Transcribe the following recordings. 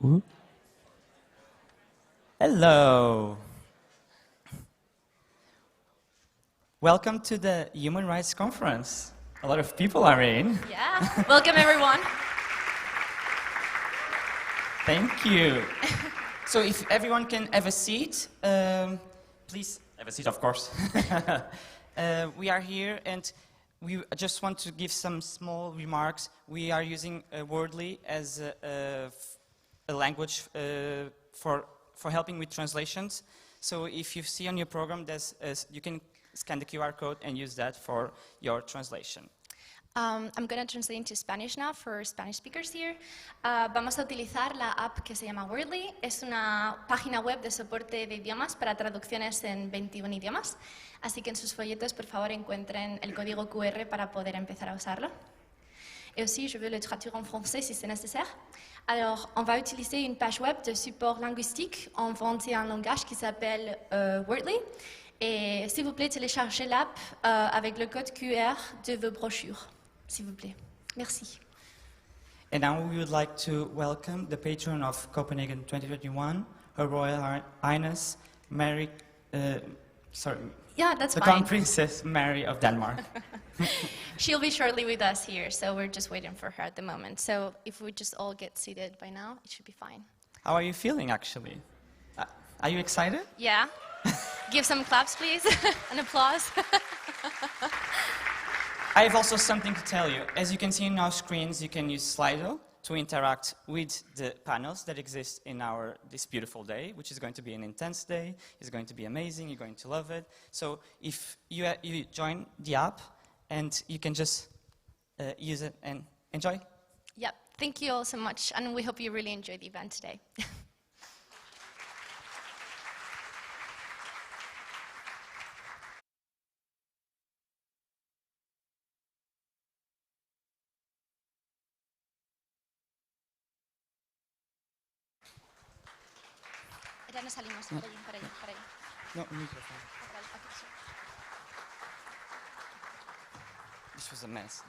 Ooh. Hello. Welcome to the Human Rights Conference. A lot of people are in. Yeah, welcome everyone. Thank you. So if everyone can have a seat, please have a seat, of course. We are here and we just want to give some small remarks. We are using Wordly as a language for helping with translations. So if you see on your program, you can scan the QR code and use that for your translation. I'm going to translate into Spanish now for Spanish speakers here. Vamos a utilizar la app que se llama Wordly. Es una página web de soporte de idiomas para traducciones en 21 idiomas. Así que en sus folletos, por favor, encuentren el código QR para poder empezar a usarlo. Et aussi, je veux le traduire en français si c'est nécessaire. Alors, on va utiliser une page web de support linguistique inventée un langage qui s'appelle Wordly. Et s'il vous plaît, téléchargez l'app avec le code QR de vos brochures, s'il vous plaît. Merci. And now we would like to welcome the patron of Copenhagen 2021, Her Royal Highness Mary, Yeah, that's the fine. Crown Princess Mary of Denmark. She'll be shortly with us here, so we're just waiting for her at the moment. So if we just all get seated by now, it should be fine. How are you feeling, actually? Are you excited? Yeah. Give some claps, please, and applause. I have also something to tell you. As you can see in our screens, you can use Slido to interact with the panels that exist in this beautiful day, which is going to be an intense day. It's going to be amazing. You're going to love it. So if you join the app, and you can just use it and enjoy. Yep. Thank you all so much, and we hope you really enjoy the event today. Ya no salimos, para allá. No, un micrófono. This was a mess.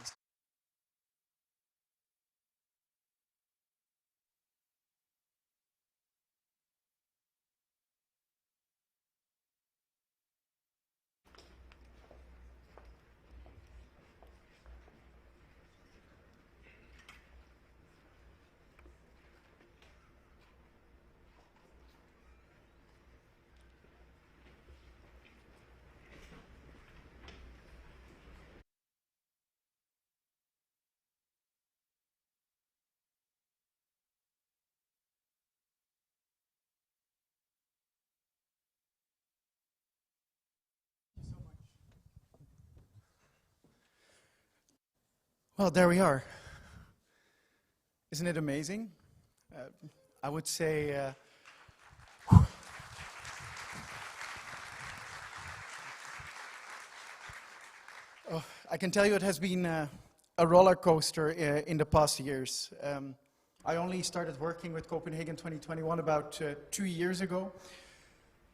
Well, there we are. Isn't it amazing? I would say, I can tell you it has been a roller coaster in the past years. I only started working with Copenhagen 2021 about 2 years ago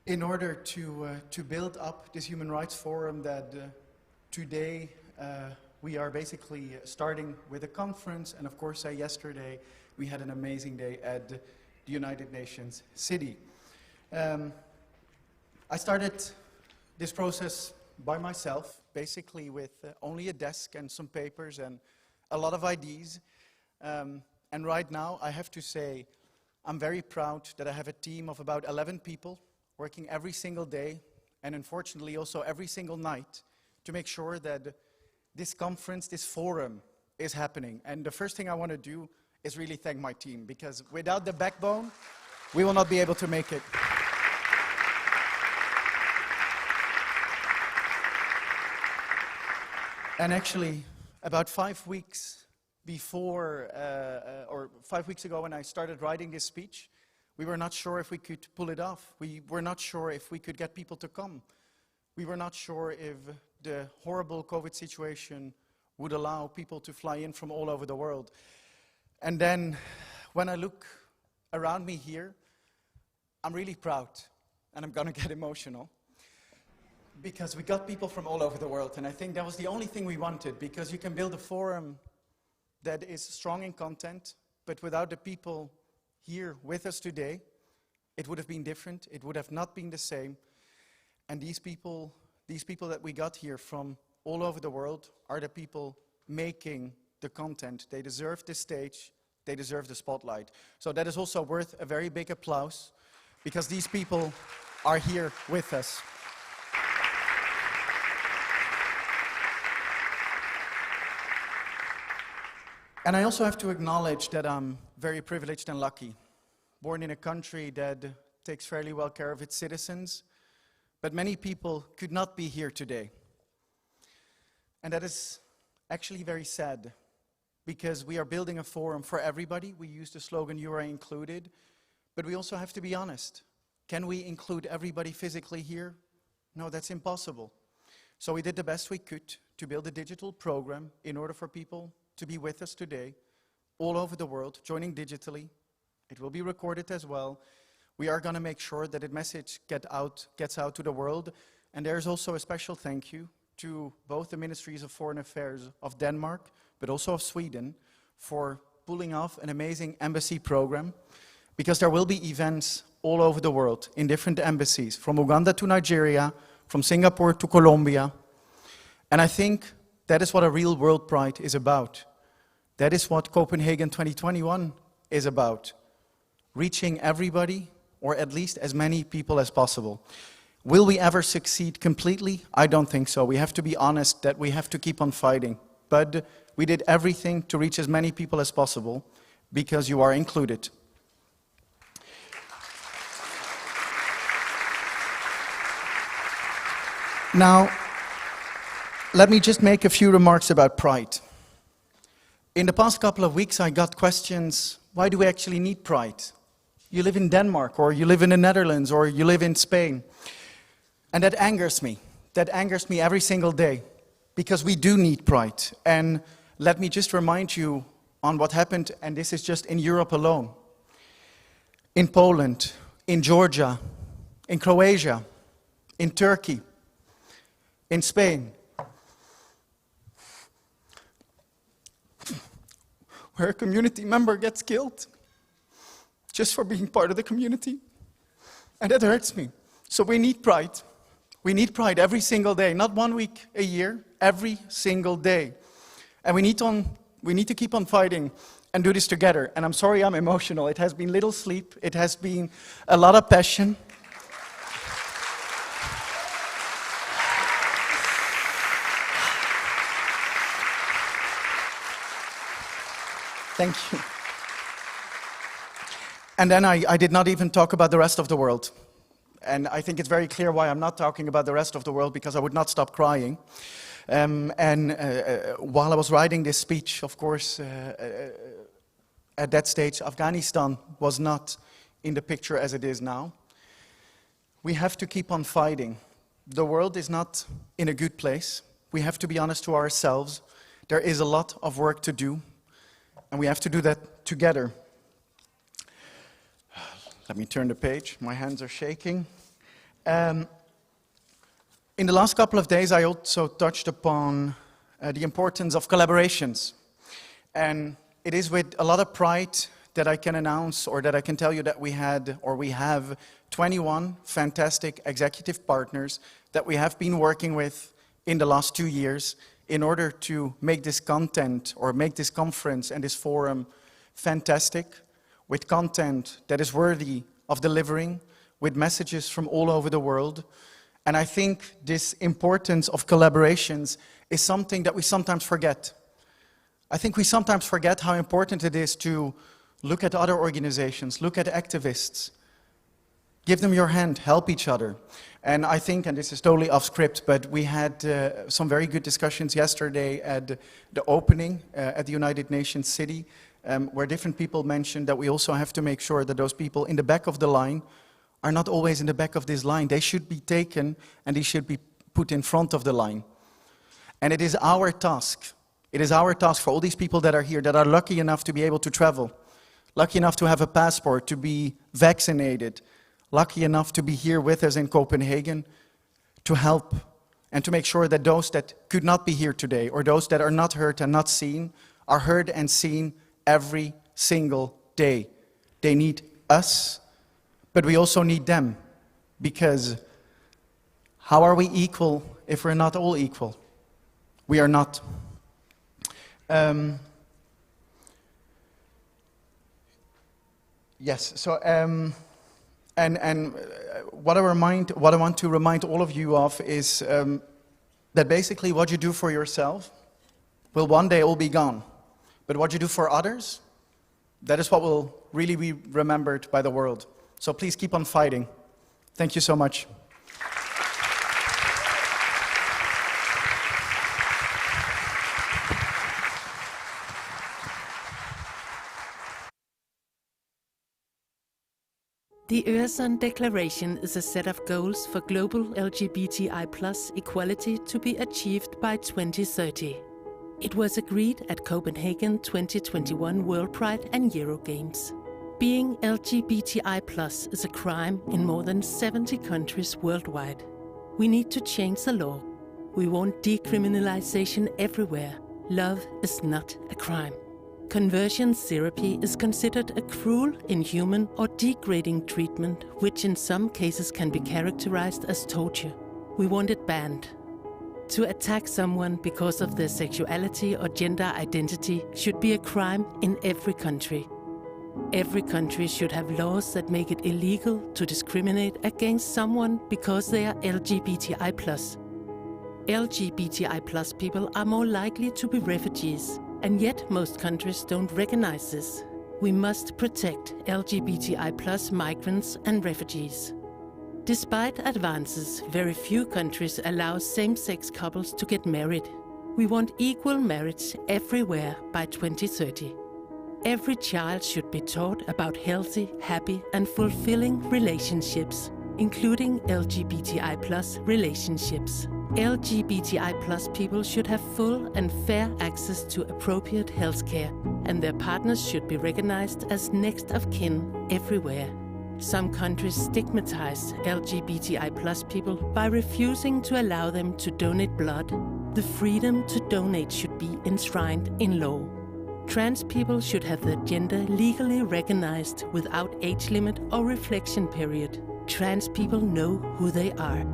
in order to build up this human rights forum that today we are basically starting with a conference, and of course yesterday we had an amazing day at the United Nations City. I started this process by myself, basically with only a desk and some papers and a lot of ideas. And right now I have to say I'm very proud that I have a team of about 11 people working every single day, and unfortunately also every single night, to make sure that this conference, this forum is happening. And the first thing I want to do is really thank my team, because without the backbone, we will not be able to make it. And actually, about 5 weeks before, or 5 weeks ago when I started writing this speech, we were not sure if we could pull it off. We were not sure if we could get people to come. We were not sure if the horrible COVID situation would allow people to fly in from all over the world. And then, when I look around me here, I'm really proud, and I'm gonna get emotional, because we got people from all over the world, and I think that was the only thing we wanted, because you can build a forum that is strong in content, but without the people here with us today, it would have been different. It would have not been the same. And these people that we got here from all over the world are the people making the content. They deserve the stage. They deserve the spotlight. So that is also worth a very big applause, because these people are here with us. And I also have to acknowledge that I'm very privileged and lucky. Born in a country that takes fairly well care of its citizens, but many people could not be here today. And that is actually very sad, because we are building a forum for everybody. We use the slogan, "You are included," but we also have to be honest. Can we include everybody physically here? No, that's impossible. So we did the best we could to build a digital program in order for people to be with us today, all over the world, joining digitally. It will be recorded as well. We are going to make sure that the message gets out to the world. And there's also a special thank you to both the Ministries of Foreign Affairs of Denmark, but also of Sweden, for pulling off an amazing embassy program, because there will be events all over the world in different embassies, from Uganda to Nigeria, from Singapore to Colombia. And I think that is what a real World Pride is about. That is what Copenhagen 2021 is about. Reaching everybody, or at least as many people as possible. Will we ever succeed completely? I don't think so. We have to be honest that we have to keep on fighting. But we did everything to reach as many people as possible, because you are included. Now, let me just make a few remarks about Pride. In the past couple of weeks, I got questions, why do we actually need Pride? You live in Denmark, or you live in the Netherlands, or you live in Spain. And that angers me. That angers me every single day, because we do need Pride. And let me just remind you on what happened, and this is just in Europe alone. In Poland, in Georgia, in Croatia, in Turkey, in Spain, where a community member gets killed just for being part of the community. And that hurts me. So we need Pride. We need Pride every single day, not 1 week a year, every single day. And we need to keep on fighting and do this together. And I'm sorry I'm emotional. It has been little sleep. It has been a lot of passion. Thank you. And then I did not even talk about the rest of the world. And I think it's very clear why I'm not talking about the rest of the world, because I would not stop crying. While I was writing this speech, of course, at that stage, Afghanistan was not in the picture as it is now. We have to keep on fighting. The world is not in a good place. We have to be honest to ourselves. There is a lot of work to do. And we have to do that together. Let me turn the page. My hands are shaking. In the last couple of days, I also touched upon the importance of collaborations. And it is with a lot of pride that I can announce, or that I can tell you, that we have 21 fantastic executive partners that we have been working with in the last 2 years, in order to make this content, or make this conference and this forum fantastic, with content that is worthy of delivering, with messages from all over the world. And I think this importance of collaborations is something that we sometimes forget. I think we sometimes forget how important it is to look at other organizations, look at activists, give them your hand, help each other. And I think, and this is totally off script, but we had some very good discussions yesterday at the opening at the United Nations City, where different people mentioned that we also have to make sure that those people in the back of the line are not always in the back of this line. They should be taken and they should be put in front of the line. And it is our task. It is our task for all these people that are here, that are lucky enough to be able to travel, lucky enough to have a passport, to be vaccinated, lucky enough to be here with us in Copenhagen, to help and to make sure that those that could not be here today, or those that are not heard and not seen, are heard and seen every single day. They need us, but we also need them. Because how are we equal if we're not all equal? We are not. Yes, so what I want to remind all of you of is that basically what you do for yourself will one day all be gone. But what you do for others, that is what will really be remembered by the world. So please keep on fighting. Thank you so much. The Øresund Declaration is a set of goals for global LGBTI+ equality to be achieved by 2030. It was agreed at Copenhagen 2021 WorldPride and EuroGames. Being LGBTI+ is a crime in more than 70 countries worldwide. We need to change the law. We want decriminalization everywhere. Love is not a crime. Conversion therapy is considered a cruel, inhuman, or degrading treatment, which in some cases can be characterized as torture. We want it banned. To attack someone because of their sexuality or gender identity should be a crime in every country. Every country should have laws that make it illegal to discriminate against someone because they are LGBTI+. LGBTI+ people are more likely to be refugees. And yet most countries don't recognize this. We must protect LGBTI+ migrants and refugees. Despite advances, very few countries allow same-sex couples to get married. We want equal marriage everywhere by 2030. Every child should be taught about healthy, happy and fulfilling relationships, including LGBTI+ relationships. LGBTI+ people should have full and fair access to appropriate healthcare, and their partners should be recognized as next of kin everywhere. Some countries stigmatize LGBTI+ people by refusing to allow them to donate blood. The freedom to donate should be enshrined in law. Trans people should have their gender legally recognized without age limit or reflection period. Trans people know who they are.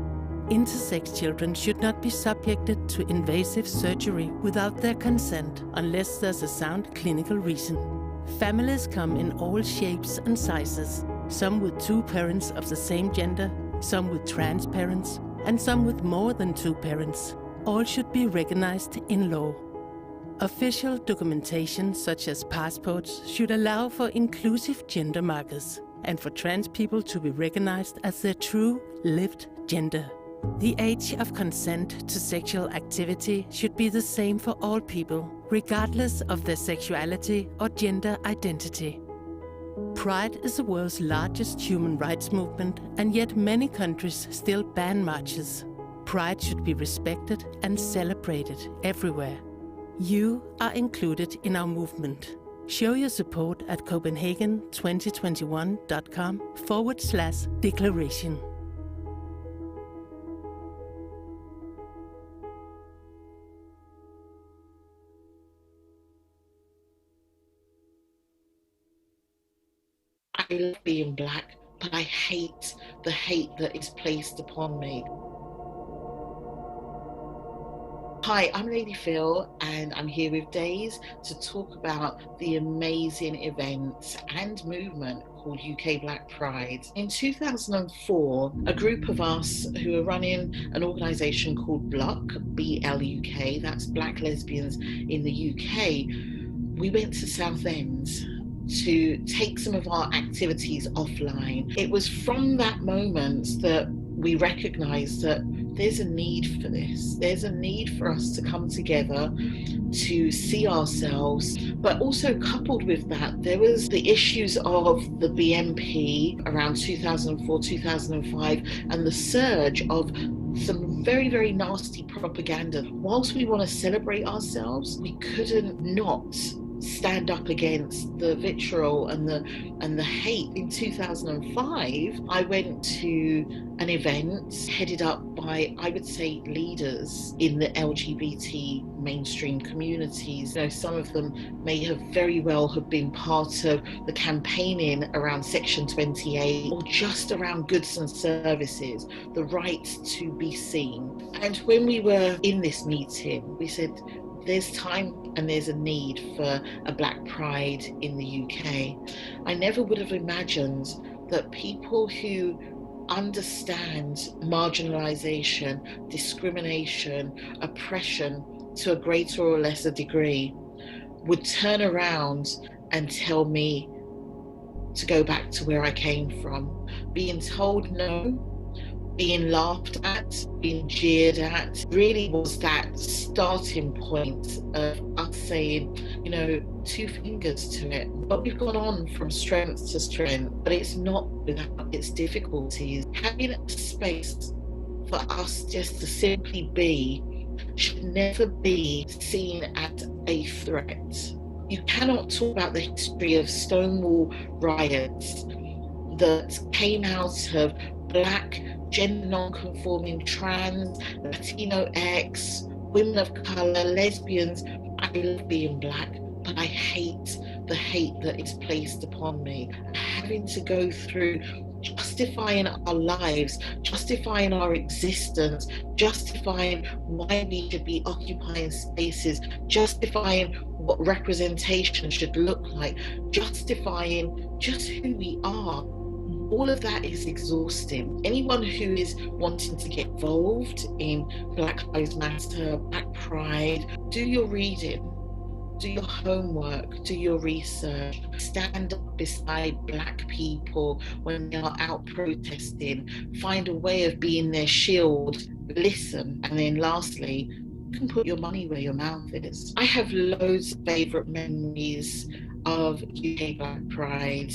Intersex children should not be subjected to invasive surgery without their consent, unless there's a sound clinical reason. Families come in all shapes and sizes, some with two parents of the same gender, some with trans parents, and some with more than two parents. All should be recognized in law. Official documentation such as passports should allow for inclusive gender markers and for trans people to be recognized as their true lived gender. The age of consent to sexual activity should be the same for all people, regardless of their sexuality or gender identity. Pride is the world's largest human rights movement, and yet many countries still ban marches. Pride should be respected and celebrated everywhere. You are included in our movement. Show your support at copenhagen2021.com/declaration. I love being black, but I hate the hate that is placed upon me. Hi, I'm Lady Phil, and I'm here with Days to talk about the amazing event and movement called UK Black Pride. In 2004, a group of us who were running an organisation called BLUK, B-L-U-K, that's Black Lesbians in the UK, we went to Southend to take some of our activities offline. It was from that moment that we recognised that there's a need for this. There's a need for us to come together, to see ourselves, but also coupled with that, there was the issues of the BNP around 2004, 2005, and the surge of some very, very nasty propaganda. Whilst we want to celebrate ourselves, we couldn't not stand up against the vitriol and the hate. In 2005, I went to an event headed up by, I would say, leaders in the LGBT mainstream communities. You know, some of them may have very well have been part of the campaigning around Section 28 or just around goods and services, the right to be seen. And when we were in this meeting, we said, there's time and there's a need for a Black Pride in the UK. I never would have imagined that people who understand marginalisation, discrimination, oppression to a greater or lesser degree would turn around and tell me to go back to where I came from. Being told no, being laughed at, being jeered at, really was that starting point of us saying, you know, two fingers to it. But we've gone on from strength to strength, but it's not without its difficulties. Having a space for us just to simply be should never be seen as a threat. You cannot talk about the history of Stonewall riots that came out of Black, gender non-conforming, trans, Latino X, women of colour, lesbians. I love being Black, but I hate the hate that is placed upon me. Having to go through justifying our lives, justifying our existence, justifying why we should be occupying spaces, justifying what representation should look like, justifying just who we are. All of that is exhausting. Anyone who is wanting to get involved in Black Lives Matter, Black Pride, do your reading, do your homework, do your research, stand up beside Black people when they are out protesting, find a way of being their shield, listen, and then lastly, you can put your money where your mouth is. I have loads of favourite memories of UK Black Pride.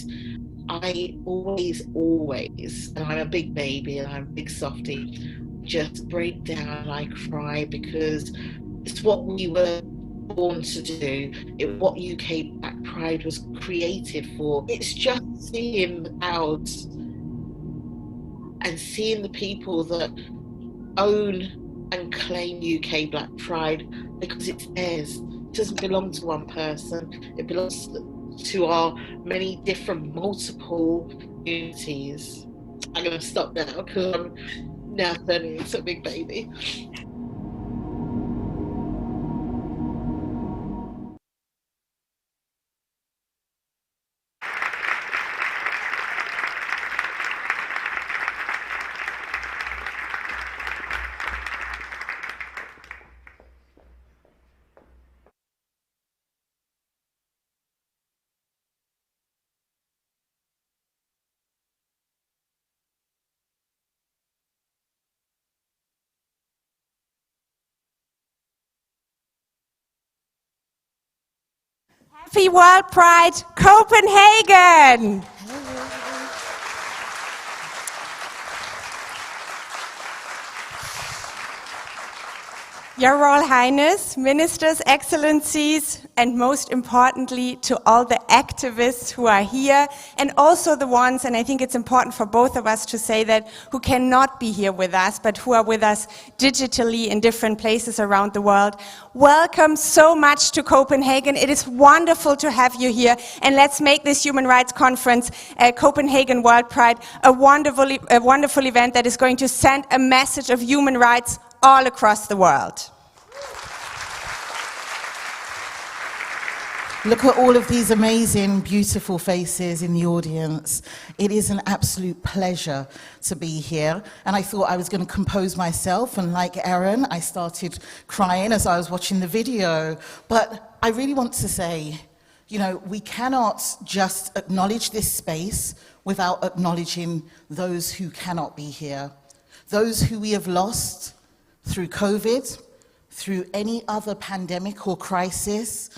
I always, and I'm a big baby and I'm a big softie, just break down and I cry because it's what we were born to do. It's what UK Black Pride was created for. It's just seeing the crowds and seeing the people that own and claim UK Black Pride because it's theirs. It doesn't belong to one person. It belongs to our many different multiple communities. I'm going to stop now because I'm now turning into a big baby. Happy World Pride Copenhagen! Your Royal Highness, Ministers, Excellencies, and most importantly to all the activists who are here, and also the ones, and I think it's important for both of us to say that, who cannot be here with us, but who are with us digitally in different places around the world. Welcome so much to Copenhagen. It is wonderful to have you here, and let's make this Human Rights Conference, Copenhagen World Pride, a wonderful event that is going to send a message of human rights all across the world. Look at all of these amazing, beautiful faces in the audience. It is an absolute pleasure to be here. And I thought I was going to compose myself, and like Erin, I started crying as I was watching the video. But I really want to say, you know, we cannot just acknowledge this space without acknowledging those who cannot be here. Those who we have lost through COVID, through any other pandemic or crisis,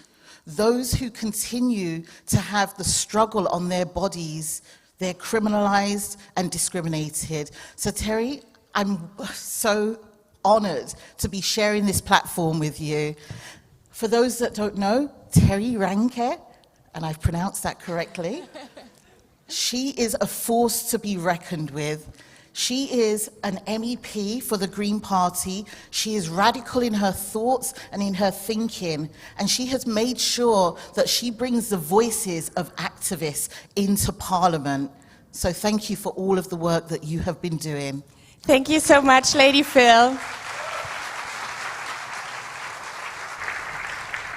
those who continue to have the struggle on their bodies, they're criminalized and discriminated. So Terry, I'm so honored to be sharing this platform with you. For those that don't know, Terry Ranke, and I've pronounced that correctly. She is a force to be reckoned with. She is an MEP for the Green Party. She is radical in her thoughts and in her thinking, and she has made sure that she brings the voices of activists into Parliament. So thank you for all of the work that you have been doing. Thank you so much, Lady Phil.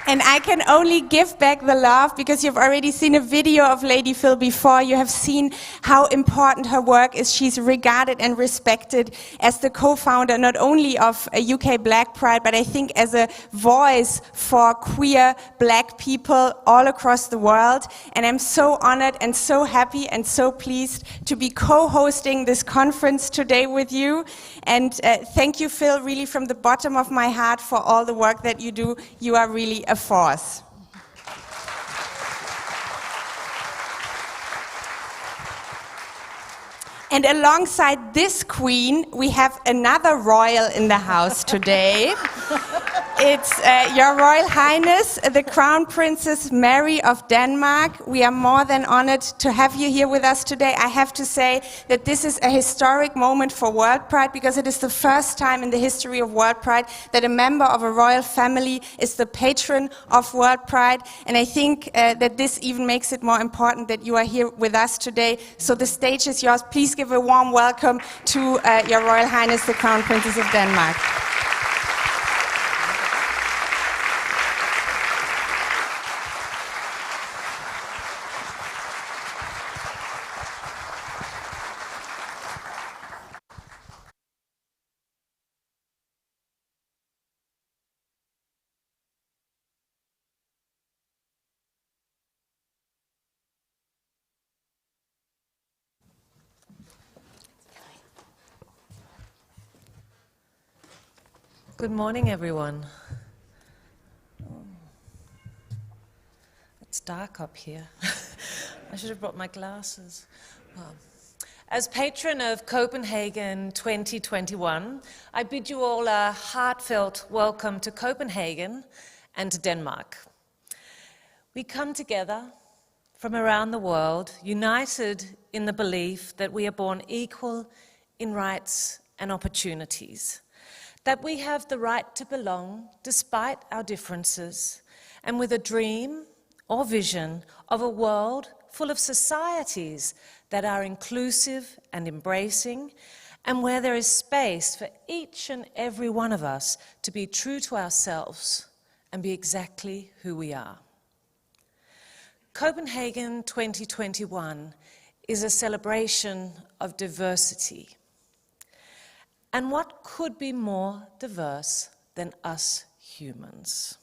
And I can only give back the love because you've already seen a video of Lady Phil before. You have seen how important her work is. She's regarded and respected as the co-founder not only of UK Black Pride, but I think as a voice for queer black people all across the world. And I'm so honored and so happy and so pleased to be co-hosting this conference today with you. And thank you, Phil, really from the bottom of my heart for all the work that you do. You are really a force. And alongside this queen, we have another royal in the house today. It's Your Royal Highness, the Crown Princess Mary of Denmark. We are more than honored to have you here with us today. I have to say that this is a historic moment for World Pride because it is the first time in the history of World Pride that a member of a royal family is the patron of World Pride. And I think that this even makes it more important that you are here with us today. So the stage is yours. Please give a warm welcome to Your Royal Highness, the Crown Princess of Denmark. Good morning, everyone. It's dark up here. I should have brought my glasses. As patron of Copenhagen 2021, I bid you all a heartfelt welcome to Copenhagen and to Denmark. We come together from around the world, united in the belief that we are born equal in rights and opportunities, that we have the right to belong despite our differences, and with a dream or vision of a world full of societies that are inclusive and embracing, and where there is space for each and every one of us to be true to ourselves and be exactly who we are. Copenhagen 2021 is a celebration of diversity. And what could be more diverse than us humans?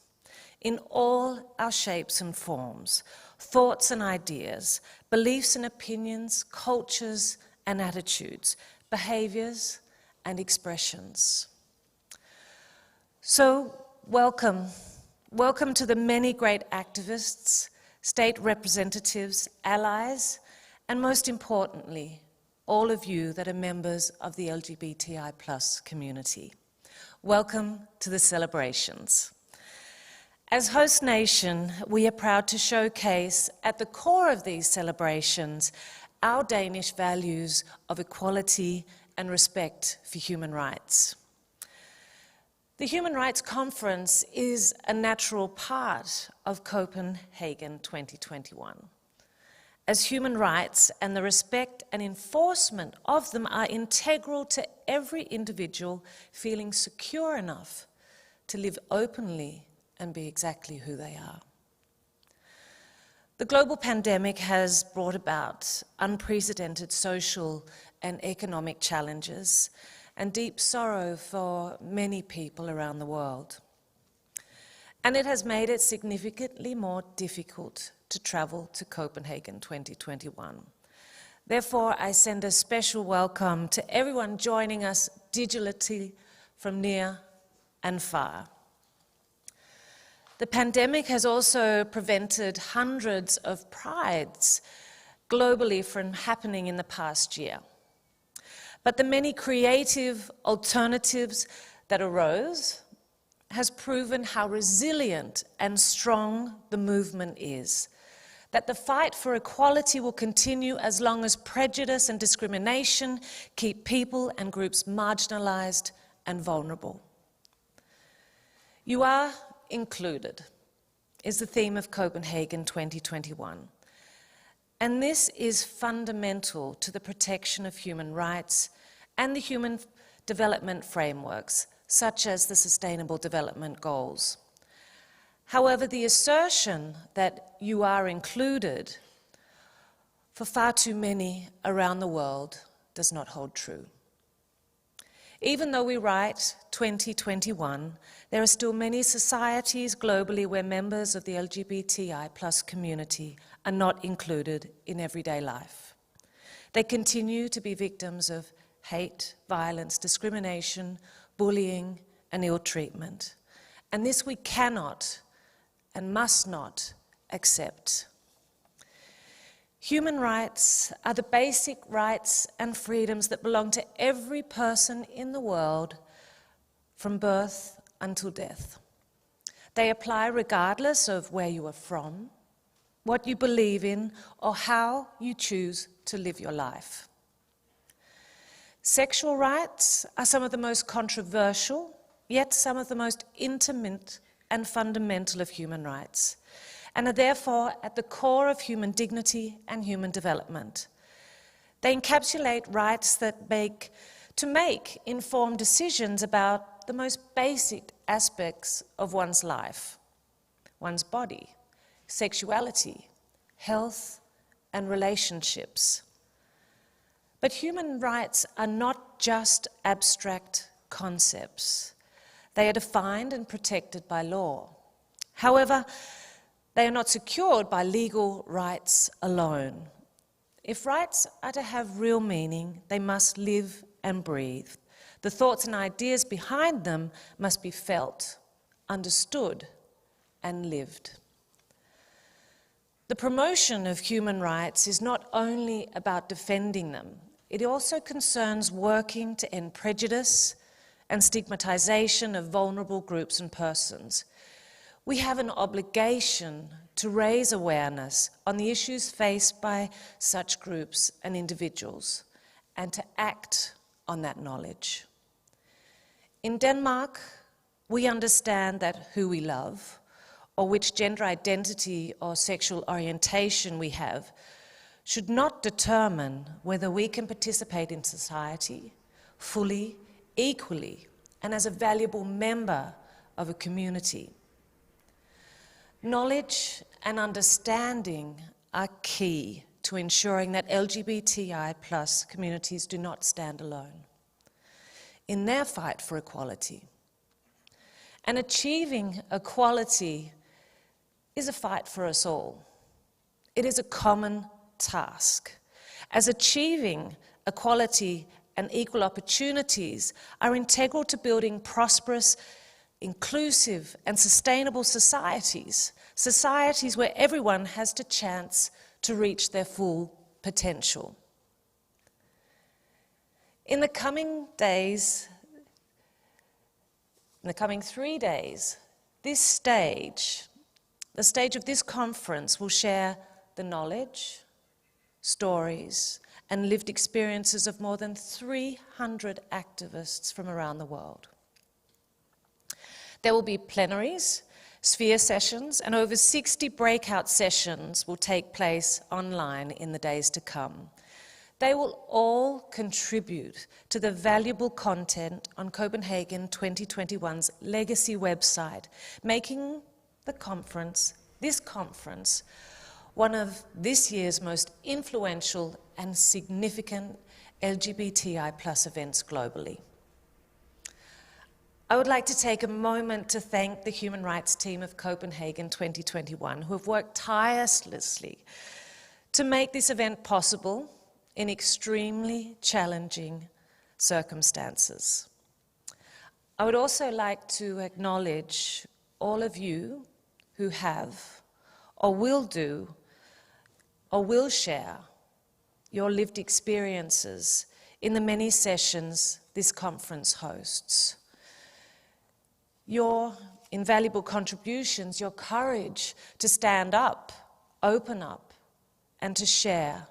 In all our shapes and forms, thoughts and ideas, beliefs and opinions, cultures and attitudes, behaviors and expressions. So, welcome. Welcome to the many great activists, state representatives, allies, and most importantly, all of you that are members of the LGBTI+ community. Welcome to the celebrations. As host nation, we are proud to showcase at the core of these celebrations our Danish values of equality and respect for human rights. The Human Rights Conference is a natural part of Copenhagen 2021. As human rights and the respect and enforcement of them are integral to every individual feeling secure enough to live openly and be exactly who they are. The global pandemic has brought about unprecedented social and economic challenges and deep sorrow for many people around the world. And it has made it significantly more difficult to travel to Copenhagen 2021. Therefore, I send a special welcome to everyone joining us digitally from near and far. The pandemic has also prevented hundreds of prides globally from happening in the past year. But the many creative alternatives that arose has proven how resilient and strong the movement is, that the fight for equality will continue as long as prejudice and discrimination keep people and groups marginalized and vulnerable. You are included is the theme of Copenhagen 2021. And this is fundamental to the protection of human rights and the human development frameworks, such as the Sustainable Development Goals. However, the assertion that you are included for far too many around the world does not hold true. Even though we write 2021, there are still many societies globally where members of the LGBTI+ community are not included in everyday life. They continue to be victims of hate, violence, discrimination, bullying, and ill treatment. And this we cannot and must not accept. Human rights are the basic rights and freedoms that belong to every person in the world from birth until death. They apply regardless of where you are from, what you believe in, or how you choose to live your life. Sexual rights are some of the most controversial, yet some of the most intimate and fundamental of human rights, and are therefore at the core of human dignity and human development. They encapsulate rights that make informed decisions about the most basic aspects of one's life, one's body, sexuality, health, and relationships. But human rights are not just abstract concepts. They are defined and protected by law. However, they are not secured by legal rights alone. If rights are to have real meaning, they must live and breathe. The thoughts and ideas behind them must be felt, understood, and lived. The promotion of human rights is not only about defending them, it also concerns working to end prejudice and stigmatization of vulnerable groups and persons. We have an obligation to raise awareness on the issues faced by such groups and individuals, and to act on that knowledge. In Denmark, we understand that who we love, or which gender identity or sexual orientation we have, should not determine whether we can participate in society fully, equally, and as a valuable member of a community. Knowledge and understanding are key to ensuring that LGBTI+ communities do not stand alone in their fight for equality. And achieving equality is a fight for us all. It is a common task, as achieving equality and equal opportunities are integral to building prosperous, inclusive and sustainable societies, societies where everyone has the chance to reach their full potential. In the coming 3 days, this stage, the stage of this conference, will share the knowledge, stories, and lived experiences of more than 300 activists from around the world. There will be plenaries, sphere sessions, and over 60 breakout sessions will take place online in the days to come. They will all contribute to the valuable content on Copenhagen 2021's legacy website, making this conference, one of this year's most influential and significant LGBTI+ events globally. I would like to take a moment to thank the human rights team of Copenhagen 2021, who have worked tirelessly to make this event possible in extremely challenging circumstances. I would also like to acknowledge all of you who have, or will do, or will share your lived experiences in the many sessions this conference hosts. your invaluable contributions, your courage to stand up, open up, and to share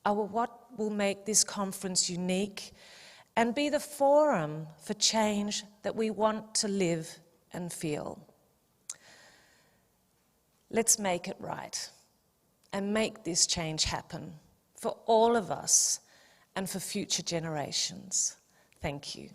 are what will make this conference unique and be the forum for change that we want to live and feel. Let's make it right and make this change happen for all of us and for future generations. Thank you.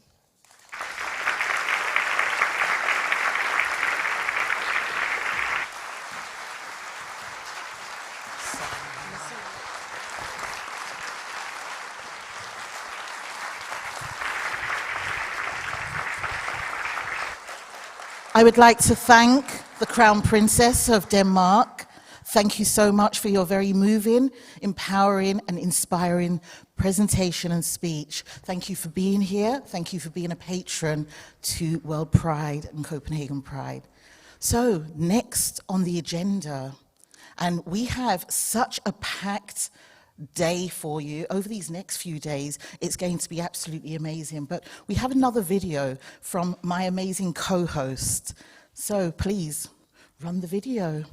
I would like to thank the Crown Princess of Denmark. Thank you so much for your very moving, empowering, and inspiring presentation and speech. Thank you for being here. Thank you for being a patron to World Pride and Copenhagen Pride. So, next on the agenda, and we have such a packed day for you over these next few days. It's going to be absolutely amazing. But we have another video from my amazing co-host. So please, run the video.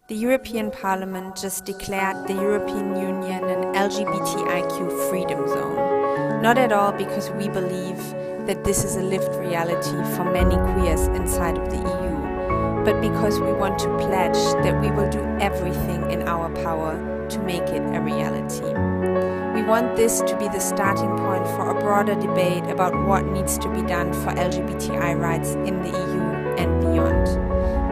The European Parliament just declared the European Union an LGBTIQ freedom zone. Not at all because we believe that this is a lived reality for many queers inside of the EU, but because we want to pledge that we will do everything in our power to make it a reality. We want this to be the starting point for a broader debate about what needs to be done for LGBTI rights in the EU and beyond.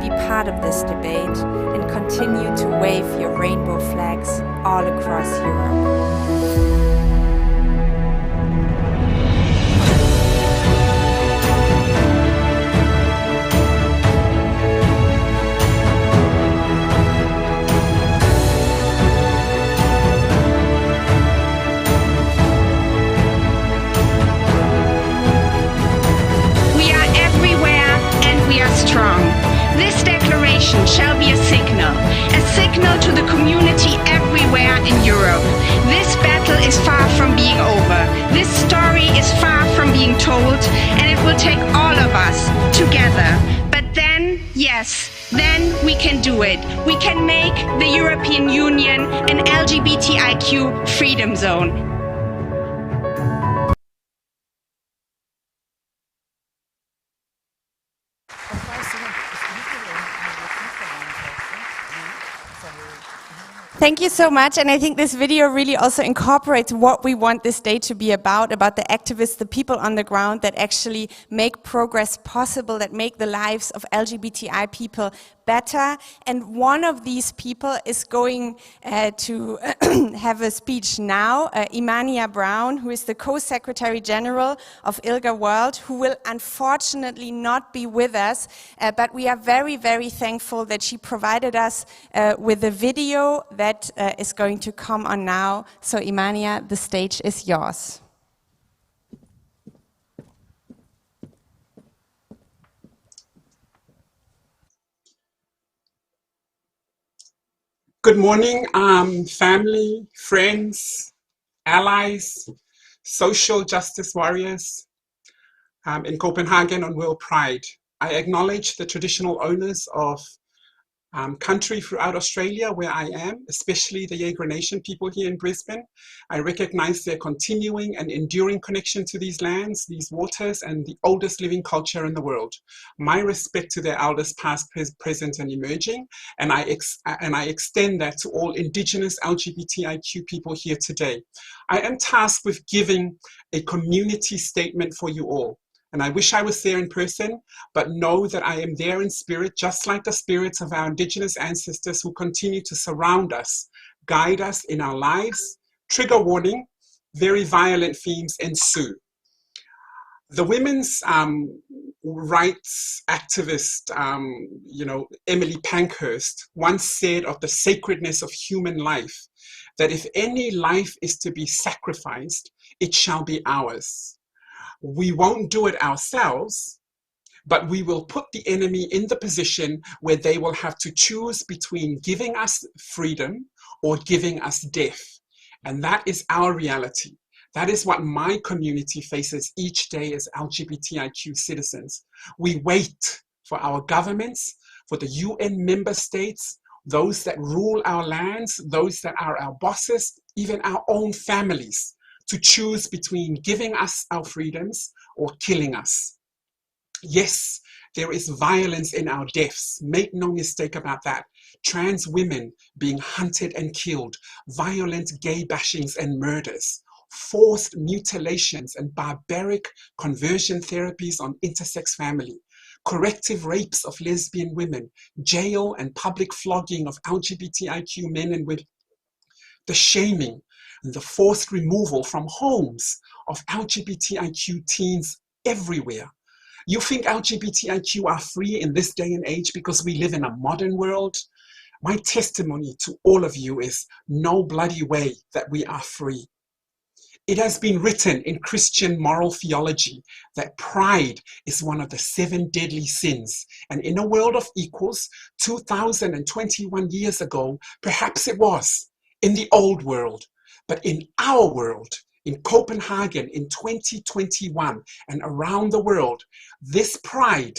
Be part of this debate and continue to wave your rainbow flags all across Europe. Strong. This declaration shall be a signal to the community everywhere in Europe. This battle is far from being over. This story is far from being told, and it will take all of us together. But then, yes, then we can do it. We can make the European Union an LGBTIQ freedom zone. Thank you so much, and I think this video really also incorporates what we want this day to be about the activists, the people on the ground that actually make progress possible, that make the lives of LGBTI people better. And one of these people is going to have a speech now, Imania Brown, who is the Co-Secretary General of ILGA World, who will unfortunately not be with us, but we are very, very thankful that she provided us with a video that is going to come on now. So Imania, the stage is yours. Good morning, family, friends, allies, social justice warriors in Copenhagen on World Pride. I acknowledge the traditional owners of country throughout Australia where I am, especially the Jaeger Nation people here in Brisbane. I recognize their continuing and enduring connection to these lands, these waters, and the oldest living culture in the world. My respect to their elders past, present, and emerging, and I extend that to all Indigenous LGBTIQ people here today. I am tasked with giving a community statement for you all. And I wish I was there in person, but know that I am there in spirit, just like the spirits of our Indigenous ancestors who continue to surround us, guide us in our lives. Trigger warning, very violent themes ensue. The women's rights activist, Emily Pankhurst once said of the sacredness of human life, that if any life is to be sacrificed, it shall be ours. We won't do it ourselves, but we will put the enemy in the position where they will have to choose between giving us freedom or giving us death. And that is our reality. That is what my community faces each day as LGBTIQ citizens. We wait for our governments, for the UN member states, those that rule our lands, those that are our bosses, even our own families, to choose between giving us our freedoms or killing us. Yes, there is violence in our deaths. Make no mistake about that. Trans women being hunted and killed, violent gay bashings and murders, forced mutilations and barbaric conversion therapies on intersex family, corrective rapes of lesbian women, jail and public flogging of LGBTIQ men and women, the shaming and the forced removal from homes of LGBTIQ teens everywhere. You think LGBTIQ are free in this day and age because we live in a modern world? My testimony to all of you is no bloody way that we are free. It has been written in Christian moral theology that pride is one of the 7 deadly sins. And in a world of equals, 2021 years ago, perhaps it was in the old world, but in our world, in Copenhagen in 2021 and around the world, this pride,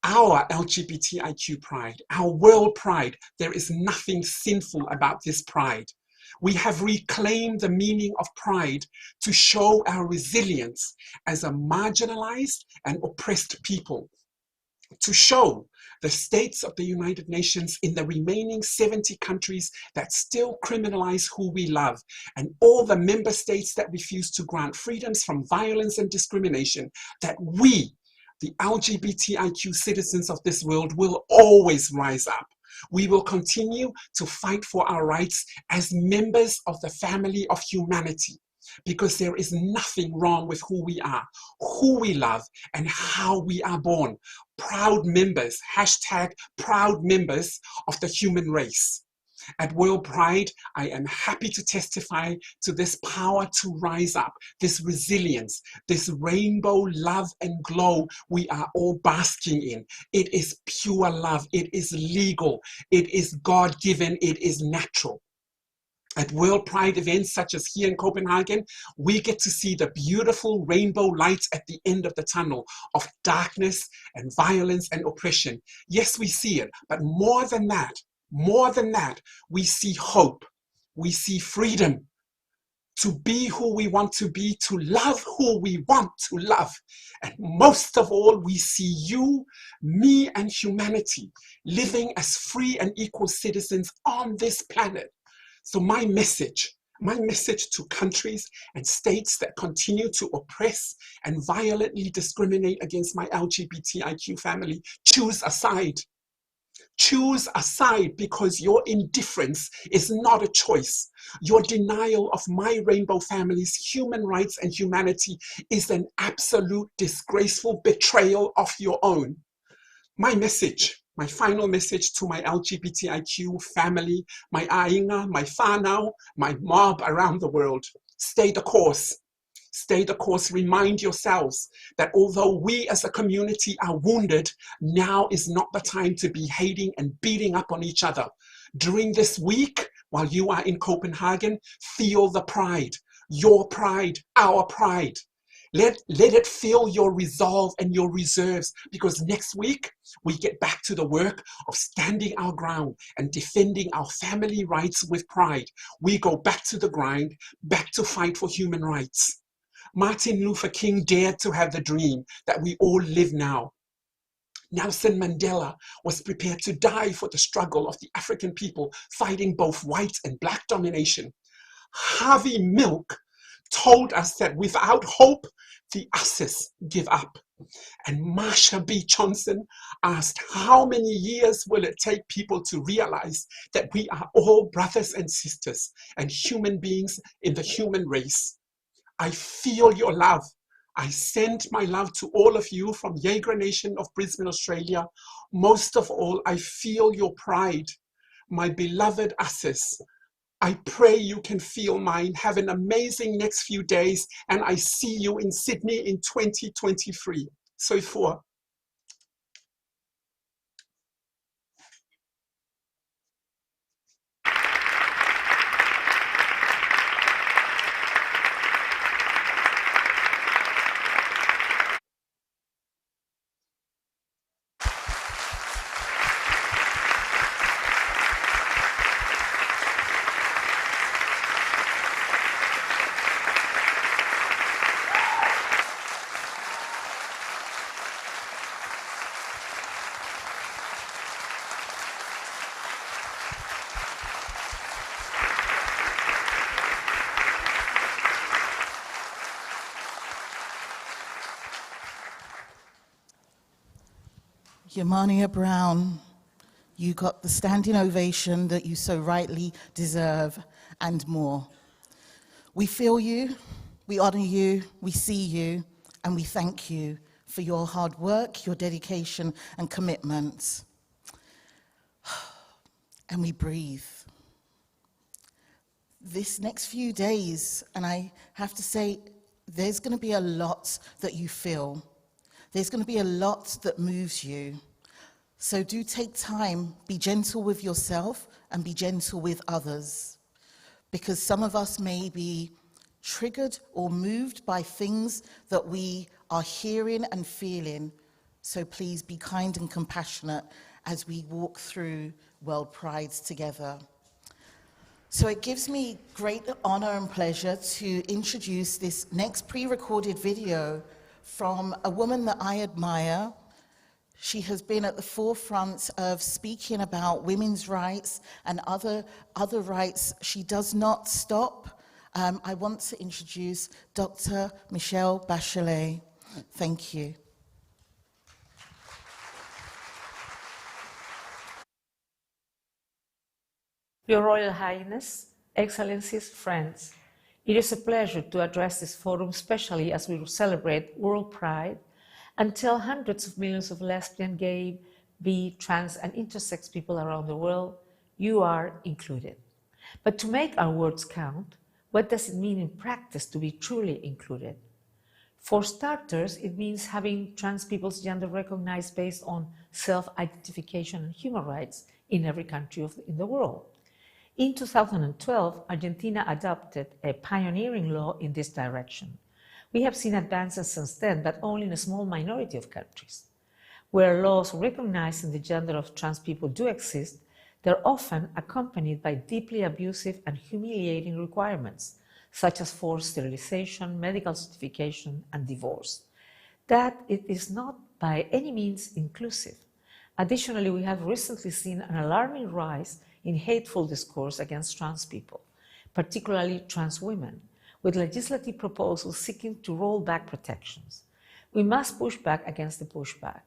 our LGBTIQ pride, our world pride, there is nothing sinful about this pride. We have reclaimed the meaning of pride to show our resilience as a marginalized and oppressed people, to show the states of the United Nations in the remaining 70 countries that still criminalize who we love, and all the member states that refuse to grant freedoms from violence and discrimination, that we, the LGBTIQ citizens of this world, will always rise up. We will continue to fight for our rights as members of the family of humanity, because there is nothing wrong with who we are, who we love, and how we are born. Proud members, hashtag proud members of the human race. At World Pride, I am happy to testify to this power to rise up, this resilience, this rainbow love and glow we are all basking in. It is pure love. It is legal. It is God-given. It is natural. At World Pride events such as here in Copenhagen, we get to see the beautiful rainbow lights at the end of the tunnel of darkness and violence and oppression. Yes, we see it, but more than that, we see hope. We see freedom to be who we want to be, to love who we want to love. And most of all, we see you, me, and humanity living as free and equal citizens on this planet. So my message to countries and states that continue to oppress and violently discriminate against my LGBTIQ family, choose a side. Choose a side, because your indifference is not a choice. Your denial of my rainbow family's human rights and humanity is an absolute disgraceful betrayal of your own. My message, my final message to my LGBTIQ family, my Ainga, my whānau, my mob around the world: stay the course. Stay the course. Remind yourselves that although we as a community are wounded, now is not the time to be hating and beating up on each other. During this week, while you are in Copenhagen, feel the pride, your pride, our pride. Let it fill your resolve and your reserves, because next week we get back to the work of standing our ground and defending our family rights with pride. We go back to the grind, back to fight for human rights. Martin Luther King dared to have the dream that we all live now. Nelson Mandela was prepared to die for the struggle of the African people fighting both white and black domination. Harvey Milk told us that without hope, the asses give up. And Marsha B. Johnson asked, how many years will it take people to realize that we are all brothers and sisters and human beings in the human race? I feel your love. I send my love to all of you from Jaeger Nation of Brisbane, Australia. Most of all, I feel your pride, my beloved asses. I pray you can feel mine. Have an amazing next few days, and I see you in Sydney in 2023. So for. Yamania Brown, you got the standing ovation that you so rightly deserve and more. We feel you, we honor you, we see you, and we thank you for your hard work, your dedication and commitment. And we breathe. This next few days, and I have to say, there's going to be a lot that you feel. There's going to be a lot that moves you. So do take time, be gentle with yourself and be gentle with others. Because some of us may be triggered or moved by things that we are hearing and feeling. So please be kind and compassionate as we walk through World Pride together. So it gives me great honor and pleasure to introduce this next pre-recorded video from a woman that I admire. She has been at the forefront of speaking about women's rights and other rights. She does not stop. I want to introduce Dr. Michelle Bachelet. Thank you. Your Royal Highness, Excellencies, friends, it is a pleasure to address this forum, especially as we celebrate World Pride and tell hundreds of millions of lesbian, gay, bi, trans, and intersex people around the world, you are included. But to make our words count, what does it mean in practice to be truly included? For starters, it means having trans people's gender recognized based on self-identification and human rights in every country in the world. In 2012, Argentina adopted a pioneering law in this direction. We have seen advances since then, but only in a small minority of countries. Where laws recognizing the gender of trans people do exist, they're often accompanied by deeply abusive and humiliating requirements, such as forced sterilization, medical certification, and divorce. That it is not by any means inclusive. Additionally, we have recently seen an alarming rise in hateful discourse against trans people, particularly trans women, with legislative proposals seeking to roll back protections. We must push back against the pushback.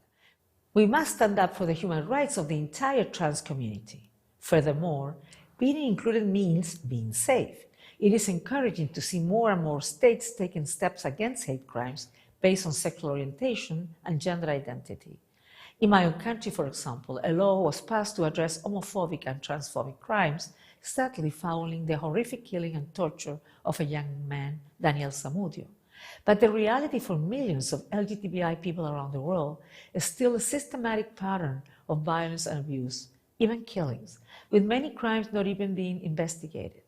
We must stand up for the human rights of the entire trans community. Furthermore, being included means being safe. It is encouraging to see more and more states taking steps against hate crimes based on sexual orientation and gender identity. In my own country, for example, a law was passed to address homophobic and transphobic crimes, sadly following the horrific killing and torture of a young man, Daniel Zamudio. But the reality for millions of LGBTI people around the world is still a systematic pattern of violence and abuse, even killings, with many crimes not even being investigated.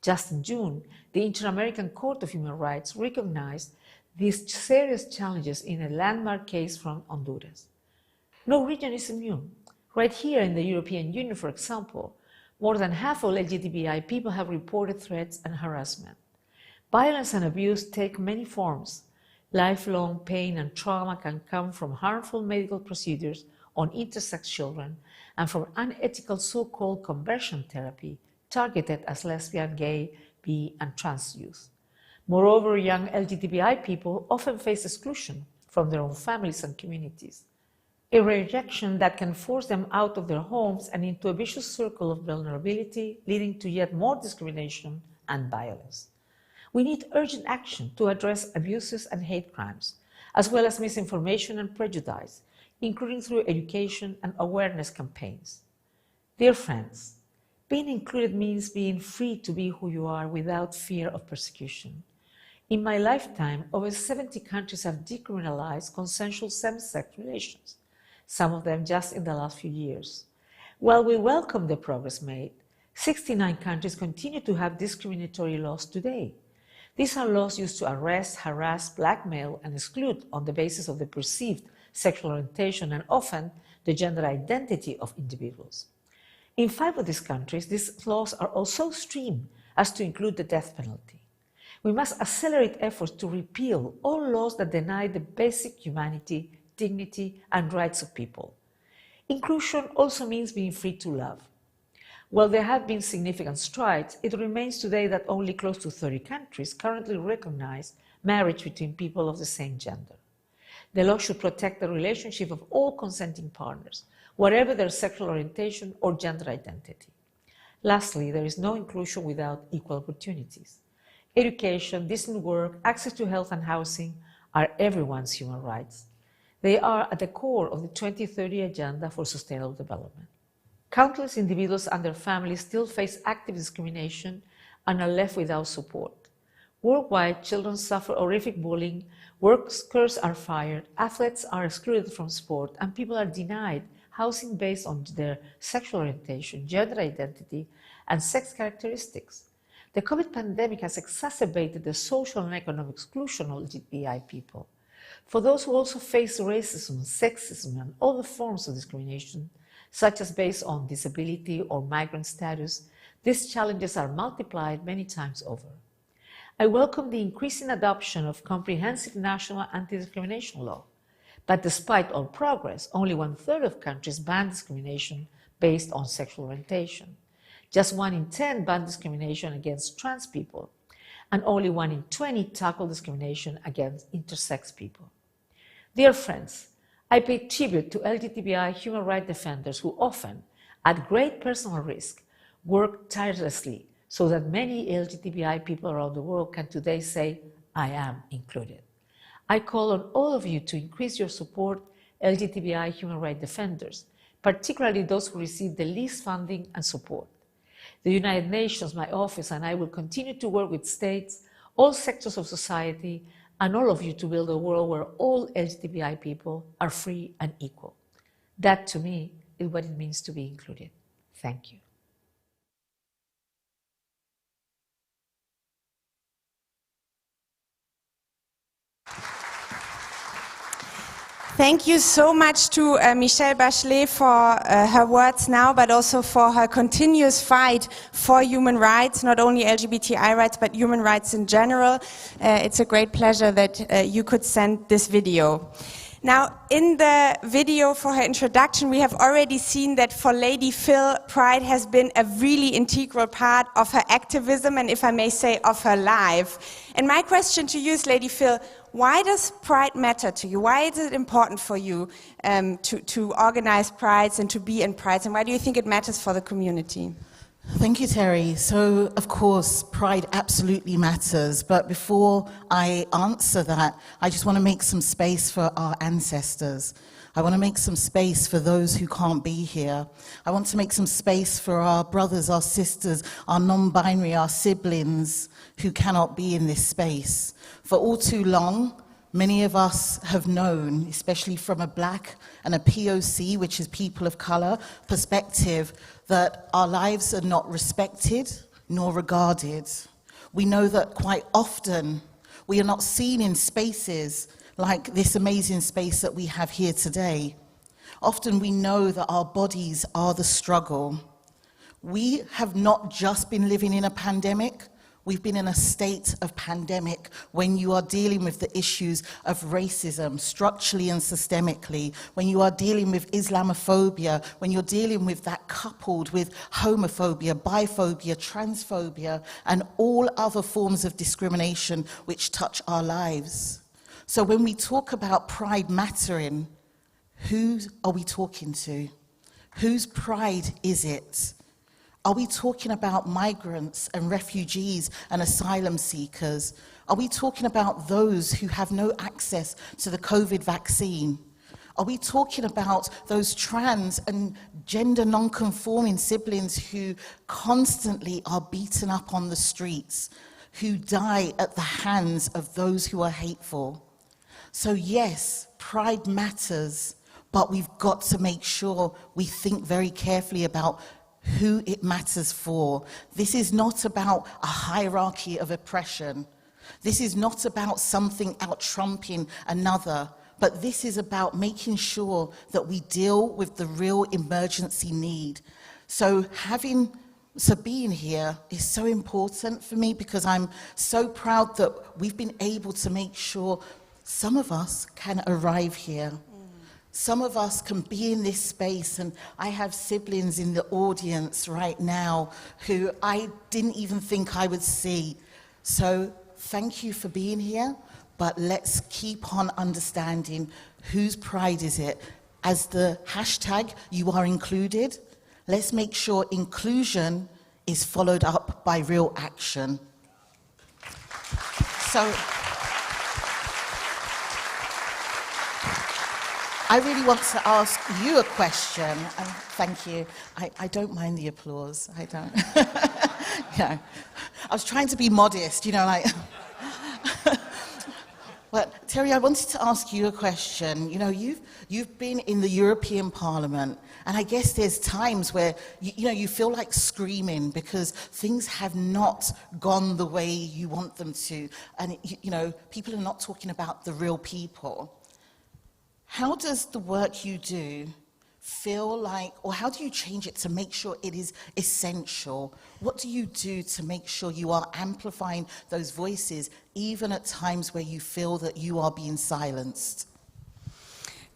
Just in June, the Inter-American Court of Human Rights recognized these serious challenges in a landmark case from Honduras. No region is immune. Right here in the European Union, for example, more than half of LGBTI people have reported threats and harassment. Violence and abuse take many forms. Lifelong pain and trauma can come from harmful medical procedures on intersex children and from unethical so-called conversion therapy targeted at lesbian, gay, bi, and trans youth. Moreover, young LGBTI people often face exclusion from their own families and communities, a rejection that can force them out of their homes and into a vicious circle of vulnerability, leading to yet more discrimination and violence. We need urgent action to address abuses and hate crimes, as well as misinformation and prejudice, including through education and awareness campaigns. Dear friends, being included means being free to be who you are without fear of persecution. In my lifetime, over 70 countries have decriminalized consensual same-sex relations, some of them just in the last few years. While we welcome the progress made, 69 countries continue to have discriminatory laws today. These are laws used to arrest, harass, blackmail, and exclude on the basis of the perceived sexual orientation and often the gender identity of individuals. In 5 of these countries, these laws are also extreme as to include the death penalty. We must accelerate efforts to repeal all laws that deny the basic humanity, dignity, and rights of people. Inclusion also means being free to love. While there have been significant strides, it remains today that only close to 30 countries currently recognize marriage between people of the same gender. The law should protect the relationship of all consenting partners, whatever their sexual orientation or gender identity. Lastly, there is no inclusion without equal opportunities. Education, decent work, access to health and housing are everyone's human rights. They are at the core of the 2030 Agenda for Sustainable Development. Countless individuals and their families still face active discrimination and are left without support. Worldwide, children suffer horrific bullying, workers are fired, athletes are excluded from sport, and people are denied housing based on their sexual orientation, gender identity, and sex characteristics. The COVID pandemic has exacerbated the social and economic exclusion of LGBTI people. For those who also face racism, sexism, and other forms of discrimination, such as based on disability or migrant status, these challenges are multiplied many times over. I welcome the increasing adoption of comprehensive national anti-discrimination law. But despite all progress, only 1/3 of countries ban discrimination based on sexual orientation. Just 1 in 10 ban discrimination against trans people, and only 1 in 20 tackle discrimination against intersex people. Dear friends, I pay tribute to LGBTI human rights defenders who often, at great personal risk, work tirelessly so that many LGBTI people around the world can today say, I am included. I call on all of you to increase your support LGBTI human rights defenders, particularly those who receive the least funding and support. The United Nations, my office, and I will continue to work with states, all sectors of society, and all of you to build a world where all LGBTI people are free and equal. That, to me, is what it means to be included. Thank you. Thank you so much to Michelle Bachelet for her words now, but also for her continuous fight for human rights, not only LGBTI rights, but human rights in general. It's a great pleasure that you could send this video. Now, in the video for her introduction, we have already seen that for Lady Phil, Pride has been a really integral part of her activism and, if I may say, of her life. And my question to you is, Lady Phil, why does Pride matter to you? Why is it important for you to organize Prides and to be in Prides? And why do you think it matters for the community? Thank you, Terry. So, of course, Pride absolutely matters. But before I answer that, I just want to make some space for our ancestors. I want to make some space for those who can't be here. I want to make some space for our brothers, our sisters, our non-binary, our siblings who cannot be in this space. For all too long, many of us have known, especially from a Black and a POC, which is people of color, perspective, that our lives are not respected nor regarded. We know that quite often we are not seen in spaces like this amazing space that we have here today. Often we know that our bodies are the struggle. We have not just been living in a pandemic, we've been in a state of pandemic when you are dealing with the issues of racism, structurally and systemically, when you are dealing with Islamophobia, when you're dealing with that coupled with homophobia, biphobia, transphobia, and all other forms of discrimination which touch our lives. So when we talk about Pride mattering, who are we talking to? Whose pride is it? Are we talking about migrants and refugees and asylum seekers? Are we talking about those who have no access to the COVID vaccine? Are we talking about those trans and gender non-conforming siblings who constantly are beaten up on the streets, who die at the hands of those who are hateful? So yes, Pride matters, but we've got to make sure we think very carefully about who it matters for. This is not about a hierarchy of oppression. This is not about something out-trumping another, but this is about making sure that we deal with the real emergency need. So being here is so important for me because I'm so proud that we've been able to make sure some of us can arrive here. Some of us can be in this space, and I have siblings in the audience right now who I didn't even think I would see. So thank you for being here, but let's keep on understanding whose pride is it. As the hashtag, you are included. Let's make sure inclusion is followed up by real action. So, I really want to ask you a question, and thank you. I don't mind the applause, I don't. Yeah. I was trying to be modest, you know, like. But Terry, I wanted to ask you a question. You know, you've been in the European Parliament, and I guess there's times where you feel like screaming because things have not gone the way you want them to, and people are not talking about the real people. How does the work you do feel like, or how do you change it to make sure it is essential? What do you do to make sure you are amplifying those voices, even at times where you feel that you are being silenced?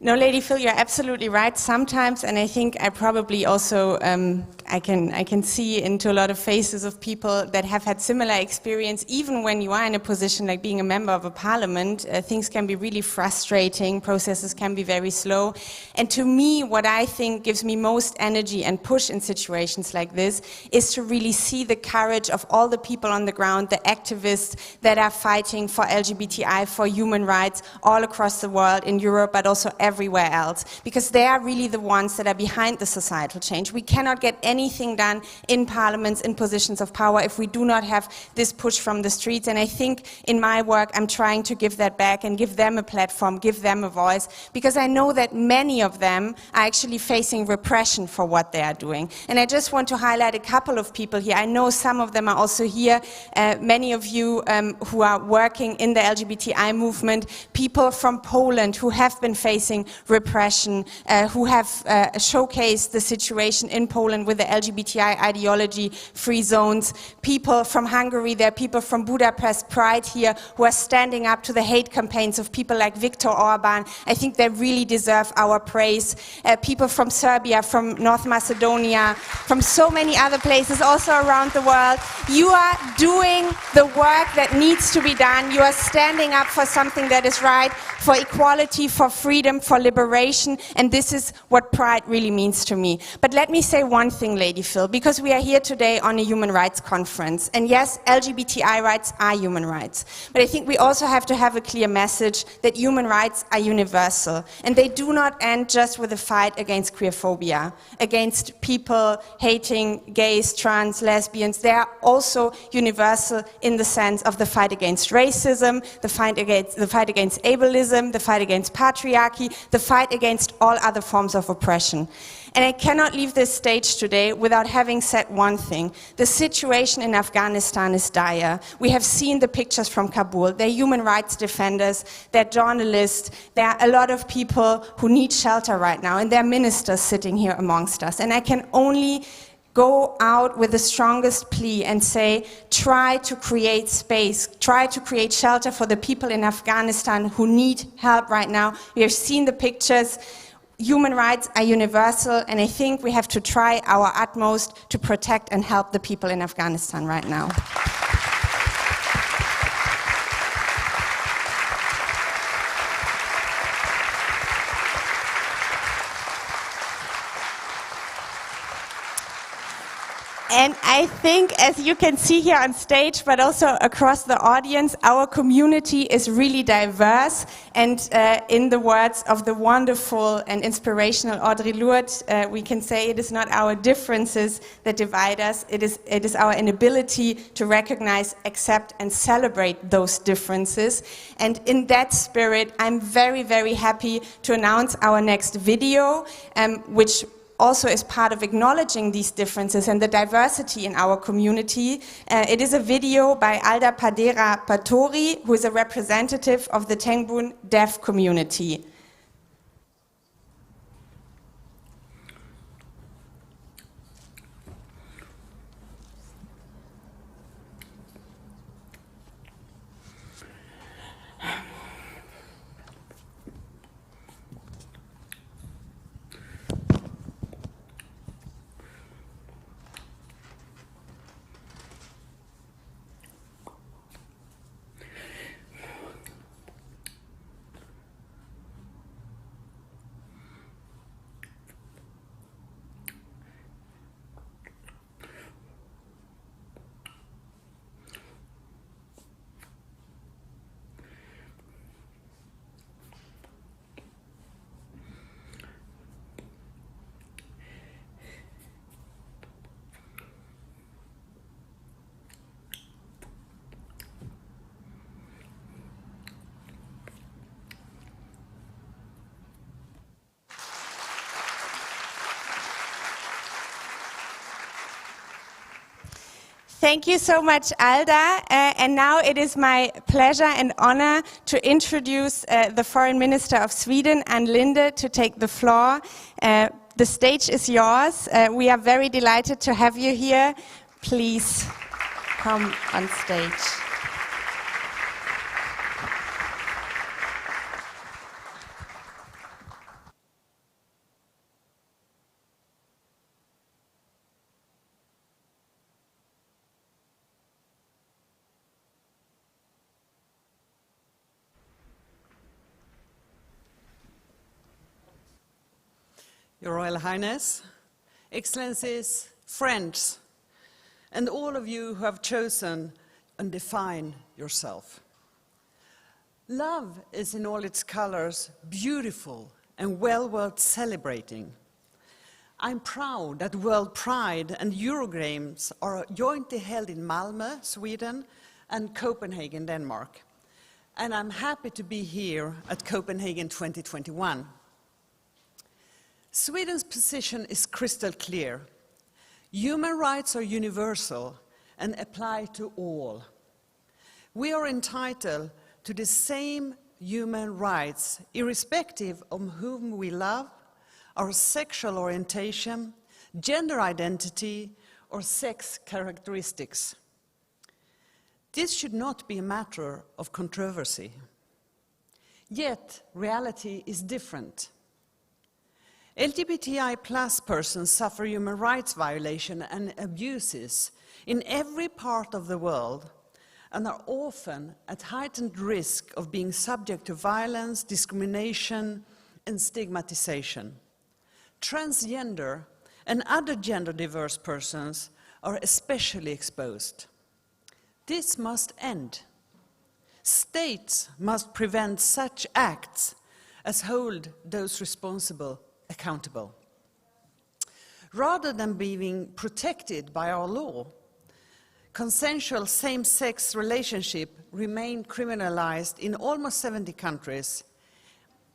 No, Lady Phil, you're absolutely right sometimes, and I think I probably also, I can see into a lot of faces of people that have had similar experience. Even when you are in a position like being a member of a parliament, things can be really frustrating, processes can be very slow. And to me, what I think gives me most energy and push in situations like this is to really see the courage of all the people on the ground, the activists that are fighting for LGBTI, for human rights all across the world, in Europe, but also everywhere else, because they are really the ones that are behind the societal change. We cannot get anything done in parliaments, in positions of power, if we do not have this push from the streets. And I think in my work I'm trying to give that back and give them a platform, give them a voice, because I know that many of them are actually facing repression for what they are doing. And I just want to highlight a couple of people here. I know some of them are also here, many of you who are working in the LGBTI movement, people from Poland who have been facing repression, who have showcased the situation in Poland with the LGBTI ideology, free zones, people from Hungary, there are people from Budapest Pride here who are standing up to the hate campaigns of people like Viktor Orban. I think they really deserve our praise. People from Serbia, from North Macedonia, from so many other places also around the world. You are doing the work that needs to be done. You are standing up for something that is right, for equality, for freedom, for liberation, and this is what pride really means to me. But let me say one thing, Lady Phil, because we are here today on a human rights conference, and yes, LGBTI rights are human rights, but I think we also have to have a clear message that human rights are universal, and they do not end just with a fight against queerphobia, against people hating gays, trans, lesbians. They are also universal in the sense of the fight against racism, the fight against ableism, the fight against patriarchy, the fight against all other forms of oppression. And I cannot leave this stage today without having said one thing. The situation in Afghanistan is dire. We have seen the pictures from Kabul. They're human rights defenders, they're journalists, there are a lot of people who need shelter right now, and there are ministers sitting here amongst us. And I can only go out with the strongest plea and say, try to create space, try to create shelter for the people in Afghanistan who need help right now. We have seen the pictures. Human rights are universal, and I think we have to try our utmost to protect and help the people in Afghanistan right now. And I think, as you can see here on stage, but also across the audience, our community is really diverse. And in the words of the wonderful and inspirational Audre Lorde, we can say it is not our differences that divide us. It is our inability to recognize, accept, and celebrate those differences. And in that spirit, I'm very, very happy to announce our next video, which also is part of acknowledging these differences and the diversity in our community. It is a video by Alda Padera Patori, who is a representative of the Tengbun deaf community. Thank you so much, Alda. And now it is my pleasure and honor to introduce the Foreign Minister of Sweden, Ann Linde, to take the floor. The stage is yours. We are very delighted to have you here. Please come on stage. Your Royal Highness, Excellencies, friends, and all of you who have chosen and defined yourself. Love is in all its colors beautiful and well worth celebrating. I'm proud that WorldPride and EuroGames are jointly held in Malmö, Sweden, and Copenhagen, Denmark. And I'm happy to be here at Copenhagen 2021. Sweden's position is crystal clear. Human rights are universal and apply to all. We are entitled to the same human rights, irrespective of whom we love, our sexual orientation, gender identity, or sex characteristics. This should not be a matter of controversy. Yet, reality is different. LGBTI+ persons suffer human rights violations and abuses in every part of the world and are often at heightened risk of being subject to violence, discrimination, and stigmatization. Transgender and other gender-diverse persons are especially exposed. This must end. States must prevent such acts as hold those responsible accountable. Rather than being protected by our law, consensual same-sex relationships remain criminalized in almost 70 countries,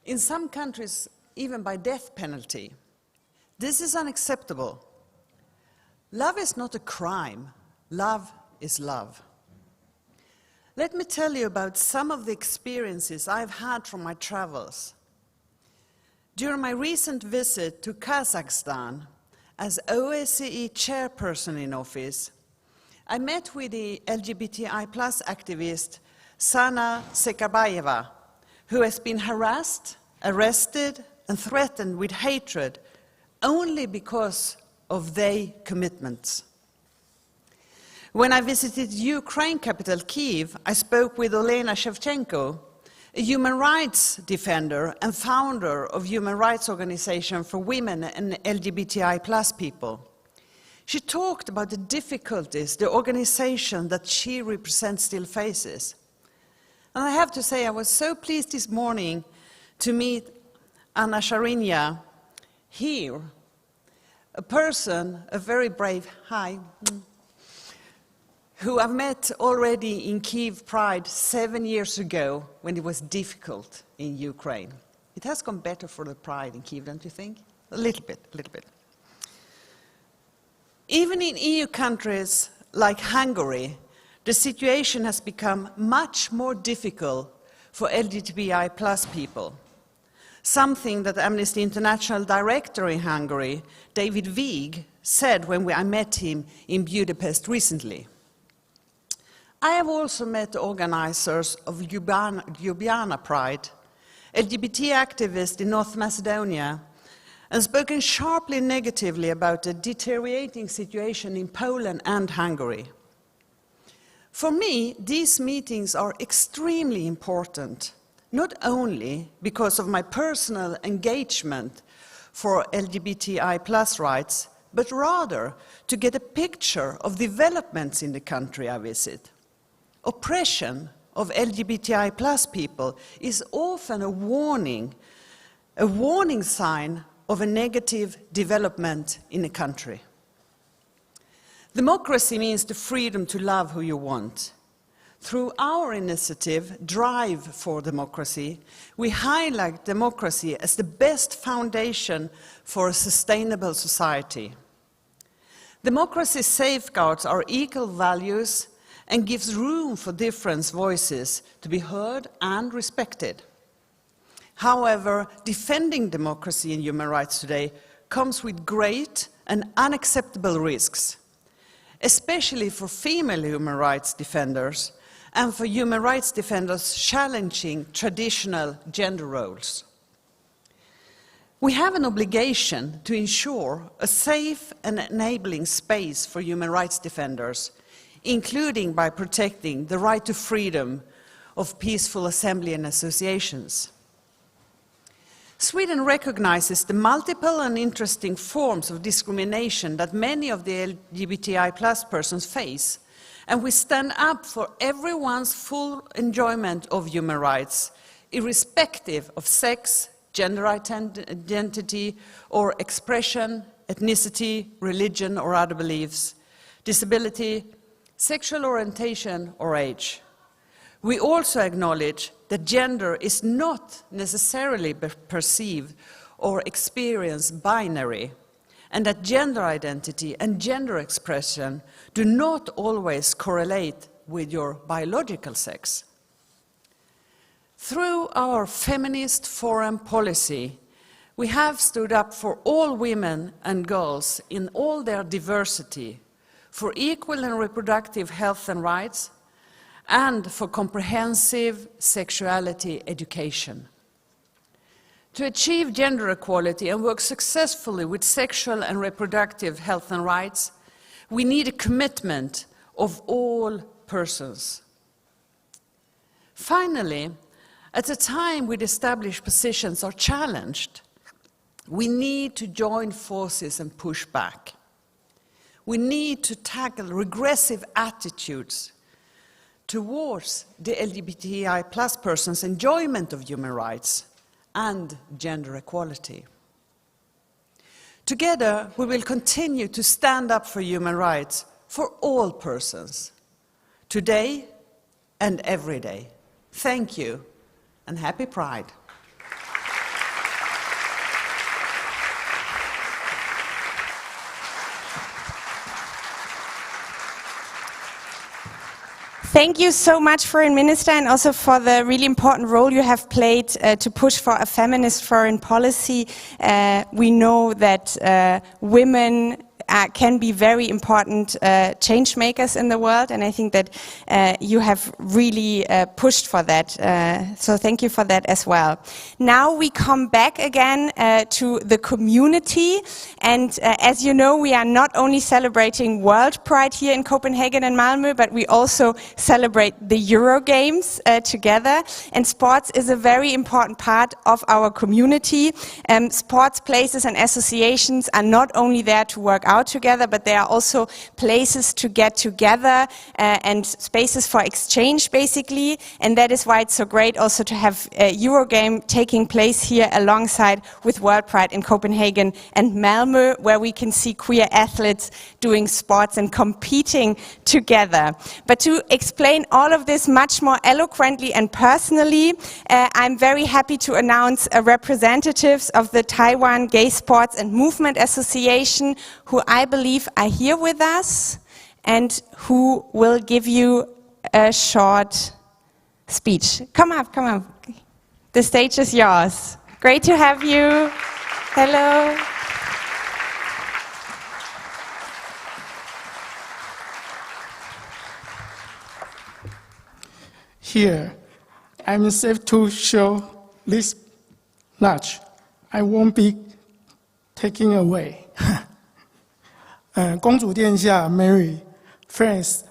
in some countries even by death penalty. This is unacceptable. Love is not a crime. Love is love. Let me tell you about some of the experiences I've had from my travels. During my recent visit to Kazakhstan as OSCE chairperson in office, I met with the LGBTI+ activist Sana Sekarbayeva, who has been harassed, arrested, and threatened with hatred only because of their commitments. When I visited Ukraine capital Kyiv, I spoke with Olena Shevchenko, a human rights defender and founder of human rights organization for women and LGBTI+ people. She talked about the difficulties the organization that she represents still faces. And I have to say, I was so pleased this morning to meet Anna Sharinya here, a person, a very brave, who I've met already in Kyiv Pride 7 years ago when it was difficult in Ukraine. It has gone better for the Pride in Kyiv, don't you think? A little bit, a little bit. Even in EU countries like Hungary, the situation has become much more difficult for LGBTI+ people. Something that Amnesty International director in Hungary, David Wiig, said when I met him in Budapest recently. I have also met the organizers of Ljubljana Pride, LGBT activists in North Macedonia, and spoken sharply negatively about the deteriorating situation in Poland and Hungary. For me, these meetings are extremely important, not only because of my personal engagement for LGBTI+ rights, but rather to get a picture of developments in the country I visit. Oppression of LGBTI+ people is often a warning sign of a negative development in a country. Democracy means the freedom to love who you want. Through our initiative, Drive for Democracy, we highlight democracy as the best foundation for a sustainable society. Democracy safeguards our equal values and gives room for different voices to be heard and respected. However, defending democracy and human rights today comes with great and unacceptable risks, especially for female human rights defenders and for human rights defenders challenging traditional gender roles. We have an obligation to ensure a safe and enabling space for human rights defenders, including by protecting the right to freedom of peaceful assembly and associations. Sweden recognizes the multiple and interesting forms of discrimination that many of the LGBTI+ persons face, and we stand up for everyone's full enjoyment of human rights, irrespective of sex, gender identity or expression, ethnicity, religion or other beliefs, disability, sexual orientation or age. We also acknowledge that gender is not necessarily perceived or experienced binary, and that gender identity and gender expression do not always correlate with your biological sex. Through our feminist foreign policy, we have stood up for all women and girls in all their diversity, for equal and reproductive health and rights, and for comprehensive sexuality education. To achieve gender equality and work successfully with sexual and reproductive health and rights, we need a commitment of all persons. Finally, at a time when established positions are challenged, we need to join forces and push back. We need to tackle regressive attitudes towards the LGBTI+ persons' enjoyment of human rights and gender equality. Together, we will continue to stand up for human rights for all persons, today and every day. Thank you, and happy Pride. Thank you so much, Foreign Minister, and also for the really important role you have played to push for a feminist foreign policy. We know that women can be very important change makers in the world, and I think that you have really pushed for that. So thank you for that as well. Now we come back again to the community, and as you know, we are not only celebrating World Pride here in Copenhagen and Malmö, but we also celebrate the EuroGames together, and sports is a very important part of our community. Sports places and associations are not only there to work out together, but there are also places to get together and spaces for exchange, basically. And that is why it's so great also to have Eurogame taking place here alongside with World Pride in Copenhagen and Malmö, where we can see queer athletes doing sports and competing together. But to explain all of this much more eloquently and personally, I'm very happy to announce representatives of the Taiwan Gay Sports and Movement Association, who I believe are here with us and who will give you a short speech. Come up, come up. The stage is yours. Great to have you. Hello. Here, I'm safe to show this notch. I won't be taken away. 公主殿下 Mary, friends,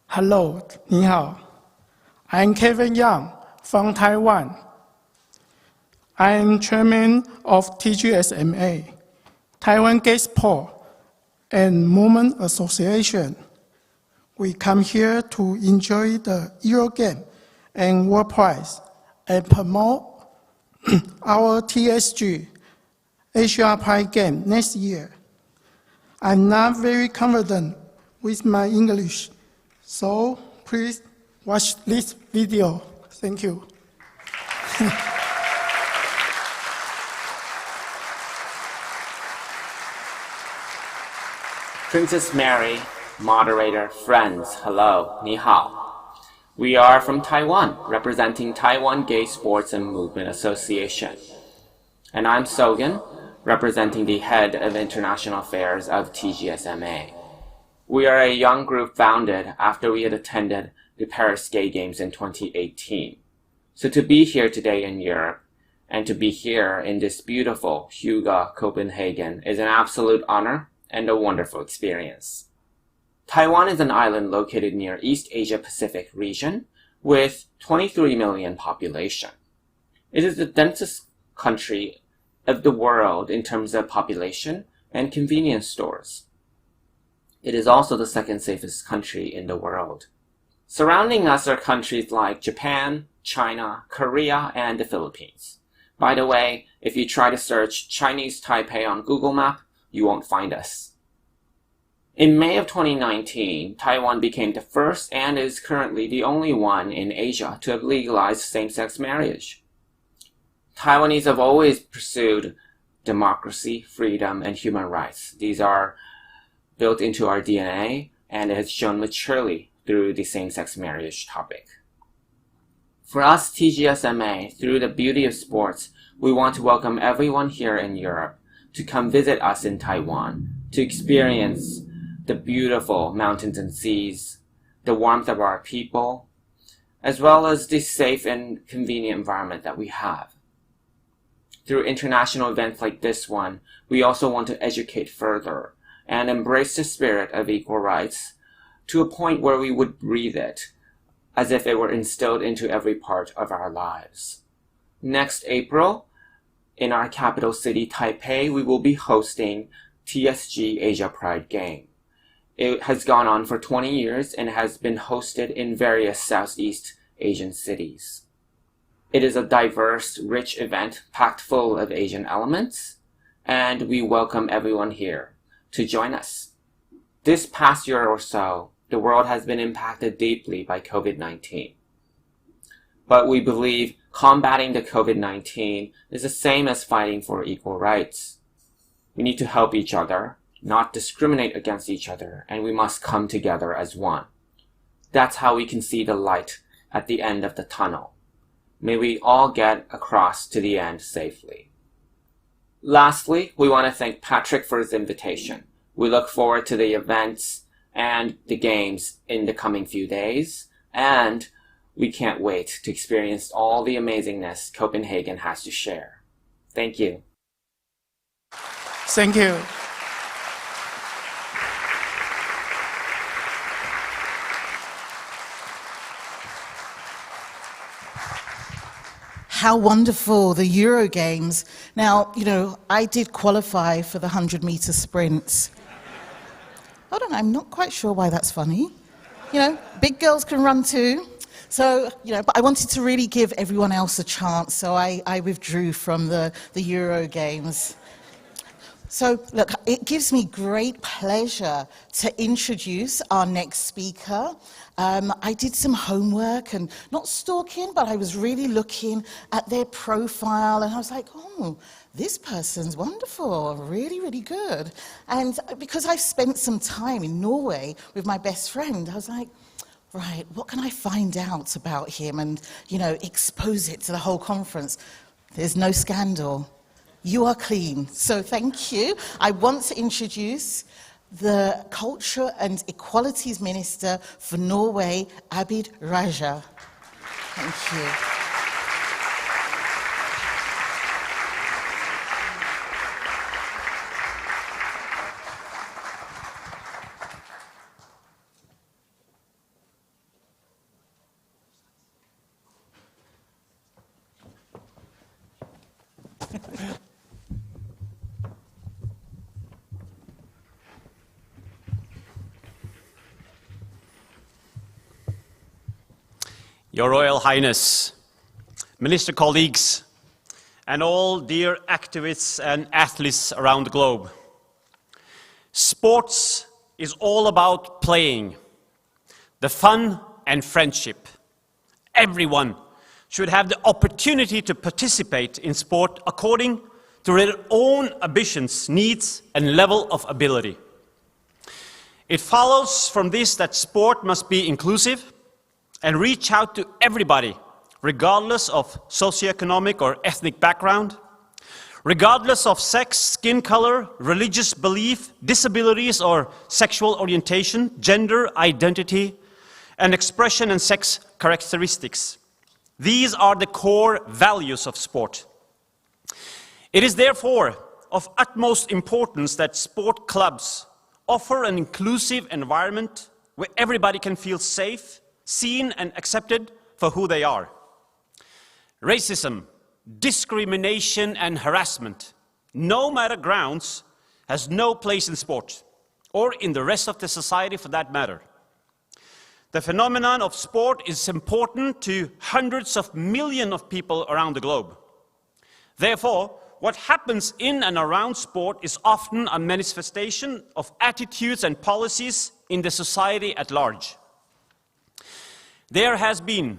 hello, 你好. I'm Kevin Yang from Taiwan. I'm chairman of TGSMA, Taiwan Gay Sport and Movement Association. We come here to enjoy the EuroGame and World Prize and promote our TSG Asia Pride Game next year. I'm not very confident with my English, so please watch this video. Thank you. Princess Mary, moderator, friends, hello, ni hao. We are from Taiwan, representing Taiwan Gay Sports and Movement Association. And I'm Sogan, representing the head of international affairs of TGSMA. We are a young group founded after we had attended the Paris Gay Games in 2018. So to be here today in Europe, and to be here in this beautiful Hygge, Copenhagen, is an absolute honor and a wonderful experience. Taiwan is an island located near East Asia Pacific region with 23 million population. It is the densest country of the world in terms of population and convenience stores. It is also the second safest country in the world. Surrounding us are countries like Japan, China, Korea, and the Philippines. By the way, if you try to search Chinese Taipei on Google Map, you won't find us. In May of 2019, Taiwan became the first and is currently the only one in Asia to have legalized same-sex marriage. Taiwanese have always pursued democracy, freedom, and human rights. These are built into our DNA, and it has shown maturely through the same-sex marriage topic. For us, TGSMA, through the beauty of sports, we want to welcome everyone here in Europe to come visit us in Taiwan, to experience the beautiful mountains and seas, the warmth of our people, as well as the safe and convenient environment that we have. Through international events like this one, we also want to educate further and embrace the spirit of equal rights to a point where we would breathe it, as if it were instilled into every part of our lives. Next April, in our capital city, Taipei, we will be hosting TSG Asia Pride Game. It has gone on for 20 years and has been hosted in various Southeast Asian cities. It is a diverse, rich event packed full of Asian elements, and we welcome everyone here to join us. This past year or so, the world has been impacted deeply by COVID-19. But we believe combating the COVID-19 is the same as fighting for equal rights. We need to help each other, not discriminate against each other, and we must come together as one. That's how we can see the light at the end of the tunnel. May we all get across to the end safely. Lastly, we want to thank Patrick for his invitation. We look forward to the events and the games in the coming few days, and we can't wait to experience all the amazingness Copenhagen has to share. Thank you. Thank you. How wonderful, the EuroGames. Now, you know, I did qualify for the 100-meter sprints. I don't know, I'm not quite sure why that's funny. You know, big girls can run too. So, you know, but I wanted to really give everyone else a chance, so I withdrew from the EuroGames. So, look, it gives me great pleasure to introduce our next speaker. I did some homework and not stalking, but I was really looking at their profile and I was like, oh, this person's wonderful, really, really good. And because I've spent some time in Norway with my best friend, I was like, right, what can I find out about him and, you know, expose it to the whole conference? There's no scandal. You are clean, so thank you. I want to introduce the Culture and Equalities Minister for Norway, Abid Raja. Thank you. Your Royal Highness, Minister colleagues, and all dear activists and athletes around the globe. Sports is all about playing, the fun and friendship. Everyone should have the opportunity to participate in sport according to their own ambitions, needs, and level of ability. It follows from this that sport must be inclusive and reach out to everybody, regardless of socioeconomic or ethnic background, regardless of sex, skin color, religious belief, disabilities or sexual orientation, gender, identity, and expression and sex characteristics. These are the core values of sport. It is therefore of utmost importance that sport clubs offer an inclusive environment where everybody can feel safe, seen and accepted for who they are. Racism, discrimination and harassment, no matter grounds, has no place in sport, or in the rest of the society for that matter. The phenomenon of sport is important to hundreds of millions of people around the globe. Therefore, what happens in and around sport is often a manifestation of attitudes and policies in the society at large. There has been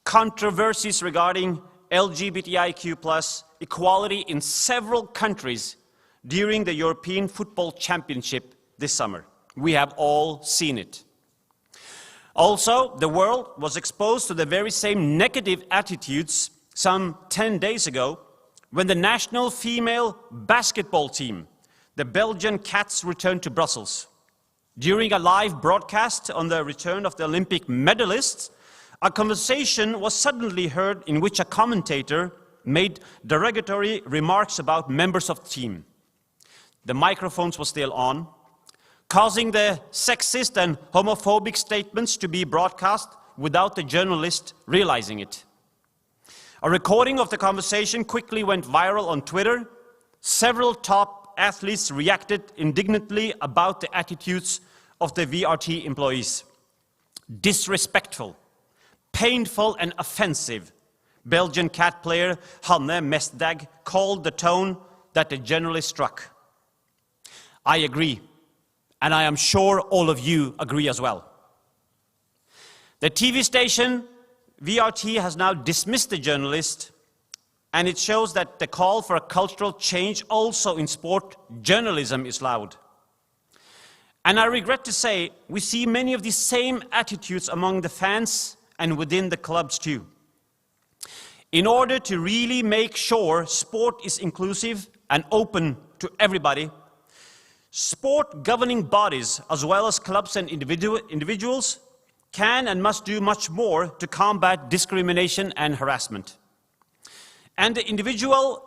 controversies regarding LGBTIQ+ equality in several countries during the European Football Championship this summer. We have all seen it. Also, the world was exposed to the very same negative attitudes some 10 days ago when the national female basketball team, the Belgian Cats, returned to Brussels. During a live broadcast on the return of the Olympic medalists, a conversation was suddenly heard in which a commentator made derogatory remarks about members of the team. The microphones were still on, causing the sexist and homophobic statements to be broadcast without the journalist realizing it. A recording of the conversation quickly went viral on Twitter. Several top athletes reacted indignantly about the attitudes of the VRT employees. Disrespectful, painful and offensive, Belgian Cat player Hanne Mestdag called the tone that the journalist struck. I agree, and I am sure all of you agree as well. The TV station VRT has now dismissed the journalist, and it shows that the call for a cultural change also in sport journalism is loud. And I regret to say, we see many of these same attitudes among the fans and within the clubs too. In order to really make sure sport is inclusive and open to everybody, sport governing bodies, as well as clubs and individuals, can and must do much more to combat discrimination and harassment. At the individual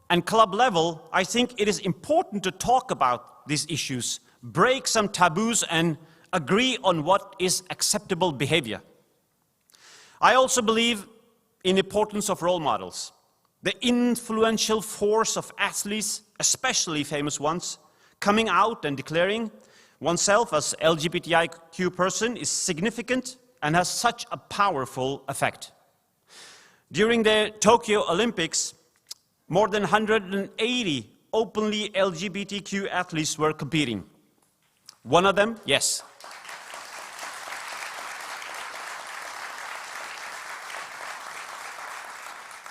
and club level, I think it is important to talk about these issues, break some taboos and agree on what is acceptable behavior. I also believe in the importance of role models. The influential force of athletes, especially famous ones, coming out and declaring oneself as LGBTIQ person is significant and has such a powerful effect. During the Tokyo Olympics, more than 180 openly LGBTQ athletes were competing. One of them, yes.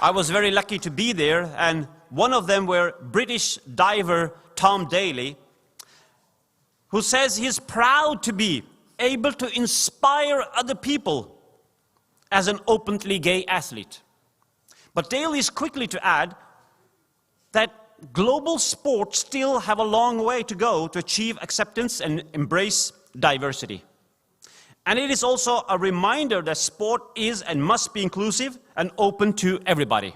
I was very lucky to be there, and one of them were British diver Tom Daley, who says he's proud to be able to inspire other people as an openly gay athlete. But Daley is quickly to add that global sports still have a long way to go to achieve acceptance and embrace diversity. And it is also a reminder that sport is and must be inclusive and open to everybody.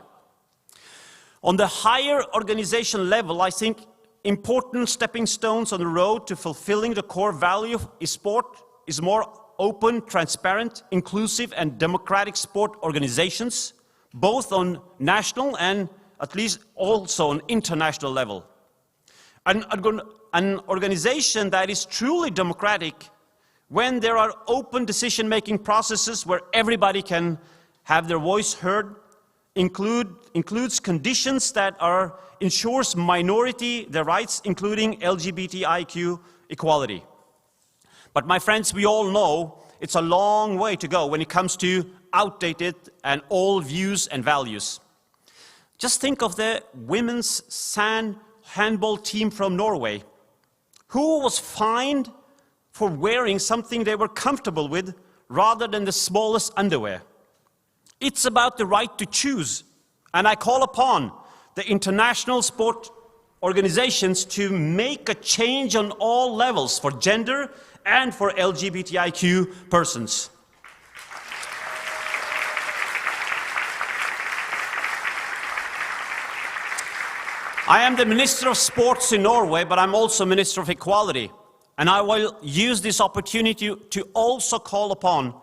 On the higher organization level, I think important stepping stones on the road to fulfilling the core value of sport is more open, transparent, inclusive and democratic sport organizations, both on national and at least also on international level. An organization that is truly democratic when there are open decision-making processes where everybody can have their voice heard, includes conditions that ensures minority their rights, including LGBTIQ equality. But my friends, we all know it's a long way to go when it comes to outdated and old views and values. Just think of the women's sand handball team from Norway, who was fined for wearing something they were comfortable with rather than the smallest underwear. It's about the right to choose, and I call upon the international sport organizations to make a change on all levels for gender and for LGBTIQ persons. I am the Minister of Sports in Norway, but I'm also Minister of Equality. And I will use this opportunity to also call upon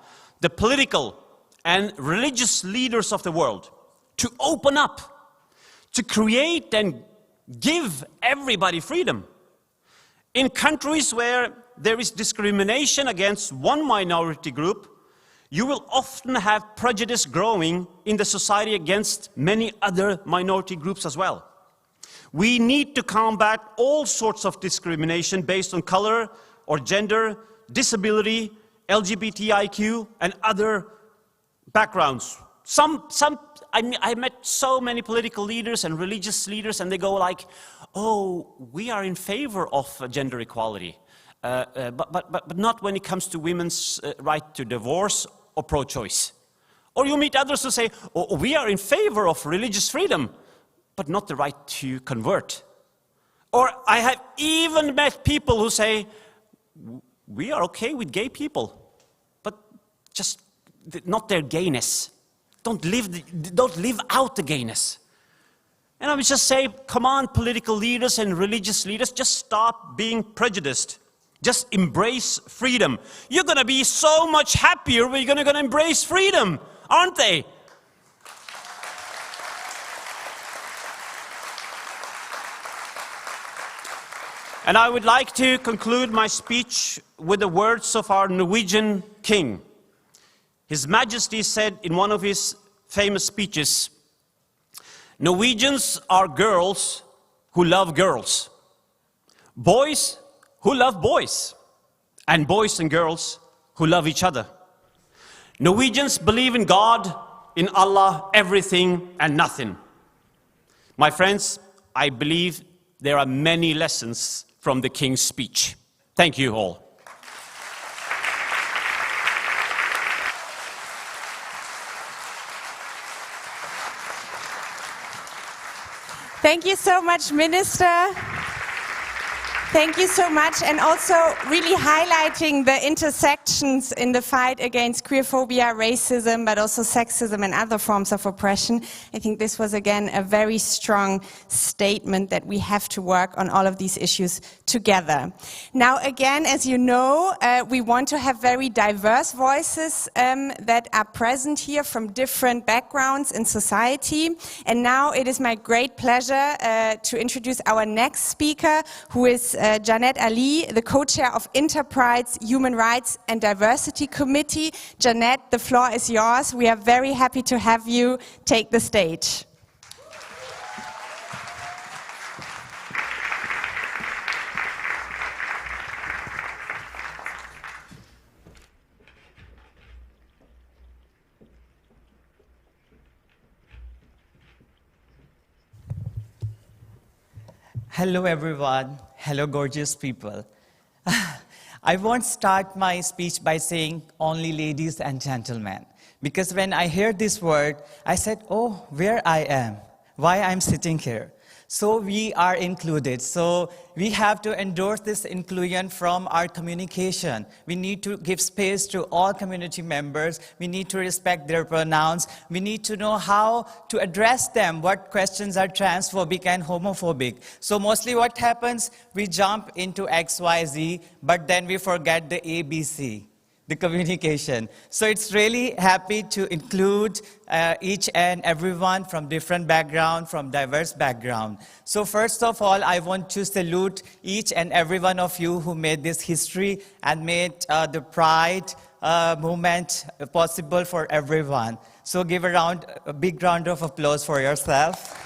the political and religious leaders of the world to open up, to create and give everybody freedom. In countries where there is discrimination against one minority group, you will often have prejudice growing in the society against many other minority groups as well. We need to combat all sorts of discrimination based on color or gender, disability, LGBTIQ, and other backgrounds. I met so many political leaders and religious leaders, and they go like, oh, we are in favor of gender equality, but not when it comes to women's right to divorce or pro-choice. Or you meet others who say, oh, we are in favor of religious freedom, but not the right to convert. Or I have even met people who say, we are okay with gay people, but just not their gayness. Don't live out the gayness. And I would just say, come on, political leaders and religious leaders, just stop being prejudiced. Just embrace freedom. You're going to be so much happier when you're going to embrace freedom, aren't they? And I would like to conclude my speech with the words of our Norwegian king. His Majesty said in one of his famous speeches, Norwegians are girls who love girls, boys who love boys, and boys and girls who love each other. Norwegians believe in God, in Allah, everything and nothing. My friends, I believe there are many lessons from the King's speech. Thank you all. Thank you so much, Minister. Thank you so much, and also really highlighting the intersections in the fight against queerphobia, racism, but also sexism and other forms of oppression. I think this was, again, a very strong statement that we have to work on all of these issues together. Now, again, as you know, we want to have very diverse voices that are present here from different backgrounds in society. And now it is my great pleasure to introduce our next speaker, who is Janet Ali, the co-chair of Interpride's Human Rights and Diversity Committee. Janet, the floor is yours. We are very happy to have you take the stage. Hello everyone. Hello gorgeous people. I won't start my speech by saying only ladies and gentlemen, because when I heard this word, I said, oh, where I am, why I'm sitting here. So we are included. So we have to endorse this inclusion from our communication. We need to give space to all community members. We need to respect their pronouns. We need to know how to address them, what questions are transphobic and homophobic. So mostly what happens, we jump into XYZ, but then we forget the ABC. The communication. So it's really happy to include each and everyone from different background, from diverse background. So first of all, I want to salute each and every one of you who made this history and made the Pride movement possible for everyone. So give a big round of applause for yourself.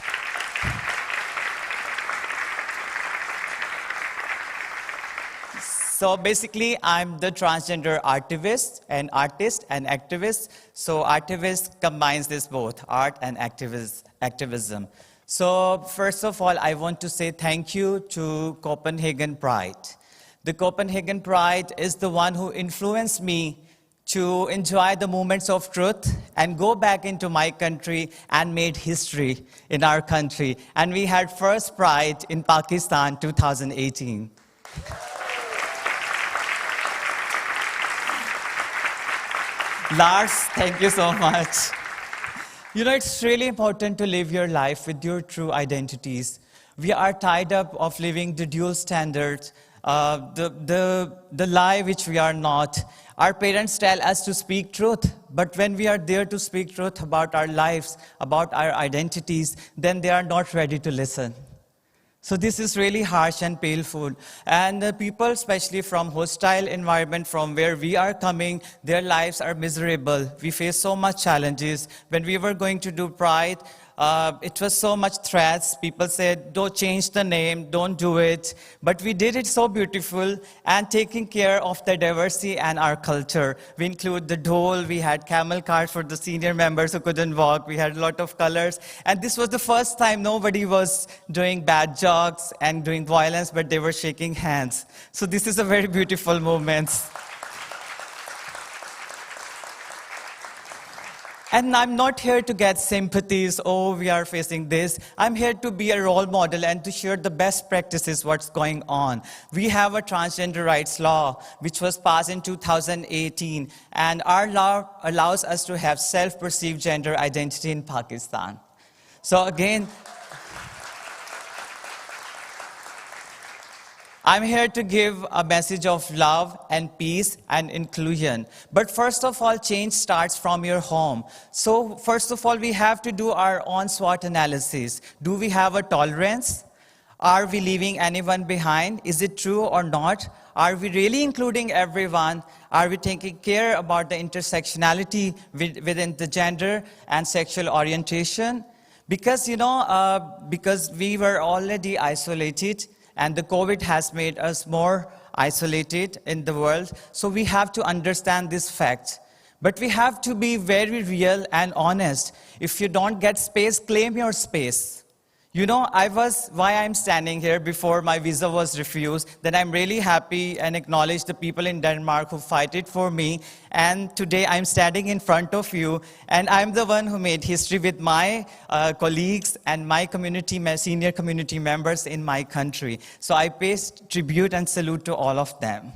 So basically, I'm the transgender artist and activist. So artivist combines this both, art and activism. So first of all, I want to say thank you to Copenhagen Pride. The Copenhagen Pride is the one who influenced me to enjoy the moments of truth and go back into my country and made history in our country. And we had first Pride in Pakistan 2018. Lars, thank you so much. You know, it's really important to live your life with your true identities. We are tied up of living the dual standards, the lie which we are not. Our parents tell us to speak truth, but when we are there to speak truth about our lives, about our identities, then they are not ready to listen. So this is really harsh and painful. And the people, especially from hostile environment from where we are coming, their lives are miserable. We face so much challenges. When we were going to do Pride, it was so much threats. People said, don't change the name, don't do it. But we did it so beautiful and taking care of the diversity and our culture. We include the dhol, we had camel cars for the senior members who couldn't walk, we had a lot of colors. And this was the first time nobody was doing bad jokes and doing violence, but they were shaking hands. So this is a very beautiful moment. And I'm not here to get sympathies, oh, we are facing this. I'm here to be a role model and to share the best practices, what's going on. We have a transgender rights law, which was passed in 2018, and our law allows us to have self-perceived gender identity in Pakistan. So again, I'm here to give a message of love and peace and inclusion. But first of all, change starts from your home. So first of all, we have to do our own SWOT analysis. Do we have a tolerance? Are we leaving anyone behind? Is it true or not? Are we really including everyone? Are we taking care about the intersectionality within the gender and sexual orientation? Because, because we were already isolated, and the COVID has made us more isolated in the world. So we have to understand this fact. But we have to be very real and honest. If you don't get space, claim your space. You know, why I'm standing here before my visa was refused, then I'm really happy and acknowledge the people in Denmark who fight it for me. And today I'm standing in front of you, and I'm the one who made history with my colleagues and my senior community members in my country. So I pay tribute and salute to all of them.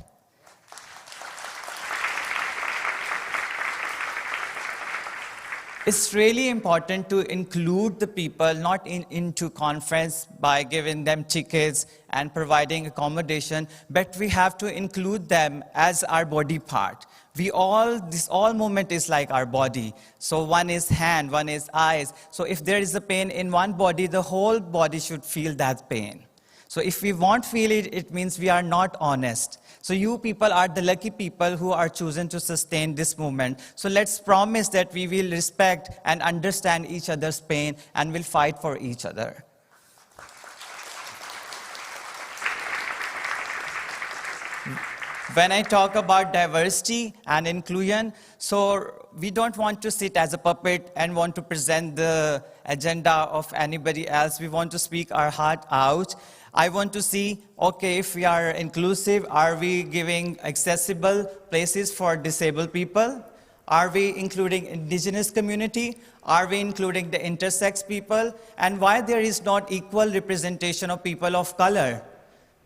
It's really important to include the people, not into conference by giving them tickets and providing accommodation, but we have to include them as our body part. This all movement is like our body. So one is hand, one is eyes. So if there is a pain in one body, the whole body should feel that pain. So if we won't feel it, it means we are not honest. So you people are the lucky people who are chosen to sustain this movement. So let's promise that we will respect and understand each other's pain and will fight for each other. When I talk about diversity and inclusion, so we don't want to sit as a puppet and want to present the agenda of anybody else. We want to speak our heart out. I want to see, okay, if we are inclusive, are we giving accessible places for disabled people? Are we including indigenous community? Are we including the intersex people? And why there is not equal representation of people of color?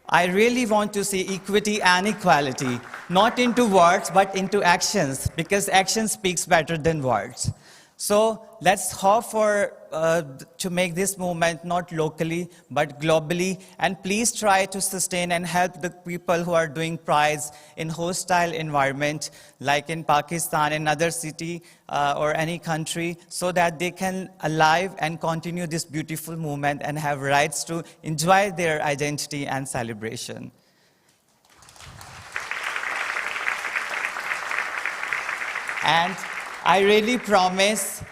I really want to see equity and equality, not into words, but into actions, because action speaks better than words. So let's hope to make this movement not locally, but globally. And please try to sustain and help the people who are doing prides in hostile environment, like in Pakistan, another city, or any country, so that they can alive and continue this beautiful movement and have rights to enjoy their identity and celebration. And I really promise,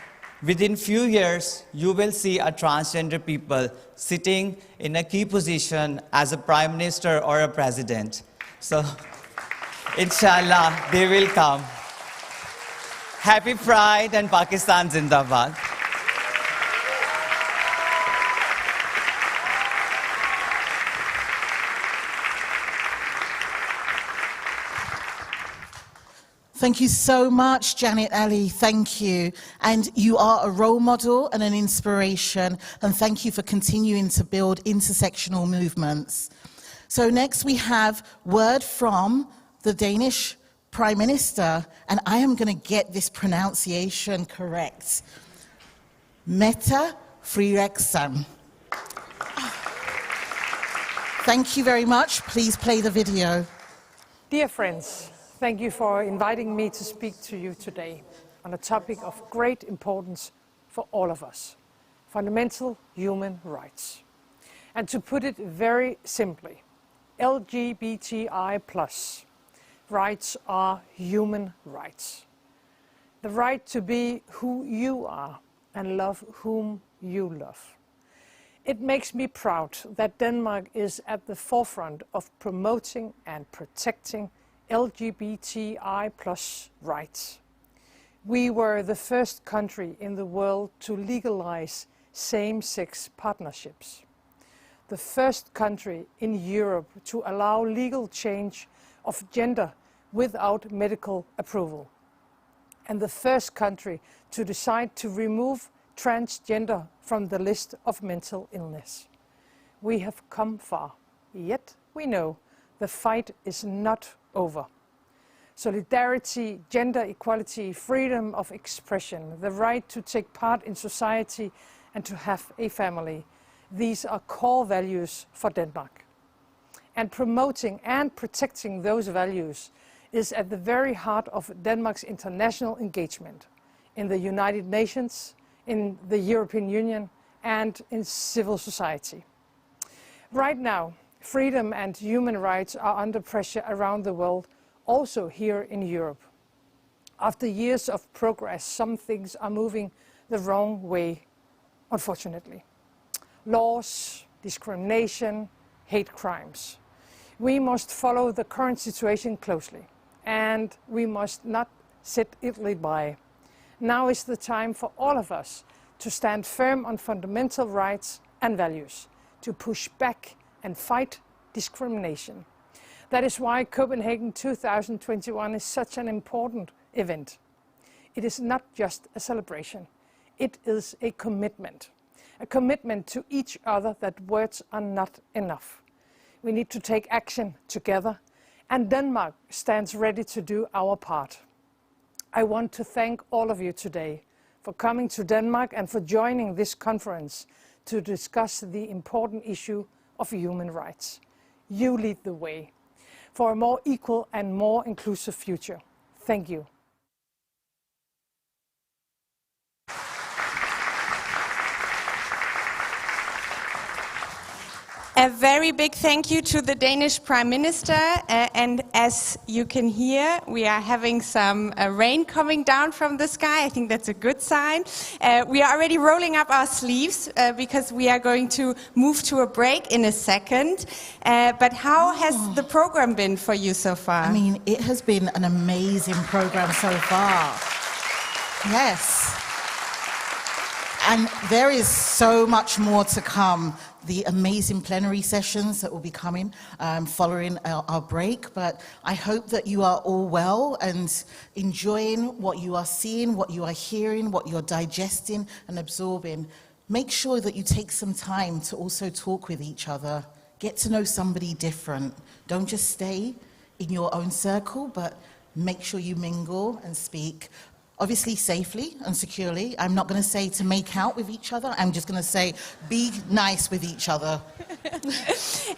within few years, you will see a transgender people sitting in a key position as a prime minister or a president. So, inshallah, they will come. Happy Pride and Pakistan Zindabad. Thank you so much, Janet Ali. Thank you. And you are a role model and an inspiration. And thank you for continuing to build intersectional movements. So next we have word from the Danish Prime Minister, and I am going to get this pronunciation correct. Mette Frederiksen. Thank you very much. Please play the video. Dear friends, thank you for inviting me to speak to you today on a topic of great importance for all of us, fundamental human rights. And to put it very simply, LGBTI+ rights are human rights. The right to be who you are and love whom you love. It makes me proud that Denmark is at the forefront of promoting and protecting LGBTI+ rights. We were the first country in the world to legalize same-sex partnerships. The first country in Europe to allow legal change of gender without medical approval. And the first country to decide to remove transgender from the list of mental illness. We have come far, yet we know the fight is not over. Solidarity, gender equality, freedom of expression, the right to take part in society and to have a family. These are core values for Denmark. And promoting and protecting those values is at the very heart of Denmark's international engagement in the United Nations, in the European Union, and in civil society. Right now, freedom and human rights are under pressure around the world, also here in Europe. After years of progress, some things are moving the wrong way, unfortunately. Laws, discrimination, hate crimes. We must follow the current situation closely, and we must not sit idly by. Now is the time for all of us to stand firm on fundamental rights and values, to push back and fight discrimination. That is why Copenhagen 2021 is such an important event. It is not just a celebration, it is a commitment to each other that words are not enough. We need to take action together, and Denmark stands ready to do our part. I want to thank all of you today for coming to Denmark and for joining this conference to discuss the important issue of human rights. You lead the way for a more equal and more inclusive future. Thank you. A very big thank you to the Danish Prime Minister, and as you can hear, we are having some rain coming down from the sky. I think that's a good sign. We are already rolling up our sleeves because we are going to move to a break in a second. But how has the program been for you so far? I mean, it has been an amazing program so far. Yes. And there is so much more to come. The amazing plenary sessions that will be coming following our break. But I hope that you are all well and enjoying what you are seeing, what you are hearing, what you're digesting and absorbing. Make sure that you take some time to also talk with each other. Get to know somebody different. Don't just stay in your own circle, but make sure you mingle and speak. Obviously safely and securely. I'm not going to say to make out with each other. I'm just going to say be nice with each other.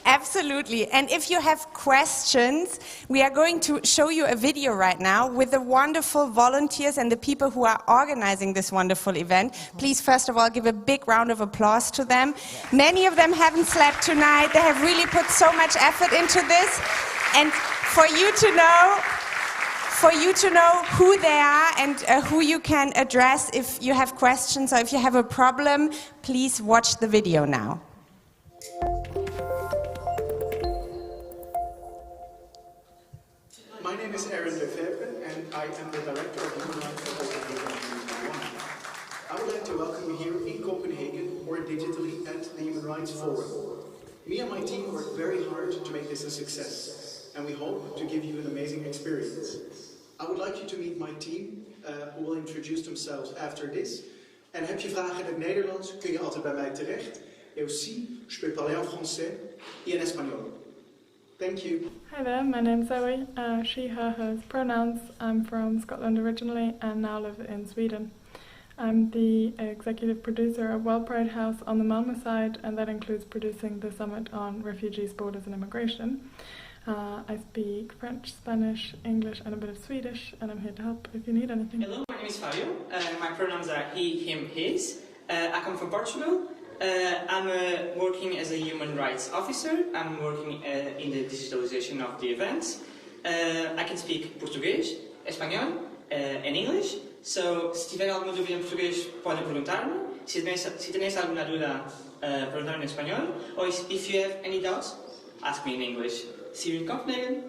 Absolutely. And if you have questions, we are going to show you a video right now with the wonderful volunteers and the people who are organizing this wonderful event. Please, first of all, give a big round of applause to them. Many of them haven't slept tonight. They have really put so much effort into this. And for you to know who they are and who you can address if you have questions or if you have a problem, please watch the video now. My name is Aaron Lefebvre, and I am the Director of Human Rights for Copenhagen 2021. I would like to welcome you here in Copenhagen or digitally at the Human Rights Forum. Me and my team worked very hard to make this a success, and we hope to give you an amazing experience. I would like you to meet my team, who will introduce themselves after this. En heb je vragen in het Nederlands, kun je altijd bij mij terecht. Et aussi, je peux parler en français et en espagnol. Thank you. Hi there, my name's Zoe. She, her, hers pronouns. I'm from Scotland originally and now live in Sweden. I'm the executive producer of WorldPride House on the Malmö side, and that includes producing the summit on refugees, borders and immigration. I speak French, Spanish, English and a bit of Swedish, and I'm here to help if you need anything. Hello, my name is Fabio. My pronouns are he, him, his. I come from Portugal. I'm working as a human rights officer. I'm working in the digitalization of the events. I can speak Português, Espanhol and English. So, se tiver alguma dúvida em português, podem perguntar-me. Se tenéis alguma dúvida, perguntar-me em espanhol. Or if you have any doubts, ask me in English. See you in Copenhagen.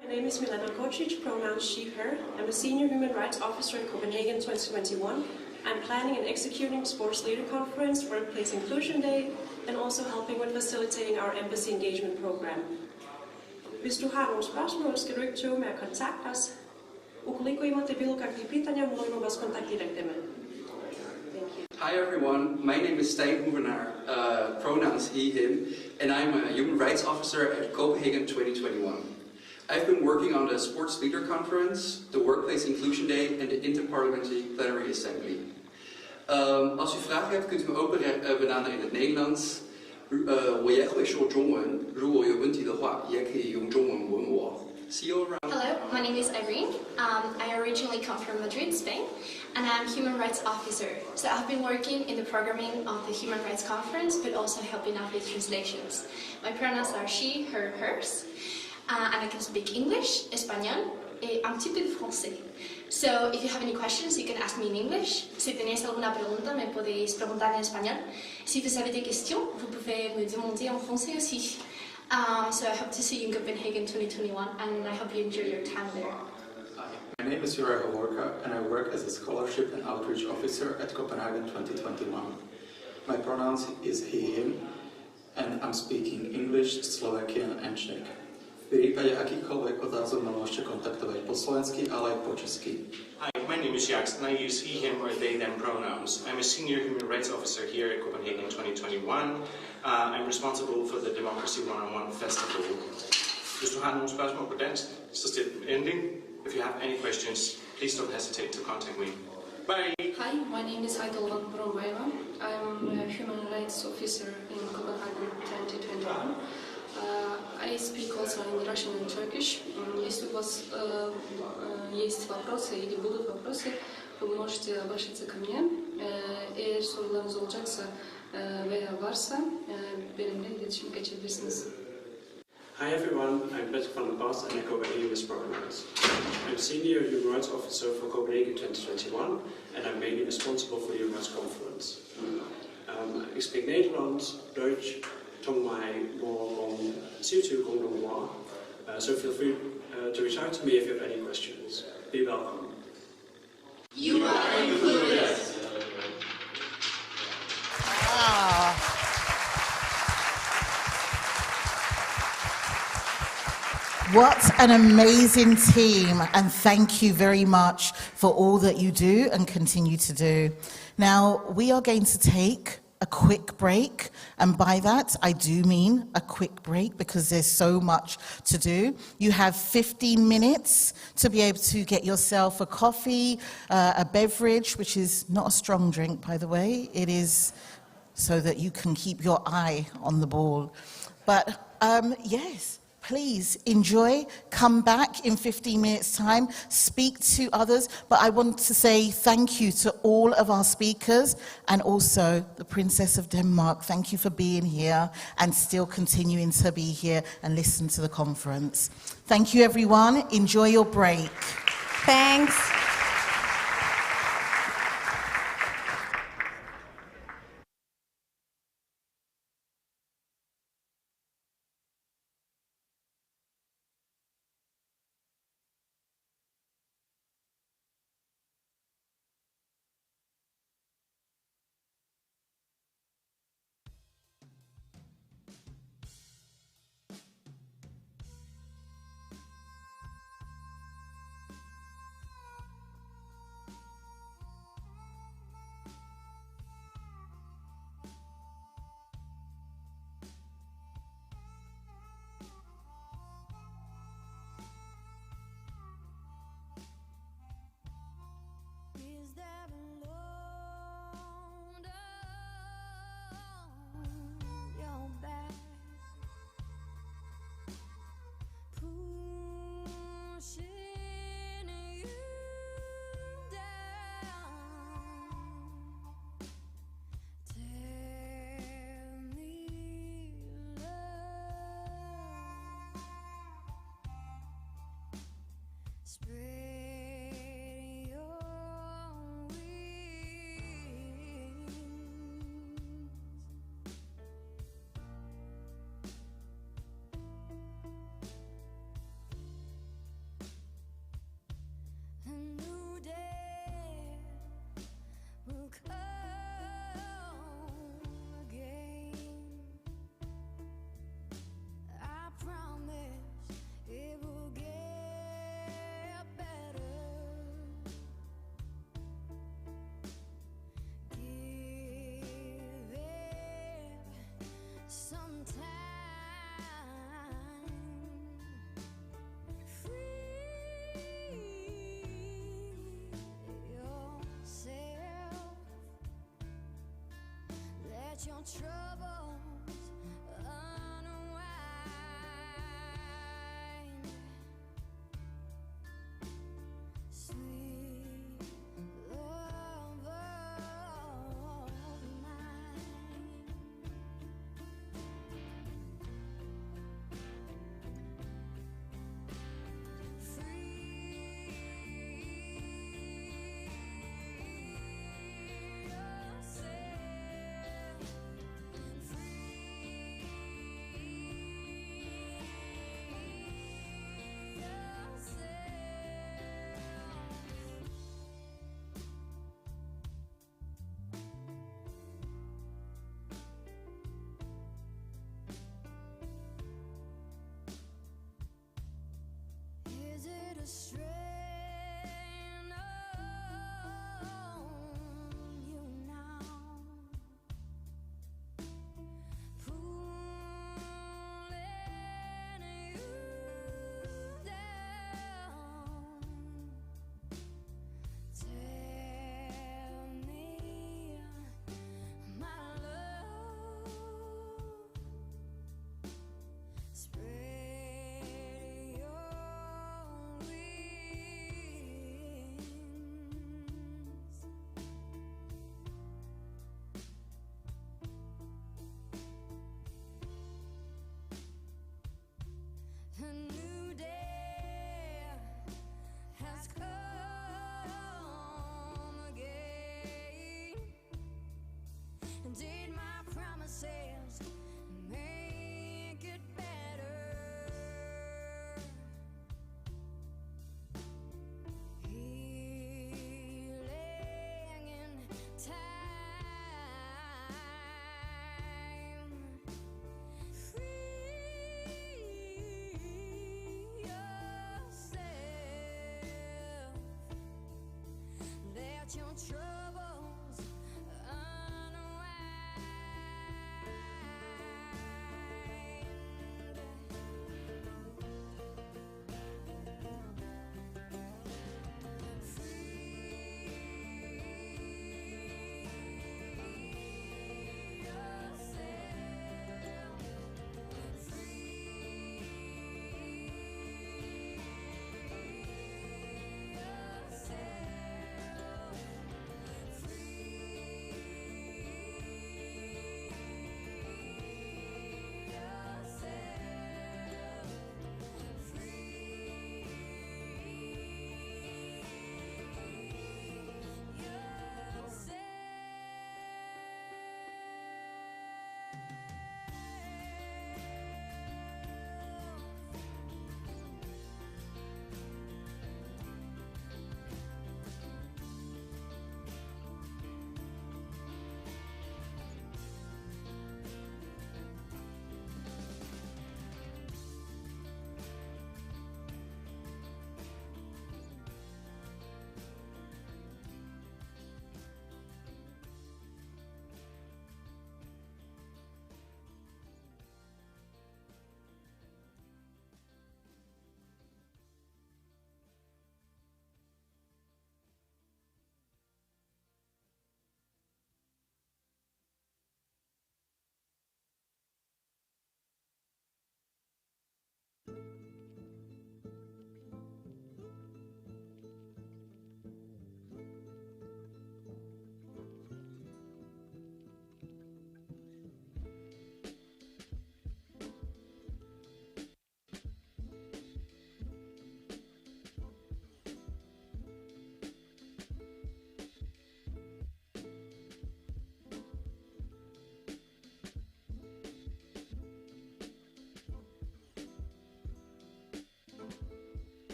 My name is Milena Kocic, pronouns she, her. I'm a senior human rights officer in Copenhagen 2021. I'm planning and executing Sports Leader Conference, Workplace Inclusion Day, and also helping with facilitating our embassy engagement program. Hvis du har nogle spørgsmål, skal du ikke tøve med at kontakte os. Ukoliko imate bilo kakvih pitanja, možemo vas kontaktirati med. Hi everyone, my name is Stijn Hoevenaar, pronouns he, him, and I'm a Human Rights Officer at Copenhagen 2021. I've been working on the Sports Leader Conference, the Workplace Inclusion Day and the Interparliamentary Plenary Assembly. Als u vragen hebt, kunt u me ook benaderen in het Nederlands. 我也会说中文，如果有问题的话，也可以用中文问我。See you around. Hello, my name is Irene. I originally come from Madrid, Spain, and I'm Human Rights Officer. So I've been working in the programming of the Human Rights Conference, but also helping out with translations. My pronouns are she, her, hers, and I can speak English, Español, et un petit peu de français. So if you have any questions, you can ask me in English. Si tenéis alguna pregunta, me podéis preguntar en español. Si vous avez des questions, vous pouvez me demander en français aussi. So I hope to see you in Copenhagen 2021, and I hope you enjoy your time there. My name is Juraj Hovorka, and I work as a scholarship and outreach officer at Copenhagen 2021. My pronouns is he, him, and I'm speaking English, Slovakian and Czech. V prípade akýchkoľvek otázok ma môžete kontaktovať po slovensky, ale aj po česky. Hi, my name is Jax, and I use he, him, or they, them pronouns. I'm a senior human rights officer here at Copenhagen 2021. I'm responsible for the Democracy One-on-One Festival. Hvis du har nogle spørgsmål på dansk, så stil dem endelig. If you have any questions, please don't hesitate to contact me. Bye! Hi, my name is Aydol Vanbromeva. I'm a human rights officer in Copenhagen 2021. I speak also in Russian and Turkish. Если у вас есть вопросы или будут вопросы, вы можете обращаться ко мне. Eğer sorularınız olacaksa veya varsa benimle iletişim geçebilirsiniz. Hi everyone, I'm Patrick van der Bas and I Copenhagen with pronouns. I'm Senior Human Rights Officer for Copenhagen 2021 and I'm mainly responsible for the Human Rights Conference. Ik spreek Nederlands, Duits, Tongmai, Morong, Siutu, Gongdongwa. So feel free to reach out to me if you have any questions. Be welcome. You are included. What an amazing team, and thank you very much for all that you do and continue to do. Now, we are going to take a quick break, and by that I do mean a quick break because there's so much to do. You have 15 minutes to be able to get yourself a coffee, a beverage, which is not a strong drink, by the way. It is so that you can keep your eye on the ball. But yes, please enjoy, come back in 15 minutes' time, speak to others. But I want to say thank you to all of our speakers and also the Princess of Denmark. Thank you for being here and still continuing to be here and listen to the conference. Thank you, everyone. Enjoy your break. Thanks. Spread your wings. A new day will come again. I promise it will get better. Give it some time. Free yourself. Let your troubles unwind. Sweet love of mine. Free yourself. Free yourself. Is it a strain on you now? Pulling you down. Tell me, my love. Spread your wings.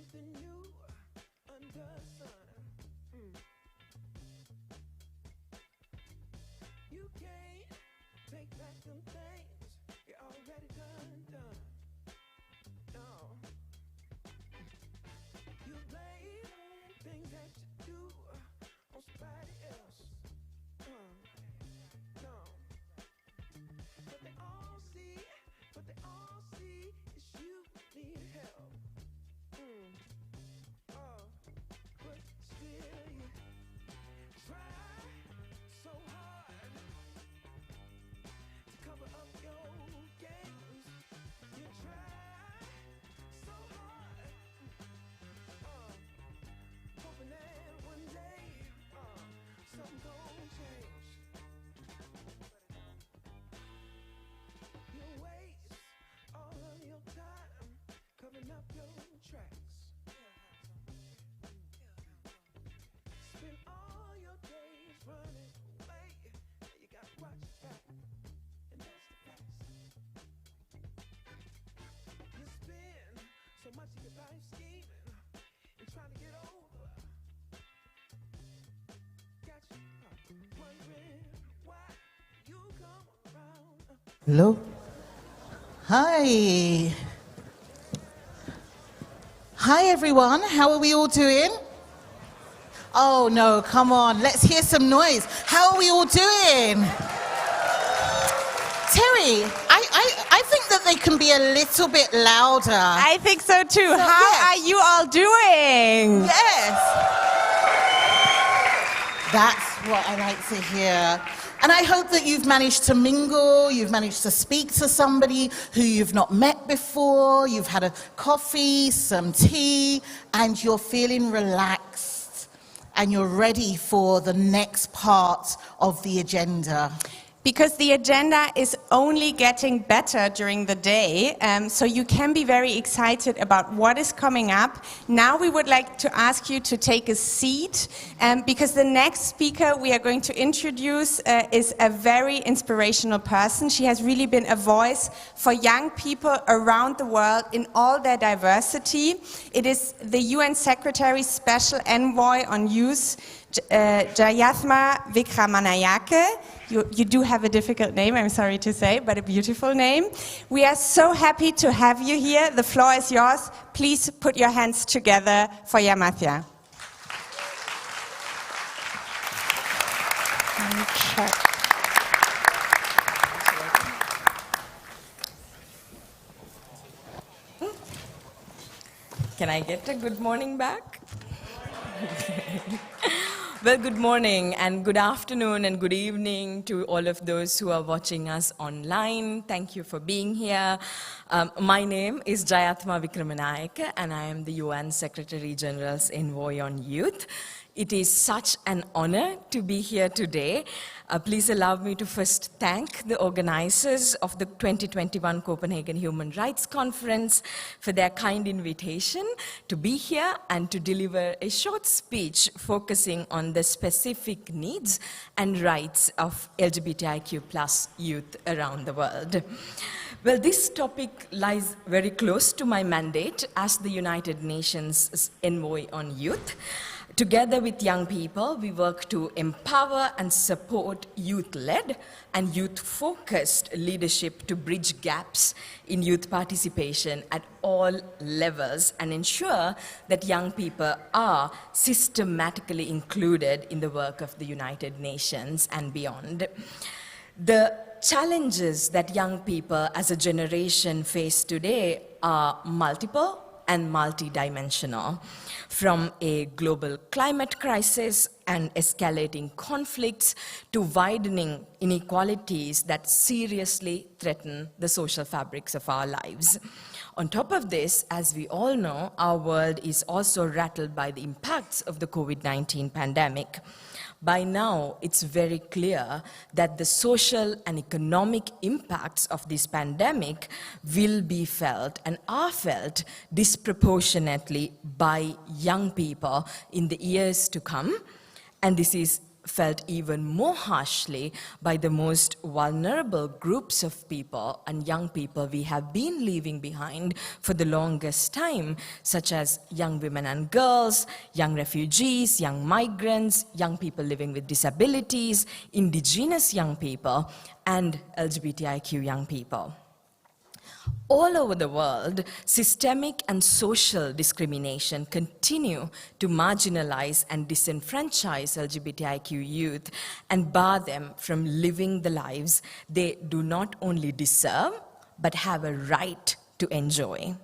something new under the sun. You can't take back them things you already done. No. You blame things that you do on somebody else. No. But they all see is you need help. But still you try so hard to cover up your games. You try so hard, hoping that one day something gon' change. You waste all of your time covering up your tracks. Spend all your days running away. You gotta watch your back, and that's the facts. You spend so much of your life scheming and trying to get over. Got you wondering why you come around. Hello. Hi. Hi, everyone. How are we all doing? Oh, no, come on. Let's hear some noise. How are we all doing? Terry, I think that they can be a little bit louder. I think so too. How are you all doing? Yes. That's what I like to hear. And I hope that you've managed to mingle, you've managed to speak to somebody who you've not met before, you've had a coffee, some tea, and you're feeling relaxed and you're ready for the next part of the agenda. Because the agenda is only getting better during the day, so you can be very excited about what is coming up. Now we would like to ask you to take a seat, because the next speaker we are going to introduce is a very inspirational person. She has really been a voice for young people around the world in all their diversity. It is the UN Secretary Special Envoy on Youth, Jayathma Vikramanayake. You do have a difficult name, I'm sorry to say, but a beautiful name. We are so happy to have you here. The floor is yours. Please put your hands together for Yamatya. Okay. Can I get a good morning back? Well, good morning and good afternoon and good evening to all of those who are watching us online. Thank you for being here. My name is Jayathma Vikramanayake and I am the UN Secretary General's Envoy on Youth. It is such an honor to be here today. Please allow me to first thank the organizers of the 2021 Copenhagen Human Rights Conference for their kind invitation to be here and to deliver a short speech focusing on the specific needs and rights of LGBTIQ+ youth around the world. Well, this topic lies very close to my mandate as the United Nations Envoy on Youth. Together with young people, we work to empower and support youth-led and youth-focused leadership to bridge gaps in youth participation at all levels and ensure that young people are systematically included in the work of the United Nations and beyond. The challenges that young people as a generation face today are multiple and multidimensional, from a global climate crisis and escalating conflicts to widening inequalities that seriously threaten the social fabrics of our lives. On top of this, as we all know, our world is also rattled by the impacts of the COVID-19 pandemic. By now, it's very clear that the social and economic impacts of this pandemic will be felt and are felt disproportionately by young people in the years to come. And this is felt even more harshly by the most vulnerable groups of people and young people we have been leaving behind for the longest time, such as young women and girls, young refugees, young migrants, young people living with disabilities, indigenous young people, and LGBTIQ young people. All over the world, systemic and social discrimination continue to marginalize and disenfranchise LGBTIQ youth and bar them from living the lives they do not only deserve, but have a right to enjoy.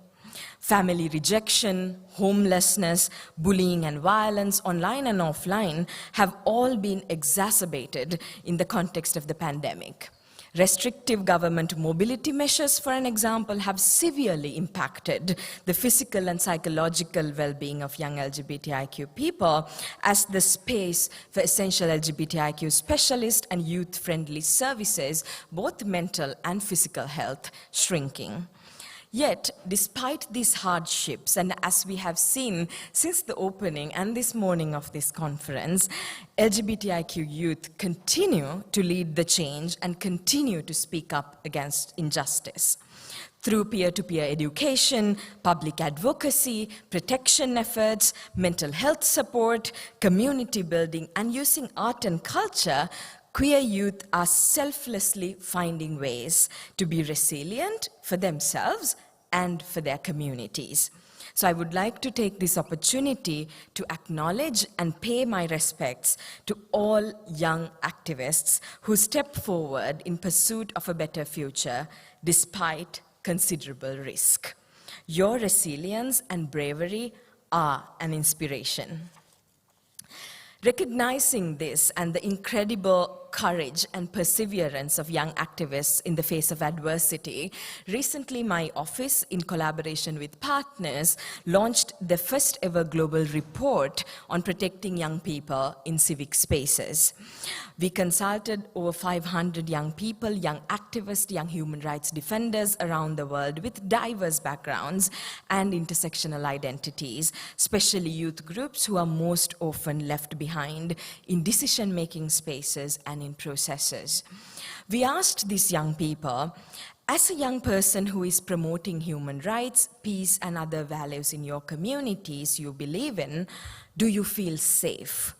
Family rejection, homelessness, bullying and violence, online and offline, have all been exacerbated in the context of the pandemic. Restrictive government mobility measures, for an example, have severely impacted the physical and psychological well-being of young LGBTIQ people, as the space for essential LGBTIQ specialist and youth-friendly services, both mental and physical health, shrinking. Yet, despite these hardships, and as we have seen since the opening and this morning of this conference, LGBTIQ youth continue to lead the change and continue to speak up against injustice. Through peer-to-peer education, public advocacy, protection efforts, mental health support, community building, and using art and culture, queer youth are selflessly finding ways to be resilient for themselves and for their communities. So I would like to take this opportunity to acknowledge and pay my respects to all young activists who step forward in pursuit of a better future despite considerable risk. Your resilience and bravery are an inspiration. Recognizing this and the incredible courage and perseverance of young activists in the face of adversity, recently my office, in collaboration with partners, launched the first ever global report on protecting young people in civic spaces. We consulted over 500 young people, young activists, young human rights defenders around the world with diverse backgrounds and intersectional identities, especially youth groups who are most often left behind in decision-making spaces and in processes. We asked these young people, as a young person who is promoting human rights, peace, and other values in your communities you believe in, do you feel safe?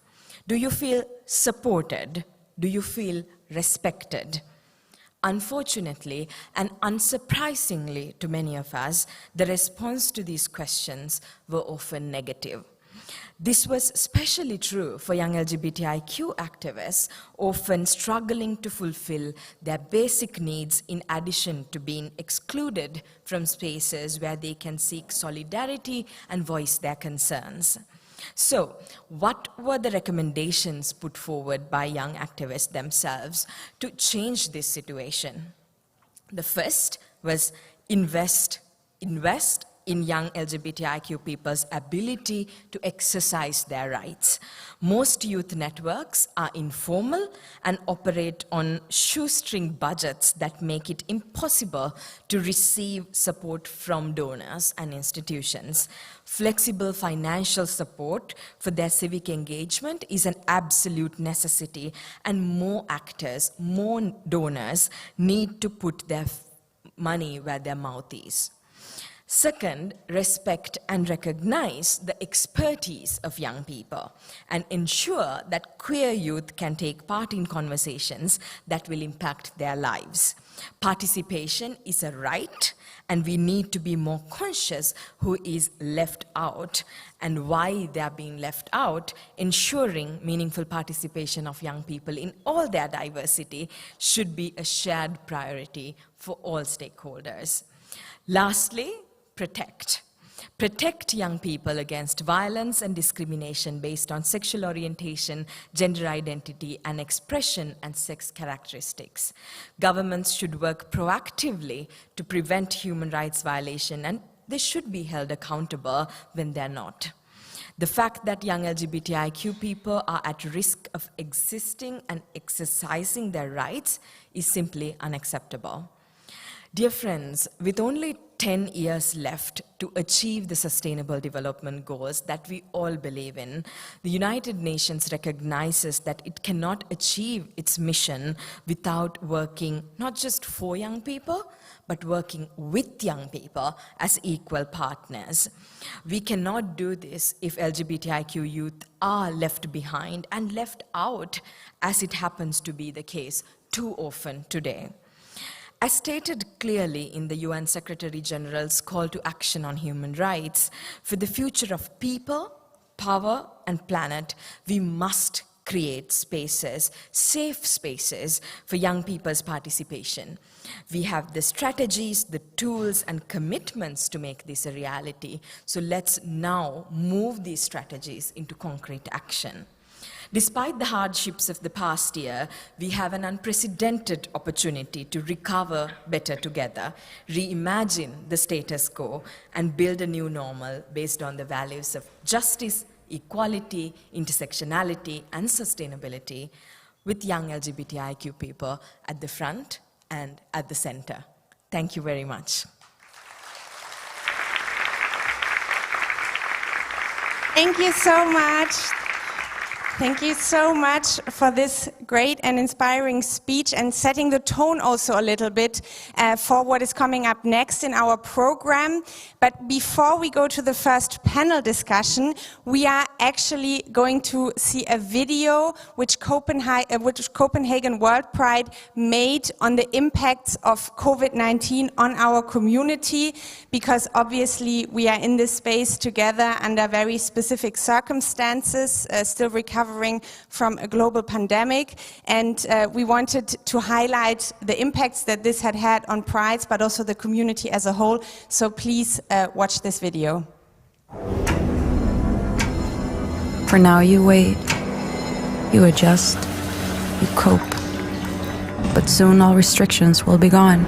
Do you feel supported? Do you feel respected? Unfortunately, and unsurprisingly to many of us, the response to these questions were often negative. This was especially true for young LGBTIQ activists, often struggling to fulfill their basic needs in addition to being excluded from spaces where they can seek solidarity and voice their concerns. So, what were the recommendations put forward by young activists themselves to change this situation? The first was invest in young LGBTIQ people's ability to exercise their rights. Most youth networks are informal and operate on shoestring budgets that make it impossible to receive support from donors and institutions. Flexible financial support for their civic engagement is an absolute necessity, and more actors, more donors need to put their money where their mouth is. Second, respect and recognize the expertise of young people and ensure that queer youth can take part in conversations that will impact their lives. Participation is a right, and we need to be more conscious who is left out and why they are being left out. Ensuring meaningful participation of young people in all their diversity should be a shared priority for all stakeholders. Lastly, protect. Protect young people against violence and discrimination based on sexual orientation, gender identity, and expression and sex characteristics. Governments should work proactively to prevent human rights violation, and they should be held accountable when they're not. The fact that young LGBTIQ people are at risk of existing and exercising their rights is simply unacceptable. Dear friends, with only 10 years left to achieve the Sustainable Development Goals that we all believe in. The United Nations recognizes that it cannot achieve its mission without working not just for young people, but working with young people as equal partners. We cannot do this if LGBTIQ youth are left behind and left out, as it happens to be the case too often today. As stated clearly in the UN Secretary General's call to action on human rights, for the future of people, power, and planet, we must create spaces, safe spaces for young people's participation. We have the strategies, the tools, and commitments to make this a reality. So let's now move these strategies into concrete action. Despite the hardships of the past year, we have an unprecedented opportunity to recover better together, reimagine the status quo, and build a new normal based on the values of justice, equality, intersectionality, and sustainability, with young LGBTIQ people at the front and at the center. Thank you very much. Thank you so much. Thank you so much for this great and inspiring speech and setting the tone also a little bit for what is coming up next in our program. But before we go to the first panel discussion, we are actually going to see a video which Copenhagen WorldPride made on the impacts of COVID-19 on our community, because obviously we are in this space together under very specific circumstances, still recovering from a global pandemic, and we wanted to highlight the impacts that this had on prides, but also the community as a whole. So please watch this video. For now you wait, you adjust, you cope, but soon all restrictions will be gone.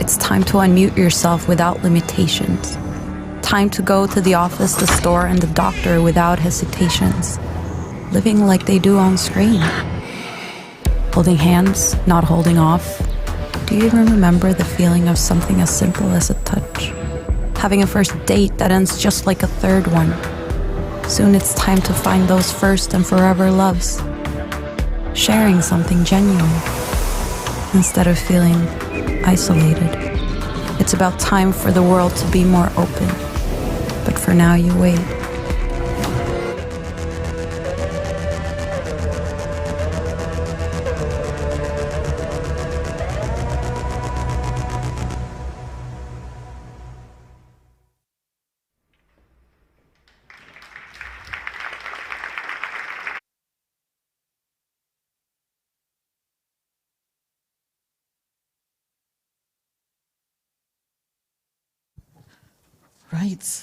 It's time to unmute yourself without limitations. Time to go to the office, the store, and the doctor without hesitations. Living like they do on screen. Holding hands, not holding off. Do you even remember the feeling of something as simple as a touch? Having a first date that ends just like a third one. Soon it's time to find those first and forever loves. Sharing something genuine, instead of feeling isolated. It's about time for the world to be more open. But for now you wait. Right.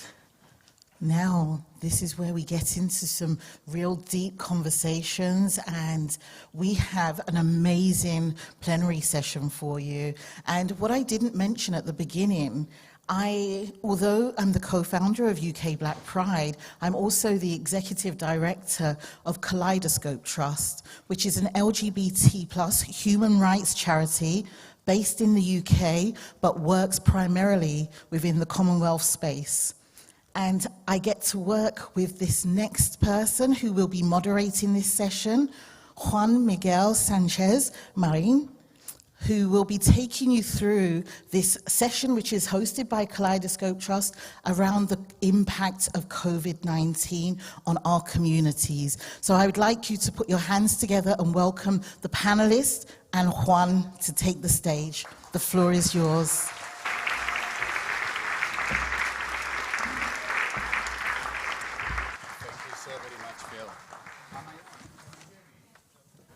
Now, this is where we get into some real deep conversations, and we have an amazing plenary session for you. And what I didn't mention at the beginning, although I'm the co-founder of UK Black Pride, I'm also the executive director of Kaleidoscope Trust, which is an LGBT+ human rights charity based in the UK, but works primarily within the Commonwealth space. And I get to work with this next person who will be moderating this session, Juan Miguel Sanchez Marin, who will be taking you through this session, which is hosted by Kaleidoscope Trust, around the impact of COVID-19 on our communities. So I would like you to put your hands together and welcome the panelists and Juan to take the stage. The floor is yours.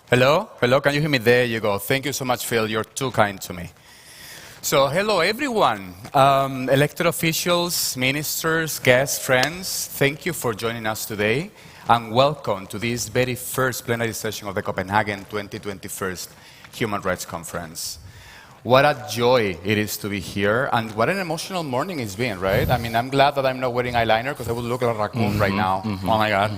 Hello? Hello, can you hear me? There you go. Thank you so much, Phil. You're too kind to me. So, hello, everyone. Elected officials, ministers, guests, friends, thank you for joining us today, and welcome to this very first plenary session of the Copenhagen 2021 Human Rights Conference. What a joy it is to be here, and what an emotional morning it's been, right? I mean, I'm glad that I'm not wearing eyeliner, because I would look like a raccoon right now. Oh my God.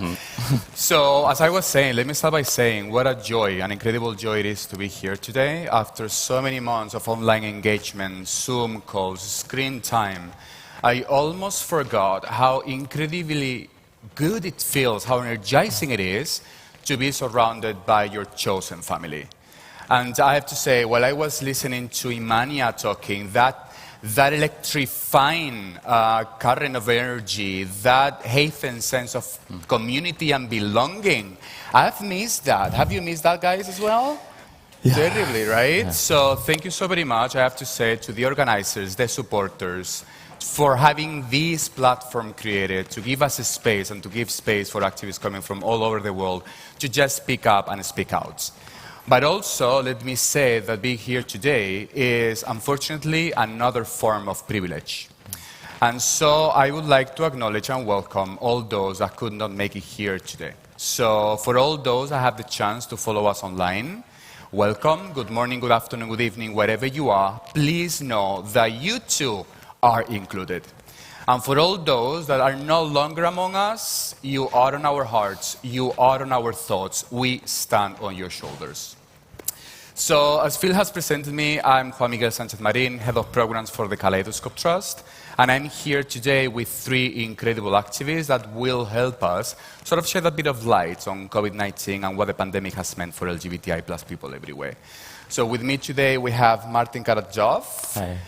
So, as I was saying, let me start by saying what a joy, an incredible joy it is to be here today after so many months of online engagement, Zoom calls, screen time. I almost forgot how incredibly good it feels, how energizing it is to be surrounded by your chosen family. And I have to say, while I was listening to Imania talking, that electrifying current of energy, that heightened sense of community and belonging, I've missed that. Have you missed that, guys, as well? Yeah. Terribly, right? Yeah. So thank you so very much, I have to say, to the organizers, the supporters, for having this platform created to give us a space and to give space for activists coming from all over the world to just speak up and speak out. But also, let me say that being here today is, unfortunately, another form of privilege. And so I would like to acknowledge and welcome all those that could not make it here today. So for all those that have the chance to follow us online, welcome, good morning, good afternoon, good evening, wherever you are. Please know that you too are included. And for all those that are no longer among us, you are on our hearts, you are on our thoughts, we stand on your shoulders. So, as Phil has presented me, I'm Juan Miguel Sánchez-Marín, Head of Programs for the Kaleidoscope Trust, and I'm here today with three incredible activists that will help us sort of shed a bit of light on COVID-19 and what the pandemic has meant for LGBTI plus people everywhere. So with me today we have Martin Karadjov. Hi.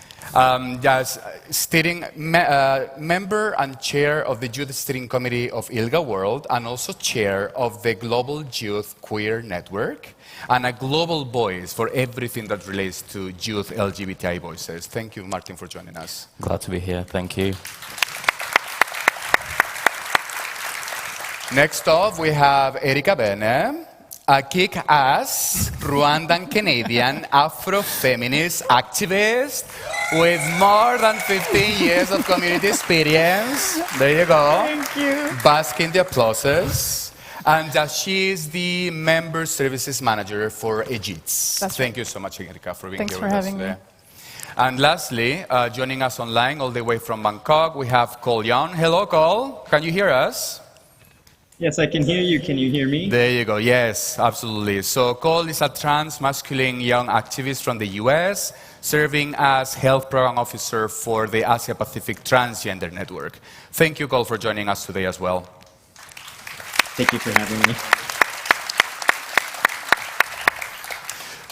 Member and chair of the Youth Steering Committee of ILGA World, and also chair of the Global Youth Queer Network, and a global voice for everything that relates to youth LGBTI voices. Thank you, Martin, for joining us. Glad to be here. Thank you. Next up, we have Erika Bene, a kick-ass Rwandan-Canadian Afro-feminist activist with more than 15 years of community experience. There you go. Thank you. Bask in the applauses. And she is the Member Services Manager for EGITS. Thank you so much, Erika, for being here with us today. And lastly, joining us online all the way from Bangkok, we have Cole Young. Hello, Cole. Can you hear us? Yes, I can hear you. Can you hear me? There you go. Yes, absolutely. So Cole is a trans masculine young activist from the US, serving as Health Program Officer for the Asia Pacific Transgender Network. Thank you, Cole, for joining us today as well. Thank you for having me.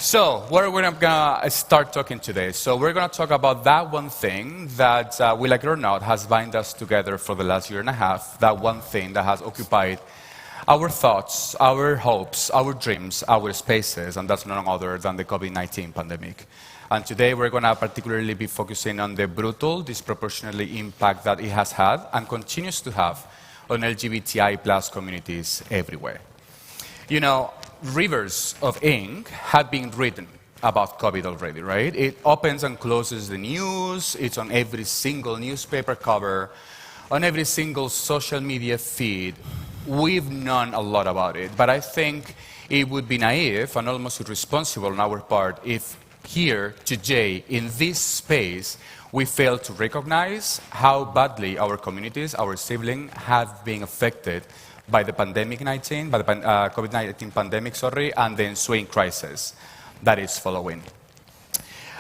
So, what are we going to start talking today? So, we're going to talk about that one thing that, we like it or not, has bound us together for the last year and a half. That one thing that has occupied our thoughts, our hopes, our dreams, our spaces, and that's none other than the COVID-19 pandemic. And today we're going to particularly be focusing on the brutal, disproportionately impact that it has had and continues to have on LGBTI plus communities everywhere. You know, rivers of ink have been written about COVID already, right? It opens and closes the news, it's on every single newspaper cover, on every single social media feed. We've known a lot about it, but I think it would be naive and almost irresponsible on our part if here, today, in this space, we fail to recognize how badly our communities, our siblings, have been affected by the COVID-19 pandemic, and the ensuing crisis that is following.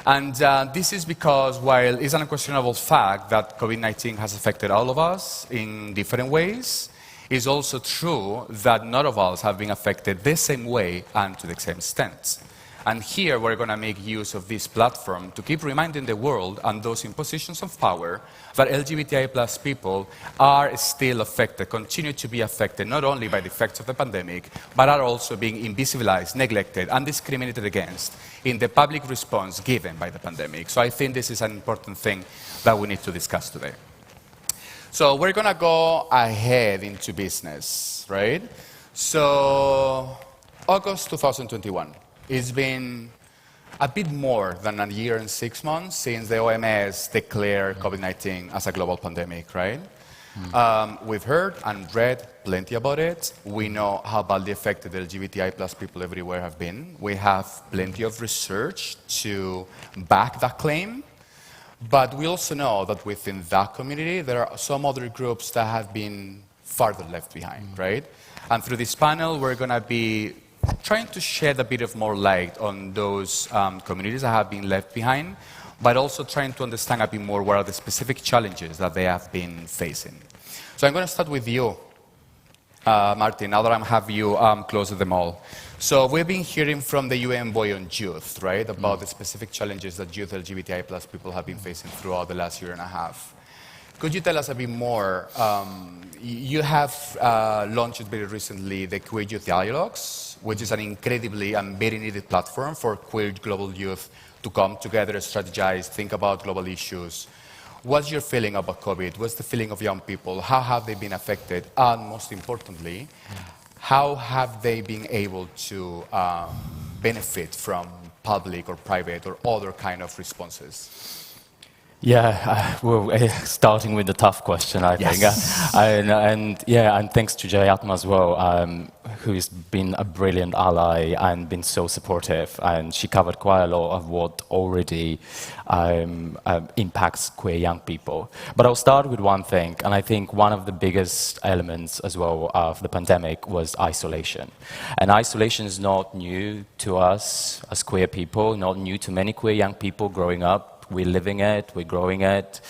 And this is because while it's an unquestionable fact that COVID-19 has affected all of us in different ways, it's also true that none of us have been affected the same way and to the same extent. And here we're going to make use of this platform to keep reminding the world and those in positions of power that LGBTI plus people are still affected, continue to be affected, not only by the effects of the pandemic, but are also being invisibilized, neglected, and discriminated against in the public response given by the pandemic. So I think this is an important thing that we need to discuss today. So we're going to go ahead into business, right? So August 2021. It's been a bit more than a year and 6 months since the OMS declared COVID-19 as a global pandemic, right? We've heard and read plenty about it. We know how badly affected LGBTI plus people everywhere have been. We have plenty of research to back that claim. But we also know that within that community, there are some other groups that have been farther left behind, right? And through this panel, we're going to be trying to shed a bit of more light on those communities that have been left behind, but also trying to understand a bit more what are the specific challenges that they have been facing. So I'm going to start with you, Martin, now that I have you close to them all. So we've been hearing from the UN Boy on Youth, right, about the specific challenges that youth LGBTI plus people have been facing throughout the last year and a half. Could you tell us a bit more? You have launched very recently the Queer Youth Dialogues, which is an incredibly and very needed platform for queer global youth to come together, strategize, think about global issues. What's your feeling about COVID? What's the feeling of young people? How have they been affected? And most importantly, how have they been able to benefit from public or private or other kind of responses? Yeah, starting with the tough question, I think. And thanks to Jayatma as well, who's been a brilliant ally and been so supportive. And she covered quite a lot of what already impacts queer young people. But I'll start with one thing, and I think one of the biggest elements as well of the pandemic was isolation. And isolation is not new to us as queer people, not new to many queer young people growing up. We're living it, we're growing it.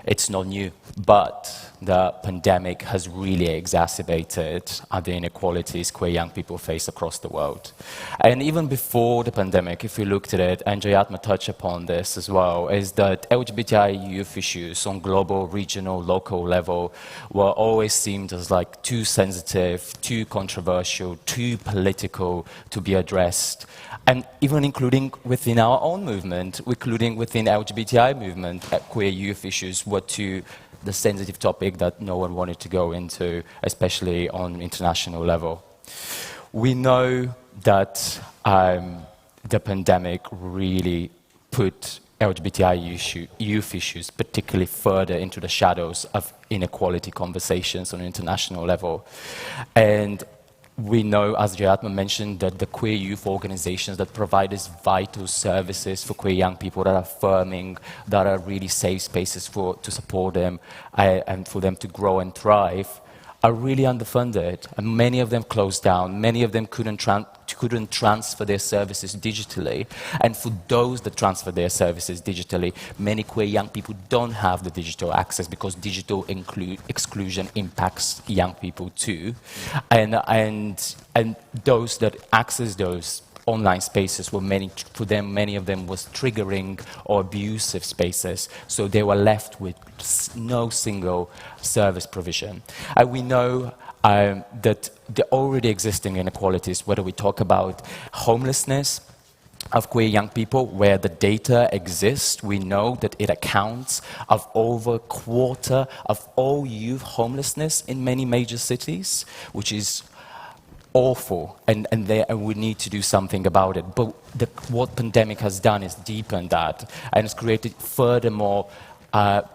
It's not new, but the pandemic has really exacerbated the inequalities queer young people face across the world. And even before the pandemic, if you looked at it, and Jayatma touched upon this as well, is that LGBTI youth issues on global, regional, local level were always seen as like too sensitive, too controversial, too political to be addressed. And even including within our own movement, including within the LGBTI movement, queer youth issues were too the sensitive topic that no one wanted to go into, especially on international level. We know that the pandemic really put LGBTI youth issues particularly further into the shadows of inequality conversations on an international level. And we know, as Jayatma mentioned, that the queer youth organizations that provide us vital services for queer young people that are affirming, that are really safe spaces to support them and for them to grow and thrive, are really underfunded. And many of them closed down. Many of them couldn't transfer their services digitally. And for those that transfer their services digitally, many queer young people don't have the digital access because digital exclusion impacts young people too. And those that access those online spaces were many of them was triggering or abusive spaces, so they were left with no single service provision. And we know that the already existing inequalities, whether we talk about homelessness of queer young people, where the data exists, we know that it accounts of over a quarter of all youth homelessness in many major cities, which is awful, and we need to do something about it. But what pandemic has done is deepened that, and it's created furthermore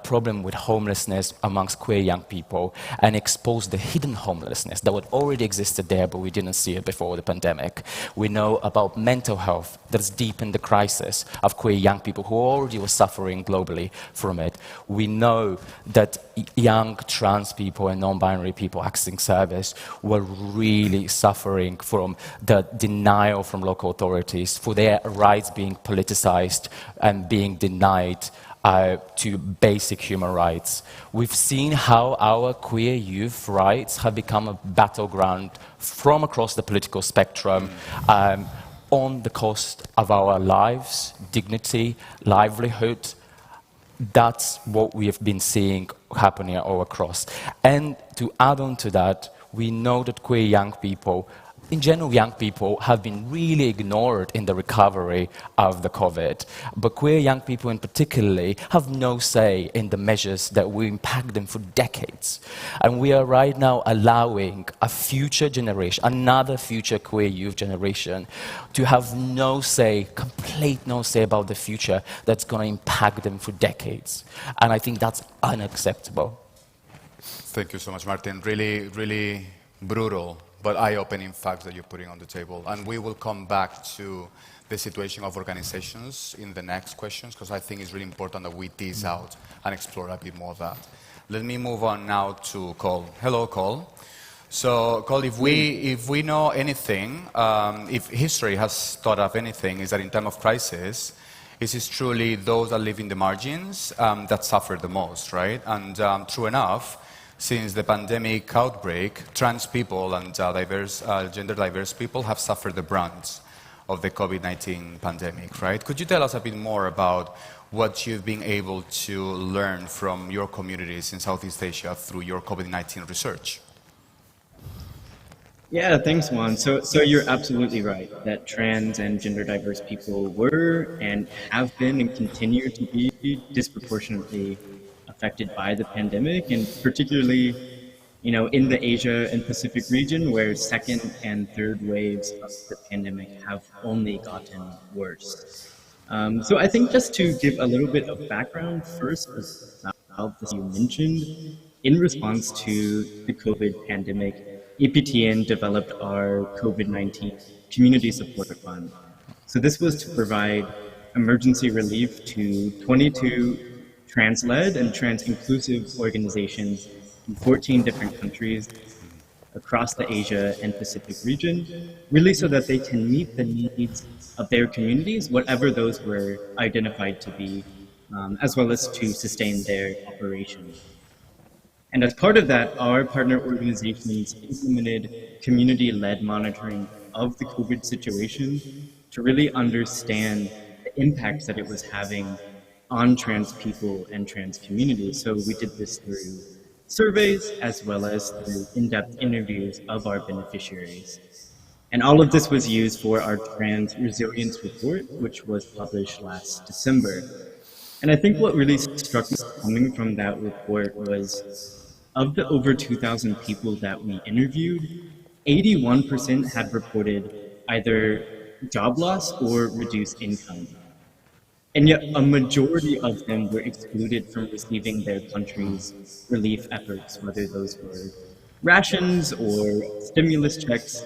problem with homelessness amongst queer young people and exposed the hidden homelessness that would already existed there, but we didn't see it before the pandemic. We know about mental health that's deepened the crisis of queer young people who already were suffering globally from it. We know that young trans people and non-binary people accessing service were really suffering from the denial from local authorities for their rights being politicized and being denied to basic human rights. We've seen how our queer youth rights have become a battleground from across the political spectrum on the cost of our lives, dignity, livelihood. That's what we have been seeing happening all across. And to add on to that, we know that queer young people, in general, young people have been really ignored in the recovery of the COVID. But queer young people in particular have no say in the measures that will impact them for decades. And we are right now allowing a future generation, another future queer youth generation, to have no say, complete no say about the future that's going to impact them for decades. And I think that's unacceptable. Thank you so much, Martin. Really, really brutal but eye-opening facts that you're putting on the table. And we will come back to the situation of organizations in the next questions, because I think it's really important that we tease out and explore a bit more of that. Let me move on now to Cole. Hello, Cole. So, Cole, if we know anything, if history has taught us anything, is that in time of crisis, it is truly those that live in the margins that suffer the most, right? And true enough, since the pandemic outbreak, trans people and gender diverse people have suffered the brunt of the COVID-19 pandemic, right? Could you tell us a bit more about what you've been able to learn from your communities in Southeast Asia through your COVID-19 research? Yeah, thanks, Juan. So you're absolutely right that trans and gender diverse people were and have been and continue to be disproportionately affected by the pandemic, and particularly, in the Asia and Pacific region, where second and third waves of the pandemic have only gotten worse. So I think just to give a little bit of background first about this you mentioned, in response to the COVID pandemic, EPTN developed our COVID-19 Community Support Fund. So this was to provide emergency relief to 22 trans-led and trans-inclusive organizations in 14 different countries across the Asia and Pacific region, really so that they can meet the needs of their communities, whatever those were identified to be, as well as to sustain their operation. And as part of that, our partner organizations implemented community-led monitoring of the COVID situation to really understand the impacts that it was having on trans people and trans communities. So we did this through surveys as well as through in-depth interviews of our beneficiaries. And all of this was used for our Trans Resilience Report, which was published last December. And I think what really struck me coming from that report was, of the over 2,000 people that we interviewed, 81% had reported either job loss or reduced income. And yet a majority of them were excluded from receiving their country's relief efforts, whether those were rations or stimulus checks.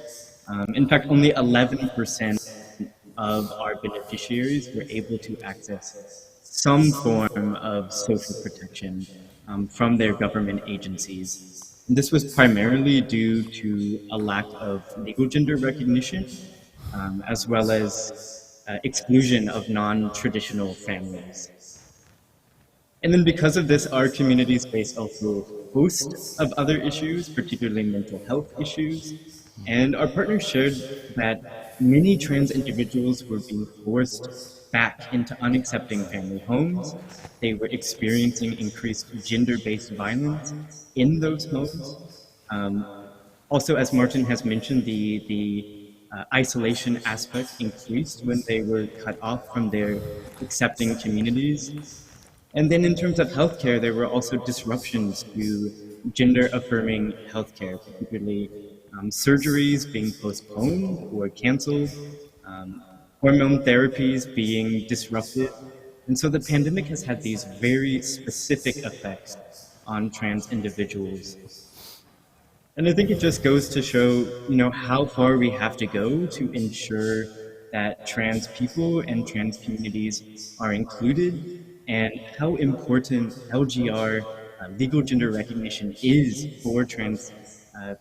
In fact, only 11% of our beneficiaries were able to access some form of social protection from their government agencies. And this was primarily due to a lack of legal gender recognition, as well as exclusion of non-traditional families. And then because of this, our communities face also a host of other issues, particularly mental health issues. And our partners shared that many trans individuals were being forced back into unaccepting family homes. They were experiencing increased gender-based violence in those homes. Also, as Martin has mentioned, the isolation aspect increased when they were cut off from their accepting communities. And then in terms of healthcare, there were also disruptions to gender-affirming healthcare, particularly surgeries being postponed or canceled, hormone therapies being disrupted. And so the pandemic has had these very specific effects on trans individuals. And I think it just goes to show, how far we have to go to ensure that trans people and trans communities are included, and how important LGR, legal gender recognition, is for trans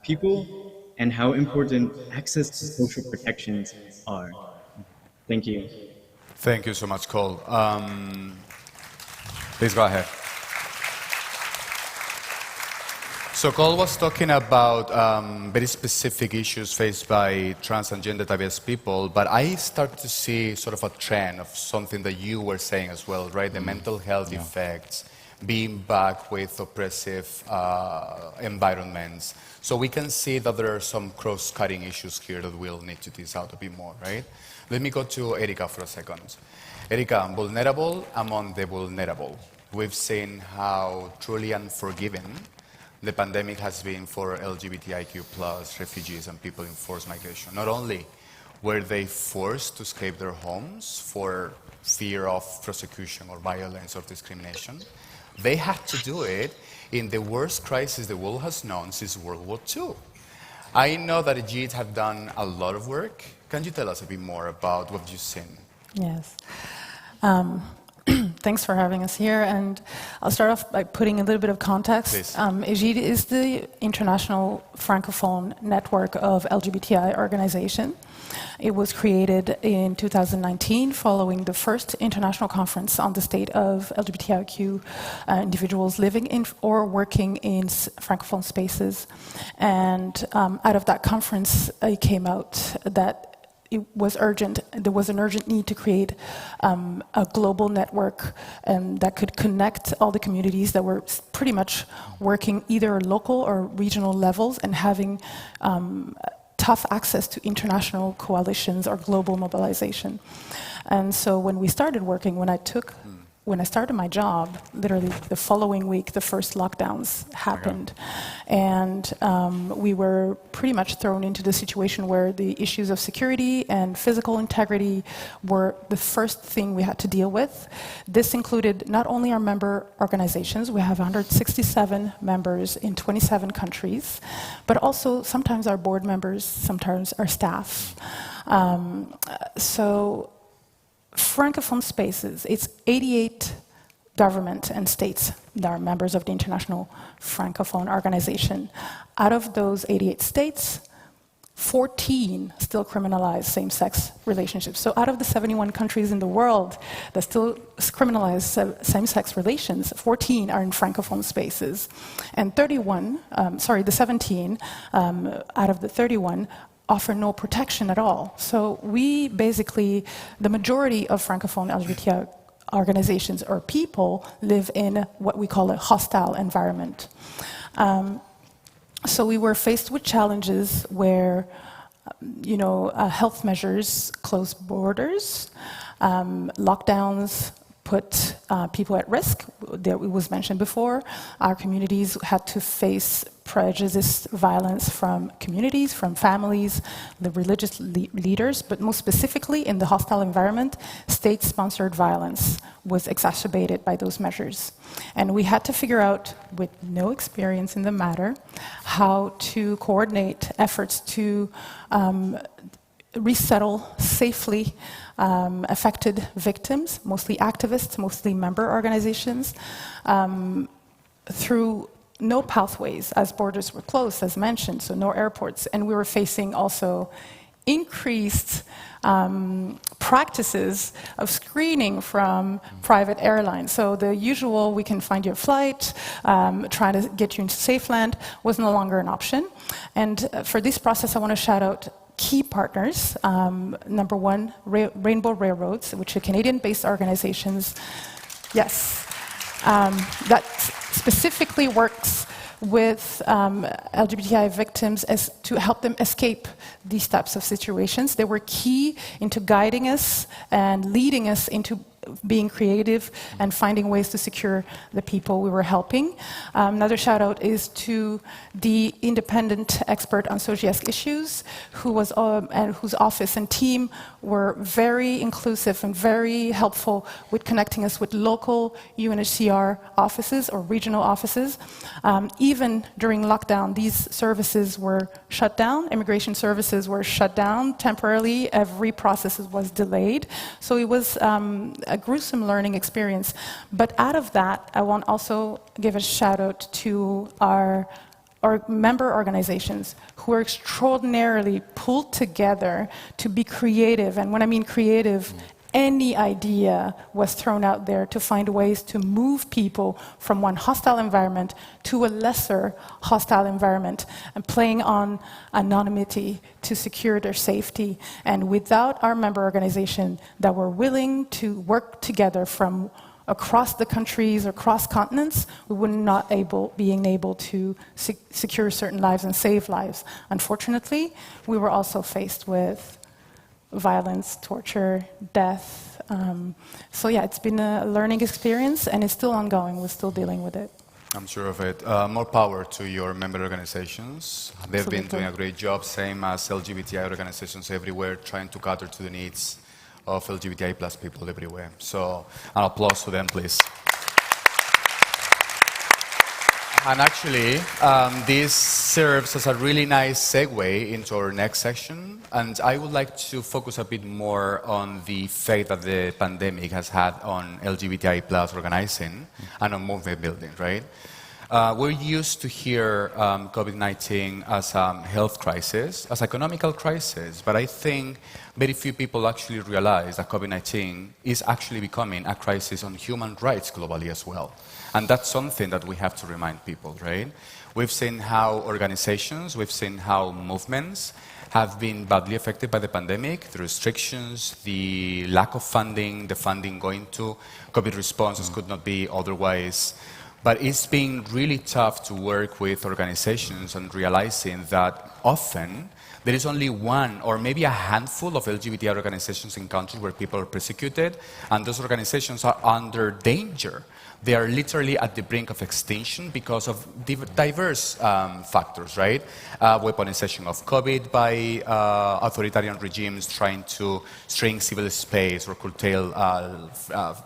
people, and how important access to social protections are. Thank you. Thank you so much, Cole. Please go ahead. So Cole was talking about very specific issues faced by trans and gender diverse people, but I start to see sort of a trend of something that you were saying as well, right? The mental health effects, being back with oppressive environments. So we can see that there are some cross-cutting issues here that we'll need to tease out a bit more, right? Let me go to Erika for a second. Erika, vulnerable among the vulnerable. We've seen how truly unforgiving the pandemic has been for LGBTIQ plus refugees and people in forced migration. Not only were they forced to escape their homes for fear of prosecution or violence or discrimination, they had to do it in the worst crisis the world has known since World War II. I know that Ajit have done a lot of work. Can you tell us a bit more about what you've seen? Yes. Thanks for having us here. And I'll start off by putting a little bit of context. EGID is the international francophone network of LGBTI organization. It was created in 2019 following the first international conference on the state of LGBTIQ individuals living in or working in francophone spaces. And out of that conference, it came out that it was urgent. There was an urgent need to create a global network that could connect all the communities that were pretty much working either local or regional levels and having tough access to international coalitions or global mobilization. And so when we started working, when I started my job, literally the following week, the first lockdowns happened. And we were pretty much thrown into the situation where the issues of security and physical integrity were the first thing we had to deal with. This included not only our member organizations, we have 167 members in 27 countries, but also sometimes our board members, sometimes our staff. So Francophone spaces, it's 88 government and states that are members of the International Francophone Organization. Out of those 88 states, 14 still criminalize same-sex relationships. So out of the 71 countries in the world that still criminalize same-sex relations, 14 are in Francophone spaces. And the 17 out of the 31 offer no protection at all. So we basically, the majority of Francophone LGBTI organizations or people live in what we call a hostile environment. So we were faced with challenges where, health measures closed borders, lockdowns put people at risk, that was mentioned before. Our communities had to face prejudice, violence from communities, from families, the religious leaders, but most specifically in the hostile environment, state-sponsored violence was exacerbated by those measures. And we had to figure out, with no experience in the matter, how to coordinate efforts to resettle safely affected victims, mostly activists, mostly member organizations, through no pathways, as borders were closed, as mentioned, so no airports. And we were facing also increased practices of screening from private airlines. So the usual, we can find your flight, try to get you into safe land, was no longer an option. And for this process, I want to shout out key partners. Number one, Rainbow Railroads, which are Canadian-based organizations. Yes, that specifically works with LGBTI victims as to help them escape these types of situations. They were key into guiding us and leading us into being creative and finding ways to secure the people we were helping. Another shout out is to the independent expert on socioeconomic issues, and whose office and team were very inclusive and very helpful with connecting us with local UNHCR offices or regional offices. Even during lockdown, these services were shut down. Immigration services were shut down temporarily. Every process was delayed. So it was a gruesome learning experience. But out of that, I want also give a shout out to our member organizations who are extraordinarily pulled together to be creative. And when I mean creative, any idea was thrown out there to find ways to move people from one hostile environment to a lesser hostile environment, and playing on anonymity to secure their safety. And without our member organization that were willing to work together from across the countries, across continents, we would not being able to secure certain lives and save lives. Unfortunately, we were also faced with violence, torture, death. So yeah, it's been a learning experience, and it's still ongoing. We're still dealing with it. I'm sure of it. More power to your member organizations. They've been doing a great job, same as LGBTI organizations everywhere, trying to cater to the needs of LGBTI plus people everywhere. So an applause to them, please. And actually, this serves as a really nice segue into our next section. And I would like to focus a bit more on the effect that the pandemic has had on LGBTI plus organizing and on movement building, right? We're used to hear COVID-19 as a health crisis, as an economical crisis, but I think very few people actually realize that COVID-19 is actually becoming a crisis on human rights globally as well. And that's something that we have to remind people, right? We've seen how organizations, we've seen how movements have been badly affected by the pandemic, the restrictions, the lack of funding, the funding going to COVID responses could not be otherwise. But it's been really tough to work with organizations and realizing that often there is only one or maybe a handful of LGBTI organizations in countries where people are persecuted, and those organizations are under danger. They are literally at the brink of extinction because of diverse factors, right? Weaponization of COVID by authoritarian regimes trying to shrink civil space or curtail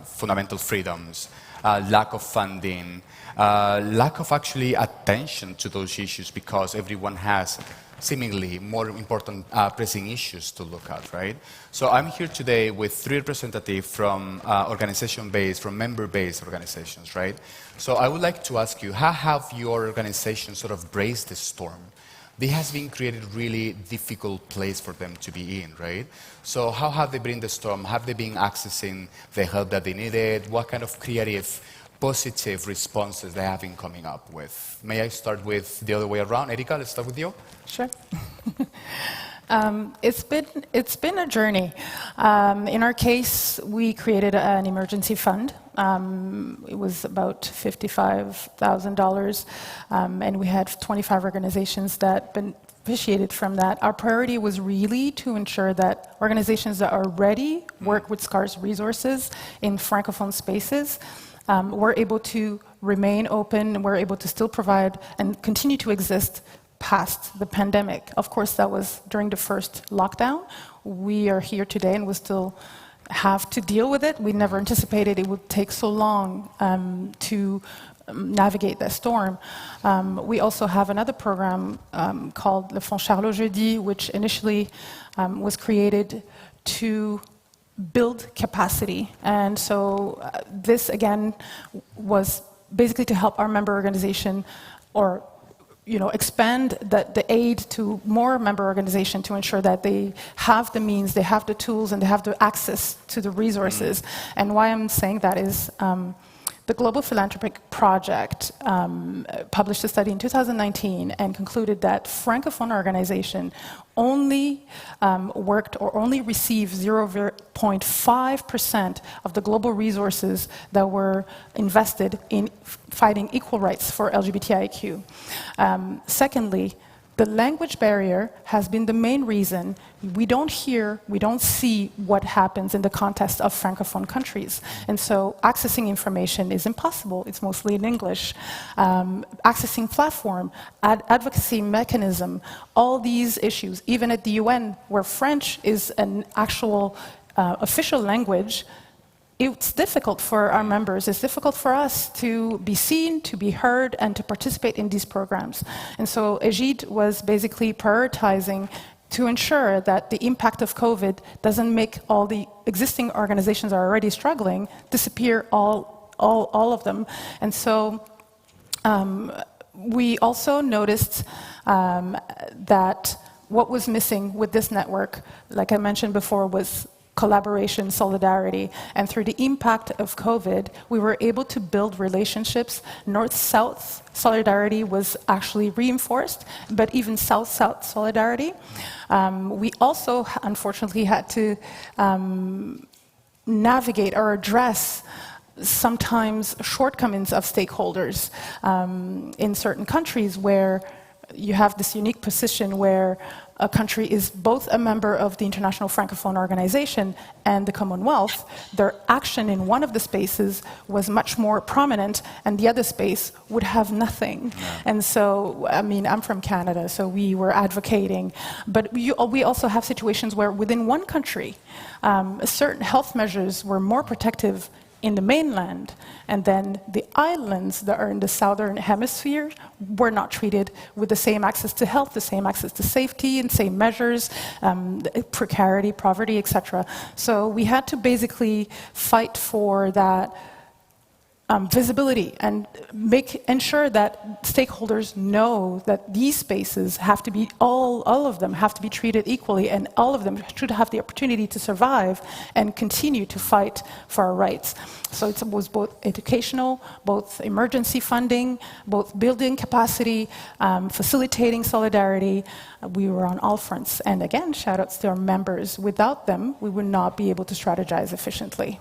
fundamental freedoms, lack of funding, lack of actually attention to those issues because everyone has seemingly more important pressing issues to look at, right? So I'm here today with 3 representatives from organization-based, from member-based organizations, right? So I would like to ask you, how have your organization sort of braced the storm? This has been created a really difficult place for them to be in, right? So how have they been the storm? Have they been accessing the help that they needed? What kind of creative, positive responses they have been coming up with? May I start with the other way around? Erika, let's start with you. Sure. It's been a journey. In our case, we created an emergency fund. It was about $55,000, and we had 25 organizations that beneficiated from that. Our priority was really to ensure that organizations that are ready work with scarce resources in francophone spaces. We're able to remain open, we're able to still provide and continue to exist past the pandemic. Of course, that was during the first lockdown. We are here today and we still have to deal with it. We never anticipated it would take so long to navigate that storm. We also have another program called Le Fonds Charlot Jeudi, which initially was created to build capacity. And so this, again, was basically to help our member organization or expand the aid to more member organizations to ensure that they have the means, they have the tools, and they have the access to the resources. And why I'm saying that is the Global Philanthropic Project published a study in 2019 and concluded that Francophone organizations only worked or only received 0.5% of the global resources that were invested in fighting equal rights for LGBTIQ. Secondly, the language barrier has been the main reason we don't hear, we don't see what happens in the context of Francophone countries. And so accessing information is impossible. It's mostly in English. Accessing platform, advocacy mechanism, all these issues, even at the UN, where French is an actual official language, it's difficult for our members, it's difficult for us to be seen, to be heard, and to participate in these programs. And so Egide was basically prioritizing to ensure that the impact of COVID doesn't make all the existing organizations that are already struggling disappear, all of them. And so we also noticed that what was missing with this network, like I mentioned before, was collaboration, solidarity, and through the impact of COVID, we were able to build relationships. North-South solidarity was actually reinforced, but even South-South solidarity. We also, unfortunately, had to navigate or address sometimes shortcomings of stakeholders in certain countries where you have this unique position where a country is both a member of the International Francophone Organization and the Commonwealth. Their action in one of the spaces was much more prominent, and the other space would have nothing. Yeah. And so, I mean, I'm from Canada, so we were advocating. But we also have situations where within one country, certain health measures were more protective in the mainland, and then the islands that are in the southern hemisphere were not treated with the same access to health, the same access to safety, and same measures, precarity, poverty, etc. So we had to basically fight for that visibility and ensure that stakeholders know that these spaces have to be, all of them have to be treated equally, and all of them should have the opportunity to survive and continue to fight for our rights. So it was both educational, both emergency funding, both building capacity, facilitating solidarity. We were on all fronts. And again, shout outs to our members. Without them, we would not be able to strategize efficiently.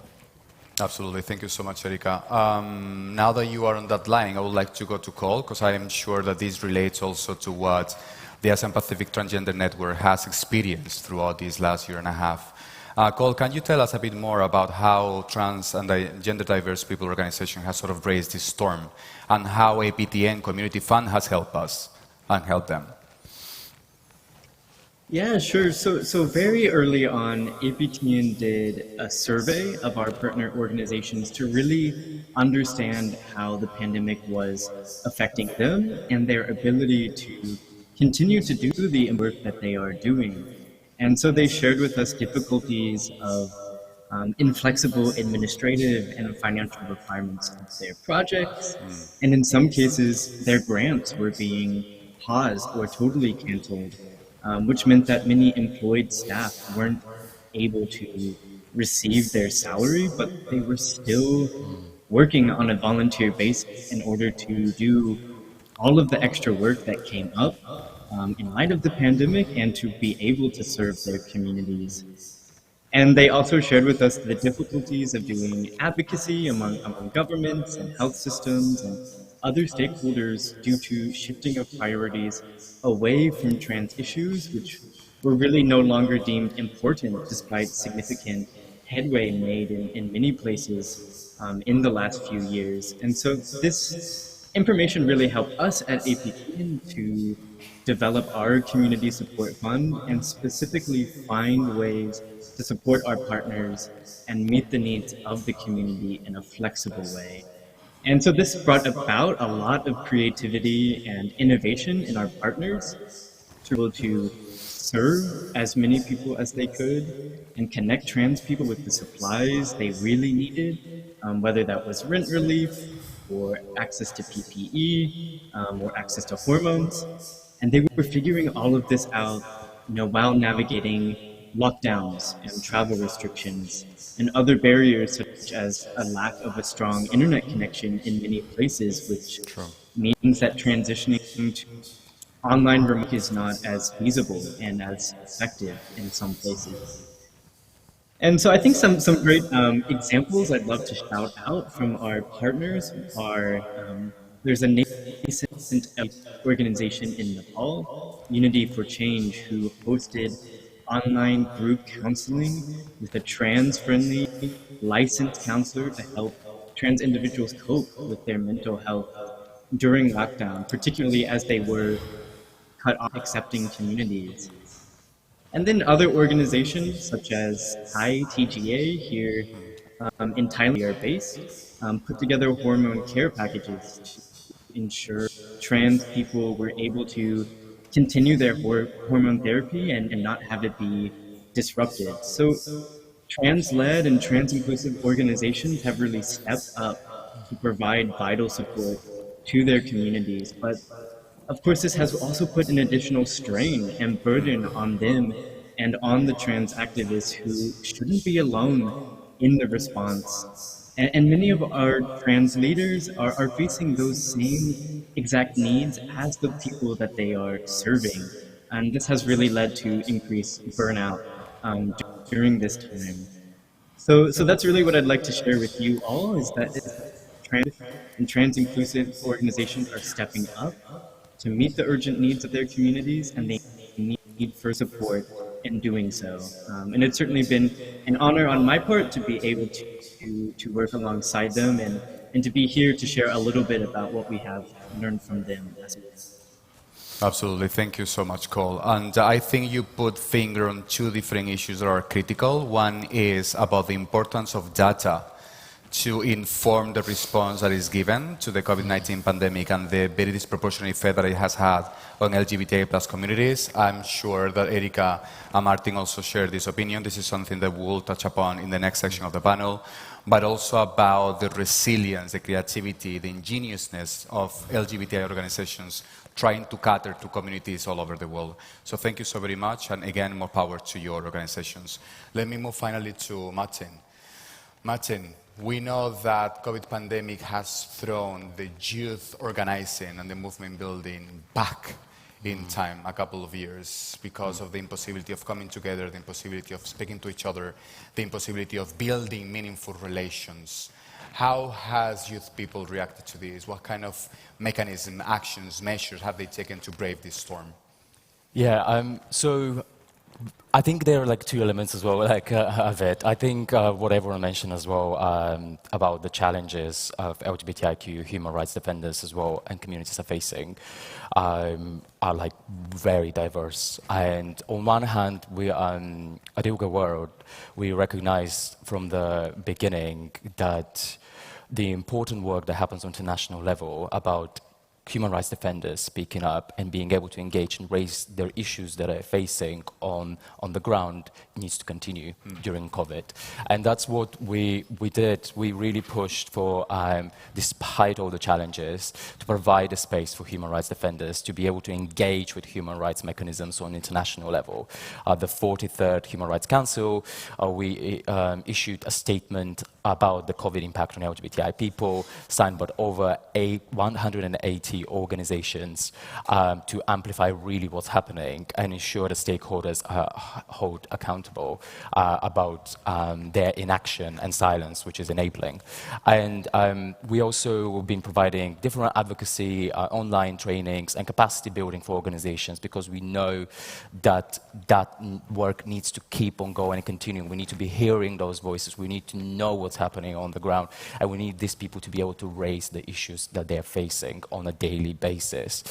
Absolutely. Thank you so much, Erika. Now that you are on that line, I would like to go to Cole, because I am sure that this relates also to what the ASEAN Pacific Transgender Network has experienced throughout this last year and a half. Cole, can you tell us a bit more about how trans and gender diverse people organization has sort of raised this storm, and how APTN Community Fund has helped us and helped them? Yeah, sure. So very early on, APTN did a survey of our partner organizations to really understand how the pandemic was affecting them and their ability to continue to do the work that they are doing. And so they shared with us difficulties of inflexible administrative and financial requirements of their projects. And in some cases, their grants were being paused or totally canceled. Which meant that many employed staff weren't able to receive their salary, but they were still working on a volunteer basis in order to do all of the extra work that came up in light of the pandemic and to be able to serve their communities. And they also shared with us the difficulties of doing advocacy among governments and health systems and other stakeholders due to shifting of priorities away from trans issues, which were really no longer deemed important despite significant headway made in many places in the last few years. And so this information really helped us at APTN to develop our community support fund and specifically find ways to support our partners and meet the needs of the community in a flexible way. And so this brought about a lot of creativity and innovation in our partners to be able to serve as many people as they could and connect trans people with the supplies they really needed, whether that was rent relief or access to PPE or access to hormones. And they were figuring all of this out, while navigating lockdowns and travel restrictions and other barriers such as a lack of a strong internet connection in many places, which means that transitioning to online remote is not as feasible and as effective in some places. And so I think some great examples I'd love to shout out from our partners are, there's a nascent organization in Nepal, Unity for Change, who hosted online group counseling with a trans-friendly licensed counselor to help trans individuals cope with their mental health during lockdown, particularly as they were cut off accepting communities. And then other organizations such as Thai TGA here in Thailand are based, put together hormone care packages to ensure trans people were able to continue their hormone therapy and not have it be disrupted. So trans-led and trans-inclusive organizations have really stepped up to provide vital support to their communities. But of course, this has also put an additional strain and burden on them and on the trans activists who shouldn't be alone in the response. And many of our trans leaders are facing those same exact needs as the people that they are serving. And this has really led to increased burnout during this time. So that's really what I'd like to share with you all, is that trans and trans-inclusive organizations are stepping up to meet the urgent needs of their communities, and they need for support in doing so. And it's certainly been an honor on my part to be able to work alongside them and to be here to share a little bit about what we have learned from them as well. Absolutely. Thank you so much, Cole. And I think you put finger on two different issues that are critical. One is about the importance of data to inform the response that is given to the COVID-19 pandemic and the very disproportionate effect that it has had on LGBTI plus communities. I'm sure that Erika and Martin also share this opinion. This is something that we'll touch upon in the next section of the panel, but also about the resilience, the creativity, the ingeniousness of LGBTI organizations trying to cater to communities all over the world. So thank you so very much, and again, more power to your organizations. Let me move finally to Martin. Martin, we know that COVID pandemic has thrown the youth organizing and the movement building back in time a couple of years because of the impossibility of coming together, the impossibility of speaking to each other, the impossibility of building meaningful relations. How has youth people reacted to this? What kind of mechanism, actions, measures have they taken to brave this storm? Yeah, so I think there are like two elements as well, of it. I think what everyone mentioned as well about the challenges of LGBTIQ human rights defenders as well and communities are facing are like very diverse. And on one hand, we at ILGA World, we recognize from the beginning that the important work that happens on international level about human rights defenders speaking up and being able to engage and raise their issues that are facing on the ground needs to continue during COVID. And that's what we did. We really pushed for, despite all the challenges, to provide a space for human rights defenders to be able to engage with human rights mechanisms on international level. The 43rd Human Rights Council, we issued a statement about the COVID impact on LGBTI people, signed by over 180 organizations to amplify really what's happening and ensure the stakeholders are held accountable about their inaction and silence, which is enabling. And we also have been providing different advocacy, online trainings and capacity building for organizations because we know that that work needs to keep on going and continuing. We need to be hearing those voices. We need to know what's happening on the ground, and we need these people to be able to raise the issues that they're facing on a daily basis.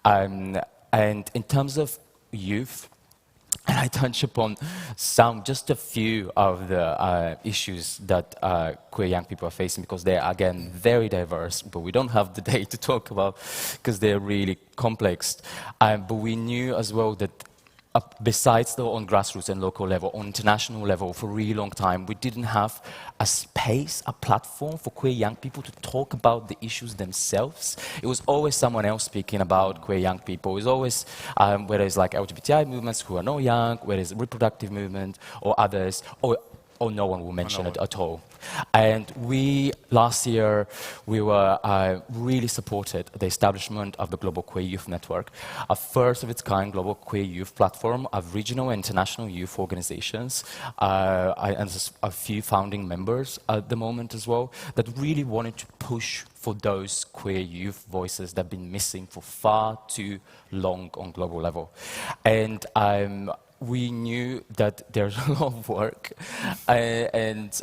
And in terms of youth, and I touch upon just a few of the issues that queer young people are facing because they're, again, very diverse, but we don't have the day to talk about because they're really complex. But we knew as well that besides though on grassroots and local level, on international level, for a really long time, we didn't have a space, a platform for queer young people to talk about the issues themselves. It was always someone else speaking about queer young people. It was always, whether it's like LGBTI movements who are not young, whether it's reproductive movement or others, or no one will mention it at all. And last year, we were really supported the establishment of the Global Queer Youth Network, a first of its kind global queer youth platform of regional and international youth organizations, and a few founding members at the moment as well, that really wanted to push for those queer youth voices that have been missing for far too long on global level. And we knew that there's a lot of work, and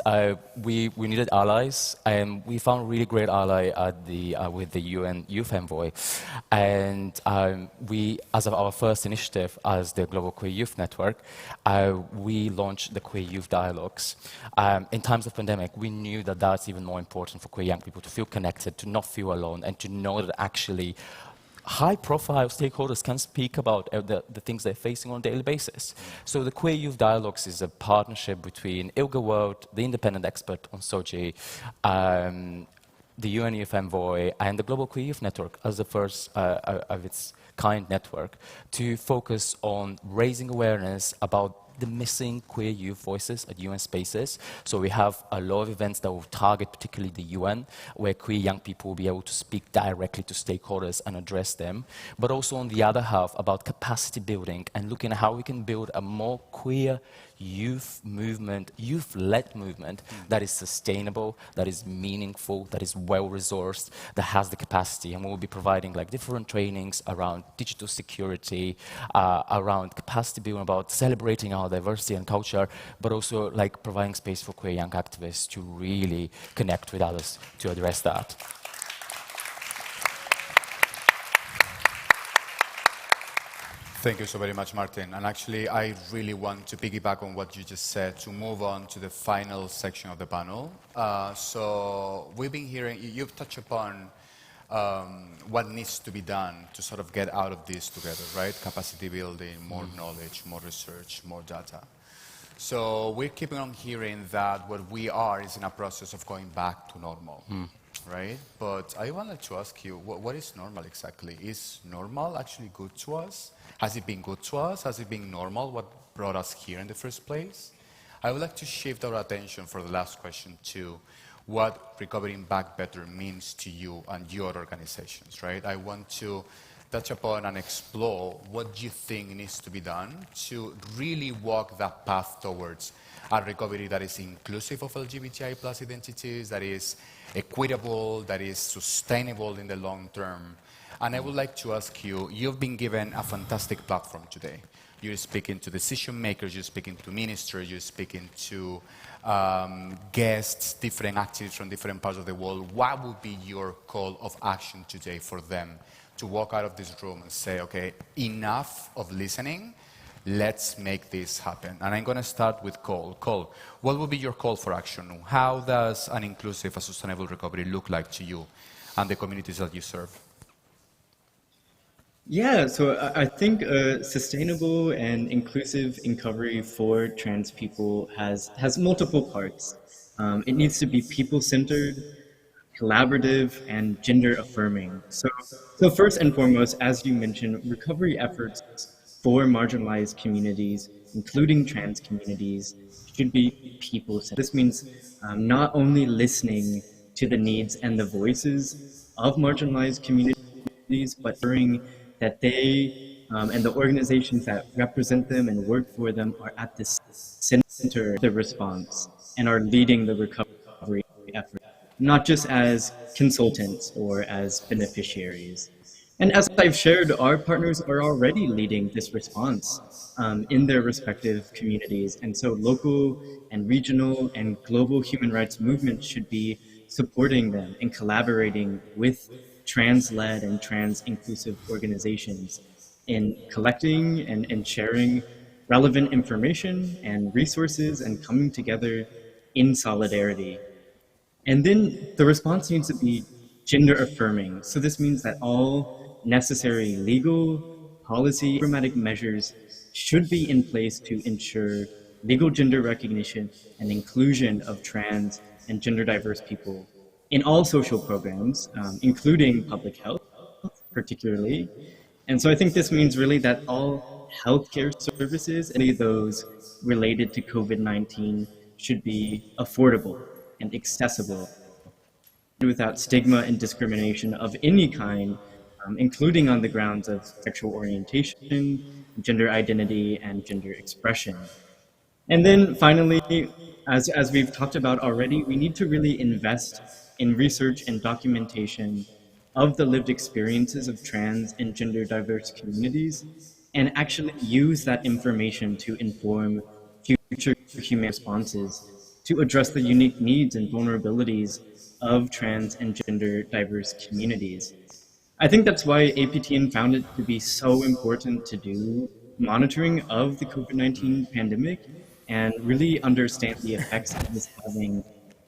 we needed allies, and we found a really great ally with the UN Youth Envoy. And we, as of our first initiative as the Global Queer Youth Network, we launched the Queer Youth Dialogues. In times of pandemic, we knew that that's even more important for queer young people to feel connected, to not feel alone, and to know that actually high-profile stakeholders can speak about the things they're facing on a daily basis. So the Queer Youth Dialogues is a partnership between ILGA World, the independent expert on SOGI, the UN Youth Envoy, and the Global Queer Youth Network as the first of its kind network to focus on raising awareness about the missing queer youth voices at UN spaces. So we have a lot of events that will target particularly the UN, where queer young people will be able to speak directly to stakeholders and address them. But also on the other half, about capacity building and looking at how we can build a more queer youth movement, youth-led movement that is sustainable, that is meaningful, that is well-resourced, that has the capacity. And we'll be providing like different trainings around digital security, around capacity building, about celebrating our diversity and culture, but also like providing space for queer young activists to really connect with others to address that. Thank you so very much, Martin. And actually, I really want to piggyback on what you just said to move on to the final section of the panel. So we've been hearing, you've touched upon what needs to be done to sort of get out of this together, right? Capacity building, more knowledge, more research, more data. So we're keeping on hearing that what we are is in a process of going back to normal. Right? But I wanted to ask you, what is normal exactly? Is normal actually good to us? Has it been good to us? Has it been normal what brought us here in the first place? I would like to shift our attention for the last question to what recovering back better means to you and your organizations, right? I want to touch upon and explore what you think needs to be done to really walk that path towards a recovery that is inclusive of LGBTI plus identities, that is equitable, that is sustainable in the long term. And I would like to ask you, you've been given a fantastic platform today. You're speaking to decision makers, you're speaking to ministers, you're speaking to guests, different activists from different parts of the world. What would be your call of action today for them to walk out of this room and say, okay, enough of listening, let's make this happen? And I'm going to start with Cole. Cole, what would be your call for action? How does an inclusive and sustainable recovery look like to you and the communities that you serve? Yeah, so I think a sustainable and inclusive recovery for trans people has multiple parts. It needs to be people-centered, collaborative, and gender-affirming. So first and foremost, as you mentioned, recovery efforts for marginalized communities, including trans communities, should be people-centered. This means not only listening to the needs and the voices of marginalized communities, but ensuring that they and the organizations that represent them and work for them are at the center of the response and are leading the recovery effort, not just as consultants or as beneficiaries. And as I've shared, our partners are already leading this response in their respective communities. And so local and regional and global human rights movements should be supporting them and collaborating with trans-led and trans-inclusive organizations in collecting and sharing relevant information and resources and coming together in solidarity. And then the response needs to be gender affirming. So this means that all necessary legal, policy, programmatic measures should be in place to ensure legal gender recognition and inclusion of trans and gender diverse people in all social programs, including public health, particularly. And so I think this means really that all healthcare services, any of those related to COVID-19, should be affordable and accessible without stigma and discrimination of any kind, including on the grounds of sexual orientation, gender identity, and gender expression. And then finally, as we've talked about already, we need to really invest in research and documentation of the lived experiences of trans and gender diverse communities, and actually use that information to inform future human responses to address the unique needs and vulnerabilities of trans and gender diverse communities. I think that's why APTN found it to be so important to do monitoring of the COVID-19 pandemic and really understand the effects it is having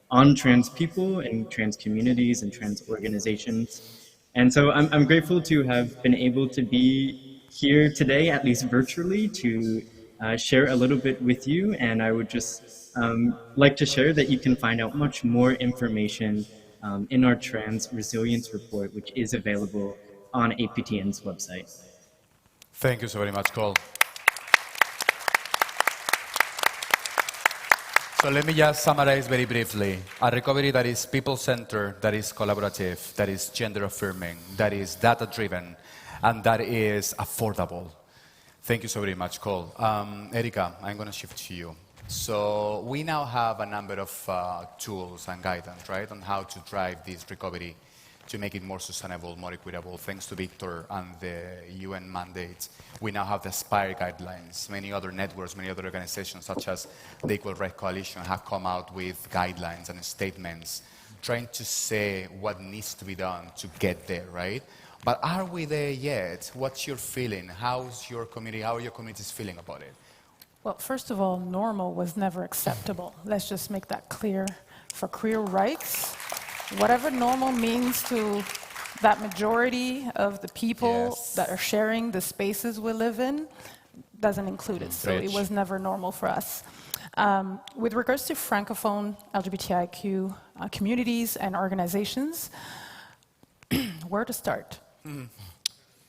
on trans people and trans communities and trans organizations. And so I'm grateful to have been able to be here today, at least virtually, to share a little bit with you. And I would just like to share that you can find out much more information in our Trans Resilience Report, which is available on APTN's website. Thank you so very much, Cole. So let me just summarize very briefly. A recovery that is people-centered, that is collaborative, that is gender-affirming, that is data-driven, and that is affordable. Thank you so very much, Cole. Erika, I'm going to shift to you. So we now have a number of tools and guidance, right, on how to drive this recovery to make it more sustainable, more equitable. Thanks to Victor and the UN mandates, we now have the Aspire guidelines. Many other networks, many other organizations, such as the Equal Rights Coalition, have come out with guidelines and statements trying to say what needs to be done to get there, right? But are we there yet? What's your feeling? How's your community? How are your communities feeling about it? Well, first of all, normal was never acceptable. Let's just make that clear. For queer rights, whatever normal means to that majority of the people that are sharing the spaces we live in doesn't include it. So it was never normal for us. With regards to Francophone LGBTIQ communities and organizations, where to start?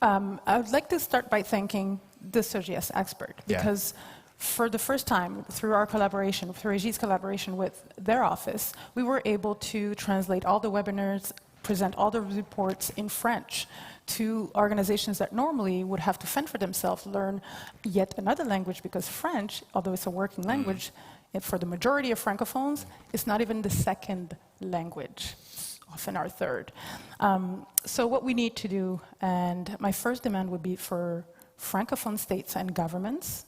I would like to start by thanking the SOGS expert, because for the first time, through our collaboration, through Regi's collaboration with their office, we were able to translate all the webinars, present all the reports in French to organizations that normally would have to fend for themselves, learn yet another language, because French, although it's a working language, for the majority of Francophones, it's not even the second language. Often our third. So what we need to do, and my first demand would be for Francophone states and governments,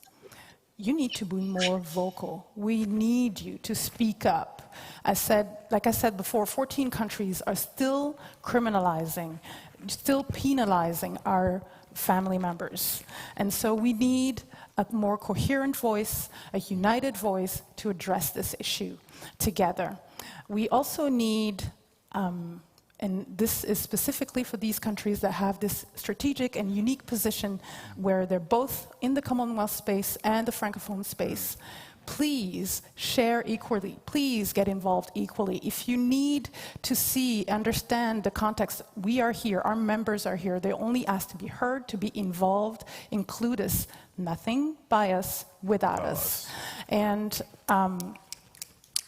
you need to be more vocal. We need you to speak up. Like I said before, 14 countries are still criminalizing, still penalizing our family members. And so we need a more coherent voice, a united voice to address this issue together. We also need and this is specifically for these countries that have this strategic and unique position where they're both in the Commonwealth space and the Francophone space. Please share equally. Please get involved equally. If you need to understand the context, we are here. Our members are here. They only ask to be heard, to be involved, include us. Nothing by us, without us. And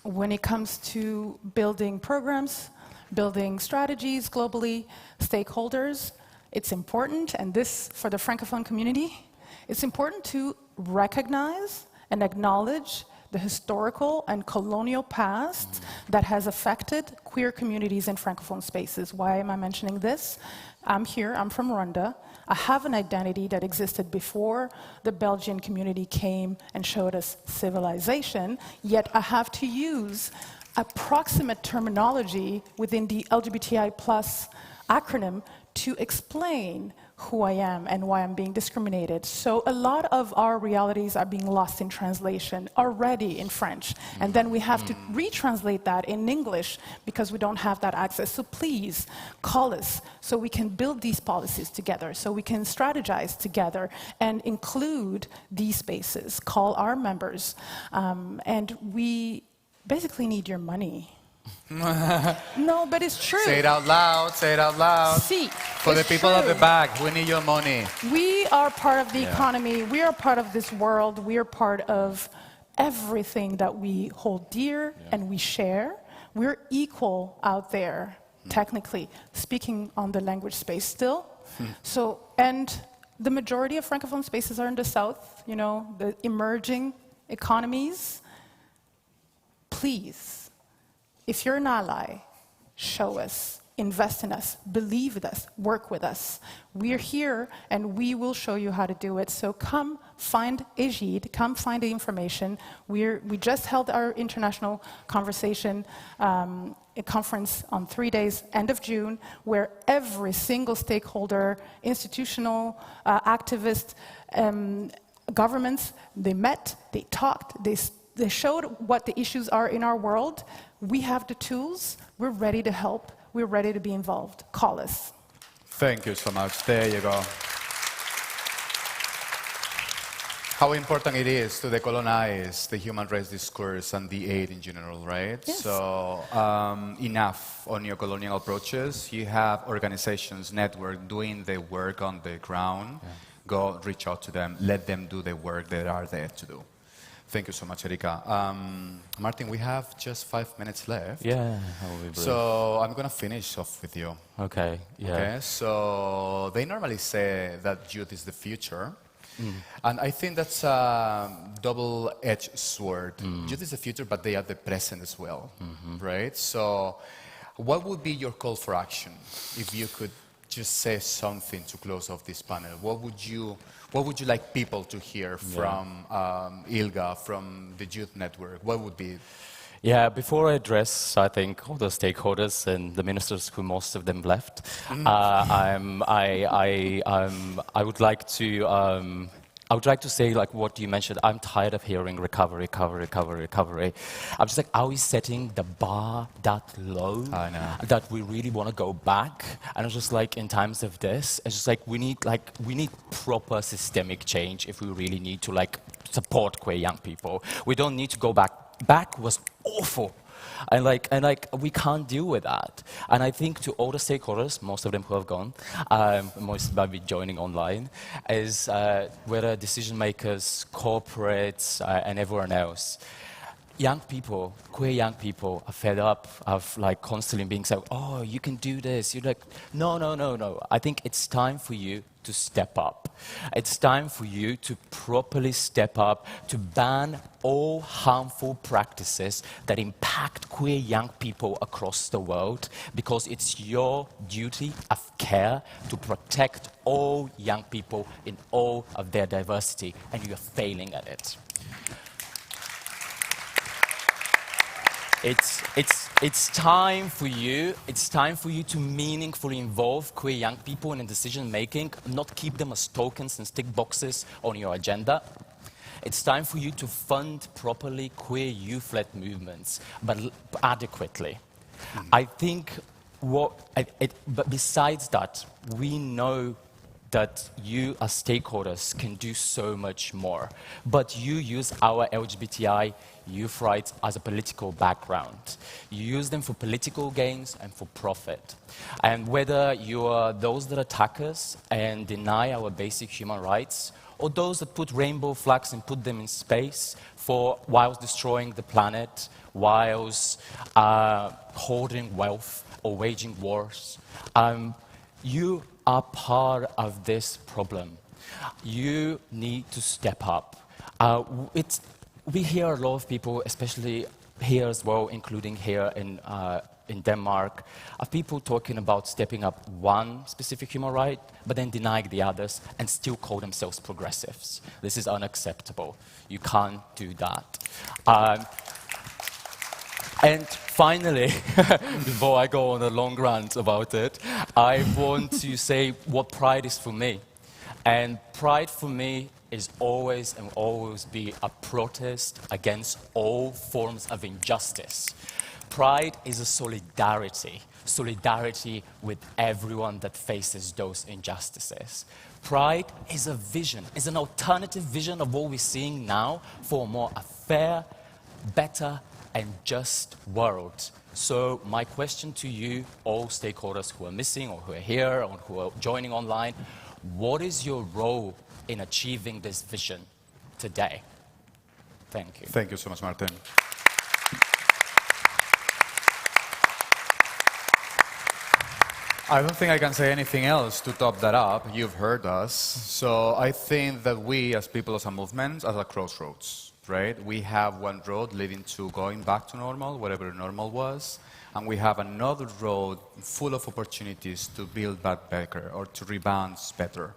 when it comes to building programs, building strategies globally, stakeholders, it's important, and this for the Francophone community, it's important to recognize and acknowledge the historical and colonial past that has affected queer communities in Francophone spaces. Why am I mentioning this? I'm here, I'm from Rwanda. I have an identity that existed before the Belgian community came and showed us civilization, yet I have to use approximate terminology within the LGBTI plus acronym to explain who I am and why I'm being discriminated. So a lot of our realities are being lost in translation already in French. And then we have to retranslate that in English because we don't have that access. So please call us so we can build these policies together, so we can strategize together and include these spaces. Call our members. And we basically need your money. No, but it's true. Say it out loud, say it out loud. See, for the people at the back, we need your money. We are part of the economy, we are part of this world, we are part of everything that we hold dear and we share. We're equal out there, technically, speaking on the language space still. So, and the majority of Francophone spaces are in the South, you know, the emerging economies. Please, if you're an ally, show us, invest in us, believe with us, work with us. We're here and we will show you how to do it. So come find Egid, come find the information. We just held our international conversation a conference on 3 days, end of June, where every single stakeholder, institutional, activist, governments, they met, they talked, they showed what the issues are in our world. We have the tools. We're ready to help. We're ready to be involved. Call us. Thank you so much. There you go. How important it is to decolonize the human rights discourse and the aid in general, right? Yes. So enough on your colonial approaches. You have organizations, network doing the work on the ground. Go reach out to them. Let them do the work they are there to do. Thank you so much, Erika. Martin, we have just 5 minutes left. Yeah, I will be brief. So I'm going to finish off with you. Okay, yeah. Okay, so they normally say that youth is the future. And I think that's a double-edged sword. Youth is the future, but they are the present as well, right? So what would be your call for action if you could just say something to close off this panel? What would you like people to hear from ILGA, from the Youth Network? What would be Yeah, before I address, I think, all the stakeholders and the ministers who most of them left, I would like to say, like what you mentioned, I'm tired of hearing recovery, recovery, recovery, recovery. I'm just like, are we setting the bar that low that we really want to go back? And it's just like, in times of this, it's just like we need proper systemic change if we really need to like support queer young people. We don't need to go back. Back was awful. And we can't deal with that. And I think to all the stakeholders, most of them who have gone, most might be joining online, is whether decision makers, corporates, and everyone else. Young people, queer young people, are fed up of like constantly being said, oh, you can do this. You're like, no, no, no, no. I think it's time for you to step up. It's time for you to properly step up, to ban all harmful practices that impact queer young people across the world, because it's your duty of care to protect all young people in all of their diversity, and you're failing at it. It's time for you to meaningfully involve queer young people in decision making, not keep them as tokens and stick boxes on your agenda. It's time for you to fund properly queer youth-led movements, but adequately. I think but besides that, we know that you as stakeholders can do so much more, but you use our LGBTI youth rights as a political background. You use them for political gains and for profit. And whether you are those that attack us and deny our basic human rights, or those that put rainbow flags and put them in space whilst destroying the planet, whilst hoarding wealth or waging wars, you are part of this problem. You need to step up. We hear a lot of people, especially here as well, including here in Denmark, of people talking about stepping up one specific human right, but then denying the others and still call themselves progressives. This is unacceptable. You can't do that. And finally, before I go on a long rant about it, I want to say what pride is for me. And pride for me is always and will always be a protest against all forms of injustice. Pride is a solidarity with everyone that faces those injustices. Pride is a vision, is an alternative vision of what we're seeing now for a fair, better, and just world. So my question to you, all stakeholders who are missing or who are here or who are joining online, what is your role in achieving this vision today? Thank you. Thank you so much, Martin. I don't think I can say anything else to top that up. You've heard us. So I think that we, as people, as a movement, are at a crossroads, right? We have one road leading to going back to normal, whatever normal was, and we have another road full of opportunities to build back better or to rebound better.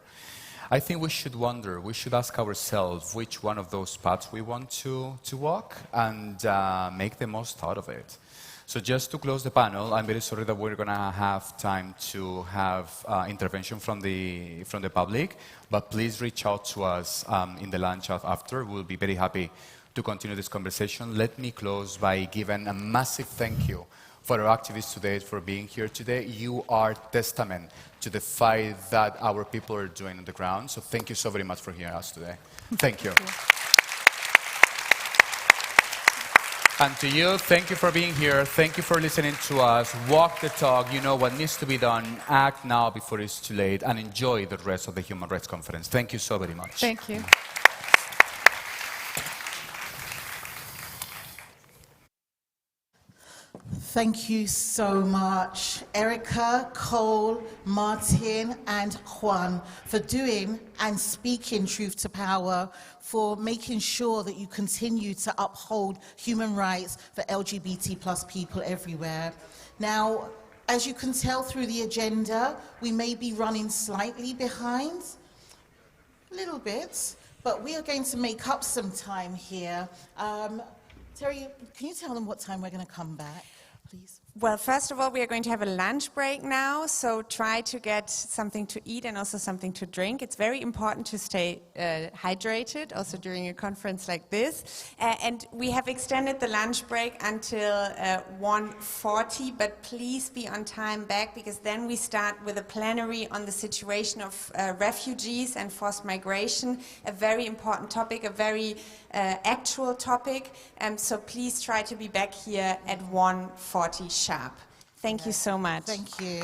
I think we should wonder, we should ask ourselves which one of those paths we want to walk and make the most out of it. So just to close the panel, I'm very sorry that we're going to have time to have intervention from the public, but please reach out to us in the lunch after. We'll be very happy to continue this conversation. Let me close by giving a massive thank you for our activists today for being here today. You are testament to the fight that our people are doing on the ground. So thank you so very much for hearing us today. Thank you. And to you, thank you for being here. Thank you for listening to us. Walk the talk. You know what needs to be done. Act now before it's too late. And enjoy the rest of the Human Rights Conference. Thank you so very much. Thank you. Thank you so much, Erica, Cole, Martin, and Juan, for doing and speaking truth to power, for making sure that you continue to uphold human rights for LGBT plus people everywhere. Now, as you can tell through the agenda, we may be running slightly behind, a little bit, but we are going to make up some time here. Terry, can you tell them what time we're going to come back, please? Well, first of all, we are going to have a lunch break now, so try to get something to eat and also something to drink. It's very important to stay hydrated, also during a conference like this. And we have extended the lunch break until 1:40, but please be on time back, because then we start with a plenary on the situation of refugees and forced migration, a very important topic, a very actual topic. So please try to be back here at 1:40 sharp. Thank you so much. Thank you.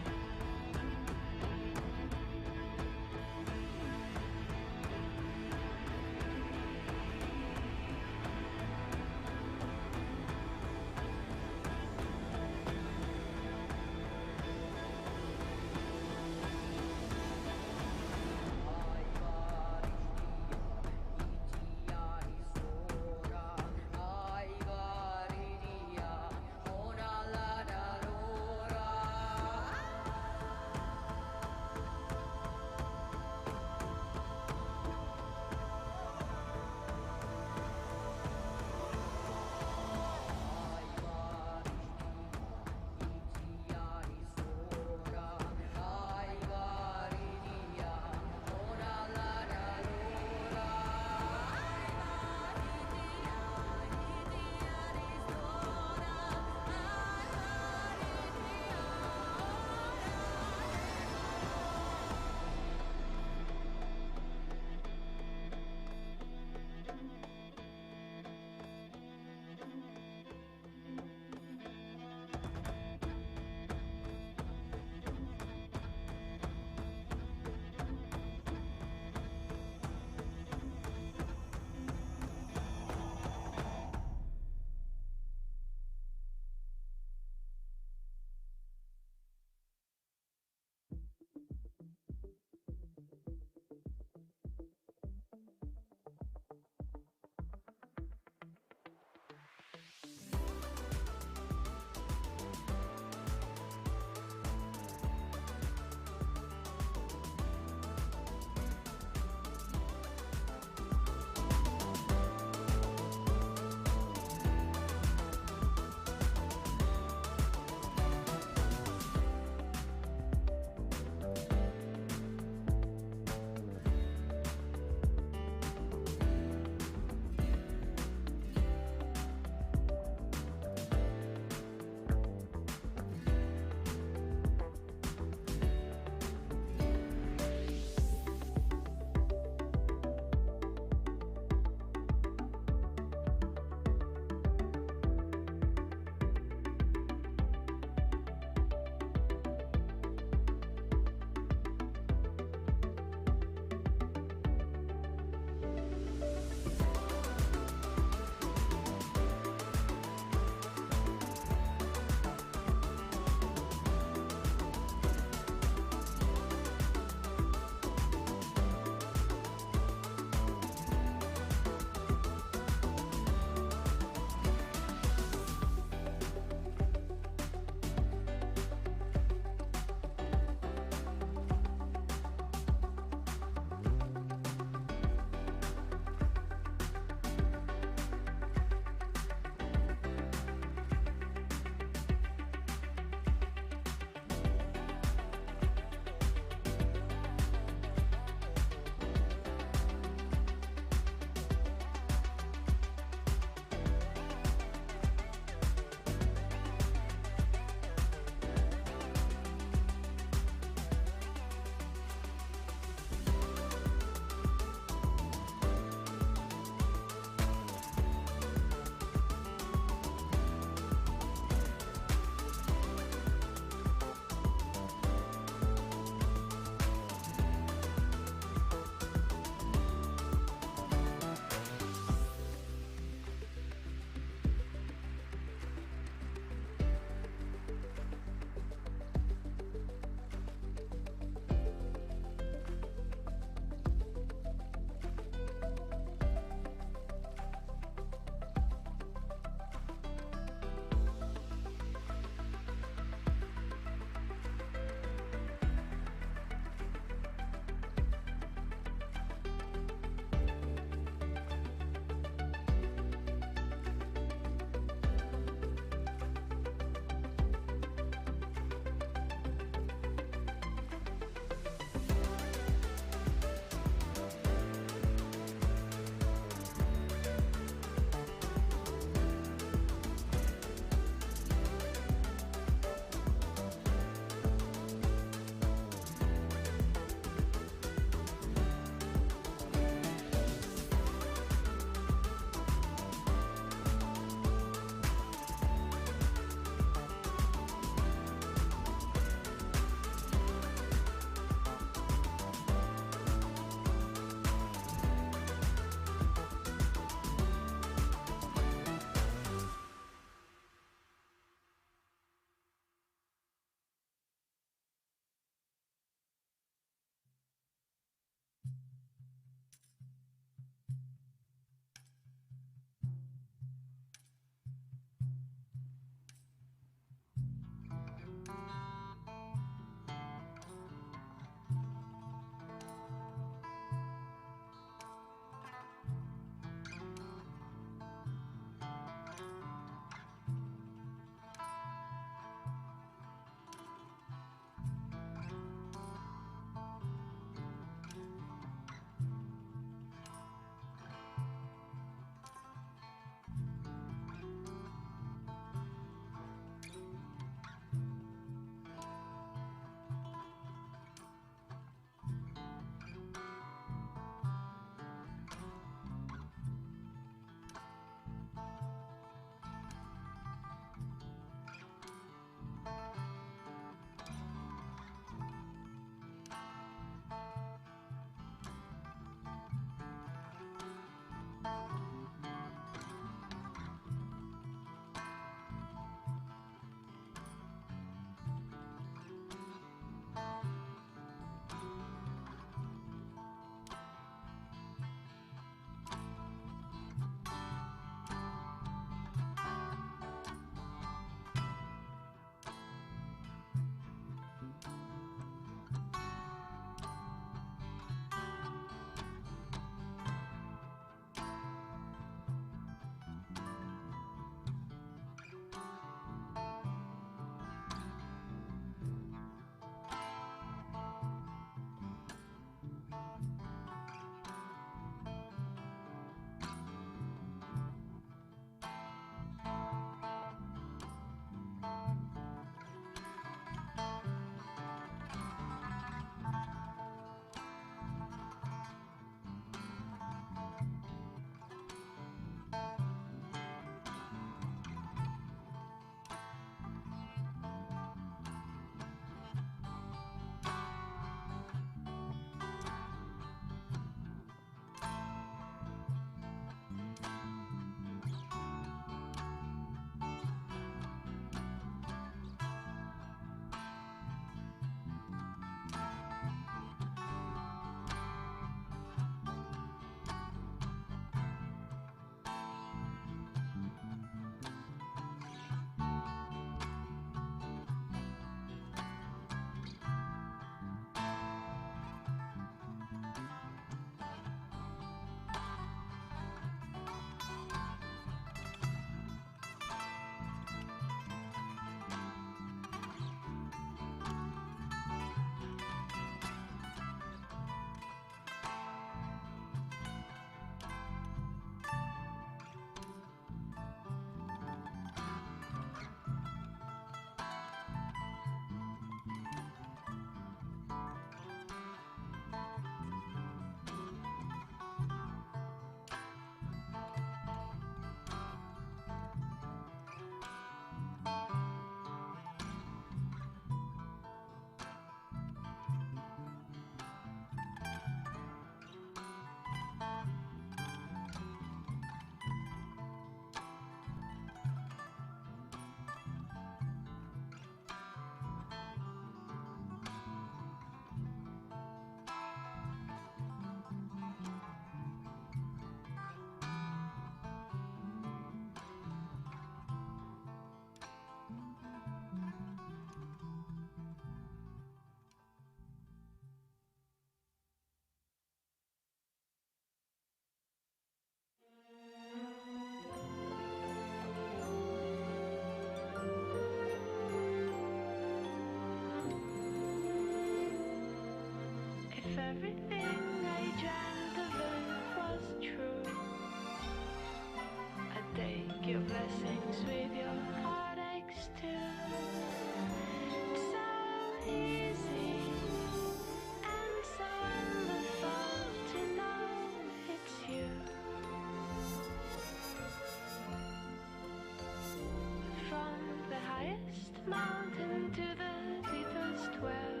out into the deepest well.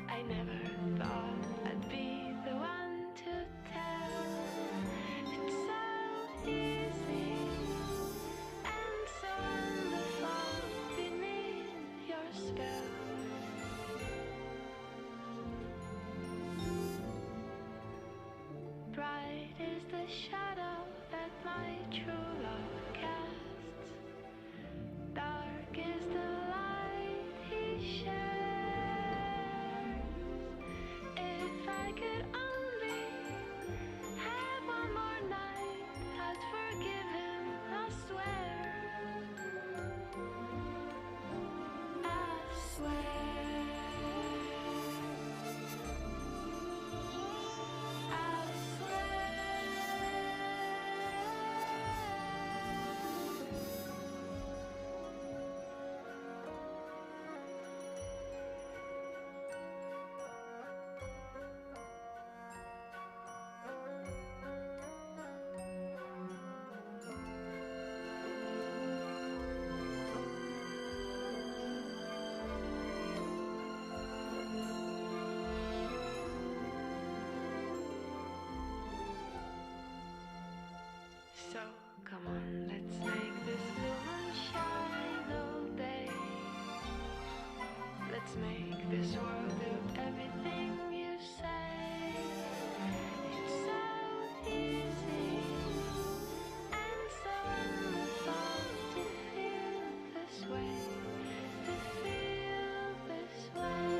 I never thought I'd be the one to tell. It's so easy and so wonderful beneath your spell. Bright is the shadow that my true love casts. Dark is the light he shares. If I could only have one more night, I'd forgive him, I swear. I swear. I So come on, let's make this blue moon shine all day. Let's make this world do everything you say. It's so easy and so wonderful to feel this way, to feel this way.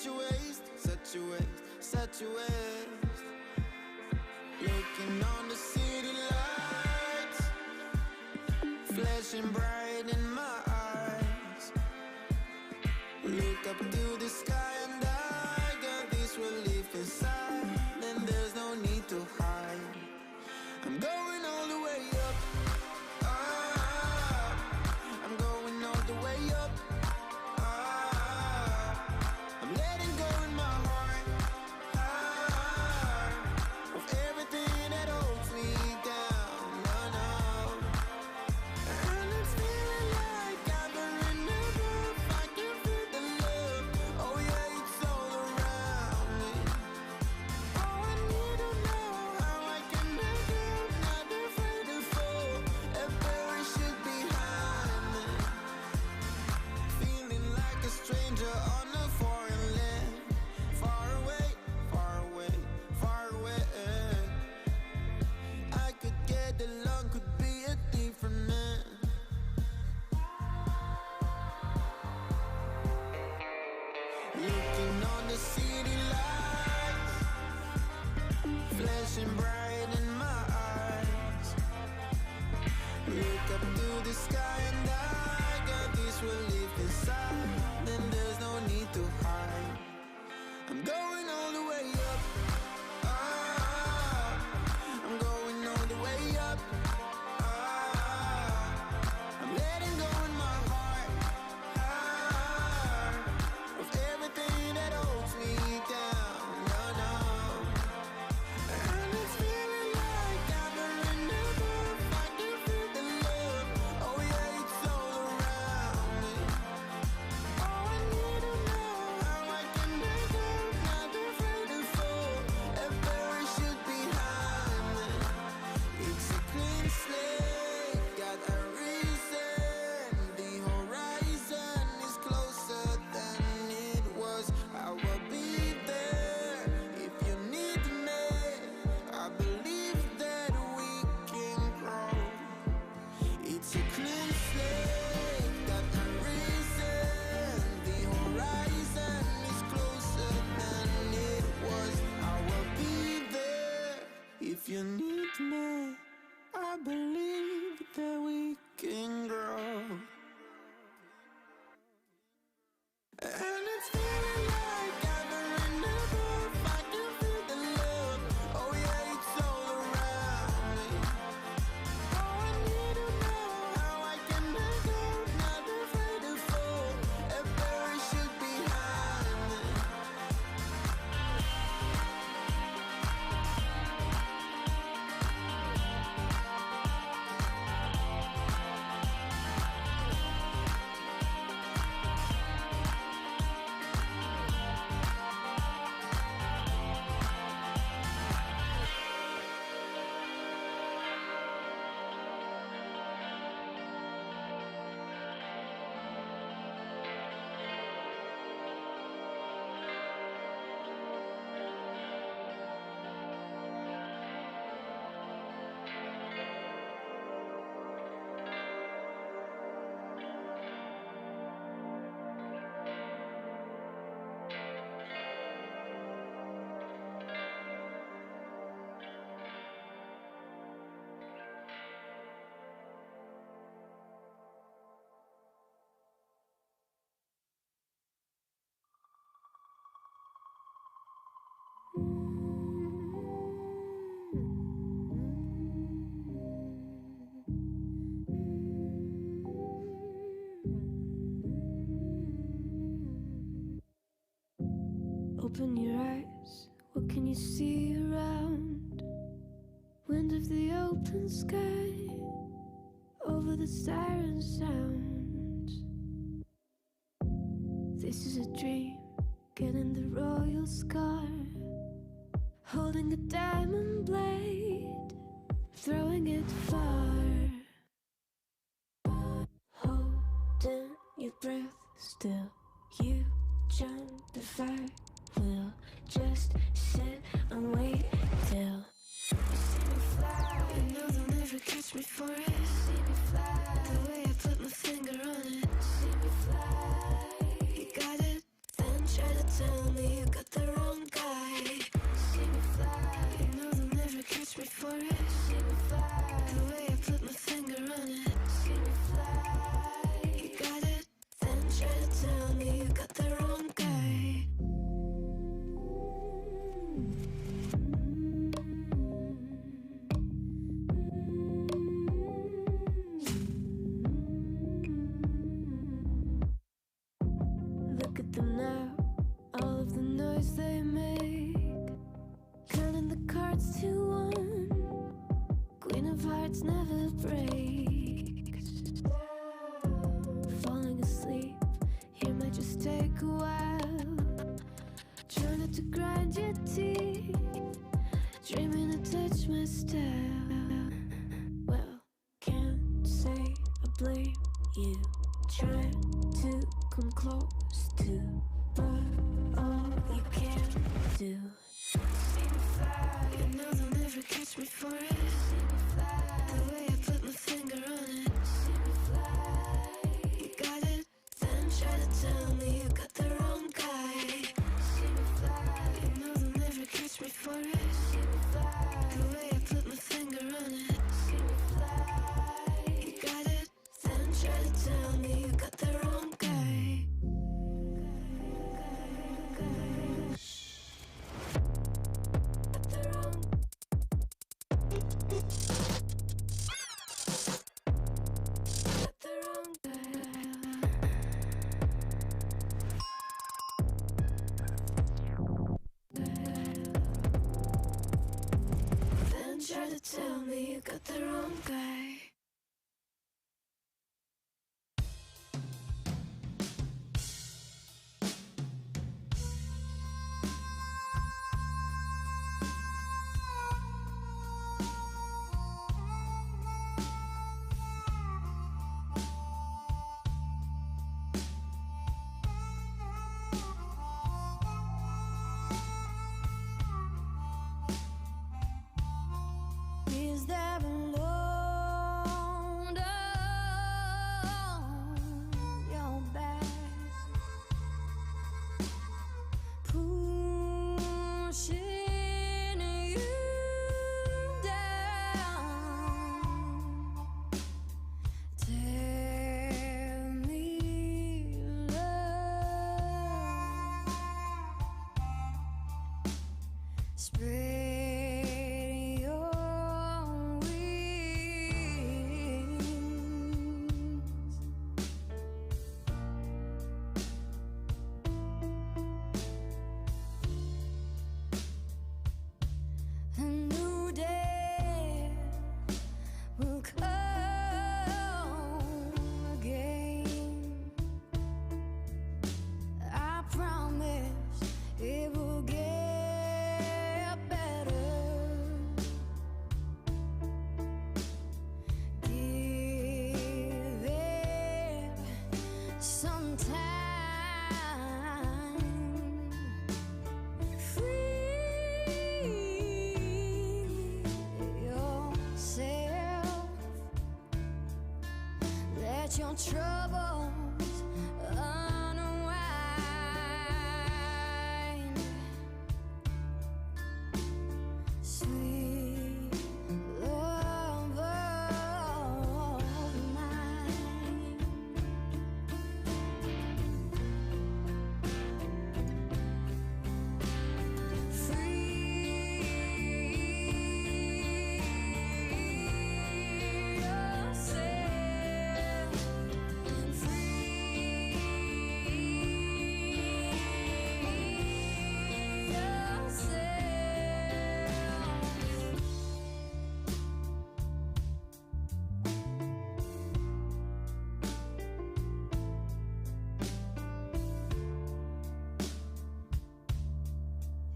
such a waste, such a waste, such a waste. Looking on the city lights, flashing bright in my eyes. Look up to the sky and I got this relief inside, and there's no need to hide. you need me, I believe that we can grow. And it's feeling like I've been enough. I can feel the love. Oh yeah, it's all around me. Oh, I need to know how I can let go. Not afraid to fall. A parachute behind me. Open your eyes, what can you see around? Wind of the open sky, over the siren sounds. This is a dream, getting the royal scar, holding a diamond blade, throwing it far. Holding your breath still, you jump the fire. We'll just sit and wait till you see me fly. You know they'll never catch me for it. See me fly, the way I put my finger on it. See me fly, you got it, then try to tell me you got the wrong guy. See me fly, you know they'll never catch me for it. See me fly, the way I put my finger on it. See me fly, you got it, then try to tell me you got the wrong guy. Look at them now, all of the noise they make, counting the cards to one. Queen of hearts never breaks. Falling asleep here might just take a while. Try not to grind your teeth, dreaming to touch my style. Well, can't say I blame you. Trying to come close to, but all you can do. See me fly, you know they'll never catch me for it. See me fly, the way I put my finger on it. See me fly, you got it, then try to tell me you got the wrong guy. See me fly, you know they'll never catch me for it. See me fly, the way I put my finger on it. See me fly, you got it, then try to tell me you got the wrong guy. Got the wrong. Got the wrong guy. Then try to tell me you got the wrong guy. Is there a love let your troubles unwind. Sweet love of mine.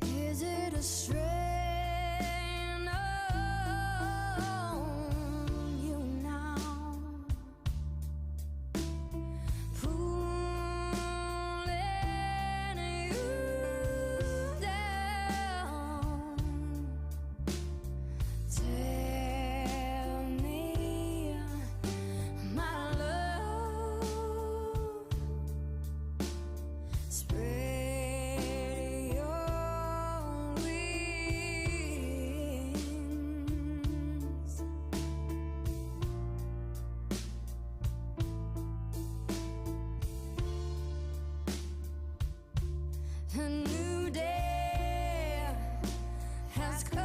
Is it a strain on you now? Pulling you down. Tell me, my love, spread your wings. A new day has come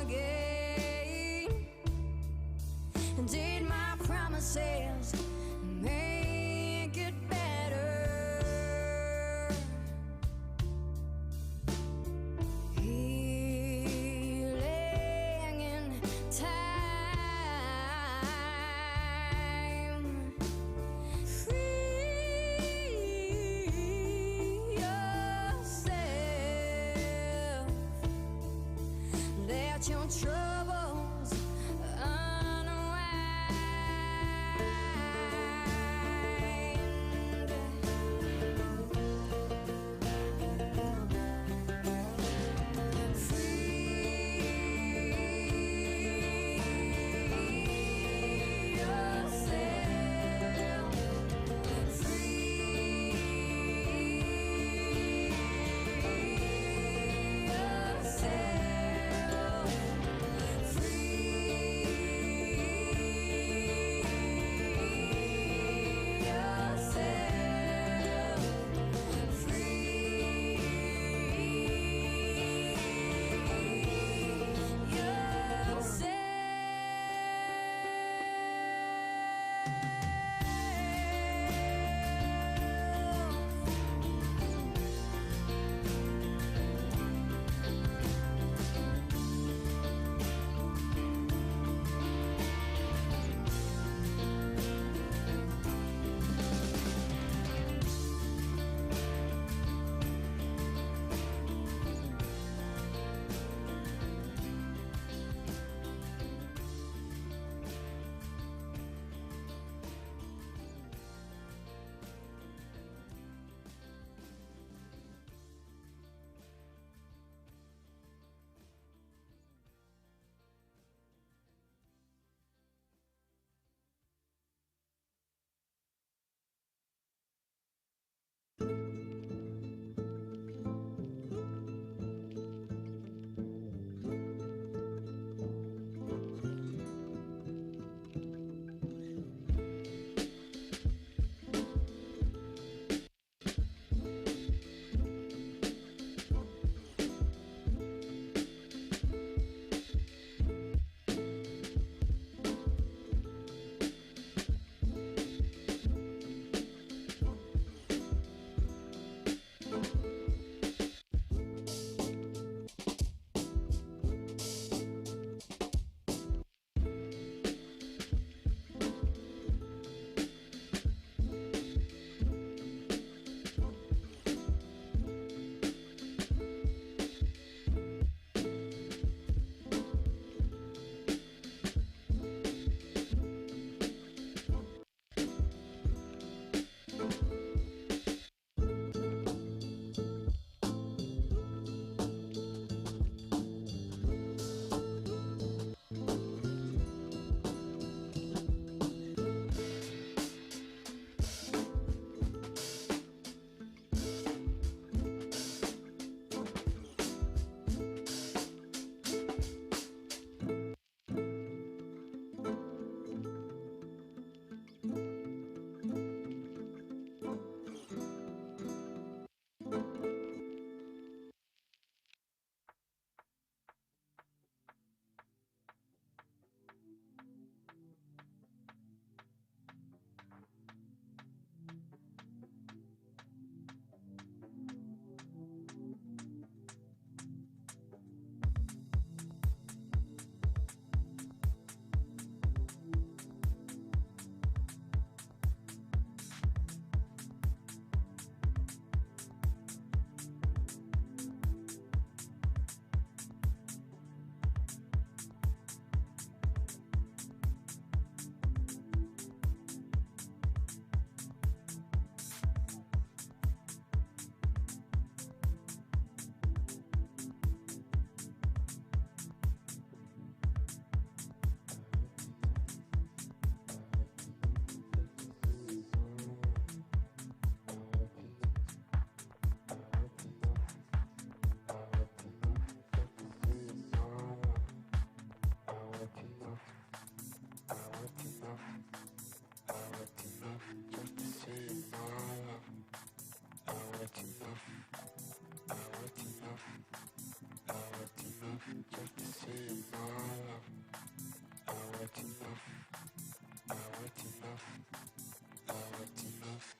again. Did my promises make it better? Healing in time. Free yourself. Let your troubles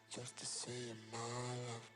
Just to say you're my love.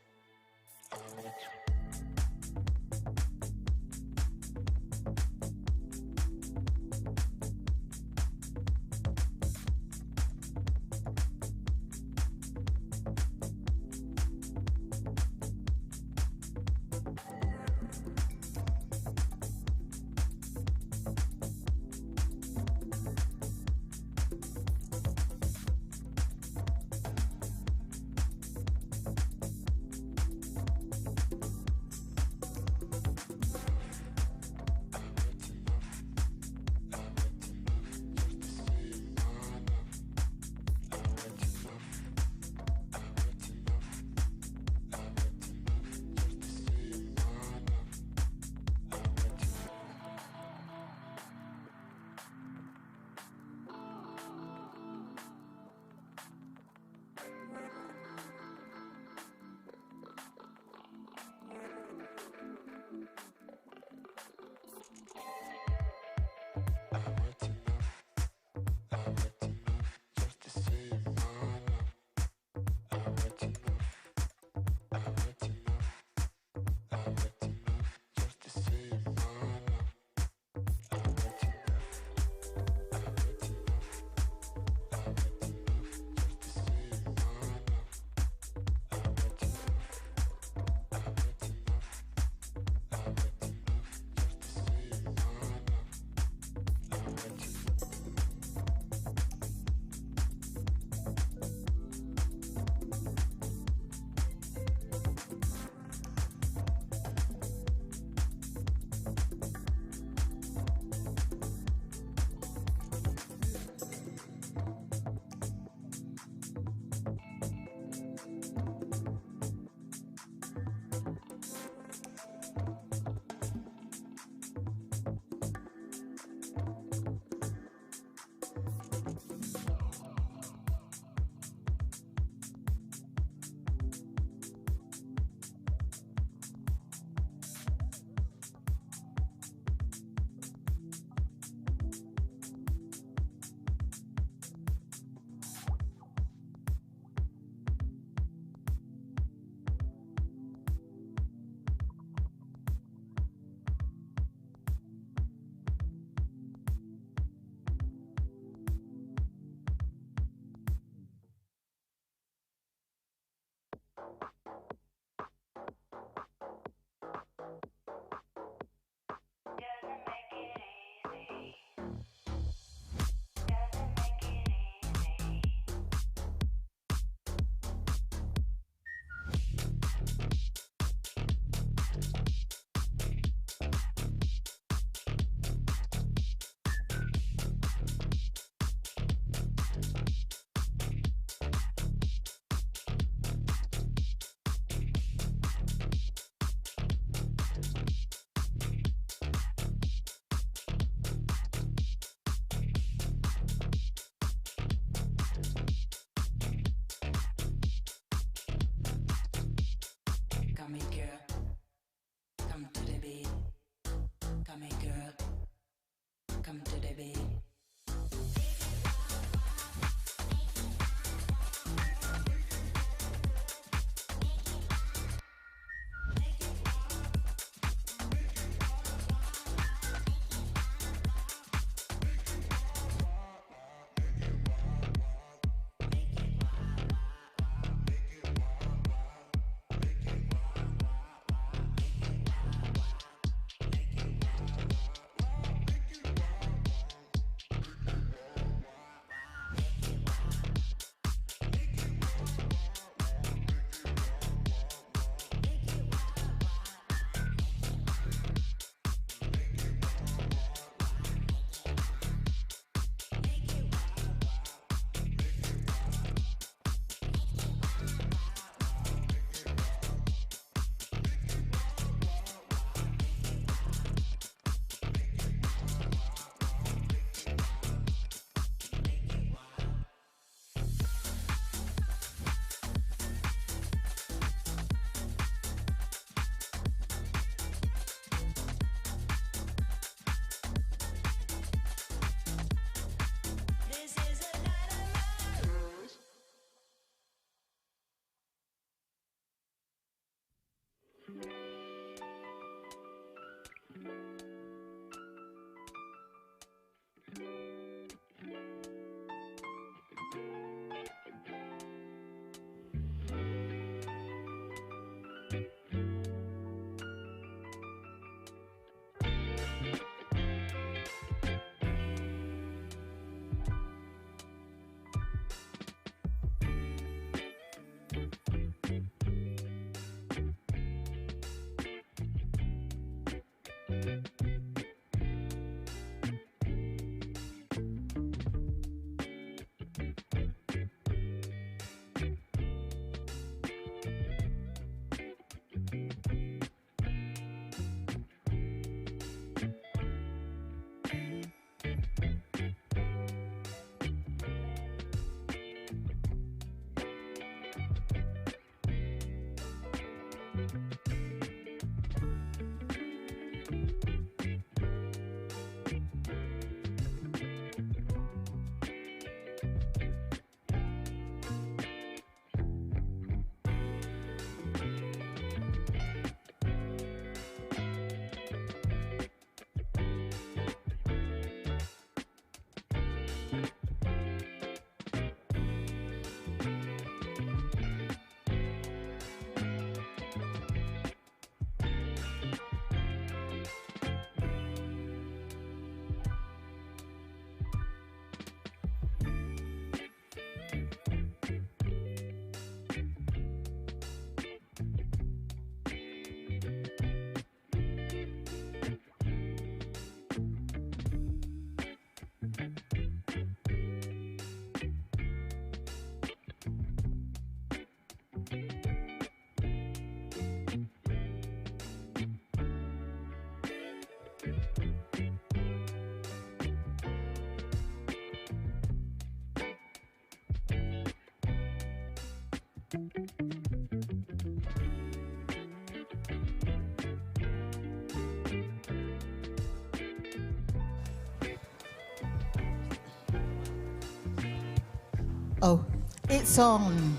Oh, it's on.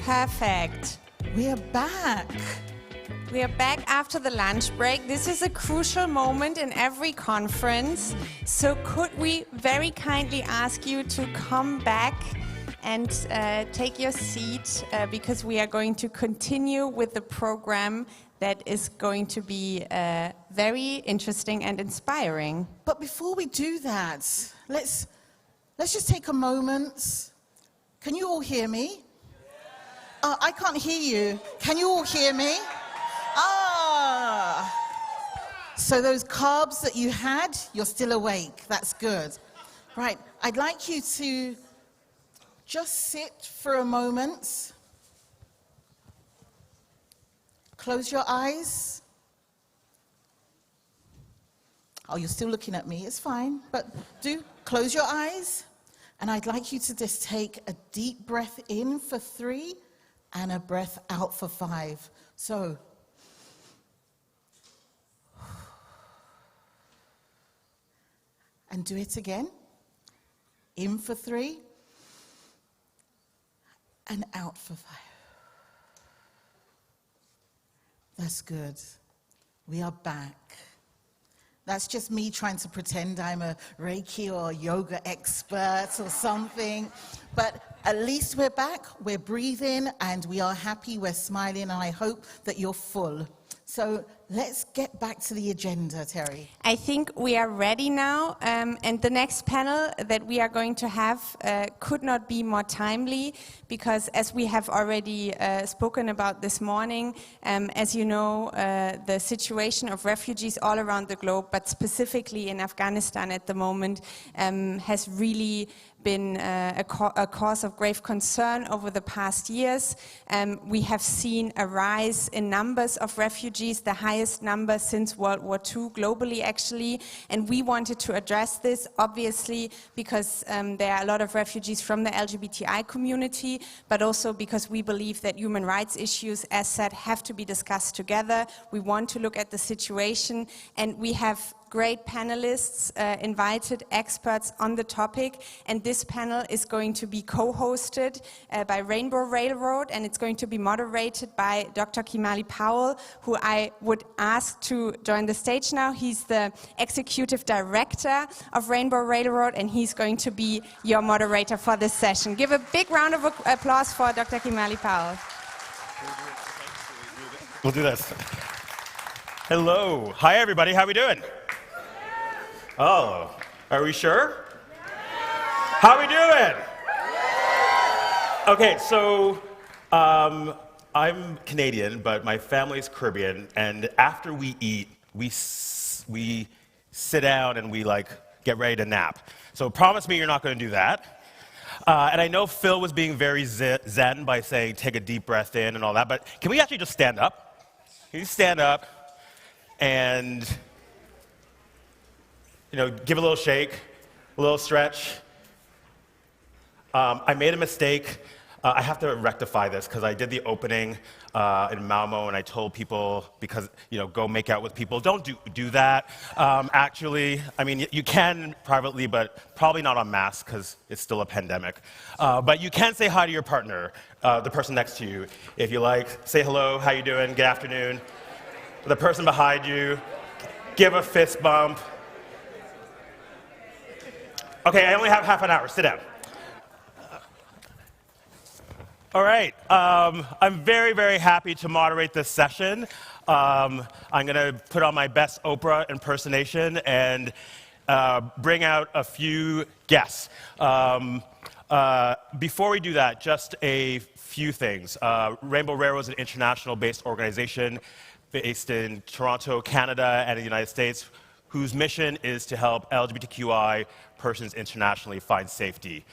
Perfect. We are back. We are back after the lunch break. This is a crucial moment in every conference. So could we very kindly ask you to come back and take your seat because we are going to continue with the program that is going to be very interesting and inspiring. But before we do that, let's just take a moment. Can you all hear me? I can't hear you. Can you all hear me? So those carbs that you had, you're still awake. That's good. Right, I'd like you to just sit for a moment. Close your eyes. Oh, you're still looking at me. It's fine, but do close your eyes. And I'd like you to just take a deep breath in for 3 and a breath out for 5. So, and do it again. In for 3 and out for 5. That's good. We are back. That's just me trying to pretend I'm a Reiki or yoga expert or something. But at least we're back, we're breathing, and we are happy, we're smiling, and I hope that you're full. So let's get back to the agenda, Terry. I think we are ready now, and the next panel that we are going to have could not be more timely, because as we have already spoken about this morning, as you know, the situation of refugees all around the globe, but specifically in Afghanistan at the moment, has really been a cause of grave concern over the past years. We have seen a rise in numbers of refugees, the highest number since World War II globally actually, and we wanted to address this obviously because there are a lot of refugees from the LGBTI community, but also because we believe that human rights issues, as said, have to be discussed together. We want to look at the situation, and we have great panelists, invited experts on the topic, and this panel is going to be co-hosted by Rainbow Railroad, and it's going to be moderated by Dr. Kimali Powell, who I would ask to join the stage now. He's the executive director of Rainbow Railroad, and he's going to be your moderator for this session. Give a big round of applause for Dr. Kimali Powell. We'll do this. Hello. Hi, everybody. How are we doing? Oh, are we sure? How are we doing? Okay, so I'm Canadian, but my family's Caribbean, and after we eat, we sit down and we get ready to nap. So promise me you're not going to do that. And I know Phil was being very zen by saying take a deep breath in and all that, but can we actually just stand up? Can you stand up and give a little shake, a little stretch. I made a mistake. I have to rectify this because I did the opening in Malmo and I told people, because, go make out with people. Don't do that. Actually, I mean, you can privately, but probably not en masse because it's still a pandemic. But you can say hi to your partner, the person next to you. If you like, say hello, how you doing, good afternoon. The person behind you, give a fist bump. Okay, I only have half an hour. Sit down. All right. I'm very, very happy to moderate this session. I'm going to put on my best Oprah impersonation and bring out a few guests. Before we do that, just a few things. Rainbow Railroad is an international-based organization based in Toronto, Canada, and the United States, whose mission is to help LGBTQI persons internationally find safety.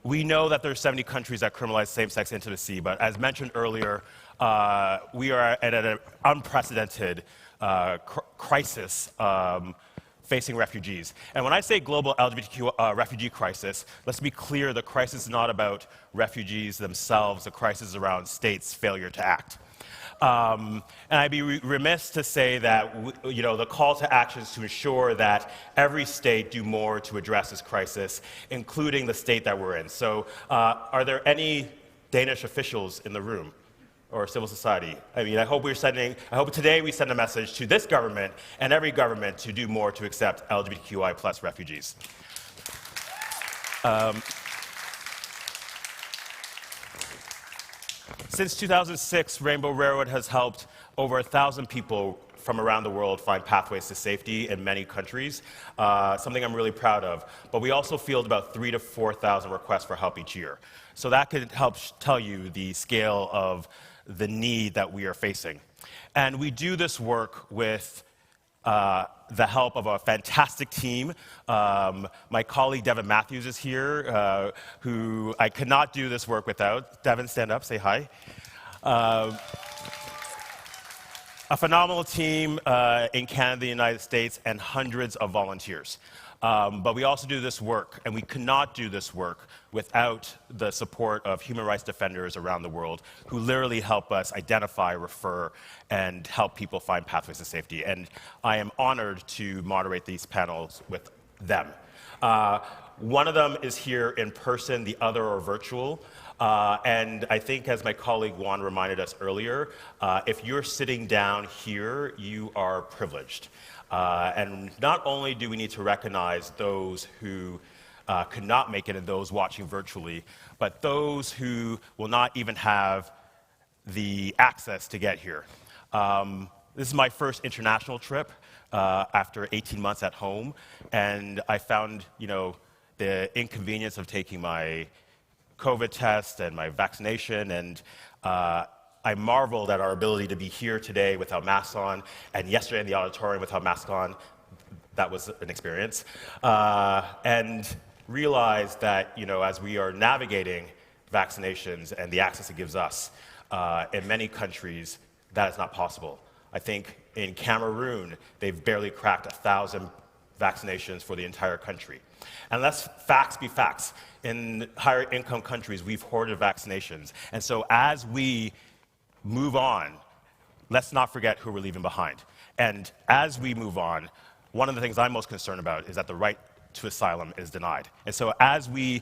We know that there are 70 countries that criminalize same-sex intimacy, but as mentioned earlier, we are at an unprecedented crisis facing refugees. And when I say global LGBTQ refugee crisis, let's be clear, the crisis is not about refugees themselves, the crisis is around states' failure to act. And I'd be remiss to say that the call to action is to ensure that every state do more to address this crisis, including the state that we're in. So are there any Danish officials in the room or civil society? I mean, I hope today we send a message to this government and every government to do more to accept LGBTQI plus refugees. Since 2006, Rainbow Railroad has helped over 1,000 people from around the world find pathways to safety in many countries, something I'm really proud of. But we also field about 3,000 to 4,000 requests for help each year. So that could help tell you the scale of the need that we are facing. And we do this work with the help of a fantastic team. My colleague Devin Matthews is here, who I could not do this work without. Devin, stand up, say hi. A phenomenal team in Canada, the United States, and hundreds of volunteers. But we also do this work, and we could not do this work without the support of human rights defenders around the world who literally help us identify, refer, and help people find pathways to safety. And I am honored to moderate these panels with them. One of them is here in person, the other are virtual. And I think, as my colleague Juan reminded us earlier, if you're sitting down here, you are privileged. And not only do we need to recognize those who could not make it and those watching virtually, but those who will not even have the access to get here. This is my first international trip after 18 months at home, and I found, the inconvenience of taking my COVID test and my vaccination, and I marveled at our ability to be here today without masks on, and yesterday in the auditorium without masks on. That was an experience. And realized that, as we are navigating vaccinations and the access it gives us, in many countries, that is not possible. I think in Cameroon, they've barely cracked 1,000 vaccinations for the entire country. And let's facts be facts. In higher income countries, we've hoarded vaccinations. And so as we move on, let's not forget who we're leaving behind. And as we move on, one of the things I'm most concerned about is that the right to asylum is denied. And so as we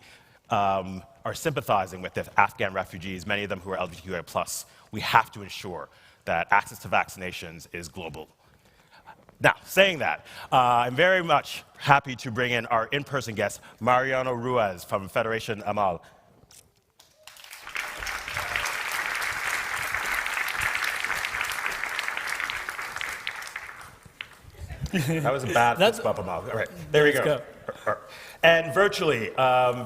are sympathizing with the Afghan refugees, many of them who are LGBTQI+, we have to ensure that access to vaccinations is global. Now, saying that, I'm very much happy to bring in our in-person guest, Mariano Ruiz from Federation Amal. That was a bad fist bump, Amal. All right, there we go. And virtually,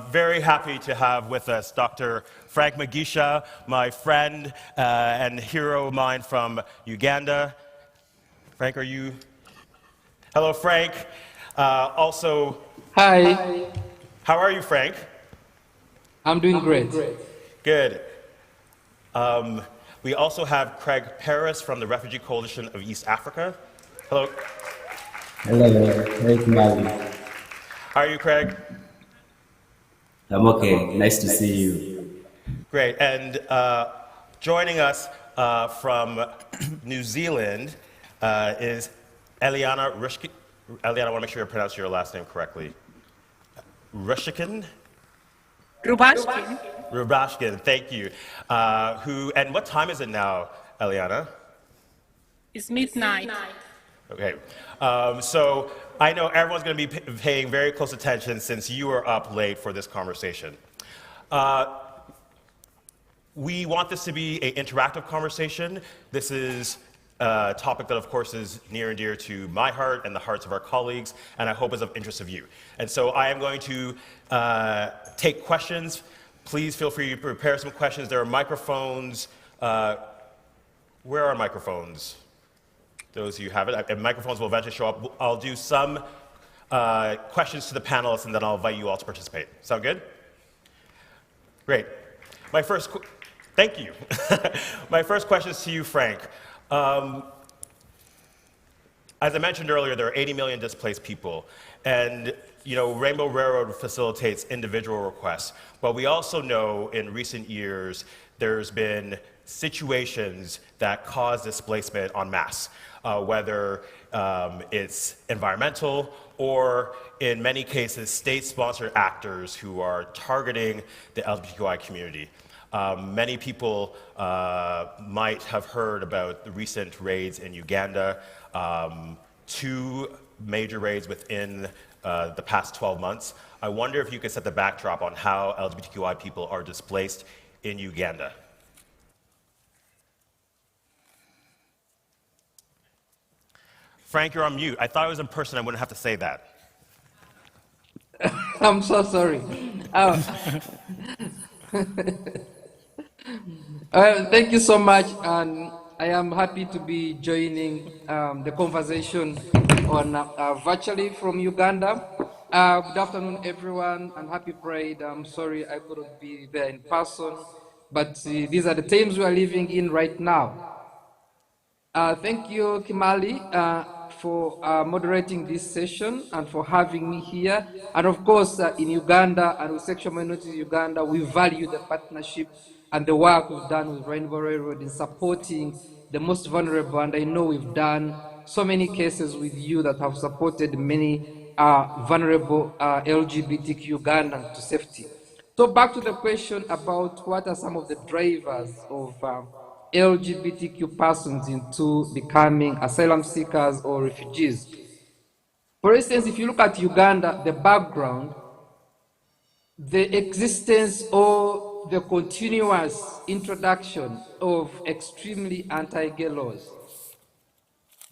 very happy to have with us Dr. Frank Mugisha, my friend and hero of mine from Uganda. Frank, are you? Hello, Frank. Also, hi. How are you, Frank? I'm doing great. Good. We also have Craig Paris from the Refugee Coalition of East Africa. Hello. Hello, great to have you. How are you, Craig? I'm okay. Nice to see you. Great. And joining us from New Zealand is Eliana Rushkin. Eliana, I want to make sure I pronounce your last name correctly. Rushkin? Rubashkin. Rubashkin, thank you. And what time is it now, Eliana? It's midnight. Okay. So I know everyone's going to be paying very close attention since you were up late for this conversation. We want this to be an interactive conversation. This is a topic that, of course, is near and dear to my heart and the hearts of our colleagues, and I hope is of interest of you. And so I am going to take questions. Please feel free to prepare some questions. There are microphones. Where are microphones? Those of you who have it. And microphones will eventually show up. I'll do some questions to the panelists, and then I'll invite you all to participate. Sound good? Great. Thank you. My first question is to you, Frank. As I mentioned earlier, there are 80 million displaced people, and Rainbow Railroad facilitates individual requests, but we also know in recent years there's been situations that cause displacement en masse, whether it's environmental or, in many cases, state-sponsored actors who are targeting the LGBTQI community. Many people might have heard about the recent raids in Uganda, 2 major raids within the past 12 months. I wonder if you could set the backdrop on how LGBTQI people are displaced in Uganda. Frank, you're on mute. I thought it was in person. I wouldn't have to say that. I'm so sorry. Thank you so much, and I am happy to be joining the conversation on virtually from Uganda. Good afternoon, everyone, and happy Pride. I'm sorry I couldn't be there in person, but these are the times we are living in right now. Thank you, Kimali, for moderating this session and for having me here. And of course, in Uganda and with sexual minorities in Uganda, we value the partnership and the work we've done with Rainbow Railroad in supporting the most vulnerable. And I know we've done so many cases with you that have supported many vulnerable LGBTQ Ugandans to safety. So back to the question about what are some of the drivers of LGBTQ persons into becoming asylum seekers or refugees. For instance, if you look at Uganda, the background, the existence or the continuous introduction of extremely anti-gay laws.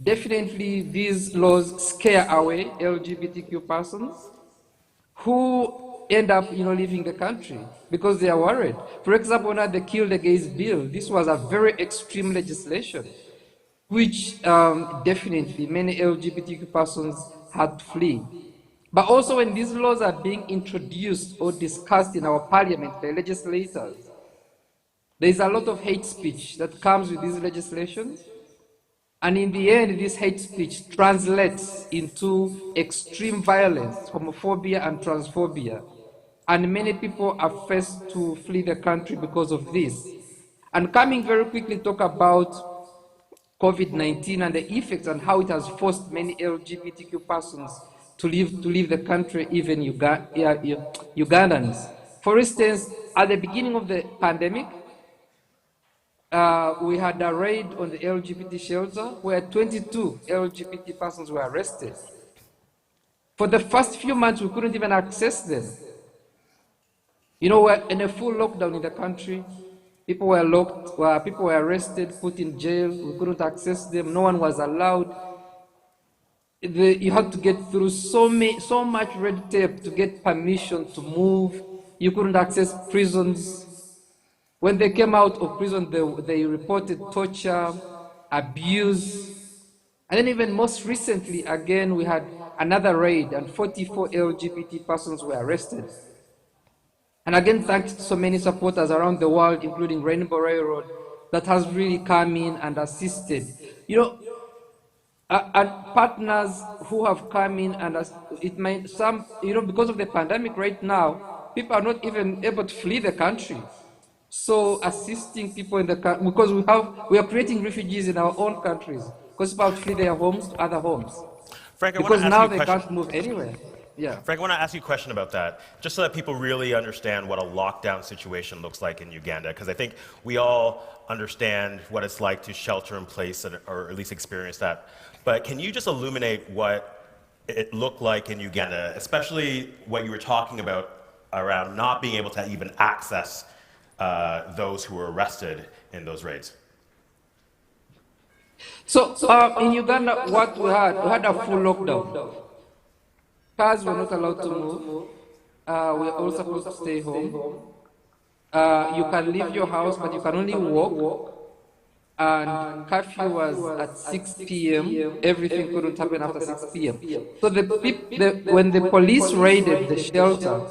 Definitely these laws scare away LGBTQ persons who end up, leaving the country because they are worried. For example, now the Kill the Gays bill, this was a very extreme legislation, which definitely many LGBTQ persons had to flee. But also when these laws are being introduced or discussed in our parliament by legislators, there is a lot of hate speech that comes with these legislations. And in the end, this hate speech translates into extreme violence, homophobia and transphobia. And many people are forced to flee the country because of this. And coming very quickly talk about COVID-19 and the effects and how it has forced many LGBTQ persons to leave the country, even Ugandans. For instance, at the beginning of the pandemic, we had a raid on the LGBT shelter where 22 LGBT persons were arrested. For the first few months, we couldn't even access them. We're in a full lockdown in the country. People were locked, people were arrested, put in jail. We couldn't access them. No one was allowed. You had to get through so much red tape to get permission to move. You couldn't access prisons. When they came out of prison, they reported torture, abuse. And then even most recently, again, we had another raid and 44 LGBT persons were arrested. And again, thanks to so many supporters around the world, including Rainbow Railroad, that has really come in and assisted. And partners who have come in and it might because of the pandemic right now, people are not even able to flee the country. So assisting people in the country, because we are creating refugees in our own countries, because people have to flee their homes to other homes. Frank, because now they can't move anywhere. Yeah. Frank, I want to ask you a question about that, just so that people really understand what a lockdown situation looks like in Uganda, because I think we all understand what it's like to shelter in place, or at least experience that. But can you just illuminate what it looked like in Uganda, especially what you were talking about around not being able to even access those who were arrested in those raids? So in Uganda, what we had a full lockdown. Cars were not allowed to move. We were all supposed to stay home. You can leave your house, but you can only walk. And curfew was at 6 p.m. Everything couldn't happen after 6 p.m. So when the police raided the shelter,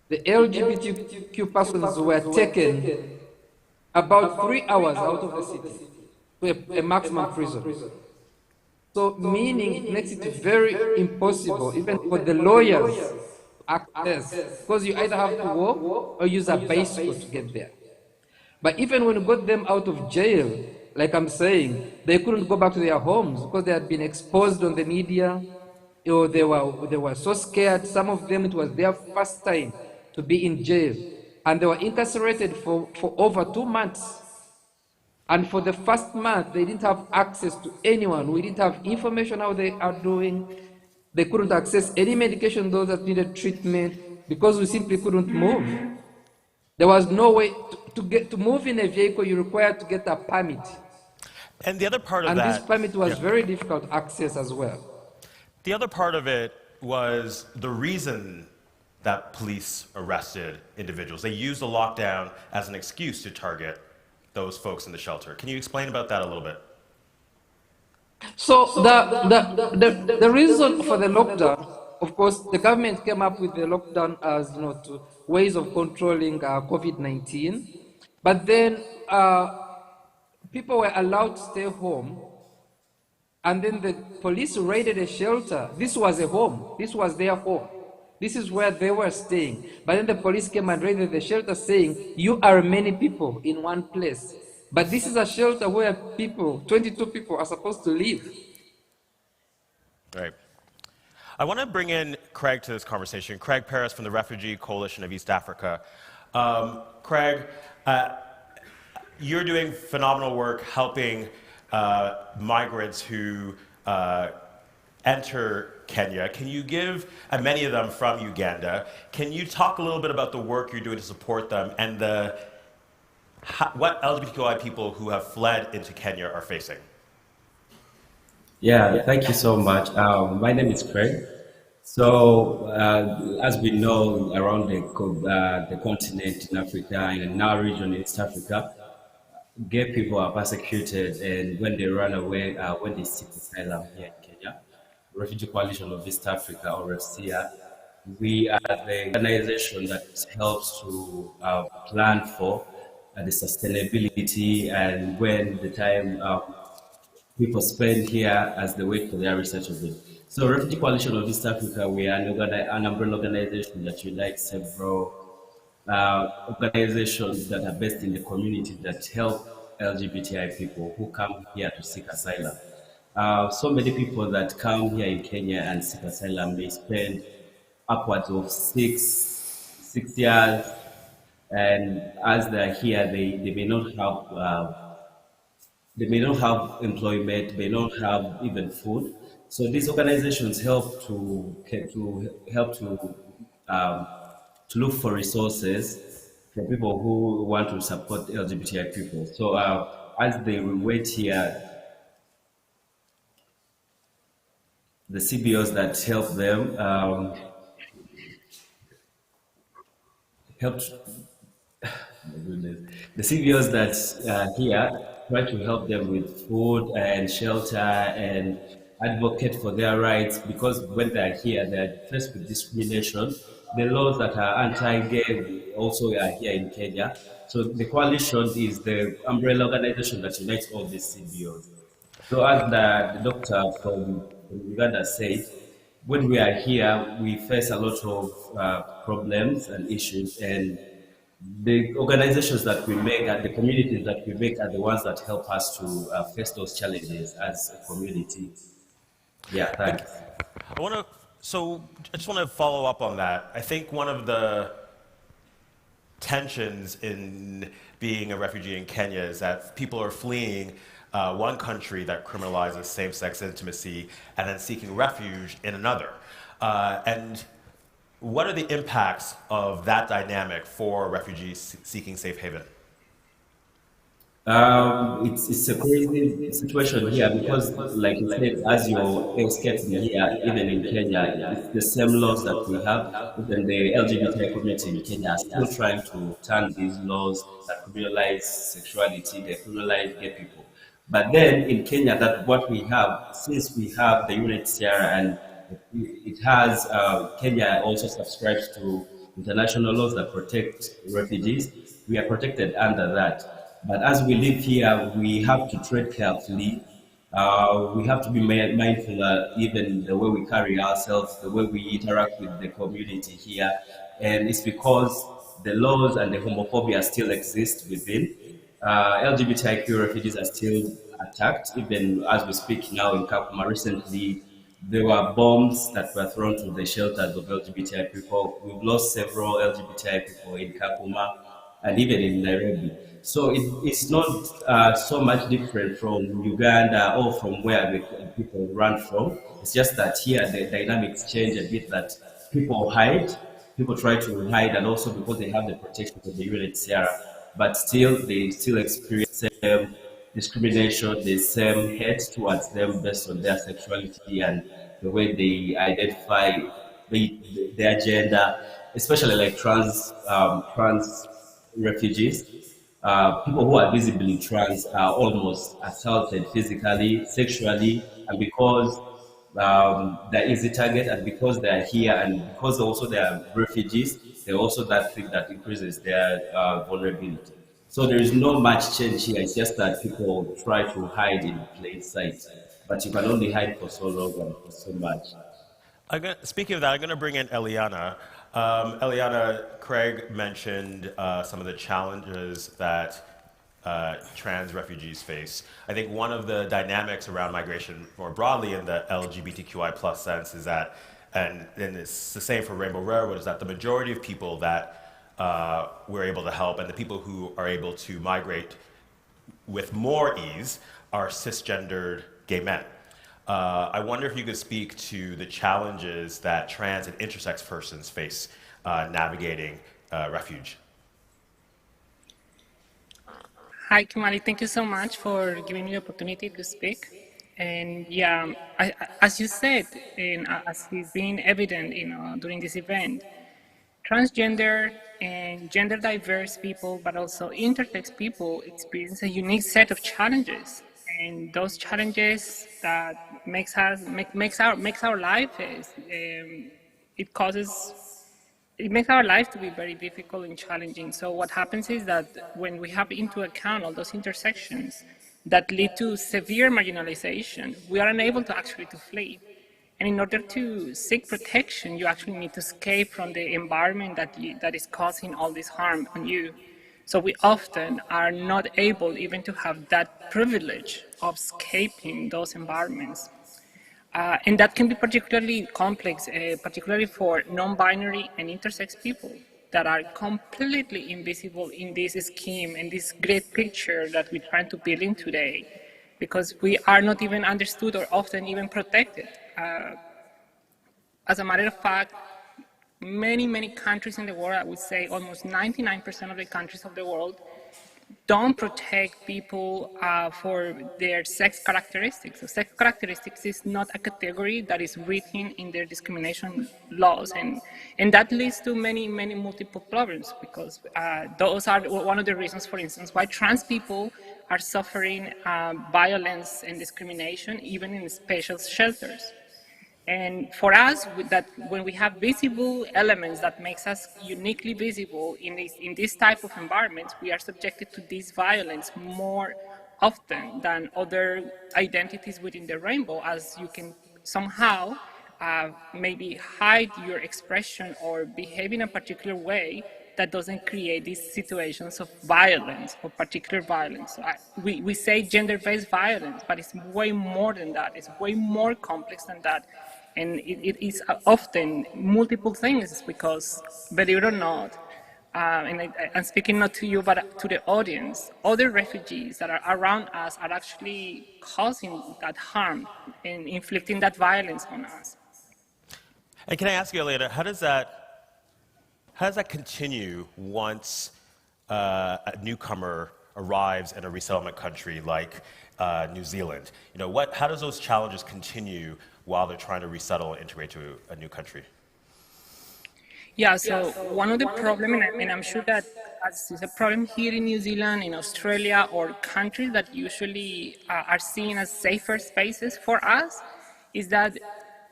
the LGBTQ persons were taken about 3 hours out of the city to a maximum prison. So meaning it makes it very impossible, even for the lawyers to access, because you either have to walk or use a bicycle to get there. But even when we got them out of jail, like I'm saying, they couldn't go back to their homes because they had been exposed on the media, or they were so scared. Some of them, it was their first time to be in jail, and they were incarcerated for over 2 months. And for the first month, they didn't have access to anyone. We didn't have information how they are doing. They couldn't access any medication, those that needed treatment, because we simply couldn't move. There was no way to move in a vehicle. You required to get a permit. And the other part of and that... this permit was yeah. very difficult to access as well. The other part of it was the reason that police arrested individuals. They used the lockdown as an excuse to target those folks in the shelter. Can you explain about that a little bit? So the reason for the lockdown, of course, the government came up with the lockdown as to ways of controlling COVID-19, but then people were allowed to stay home, and then the police raided a shelter. This was a home. This was their home. This is where they were staying. But then the police came and raided the shelter, saying, you are many people in one place. But this is a shelter where 22 people are supposed to live. Right. I want to bring in Craig to this conversation. Craig Paris from the Refugee Coalition of East Africa. Craig, you're doing phenomenal work helping migrants who enter Kenya. Can you give, and many of them from Uganda, can you talk a little bit about the work you're doing to support them and what LGBTQI people who have fled into Kenya are facing? Yeah, thank you so much. My name is Craig. So, as we know, around the continent in Africa and in our region in East Africa, gay people are persecuted, and when they run away, when they seek asylum here in Kenya, Refugee Coalition of East Africa, or REFCIA, we are the organization that helps to plan for the sustainability and when the time people spend here as they wait for their research of it. So Refugee Coalition of East Africa, we are an umbrella organization that unites several organizations that are based in the community that help LGBTI people who come here to seek asylum. So many people that come here in Kenya and seek asylum, they spend upwards of six years, and as they're here, they may not have employment, they don't have even food. So these organizations help to look for resources for people who want to support LGBTI people. So as they wait here, the CBOs that help them the CBOs that here try to help them with food and shelter and advocate for their rights, because when they're here, they're faced with discrimination. The laws that are anti-gay also are here in Kenya. So the coalition is the umbrella organization that unites all these CBOs. So as the doctor from Uganda said, when we are here, we face a lot of problems and issues, and the organizations that we make and the communities that we make are the ones that help us to face those challenges as a community. Yeah, thanks. I just want to follow up on that. I think one of the tensions in being a refugee in Kenya is that people are fleeing one country that criminalizes same-sex intimacy and then seeking refuge in another. And what are the impacts of that dynamic for refugees seeking safe haven? It's a crazy situation here because, like you said, as you're escaping here, even in Kenya, it's the same laws that we have. Even the LGBT community in Kenya are still trying to turn these laws that criminalize sexuality, they criminalize gay people. But then in Kenya, that what we have, since we have the UNHCR and it has, Kenya also subscribes to international laws that protect refugees, we are protected under that. But as we live here, we have to tread carefully. We have to be mindful even the way we carry ourselves, the way we interact with the community here. And it's because the laws and the homophobia still exist within. LGBTIQ refugees are still attacked. Even as we speak now in Kakuma, recently there were bombs that were thrown to the shelters of LGBTI people. We've lost several LGBTI people in Kakuma and even in Nairobi. So it's not so much different from Uganda or from where the people run from. It's just that here the dynamics change a bit, that people hide, people try to hide, and also because they have the protection of the UNHCR, but still they still experience the same discrimination, the same hate towards them based on their sexuality and the way they identify their gender, especially like trans refugees. People who are visibly trans are almost assaulted physically, sexually, and because they're easy target, and because they're here, and because also they are refugees, they're also that thing that increases their vulnerability. So there is not much change here. It's just that people try to hide in plain sight, but you can only hide for so long and for so much. Speaking of that, I'm going to bring in Eliana. Eliana, Craig mentioned some of the challenges that trans refugees face. I think one of the dynamics around migration more broadly in the LGBTQI plus sense is that, and it's the same for Rainbow Railroad, is that the majority of people that we're able to help and the people who are able to migrate with more ease are cisgendered gay men. I wonder if you could speak to the challenges that trans and intersex persons face navigating refuge. Hi, Kimali. Thank you so much for giving me the opportunity to speak. And yeah, as you said, and as is being evident, during this event, transgender and gender diverse people, but also intersex people, experience a unique set of challenges. And those challenges that makes our life it makes our life to be very difficult and challenging. So what happens is that when we have into account all those intersections that lead to severe marginalization, we are unable to actually to flee. And in order to seek protection, you actually need to escape from the environment that is causing all this harm on you. So we often are not able even to have that privilege of escaping those environments. And that can be particularly complex, particularly for non-binary and intersex people that are completely invisible in this scheme and this great picture that we're trying to build in today, because we are not even understood or often even protected. As a matter of fact, many countries in the world, I would say almost 99% of the countries of the world, don't protect people for their sex characteristics. So sex characteristics is not a category that is written in their discrimination laws, and that leads to many multiple problems, because those are one of the reasons, for instance, why trans people are suffering violence and discrimination even in special shelters. And for us, when we have visible elements that makes us uniquely visible in this type of environments, we are subjected to this violence more often than other identities within the rainbow, as you can somehow maybe hide your expression or behave in a particular way that doesn't create these situations of violence or particular violence. So we say gender-based violence, but it's way more than that. It's way more complex than that. And it is often multiple things, because, believe it or not, and I'm speaking not to you, but to the audience, other refugees that are around us are actually causing that harm and inflicting that violence on us. And can I ask you, Elena, how does that continue once a newcomer arrives in a resettlement country like New Zealand? How does those challenges continue while they're trying to resettle and integrate to a new country? Yeah, so one of the problems, and I'm sure that as is a problem here in New Zealand, in Australia, or countries that usually are seen as safer spaces for us, is that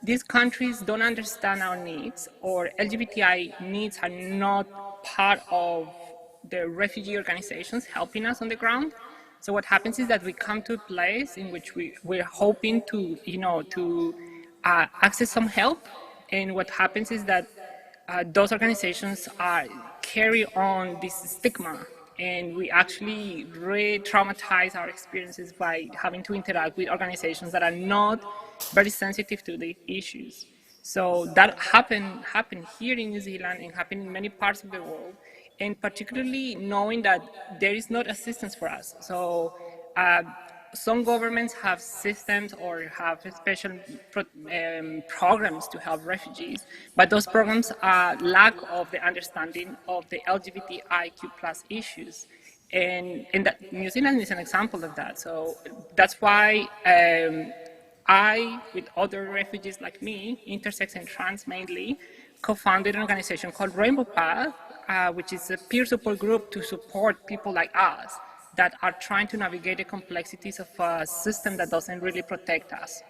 these countries don't understand our needs, or LGBTI needs are not part of the refugee organizations helping us on the ground. So what happens is that we come to a place in which we're hoping to, access some help. And what happens is that those organizations carry on this stigma, and we actually re-traumatize our experiences by having to interact with organizations that are not very sensitive to the issues. So that happened here in New Zealand and happened in many parts of the world, and particularly knowing that there is not assistance for us. So some governments have systems or have special programs to help refugees, but those programs lack of the understanding of the LGBTIQ plus issues. And that New Zealand is an example of that. So that's why I, with other refugees like me, intersex and trans mainly, co-founded an organization called Rainbow Path, which is a peer support group to support people like us that are trying to navigate the complexities of a system that doesn't really protect us.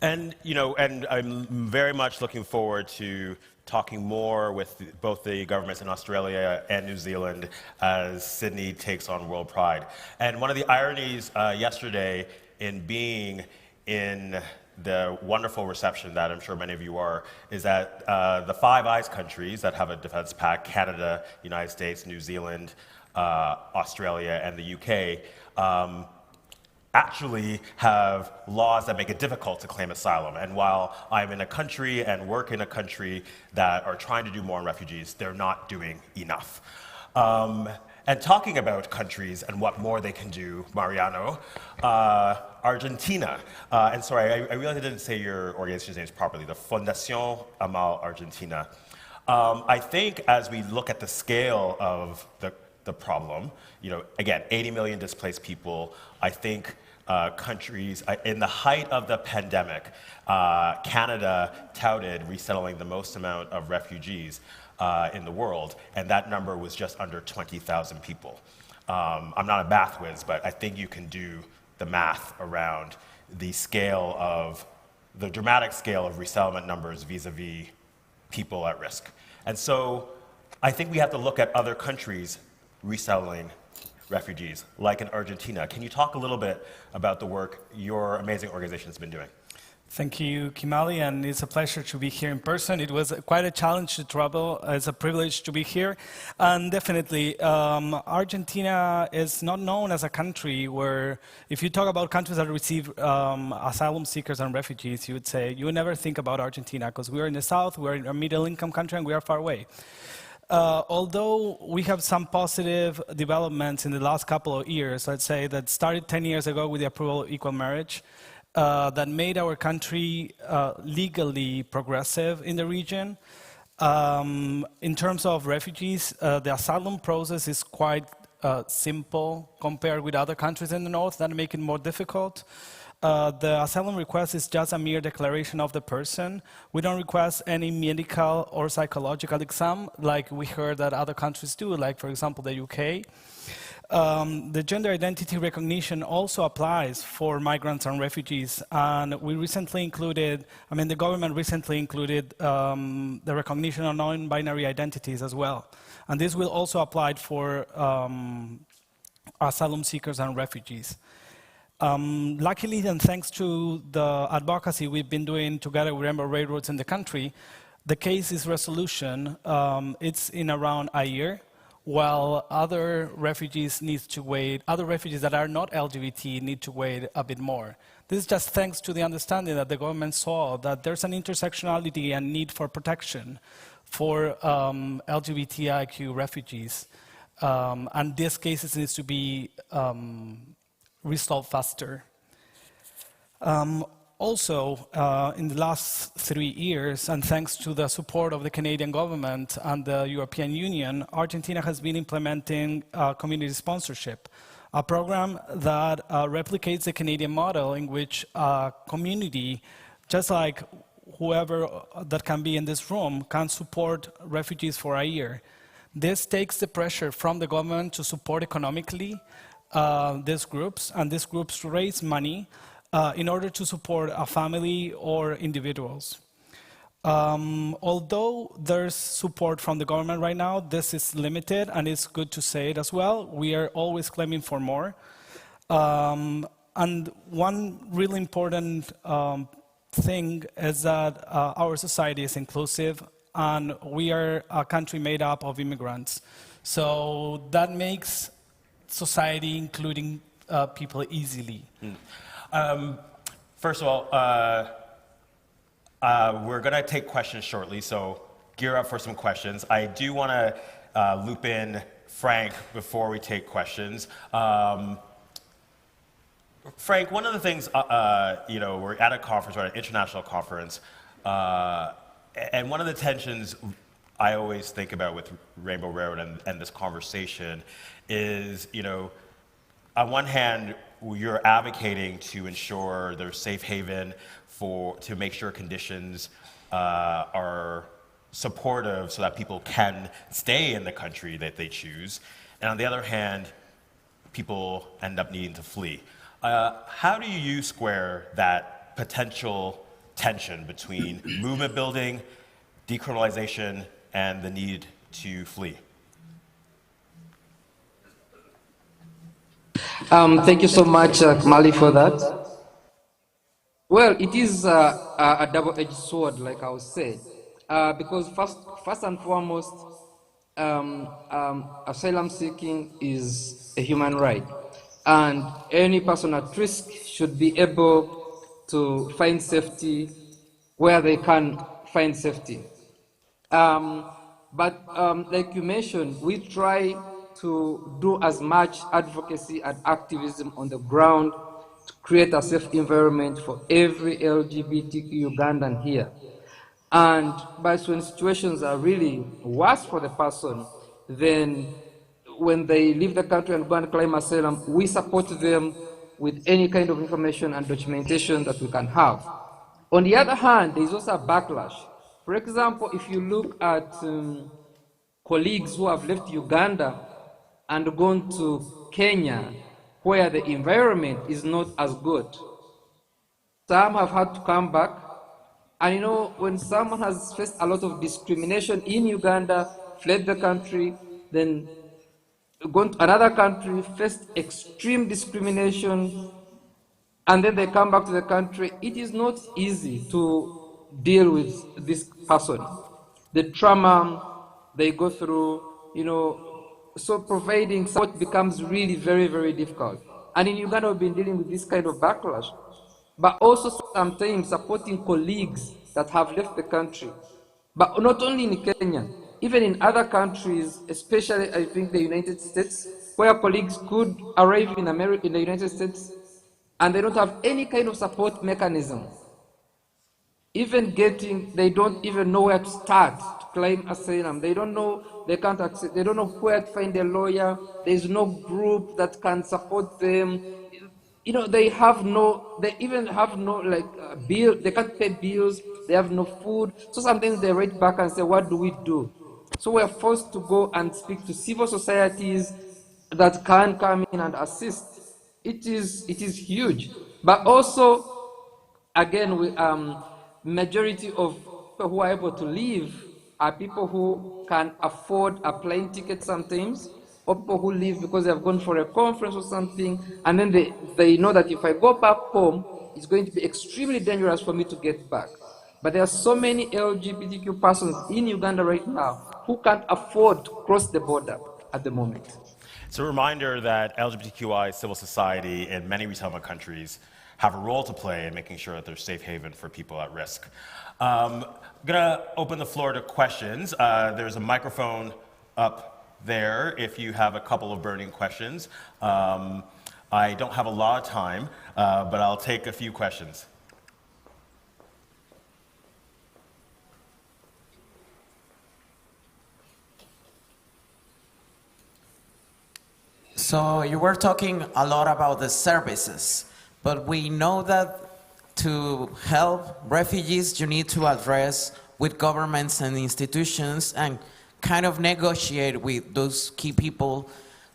And, and I'm very much looking forward to talking more with both the governments in Australia and New Zealand as Sydney takes on World Pride. And one of the ironies yesterday in being in the wonderful reception that I'm sure many of you are, is that the Five Eyes countries that have a defense pact, Canada, United States, New Zealand, Australia, and the UK, actually have laws that make it difficult to claim asylum. And while I'm in a country and work in a country that are trying to do more on refugees, they're not doing enough. And talking about countries and what more they can do, Mariano, Argentina, and sorry, I realized I didn't say your organization's names properly, the Fundación Amal Argentina. I think as we look at the scale of the problem, again, 80 million displaced people, I think countries, in the height of the pandemic, Canada touted resettling the most amount of refugees in the world, and that number was just under 20,000 people. I'm not a math whiz, but I think you can do the math around the scale of, the dramatic scale of resettlement numbers vis-a-vis people at risk. And so I think we have to look at other countries resettling refugees, like in Argentina. Can you talk a little bit about the work your amazing organization has been doing? Thank you, Kimali, and it's a pleasure to be here in person. It was quite a challenge to travel. It's a privilege to be here. And definitely, Argentina is not known as a country where, if you talk about countries that receive asylum seekers and refugees, you would never think about Argentina, because we are in the south, we're in a middle-income country, and we are far away. Although we have some positive developments in the last couple of years, let's say that started 10 years ago with the approval of equal marriage, that made our country legally progressive in the region. In terms of refugees, the asylum process is quite simple compared with other countries in the north that make it more difficult. The asylum request is just a mere declaration of the person. We don't request any medical or psychological exam like we heard that other countries do, like for example the UK. The gender identity recognition also applies for migrants and refugees, and we recently included, the government recently included the recognition of non-binary identities as well. And this will also apply for asylum seekers and refugees. Luckily, and thanks to the advocacy we've been doing together with Rainbow Railroads in the country, the case's resolution, it's in around a year, while other refugees that are not LGBT need to wait a bit more. This is just thanks to the understanding that the government saw that there's an intersectionality and need for protection for LGBTIQ refugees. And these cases need to be resolved faster. Also, in the last 3 years, and thanks to the support of the Canadian government and the European Union, Argentina has been implementing community sponsorship, a program that replicates the Canadian model in which a community, just like whoever that can be in this room, can support refugees for a year. This takes the pressure from the government to support economically these groups, and these groups raise money in order to support a family or individuals. Although there's support from the government right now, this is limited, and it's good to say it as well. We are always claiming for more. And one really important thing is that our society is inclusive, and we are a country made up of immigrants. So that makes society including people easily. First of all, we're going to take questions shortly, so gear up for some questions. I do want to loop in Frank before we take questions. Frank, one of the things, we're at a conference, we're at an international conference, and one of the tensions I always think about with Rainbow Railroad and this conversation is, on one hand, you're advocating to ensure there's safe haven to make sure conditions are supportive so that people can stay in the country that they choose. And on the other hand, people end up needing to flee. How do you square that potential tension between movement building, decriminalization, and the need to flee? Thank you so much, Mali, for that. Well, it is a double-edged sword, like I was saying, because first and foremost, asylum seeking is a human right, and any person at risk should be able to find safety where they can find safety. But like you mentioned, we try to do as much advocacy and activism on the ground to create a safe environment for every LGBTQ Ugandan here. And but when situations are really worse for the person, then when they leave the country and go and claim asylum, we support them with any kind of information and documentation that we can have. On the other hand, there is also a backlash. For example, if you look at colleagues who have left Uganda and gone to Kenya, where the environment is not as good, some have had to come back. And when someone has faced a lot of discrimination in Uganda, fled the country, then gone to another country, faced extreme discrimination, and then they come back to the country, it is not easy to deal with this person. The trauma they go through, so providing support becomes really very, very difficult. And in Uganda, we've been dealing with this kind of backlash, but also sometimes supporting colleagues that have left the country. But not only in Kenya, even in other countries, especially I think the United States, where colleagues could arrive in the United States, and they don't have any kind of support mechanism. They don't even know where to start to claim asylum. They don't know, they can't access, they don't know where to find a lawyer. There's no group that can support them. They even have no bill, they can't pay bills, they have no food. So sometimes they write back and say, what do we do? So we're forced to go and speak to civil societies that can come in and assist. It is huge. But also, again, majority of people who are able to leave are people who can afford a plane ticket sometimes, or people who leave because they have gone for a conference or something, and then they know that if I go back home, it's going to be extremely dangerous for me to get back. But there are so many LGBTQ persons in Uganda right now who can't afford to cross the border at the moment. It's a reminder that LGBTQI civil society in many resettlement countries have a role to play in making sure that there's safe haven for people at risk. I'm gonna open the floor to questions. There's a microphone up there if you have a couple of burning questions. I don't have a lot of time, but I'll take a few questions. So you were talking a lot about the services, but we know that to help refugees, you need to address with governments and institutions and kind of negotiate with those key people.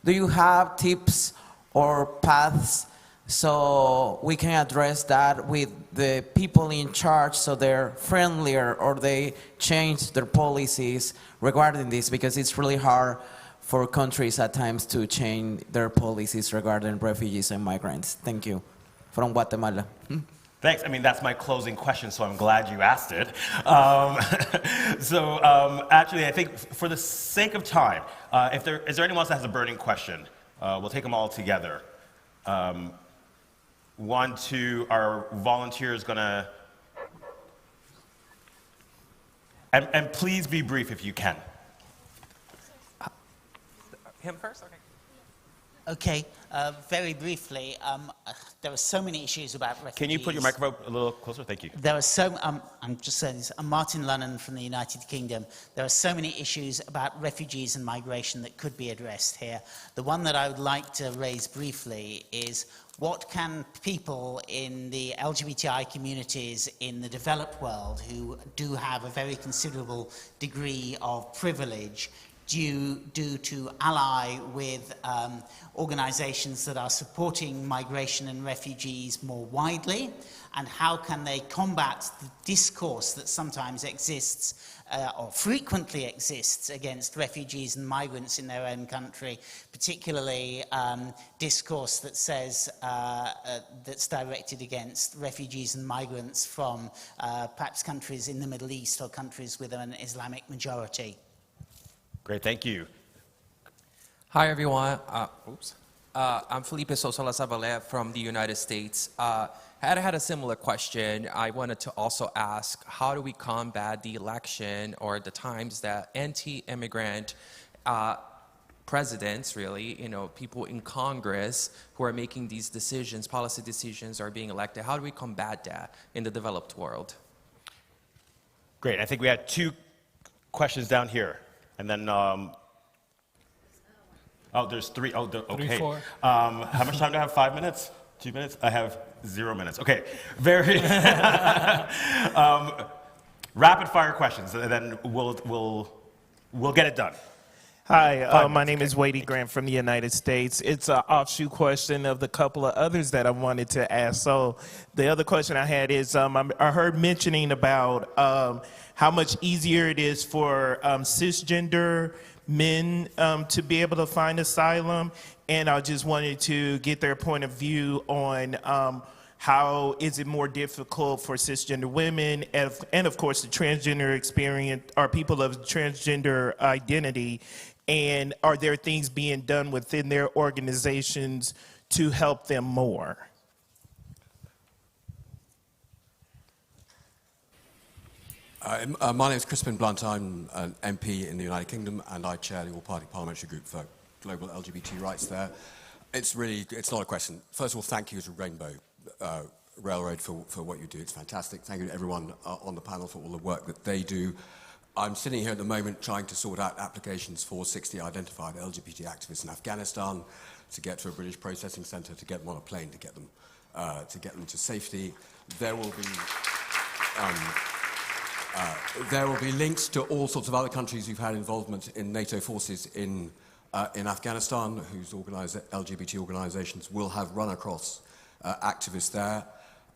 Do you have tips or paths so we can address that with the people in charge so they're friendlier or they change their policies regarding this? Because it's really hard for countries at times to change their policies regarding refugees and migrants. Thank you. From Guatemala. Thanks. I mean, that's my closing question, so I'm glad you asked it. Actually, I think for the sake of time, is there anyone else that has a burning question? We'll take them all together. One, two, our volunteers gonna... And please be brief if you can. Him first? Okay, very briefly, there are so many issues about refugees. Can you put your microphone a little closer? Thank you. There are so, I'm just saying this, I'm Martin Lunnan from the United Kingdom. There are so many issues about refugees and migration that could be addressed here. The one that I would like to raise briefly is what can people in the LGBTI communities in the developed world who do have a very considerable degree of privilege do to ally with organizations that are supporting migration and refugees more widely, and how can they combat the discourse that sometimes exists or frequently exists against refugees and migrants in their own country, particularly discourse that says that's directed against refugees and migrants from perhaps countries in the Middle East or countries with an Islamic majority. Great, thank you. Hi, everyone. I'm Felipe Sosa-Lazavallet from the United States. I had a similar question. I wanted to also ask, how do we combat the election or the times that anti-immigrant presidents, really, people in Congress who are making these decisions, policy decisions, are being elected? How do we combat that in the developed world? Great, I think we had two questions down here. And then, there's three. Oh, okay. 3, 4. How much time do I have? 5 minutes? 2 minutes? I have 0 minutes. Okay, very rapid fire questions, and then we'll get it done. Hi, my name is Wadey Grant from the United States. It's an offshoot question of the couple of others that I wanted to ask. So the other question I had is, I heard mentioning about how much easier it is for cisgender men to be able to find asylum, and I just wanted to get their point of view on how is it more difficult for cisgender women and of course the transgender experience, or people of transgender identity, and are there things being done within their organizations to help them more? My name is Crispin Blunt. I'm an MP in the United Kingdom, and I chair the All-Party Parliamentary Group for Global LGBT Rights there. It's not a question. First of all, thank you to Rainbow Railroad for what you do. It's fantastic. Thank you to everyone on the panel for all the work that they do. I'm sitting here at the moment trying to sort out applications for 60 identified LGBT activists in Afghanistan to get to a British processing centre, to get them on a plane, to get them to safety. There will be links to all sorts of other countries who've had involvement in NATO forces in Afghanistan, whose LGBT organisations will have run across activists there.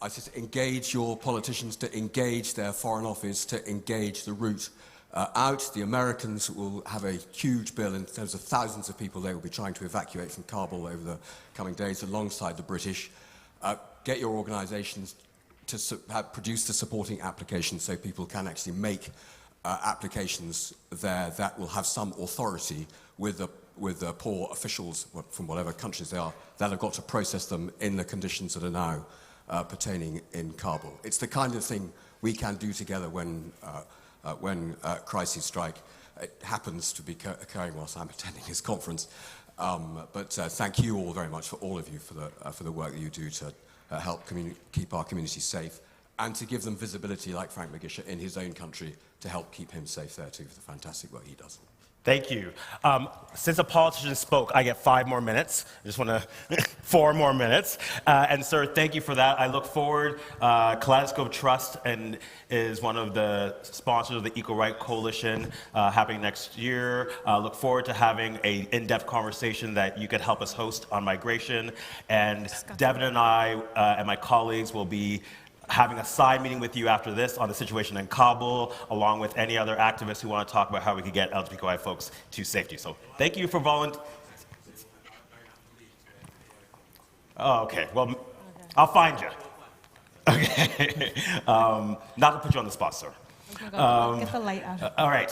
I said engage your politicians, to engage their foreign office, to engage the route out. The Americans will have a huge bill in terms of thousands of people they will be trying to evacuate from Kabul over the coming days alongside the British. Get your organisations to produce the supporting applications so people can actually make applications there that will have some authority with the poor officials from whatever countries they are that have got to process them in the conditions that are now pertaining in Kabul. It's the kind of thing we can do together when crises strike. It happens to be occurring whilst I'm attending this conference. But thank you all very much, for all of you, for the work that you do to help keep our communities safe, and to give them visibility, like Frank Magisha in his own country, to help keep him safe there too, for the fantastic work he does. Thank you. Since a politician spoke, I get 5 more minutes. I just want to 4 more minutes. And sir, thank you for that. I look forward. Kaleidoscope Trust is one of the sponsors of the Equal Right Coalition happening next year. Look forward to having an in-depth conversation that you could help us host on migration. And Devin and I and my colleagues will be having a side meeting with you after this on the situation in Kabul, along with any other activists who want to talk about how we could get LGBTQI folks to safety. So thank you for volunteering. Oh, okay, well, I'll find you. Okay. Not to put you on the spot, sir. Get the light out. All right.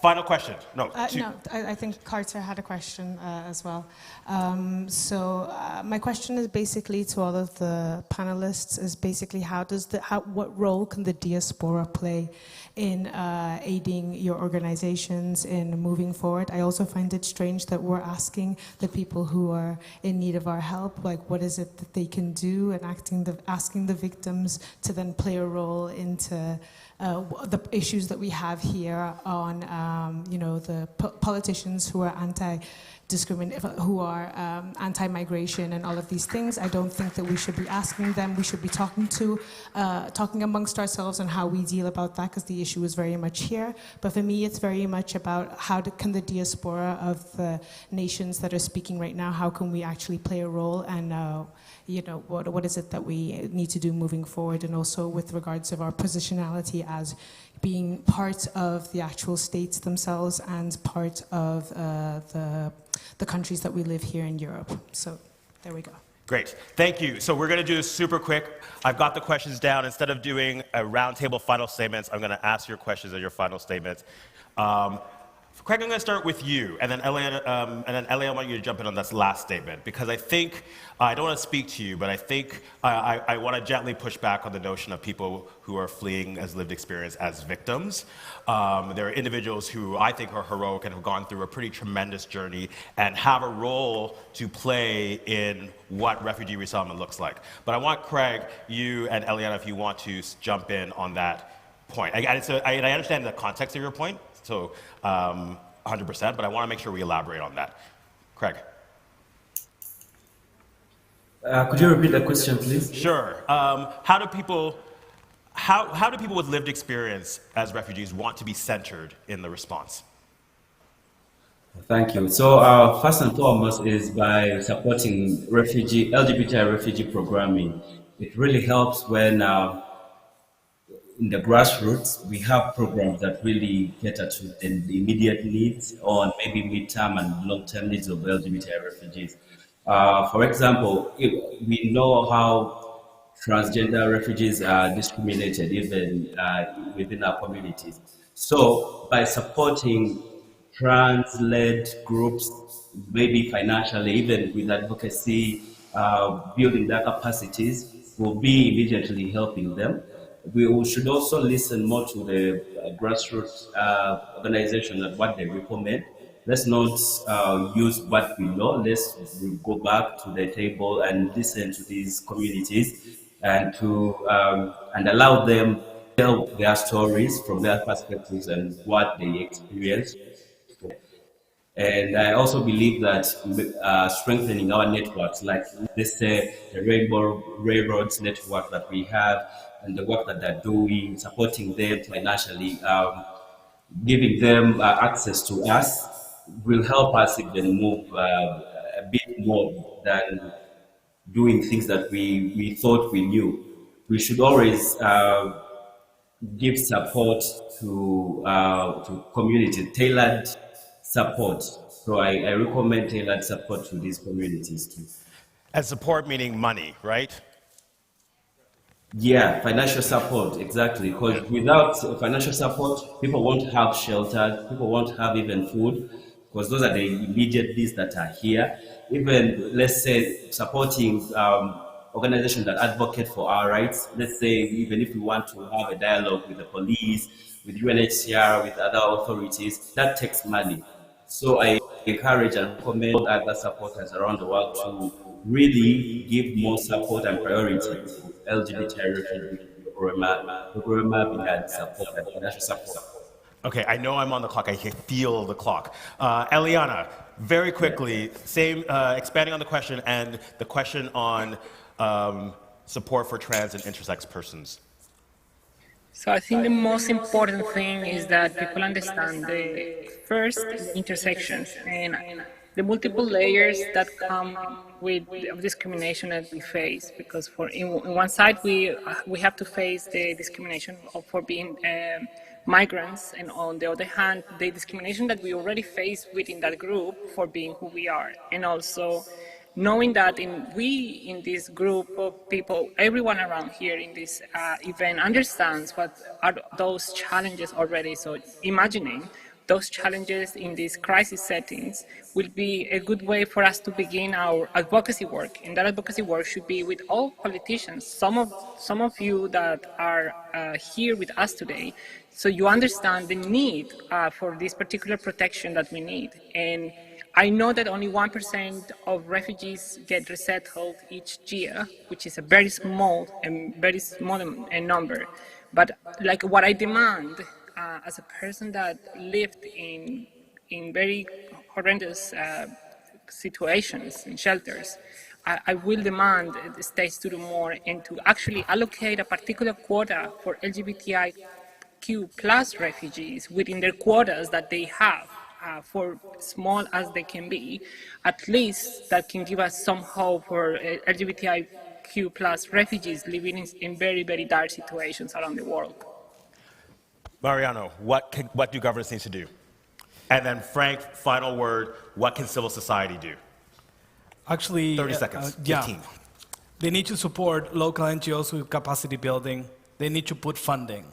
Final question. No. No, I think Carter had a question as well. My question is basically to all of the panelists is basically what role can the diaspora play in aiding your organizations in moving forward? I also find it strange that we're asking the people who are in need of our help, like what is it that they can do, and asking the victims to then play a role into the issues that we have here on, the politicians who are anti-migration and all of these things. I don't think that we should be asking them. We should be talking amongst ourselves on how we deal about that, because the issue is very much here. But for me, it's very much about can the diaspora of the nations that are speaking right now, how can we actually play a role, and what is it that we need to do moving forward, and also with regards of our positionality as being part of the actual states themselves and part of the countries that we live here in Europe. So there we go. Great. Thank you. So we're going to do this super quick. I've got the questions down. Instead of doing a roundtable final statements, I'm going to ask your questions and your final statements. Craig, I'm going to start with you, and then Eliana, I want you to jump in on this last statement, because I think, I don't want to speak to you, but I think I want to gently push back on the notion of people who are fleeing as lived experience as victims. There are individuals who I think are heroic and have gone through a pretty tremendous journey and have a role to play in what refugee resettlement looks like. But I want Craig, you and Eliana, if you want to jump in on that point. I understand the context of your point, so 100%, but I want to make sure we elaborate on that. Craig. Could you repeat the question, please? Sure. How do people with lived experience as refugees want to be centered in the response? Thank you. So first and foremost is by supporting LGBTI refugee programming. It really helps when in the grassroots, we have programs that really cater to the immediate needs or maybe midterm and long-term needs of LGBTI refugees. For example, we know how transgender refugees are discriminated even within our communities. So by supporting trans-led groups, maybe financially, even with advocacy, building their capacities, will be immediately helping them. We should also listen more to the grassroots organizations and what they recommend. Let's not use what we know. Let's go back to the table and listen to these communities and and allow them to tell their stories from their perspectives and what they experience. And I also believe that strengthening our networks, like let's say the Rainbow Railroads network that we have, and the work that they're doing, supporting them financially, giving them access to us, will help us even move a bit more than doing things that we thought we knew. We should always give support to community, tailored support. So I recommend tailored support to these communities too. And support meaning money, right? Yeah, financial support, exactly. Because without financial support, people won't have shelter, people won't have even food, because those are the immediate needs that are here. Even, let's say, supporting organizations that advocate for our rights. Let's say, even if we want to have a dialogue with the police, with UNHCR, with other authorities, that takes money. So I encourage and recommend other supporters around the world to really give more support and priority to LGBTI refugee program support and financial support. Okay, I know I'm on the clock. I can feel the clock. Eliana, very quickly, same expanding on the question and the question on support for trans and intersex persons. So I think the most important thing is that people understand the intersections and the multiple layers that come with discrimination that we face. Because in one side we have to face the discrimination for being migrants, and on the other hand, the discrimination that we already face within that group for being who we are, and also knowing that we in this group of people, everyone around here in this event understands what are those challenges already. So imagining those challenges in these crisis settings will be a good way for us to begin our advocacy work. And that advocacy work should be with all politicians, some of you that are here with us today, so you understand the need for this particular protection that we need. And I know that only 1% of refugees get resettled each year, which is a very small number. But like what I demand as a person that lived in very horrendous situations in shelters, I will demand the states to do more and to actually allocate a particular quota for LGBTIQ plus refugees within their quotas that they have. For small as they can be, at least that can give us some hope for LGBTIQ plus refugees living in very, very dire situations around the world. Mariano, what do governments need to do? And then Frank, final word, what can civil society do? Actually, 30 seconds, 15. Yeah. They need to support local NGOs with capacity building. They need to put funding.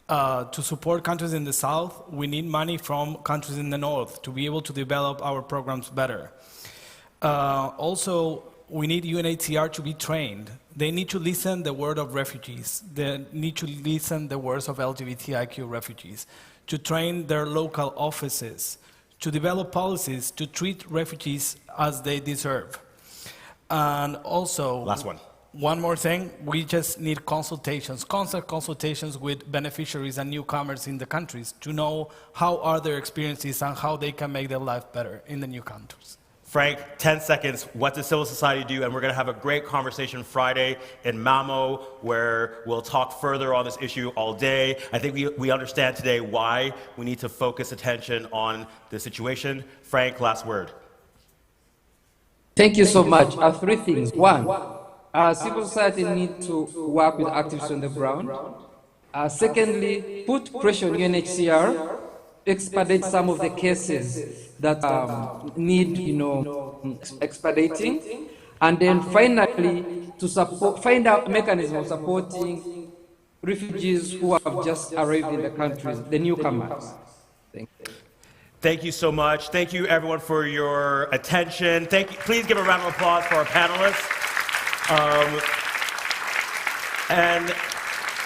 To support countries in the south, we need money from countries in the north to be able to develop our programs better. Also, we need UNHCR to be trained. They need to listen the word of refugees. They need to listen the words of LGBTIQ refugees, to train their local offices, to develop policies to treat refugees as they deserve. And also, last one more thing, we just need consultations, constant consultations with beneficiaries and newcomers in the countries to know how are their experiences and how they can make their life better in the new countries. Frank, 10 seconds, what does civil society do? And we're going to have a great conversation Friday in Malmo where we'll talk further on this issue all day. I think we understand today why we need to focus attention on the situation. Frank, last word. Thank you so much. Three things. One, civil society needs to work with activists on the ground. Secondly, put pressure on UNHCR, expedite some of the cases that need, expediting. And then finally, to find out mechanism of supporting refugees who have just arrived in the countries, the newcomers. Thank you. Thank you so much. Thank you, everyone, for your attention. Please give a round of applause for our panelists. And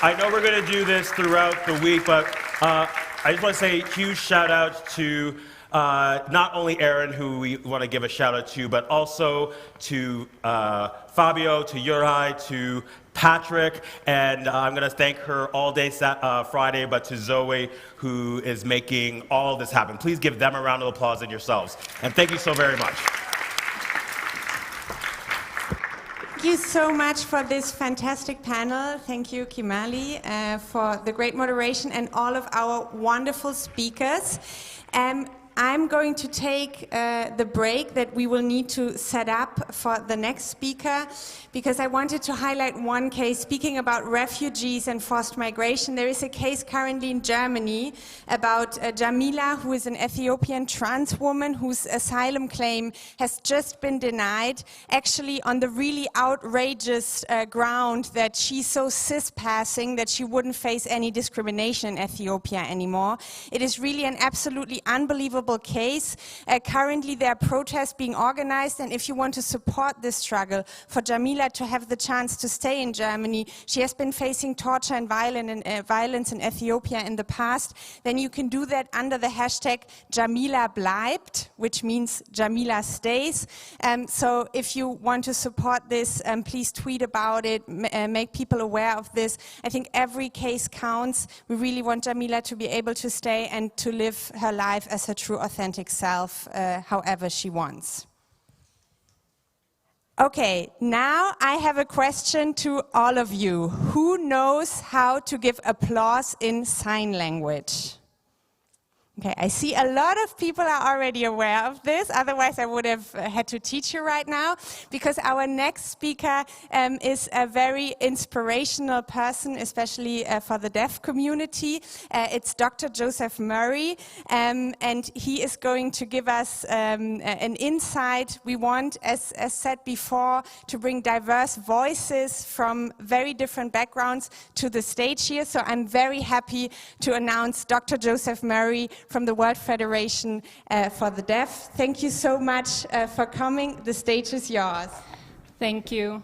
I know we're going to do this throughout the week, but I just want to say a huge shout out to not only Aaron, who we want to give a shout out to, but also to Fabio, to Juraj, to Patrick, and I'm going to thank her all day Friday, but to Zoe, who is making all of this happen. Please give them a round of applause and yourselves. And thank you so very much. Thank you so much for this fantastic panel. Thank you, Kimali, for the great moderation and all of our wonderful speakers. I'm going to take the break that we will need to set up for the next speaker, because I wanted to highlight one case. Speaking about refugees and forced migration, there is a case currently in Germany about Jamila, who is an Ethiopian trans woman whose asylum claim has just been denied, actually on the really outrageous ground that she's so cis-passing that she wouldn't face any discrimination in Ethiopia anymore. It is really an absolutely unbelievable case. Currently there are protests being organized, and if you want to support this struggle for Jamila to have the chance to stay in Germany, she has been facing torture and violence in Ethiopia in the past, then you can do that under the hashtag Jamila bleibt, which means Jamila stays. So if you want to support this, please tweet about it, make people aware of this. I think every case counts. We really want Jamila to be able to stay and to live her life as her true authentic self, however she wants. Okay, now I have a question to all of you. Who knows how to give applause in sign language? Okay, I see a lot of people are already aware of this, otherwise I would have had to teach you right now, because our next speaker is a very inspirational person, especially for the deaf community. It's Dr. Joseph Murray, and he is going to give us an insight. We want, as said before, to bring diverse voices from very different backgrounds to the stage here, so I'm very happy to announce Dr. Joseph Murray from the World Federation for the Deaf. Thank you so much for coming. The stage is yours. Thank you.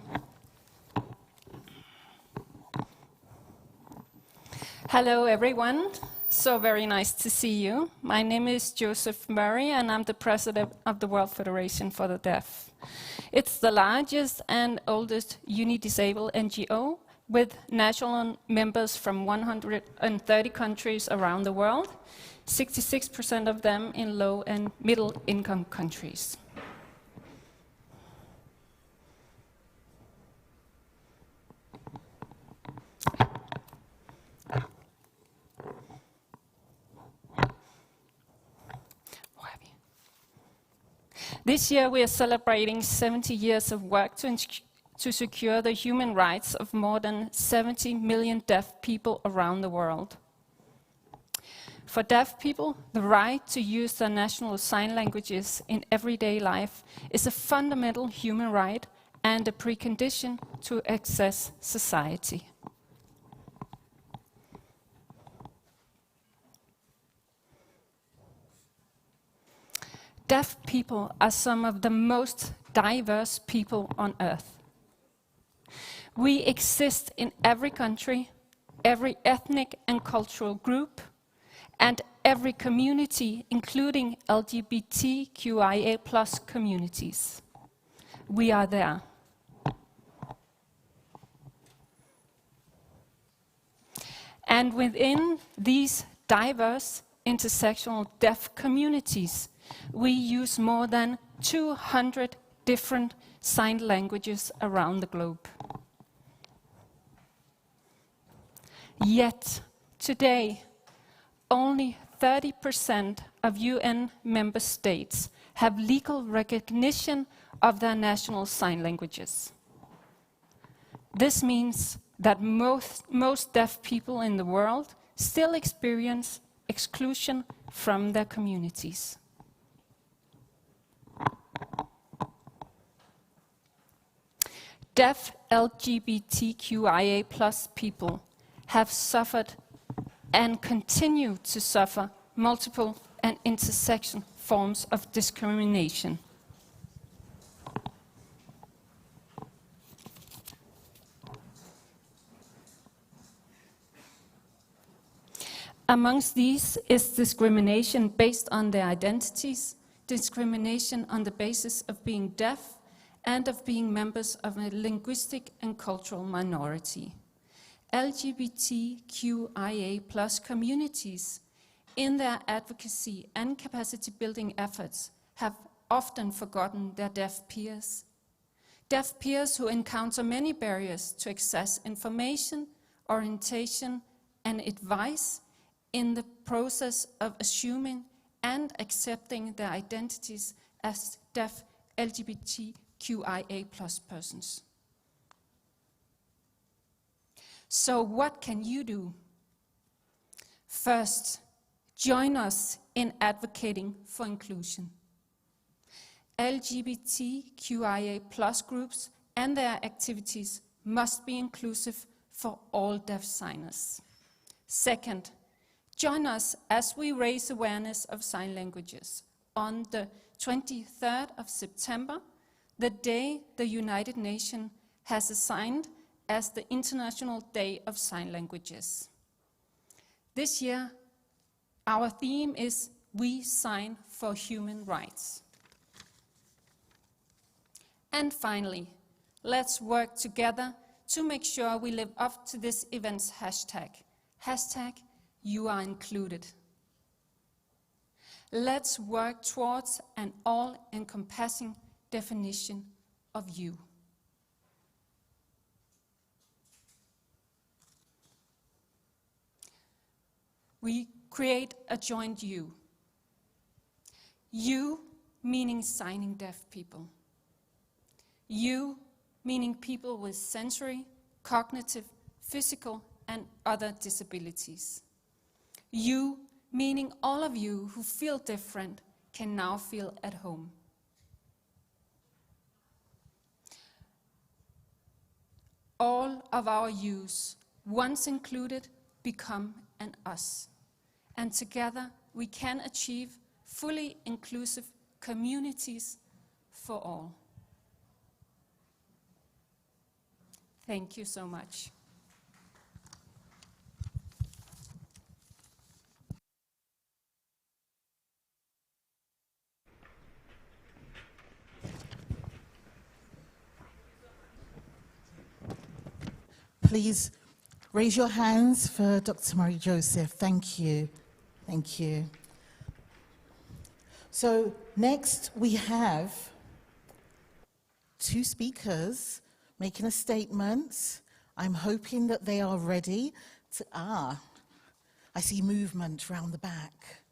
Hello, everyone. So very nice to see you. My name is Joseph Murray, and I'm the president of the World Federation for the Deaf. It's the largest and oldest uni-disabled NGO with national members from 130 countries around the world, 66% of them in low and middle income countries. This year we are celebrating 70 years of work to secure the human rights of more than 70 million deaf people around the world. For deaf people, the right to use their national sign languages in everyday life is a fundamental human right and a precondition to access society. Deaf people are some of the most diverse people on earth. We exist in every country, every ethnic and cultural group, and every community, including LGBTQIA+ communities. We are there. And within these diverse intersectional deaf communities, we use more than 200 different sign languages around the globe. Yet, today, only 30% of UN member states have legal recognition of their national sign languages. This means that most deaf people in the world still experience exclusion from their communities. Deaf LGBTQIA+ people have suffered and continue to suffer multiple and intersection forms of discrimination. Amongst these is discrimination based on their identities, discrimination on the basis of being deaf, and of being members of a linguistic and cultural minority. LGBTQIA+ communities, in their advocacy and capacity building efforts, have often forgotten their deaf peers. Deaf peers who encounter many barriers to access information, orientation, and advice in the process of assuming and accepting their identities as deaf LGBTQIA+ persons. So what can you do? First, join us in advocating for inclusion. LGBTQIA+ groups and their activities must be inclusive for all deaf signers. Second, join us as we raise awareness of sign languages on the 23rd of September, the day the United Nations has assigned as the International Day of Sign Languages. This year, our theme is We Sign for Human Rights. And finally, let's work together to make sure we live up to this event's hashtag. Hashtag You Are Included. Let's work towards an all-encompassing definition of you. We create a joint you, You, meaning signing deaf people. You, meaning people with sensory, cognitive, physical, and other disabilities. You, meaning all of you who feel different, can now feel at home. All of our yous, once included, become an us. And together we can achieve fully inclusive communities for all. Thank you so much. Please raise your hands for Dr. Marie Joseph. Thank you. Thank you. So next we have two speakers making a statement. I'm hoping that they are ready to, I see movement round the back.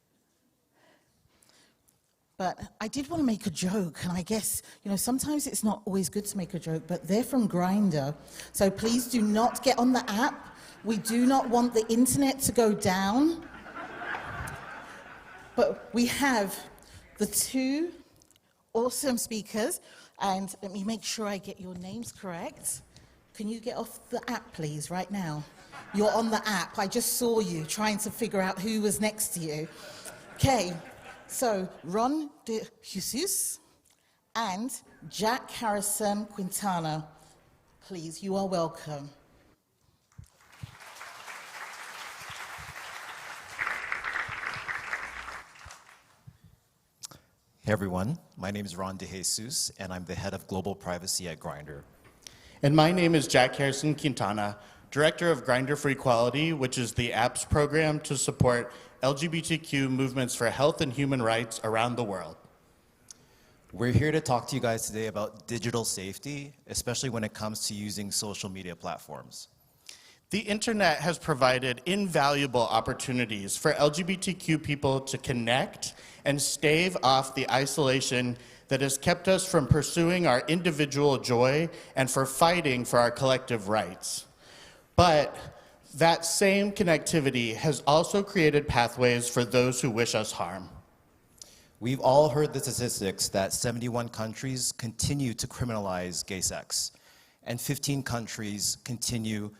But I did want to make a joke, and I guess, sometimes it's not always good to make a joke, but they're from Grindr. So please do not get on the app. We do not want the internet to go down. But we have the two awesome speakers, and let me make sure I get your names correct. Can you get off the app, please, right now? You're on the app. I just saw you trying to figure out who was next to you. Okay, so Ron de Jesus and Jack Harrison Quintana. Please, you are welcome. Hey everyone, my name is Ron de Jesus, and I'm the head of global privacy at Grindr. And my name is Jack Harrison Quintana, director of Grindr for Equality, which is the app's program to support LGBTQ movements for health and human rights around the world. We're here to talk to you guys today about digital safety, especially when it comes to using social media platforms. The internet has provided invaluable opportunities for LGBTQ people to connect and stave off the isolation that has kept us from pursuing our individual joy and for fighting for our collective rights. But that same connectivity has also created pathways for those who wish us harm. We've all heard the statistics that 71 countries continue to criminalize gay sex, and 15 countries continue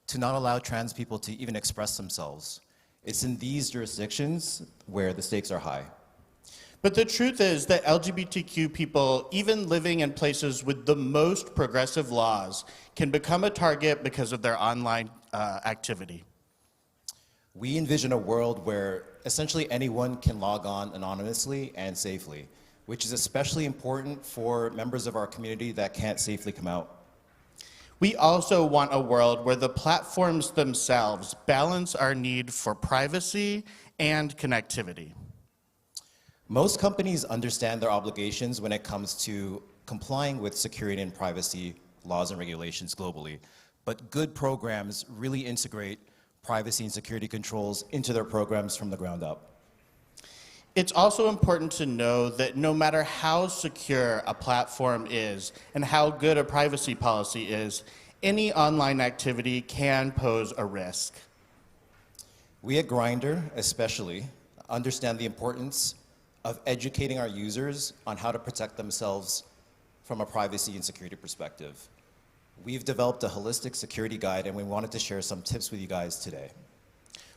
to not allow trans people to even express themselves. It's in these jurisdictions where the stakes are high. But the truth is that LGBTQ people, even living in places with the most progressive laws, can become a target because of their online activity. We envision a world where essentially anyone can log on anonymously and safely, which is especially important for members of our community that can't safely come out. We also want a world where the platforms themselves balance our need for privacy and connectivity. Most companies understand their obligations when it comes to complying with security and privacy laws and regulations globally, but good programs really integrate privacy and security controls into their programs from the ground up. It's also important to know that no matter how secure a platform is and how good a privacy policy is, any online activity can pose a risk. We at Grindr, especially, understand the importance of educating our users on how to protect themselves from a privacy and security perspective. We've developed a holistic security guide, and we wanted to share some tips with you guys today.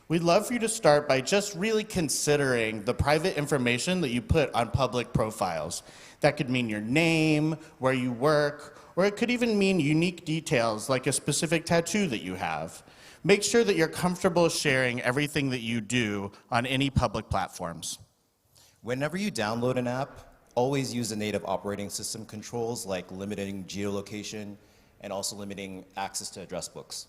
We'd love for you to start by just really considering the private information that you put on public profiles. That could mean your name, where you work, or it could even mean unique details like a specific tattoo that you have. Make sure that you're comfortable sharing everything that you do on any public platforms. Whenever you download an app, always use the native operating system controls like limiting geolocation and also limiting access to address books.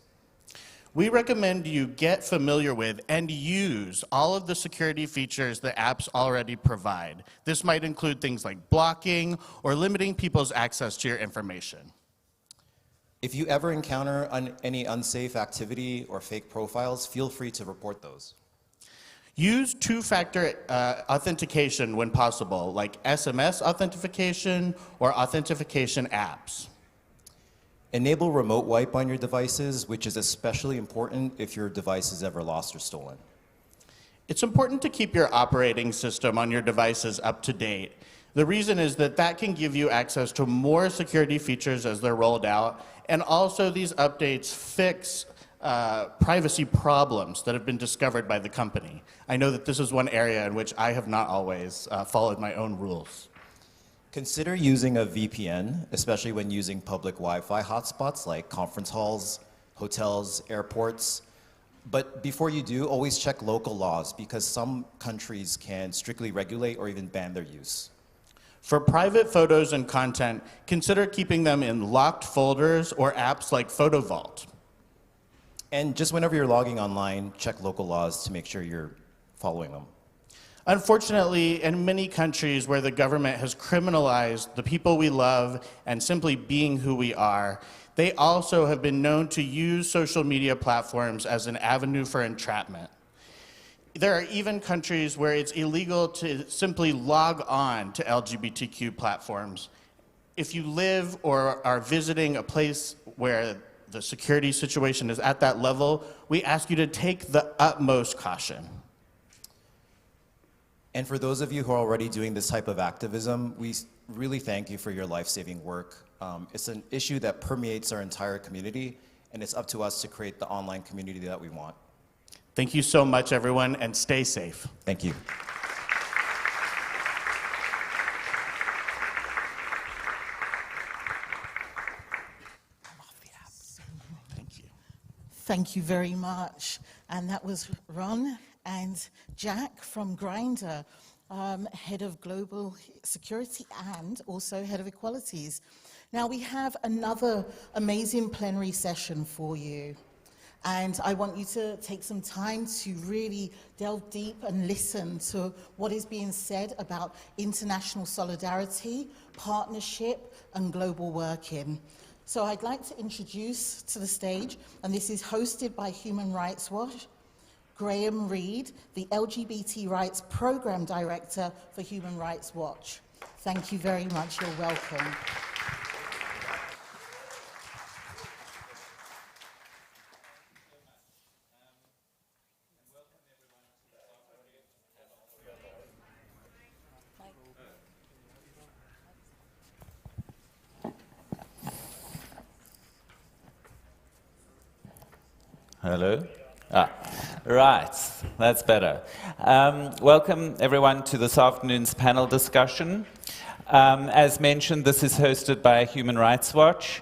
We recommend you get familiar with and use all of the security features that apps already provide. This might include things like blocking or limiting people's access to your information. If you ever encounter any unsafe activity or fake profiles, feel free to report those. Use two-factor authentication when possible, like SMS authentication or authentication apps. Enable remote wipe on your devices, which is especially important if your device is ever lost or stolen. It's important to keep your operating system on your devices up to date. The reason is that that can give you access to more security features as they're rolled out, and also these updates fix privacy problems that have been discovered by the company. I know that this is one area in which I have not always followed my own rules. Consider using a VPN, especially when using public Wi-Fi hotspots like conference halls, hotels, airports. But before you do, always check local laws because some countries can strictly regulate or even ban their use. For private photos and content, consider keeping them in locked folders or apps like Photo Vault. And just whenever you're logging online, check local laws to make sure you're following them. Unfortunately, in many countries where the government has criminalized the people we love and simply being who we are, they also have been known to use social media platforms as an avenue for entrapment. There are even countries where it's illegal to simply log on to LGBTQ platforms. If you live or are visiting a place where the security situation is at that level, we ask you to take the utmost caution. And for those of you who are already doing this type of activism, we really thank you for your life-saving work. It's an issue that permeates our entire community, and it's up to us to create the online community that we want. Thank you so much, everyone, and stay safe. Thank you. Thank you very much. And that was Ron and Jack from Grindr, Head of Global Security and also Head of Equalities. Now we have another amazing plenary session for you. And I want you to take some time to really delve deep and listen to what is being said about international solidarity, partnership, and global working. So I'd like to introduce to the stage, and this is hosted by Human Rights Watch, Graham Reed, the LGBT Rights Program Director for Human Rights Watch. Thank you very much. You're welcome. Hello? Right, that's better. Welcome everyone to this afternoon's panel discussion. As mentioned, this is hosted by Human Rights Watch.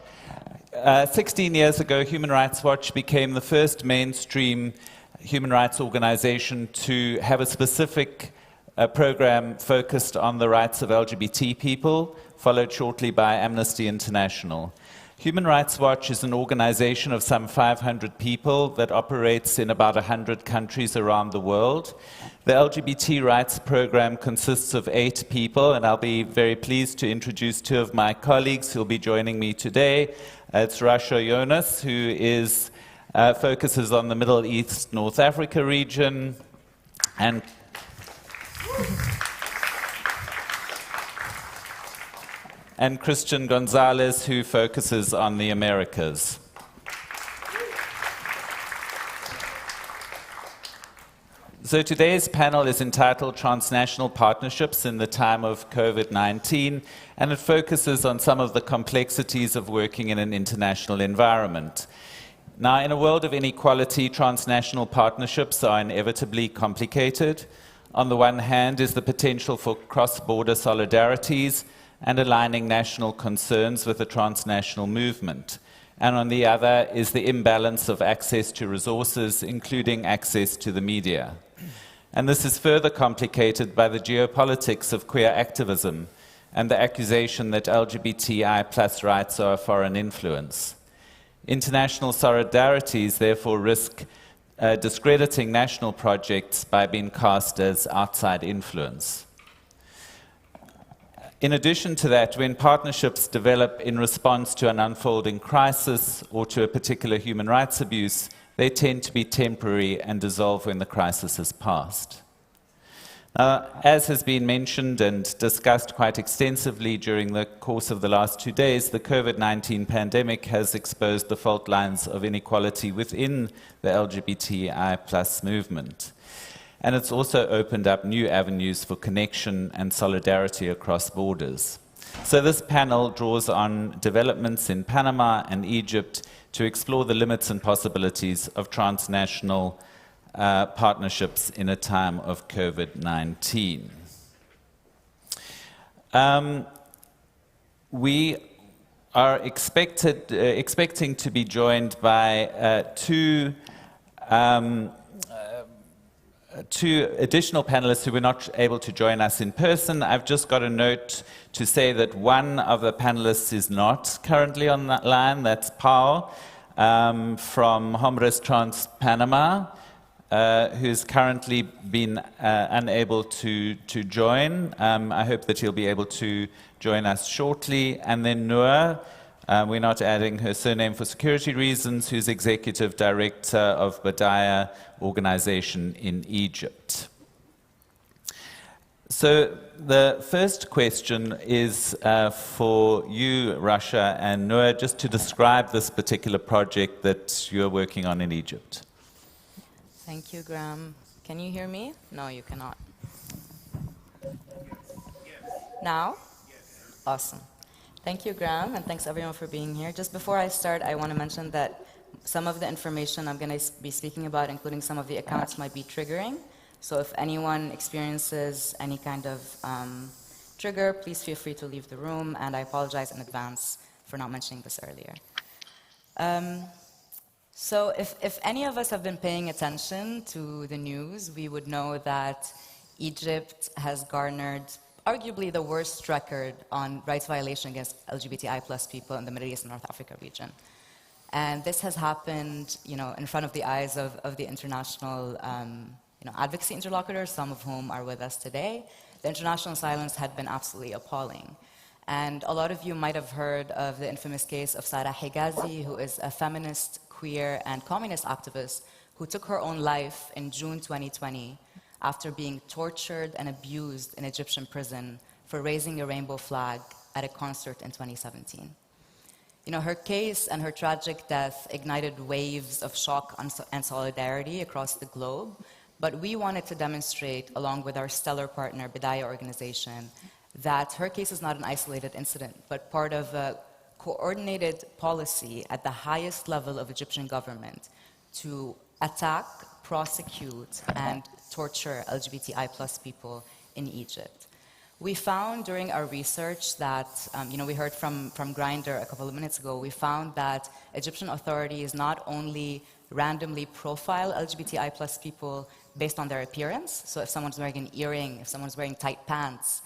16 years ago, Human Rights Watch became the first mainstream human rights organization to have a specific program focused on the rights of LGBT people, followed shortly by Amnesty International. Human Rights Watch is an organization of some 500 people that operates in about 100 countries around the world. The LGBT rights program consists of 8 people, and I'll be very pleased to introduce 2 of my colleagues who will be joining me today. It's Rasha Jonas, who focuses on the Middle East, North Africa region, and Christian Gonzalez, who focuses on the Americas. So today's panel is entitled Transnational Partnerships in the Time of COVID-19, and it focuses on some of the complexities of working in an international environment. Now, in a world of inequality, transnational partnerships are inevitably complicated. On the one hand is the potential for cross-border solidarities and aligning national concerns with a transnational movement. And on the other is the imbalance of access to resources, including access to the media. And this is further complicated by the geopolitics of queer activism and the accusation that LGBTI+ rights are a foreign influence. International solidarities therefore risk discrediting national projects by being cast as outside influence. In addition to that, when partnerships develop in response to an unfolding crisis or to a particular human rights abuse, they tend to be temporary and dissolve when the crisis has passed. As has been mentioned and discussed quite extensively during the course of the last 2 days, the COVID-19 pandemic has exposed the fault lines of inequality within the LGBTI+ movement. And it's also opened up new avenues for connection and solidarity across borders. So this panel draws on developments in Panama and Egypt to explore the limits and possibilities of transnational partnerships in a time of COVID-19. We are expecting to be joined by two additional panelists who were not able to join us in person. I've just got a note to say that one of the panelists is not currently on that line. That's Pau from Hombres Trans Panama, who's currently been unable to join. I hope that he'll be able to join us shortly. And then Noor, we're not adding her surname for security reasons, who's Executive Director of Bidaya organization in Egypt. So the first question is for you, Rasha and Noor, just to describe this particular project that you're working on in Egypt. Thank you, Graham. Can you hear me? No, you cannot. Now? Awesome. Thank you, Graham, and thanks everyone for being here. Just before I start, I want to mention that some of the information I'm going to be speaking about, including some of the accounts, might be triggering. So if anyone experiences any kind of trigger, please feel free to leave the room, and I apologize in advance for not mentioning this earlier. So if any of us have been paying attention to the news, we would know that Egypt has garnered arguably the worst record on rights violation against LGBTI+ people in the Middle East and North Africa region. And this has happened, in front of the eyes of the international advocacy interlocutors, some of whom are with us today. The international silence had been absolutely appalling. And a lot of you might have heard of the infamous case of Sarah Higazi, who is a feminist, queer, and communist activist who took her own life in June 2020 after being tortured and abused in Egyptian prison for raising a rainbow flag at a concert in 2017. Her case and her tragic death ignited waves of shock and solidarity across the globe, but we wanted to demonstrate, along with our stellar partner, Bidaya organization, that her case is not an isolated incident, but part of a coordinated policy at the highest level of Egyptian government to attack, prosecute, and torture LGBTI+ people in Egypt. We found during our research that, we heard from Grindr a couple of minutes ago, we found that Egyptian authorities not only randomly profile LGBTI+ people based on their appearance, so if someone's wearing an earring, if someone's wearing tight pants,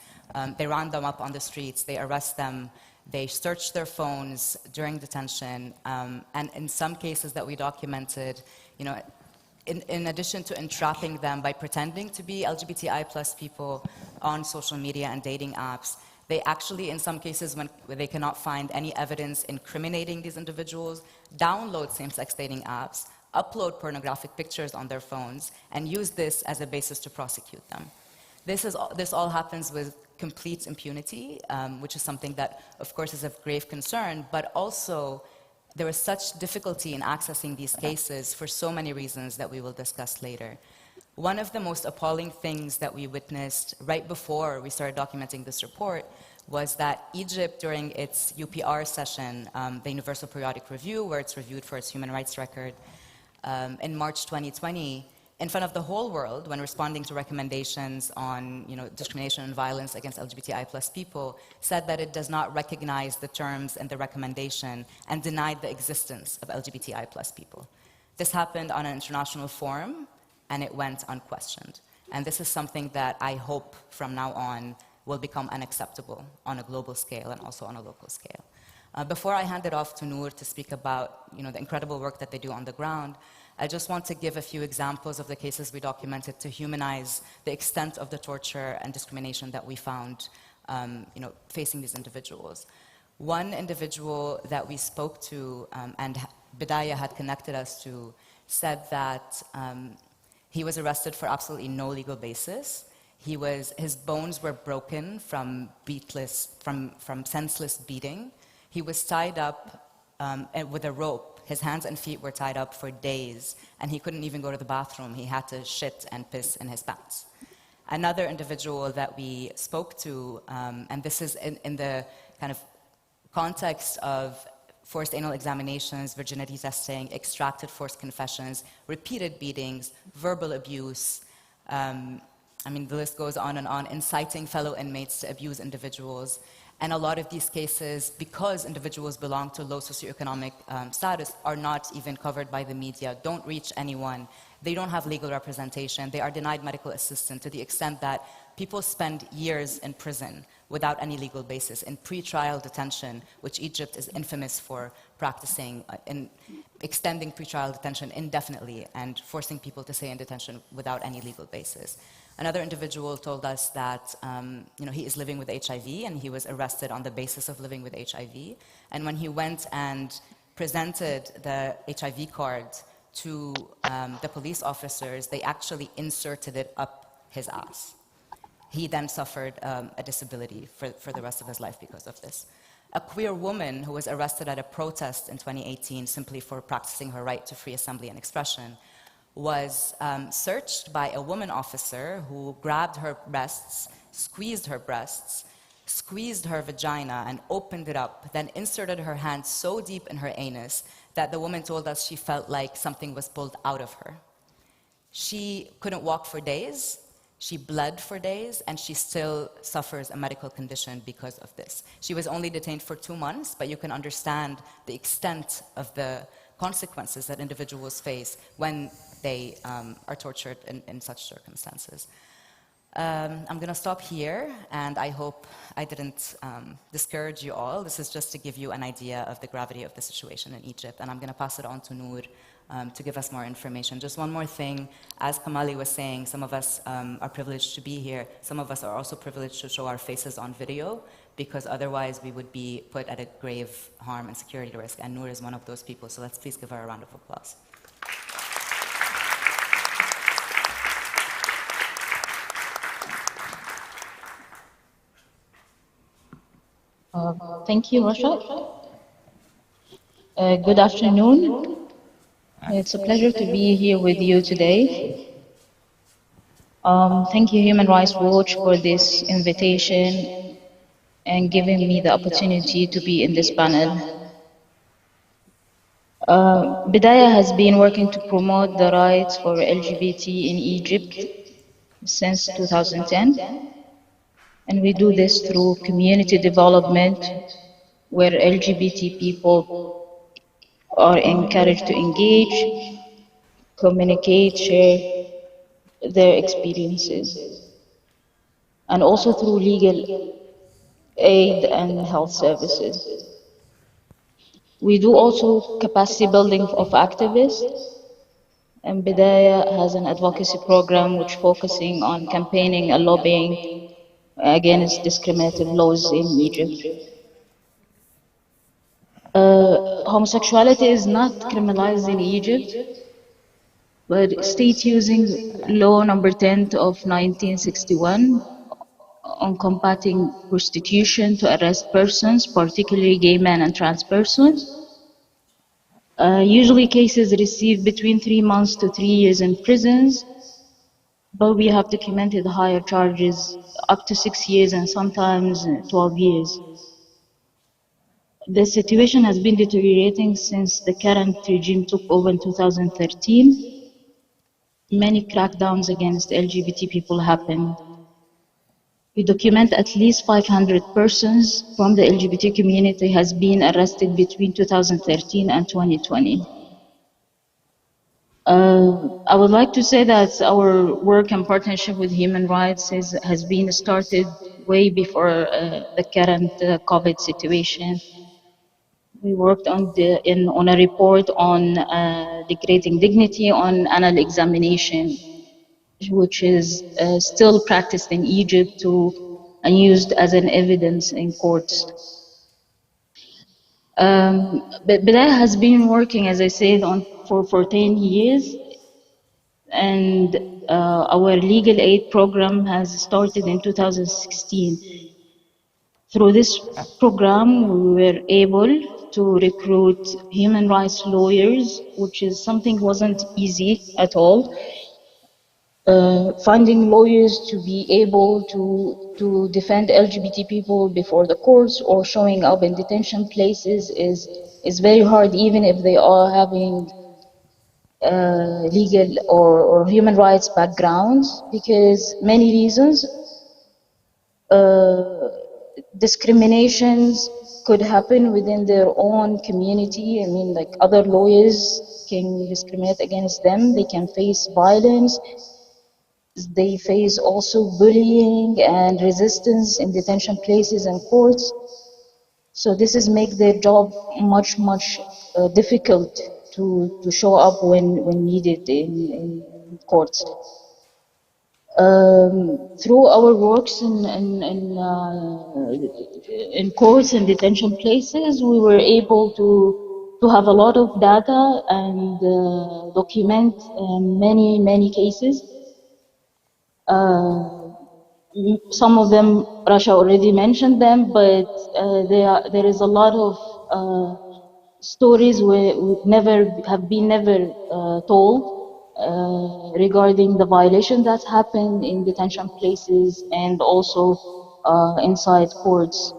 they round them up on the streets, they arrest them, they search their phones during detention, and in some cases that we documented, in addition to entrapping them by pretending to be LGBTI+ people on social media and dating apps, they actually, in some cases when they cannot find any evidence incriminating these individuals, download same-sex dating apps, upload pornographic pictures on their phones, and use this as a basis to prosecute them. This all happens with complete impunity, which is something that, of course, is of grave concern, but also there was such difficulty in accessing these cases for so many reasons that we will discuss later. One of the most appalling things that we witnessed right before we started documenting this report was that Egypt, during its UPR session, the Universal Periodic Review, where it's reviewed for its human rights record, in March 2020, in front of the whole world, when responding to recommendations on discrimination and violence against LGBTI+ people, said that it does not recognize the terms in the recommendation and denied the existence of LGBTI+ people. This happened on an international forum, and it went unquestioned. And this is something that I hope from now on will become unacceptable on a global scale and also on a local scale. Before I hand it off to Noor to speak about the incredible work that they do on the ground, I just want to give a few examples of the cases we documented to humanize the extent of the torture and discrimination that we found facing these individuals. One individual that we spoke to and Bidaya had connected us to, said that he was arrested for absolutely no legal basis. His bones were broken from senseless beating. He was tied up with a rope. His hands and feet were tied up for days, and he couldn't even go to the bathroom. He had to shit and piss in his pants. Another individual that we spoke to, and this is in the kind of context of forced anal examinations, virginity testing, extracted forced confessions, repeated beatings, verbal abuse. I mean, the list goes on, inciting fellow inmates to abuse individuals. And a lot of these cases, because individuals belong to low socioeconomic status, are not even covered by the media, don't reach anyone. They don't have legal representation. They are denied medical assistance to the extent that people spend years in prison without any legal basis, in pre-trial detention, which Egypt is infamous for practicing, in extending pre-trial detention indefinitely and forcing people to stay in detention without any legal basis. Another individual told us that he is living with HIV, and he was arrested on the basis of living with HIV. And when he went and presented the HIV card to the police officers, they actually inserted it up his ass. He then suffered a disability for the rest of his life because of this. A queer woman who was arrested at a protest in 2018 simply for practicing her right to free assembly and expression was searched by a woman officer who grabbed her breasts, squeezed her vagina and opened it up, then inserted her hand so deep in her anus that the woman told us she felt like something was pulled out of her. She couldn't walk for days, she bled for days, and she still suffers a medical condition because of this. She was only detained for 2 months, but you can understand the extent of the consequences that individuals face when they are tortured in such circumstances. I'm going to stop here, and I hope I didn't discourage you all. This is just to give you an idea of the gravity of the situation in Egypt, and I'm going to pass it on to Noor to give us more information. Just one more thing, as Kamali was saying, some of us are privileged to be here. Some of us are also privileged to show our faces on video, because otherwise we would be put at a grave harm and security risk, and Noor is one of those people, so let's please give her a round of applause. Thank you, Rashad. Good afternoon. It's a pleasure to be here with you today. Thank you, Human Rights Watch, for this invitation and giving me the opportunity to be in this panel. Bidaya has been working to promote the rights for LGBT in Egypt since 2010. And we do this through community development, where LGBT people are encouraged to engage, communicate, share their experiences, and also through legal aid and health services. We do also capacity building of activists, and Bidaya has an advocacy program which focusing on campaigning and lobbying against discriminative laws in Egypt. Homosexuality is not criminalized in Egypt, but state using law number 10 of 1961 on combating prostitution to arrest persons, particularly gay men and trans persons. Usually cases receive between 3 months to 3 years in prisons, but we have documented higher charges up to 6 years and sometimes 12 years. The situation has been deteriorating since the current regime took over in 2013. Many crackdowns against LGBT people happened. We document at least 500 persons from the LGBT community has been arrested between 2013 and 2020. I would like to say that our work and partnership with human rights has been started way before the current COVID situation. We worked on a report on degrading dignity on anal examination, which is still practiced in Egypt and used as an evidence in courts. But Bidaya has been working, as I said, on for 10 years, and our legal aid program has started in 2016. Through this program, we were able to recruit human rights lawyers, which is something wasn't easy at all. Finding lawyers to be able to defend LGBT people before the courts or showing up in detention places is very hard, even if they are having legal or human rights backgrounds, because many reasons. Discriminations could happen within their own community. I mean, like, other lawyers can discriminate against them. They can face violence. They face also bullying and resistance in detention places and courts. So this is make their job much difficult to show up when needed in courts. Through our works in courts and detention places, we were able to have a lot of data and document many cases. Some of them, Rasha already mentioned them, but there is a lot of stories where have been never told regarding the violation that happened in detention places and also inside courts.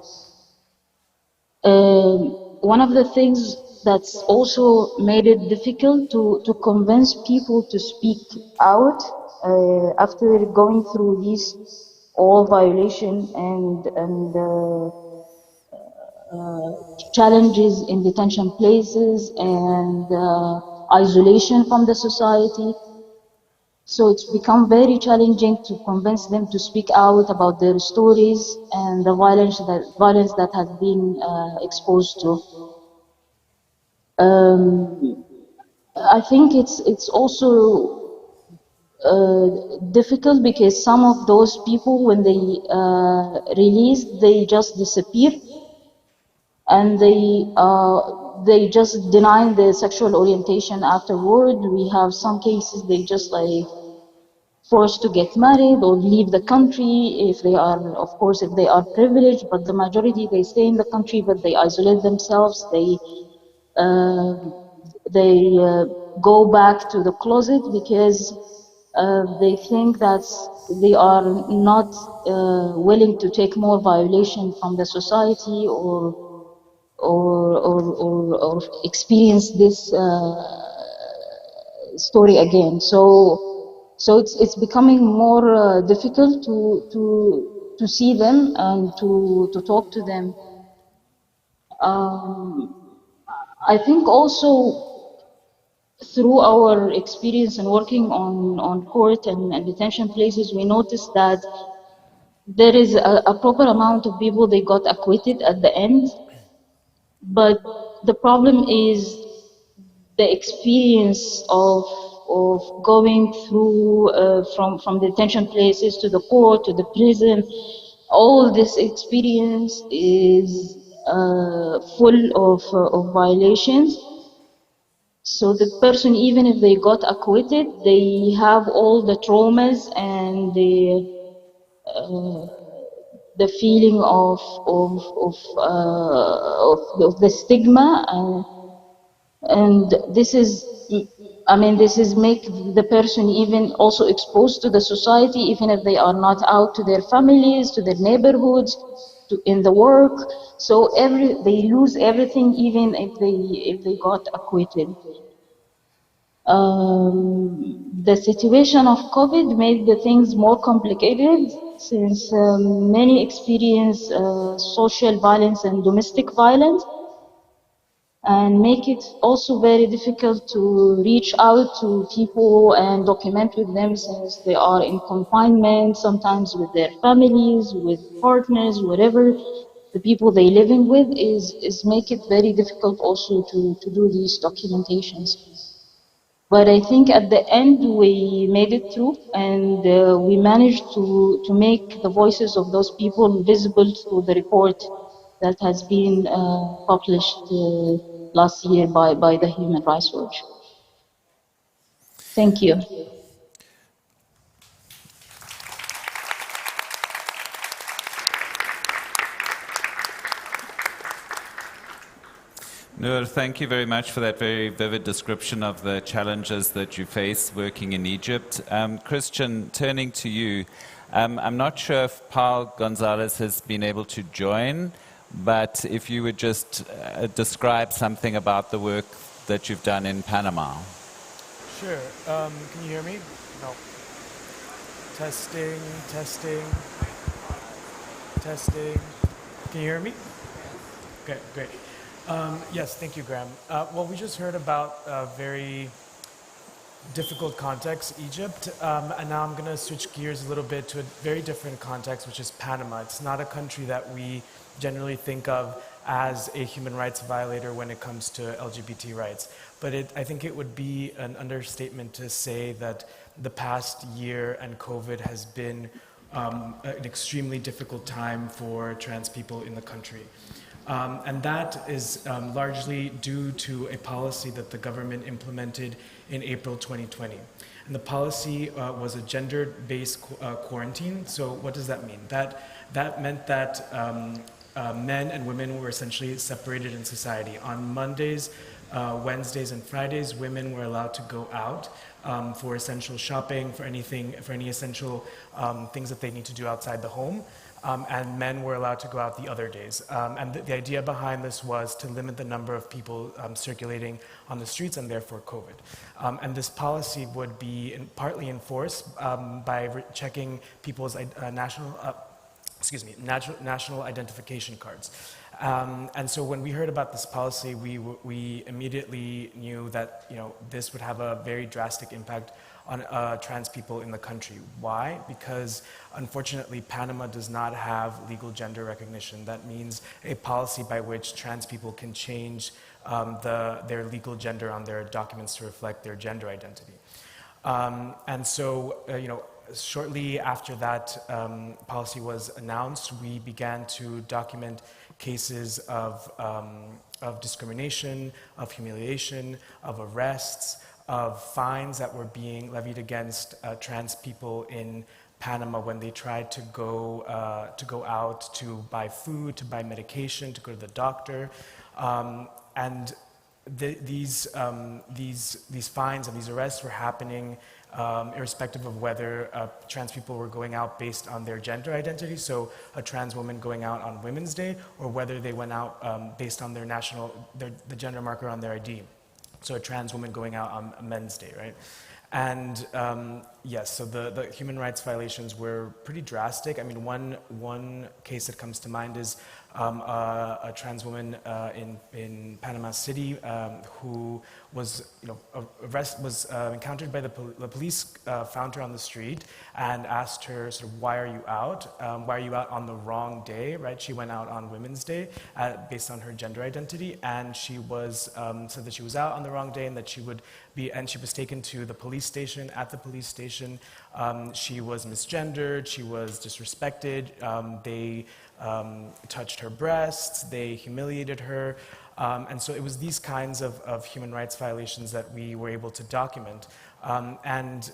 One of the things that's also made it difficult to convince people to speak out after going through these all violation and challenges in detention places and isolation from the society. So it's become very challenging to convince them to speak out about their stories and the violence that has been exposed to. I think it's also difficult because some of those people, when they released, they just disappear, and they just deny their sexual orientation afterward. We have some cases they just like forced to get married or leave the country if they are, of course, if they are privileged, but the majority, they stay in the country, but they isolate themselves. They go back to the closet because they think that they are not willing to take more violation from the society or experience this story again. So it's becoming more difficult to see them and to talk to them. I think also through our experience in working on court and detention places, we noticed that there is a proper amount of people they got acquitted at the end, but the problem is the experience of going through from the detention places to the court to the prison. All this experience is full of violations. So the person, even if they got acquitted, they have all the traumas and the feeling of the stigma, and this is, I mean, this is make the person even also exposed to the society, even if they are not out to their families, to their neighborhoods, in the work. So they lose everything, even if they got acquitted. The situation of COVID made the things more complicated, since many experience social violence and domestic violence, and make it also very difficult to reach out to people and document with them, since they are in confinement, sometimes with their families, with partners, whatever the people they living with is make it very difficult also to do these documentations. But I think at the end we made it through, and we managed to make the voices of those people visible through the report that has been published last year by the Human Rights Watch. Thank you. Noor, thank you very much for that very vivid description of the challenges that you face working in Egypt. Christian, turning to you, I'm not sure if Paul Gonzalez has been able to join, but if you would just describe something about the work that you've done in Panama. Sure. Can you hear me? No. Testing, testing, testing. Can you hear me? Okay, great. Yes, thank you, Graham. Well, we just heard about a very difficult context, Egypt, and now I'm going to switch gears a little bit to a very different context, which is Panama. It's not a country that we generally think of as a human rights violator when it comes to LGBT rights. But I think it would be an understatement to say that the past year and COVID has been an extremely difficult time for trans people in the country. And that is largely due to a policy that the government implemented in April 2020. And the policy was a gender-based quarantine. So what does that mean? That meant that men and women were essentially separated in society. On Mondays, Wednesdays, and Fridays, women were allowed to go out for essential shopping, for any essential things that they need to do outside the home. And men were allowed to go out the other days. And the idea behind this was to limit the number of people circulating on the streets and therefore COVID. And this policy would be partly enforced by checking people's national identification cards. And so when we heard about this policy, we immediately knew that this would have a very drastic impact on trans people in the country. Why? Because unfortunately, Panama does not have legal gender recognition. That means a policy by which trans people can change their legal gender on their documents to reflect their gender identity. And so, shortly after that policy was announced, we began to document cases of discrimination, of humiliation, of arrests, of fines that were being levied against trans people in Panama when they tried to go out to buy food, to buy medication, to go to the doctor, and these fines and these arrests were happening irrespective of whether trans people were going out based on their gender identity, so a trans woman going out on Women's Day, or whether they went out based on the gender marker on their ID. So a trans woman going out on Men's Day, right? And yes, so the human rights violations were pretty drastic. I mean, one case that comes to mind is a trans woman in Panama City who was encountered by the police, found her on the street and asked her sort of, why are you out? Why are you out on the wrong day, right? She went out on Women's Day based on her gender identity, and she was said that she was out on the wrong day and that she would be, and she was taken to the police station. At the police station, she was misgendered, she was disrespected, they touched her breasts, they humiliated her, and so it was these kinds of human rights violations that we were able to document. And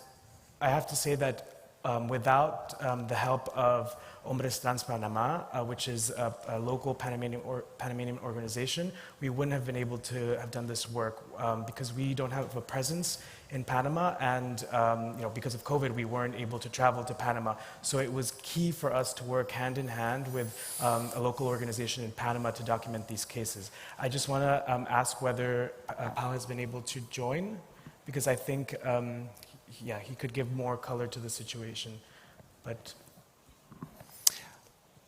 I have to say that without the help of Hombres Trans Panama, which is a local Panamanian organization, we wouldn't have been able to have done this work because we don't have a presence in Panama, and because of COVID, we weren't able to travel to Panama. So it was key for us to work hand in hand with a local organization in Panama to document these cases. I just want to ask whether Pao has been able to join, because I think he could give more color to the situation, but.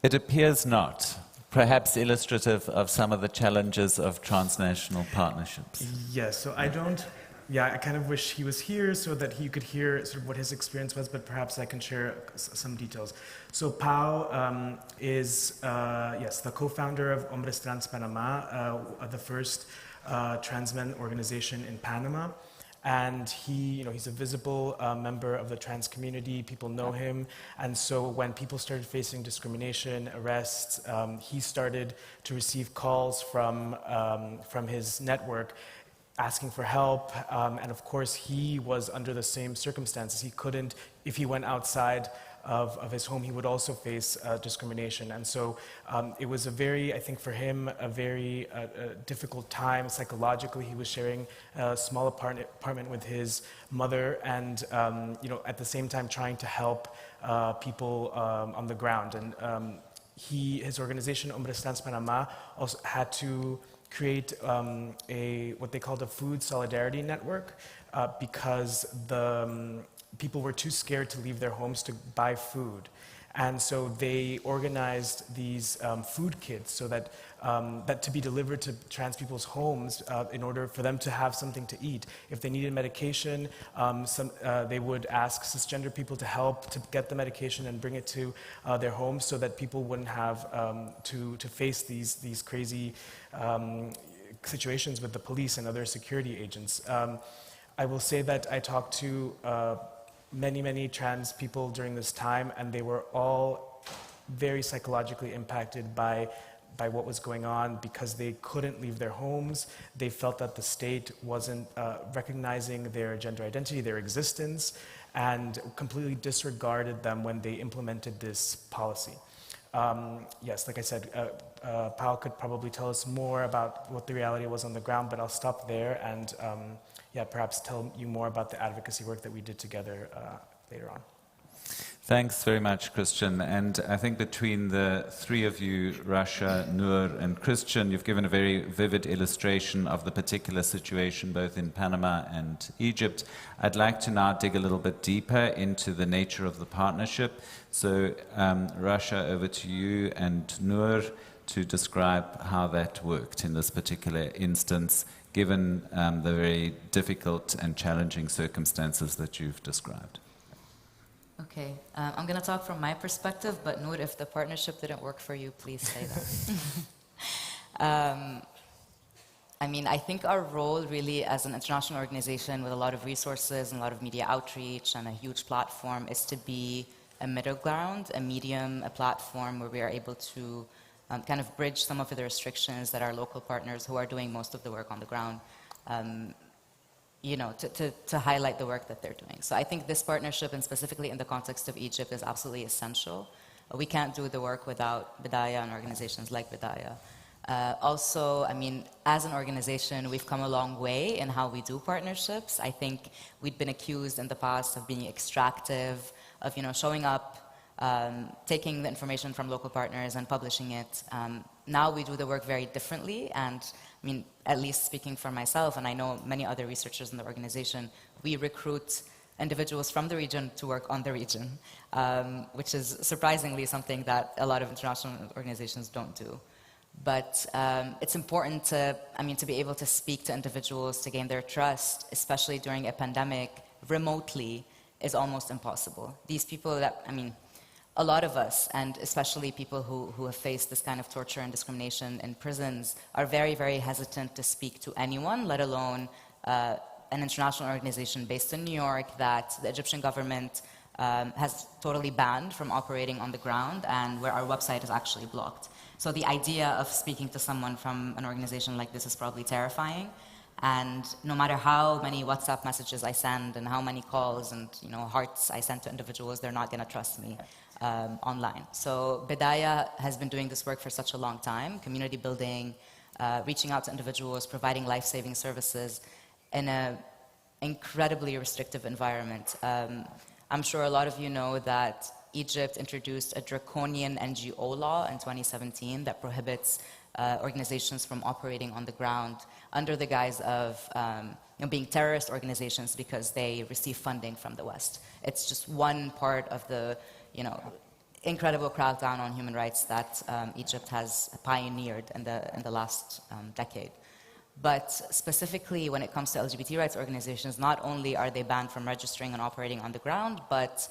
It appears not. Perhaps illustrative of some of the challenges of transnational partnerships. Yes, so I kind of wish he was here so that he could hear sort of what his experience was, but perhaps I can share some details. So Pao is, the co-founder of Hombres Trans Panama, the first trans men organization in Panama. And he's a visible member of the trans community. People know him. And so when people started facing discrimination, arrests, he started to receive calls from his network asking for help, and of course he was under the same circumstances. He couldn't, if he went outside of his home, he would also face discrimination. And so it was a very, I think for him, a very difficult time psychologically. He was sharing a small apartment with his mother, and at the same time trying to help people on the ground. And his organization, Hombres Trans Panama, also had to create what they called a food solidarity network because the people were too scared to leave their homes to buy food. And so they organized these food kits so that to be delivered to trans people's homes in order for them to have something to eat. If they needed medication, they would ask cisgender people to help to get the medication and bring it to their homes so that people wouldn't have to face these crazy situations with the police and other security agents. I will say that I talked to many trans people during this time, and they were all very psychologically impacted by what was going on because they couldn't leave their homes. They felt that the state wasn't recognizing their gender identity, their existence, and completely disregarded them when they implemented this policy. Yes, like I said, Pao could probably tell us more about what the reality was on the ground, but I'll stop there and perhaps tell you more about the advocacy work that we did together later on. Thanks very much, Christian. And I think between the three of you, Rasha, Noor, and Christian, you've given a very vivid illustration of the particular situation both in Panama and Egypt. I'd like to now dig a little bit deeper into the nature of the partnership. So, Rasha, over to you, and Noor, to describe how that worked in this particular instance, given the very difficult and challenging circumstances that you've described. Okay, I'm going to talk from my perspective, but Noor, if the partnership didn't work for you, please say that. I mean, I think our role really as an international organization with a lot of resources and a lot of media outreach and a huge platform is to be a middle ground, a medium, a platform where we are able to kind of bridge some of the restrictions that our local partners who are doing most of the work on the ground to highlight the work that they're doing. So I think this partnership, and specifically in the context of Egypt, is absolutely essential. We can't do the work without Bidaya and organizations like Bidaya. Also, I mean, as an organization, we've come a long way in how we do partnerships. I think we'd been accused in the past of being extractive, of showing up, taking the information from local partners and publishing it. Now we do the work very differently, and I mean, at least speaking for myself, and I know many other researchers in the organization, we recruit individuals from the region to work on the region, which is surprisingly something that a lot of international organizations don't do. But it's important to be able to speak to individuals, to gain their trust, especially during a pandemic, remotely, is almost impossible. These people a lot of us, and especially people who have faced this kind of torture and discrimination in prisons, are very, very hesitant to speak to anyone, let alone an international organization based in New York that the Egyptian government has totally banned from operating on the ground, and where our website is actually blocked. So the idea of speaking to someone from an organization like this is probably terrifying. And no matter how many WhatsApp messages I send and how many calls and hearts I send to individuals, they're not going to trust me online. So Bidaya has been doing this work for such a long time, community building, reaching out to individuals, providing life-saving services in an incredibly restrictive environment. I'm sure a lot of you know that Egypt introduced a draconian NGO law in 2017 that prohibits organizations from operating on the ground under the guise of being terrorist organizations because they receive funding from the West. It's just one part of the incredible crackdown on human rights that Egypt has pioneered in the last decade. But specifically when it comes to LGBT rights organizations, not only are they banned from registering and operating on the ground, but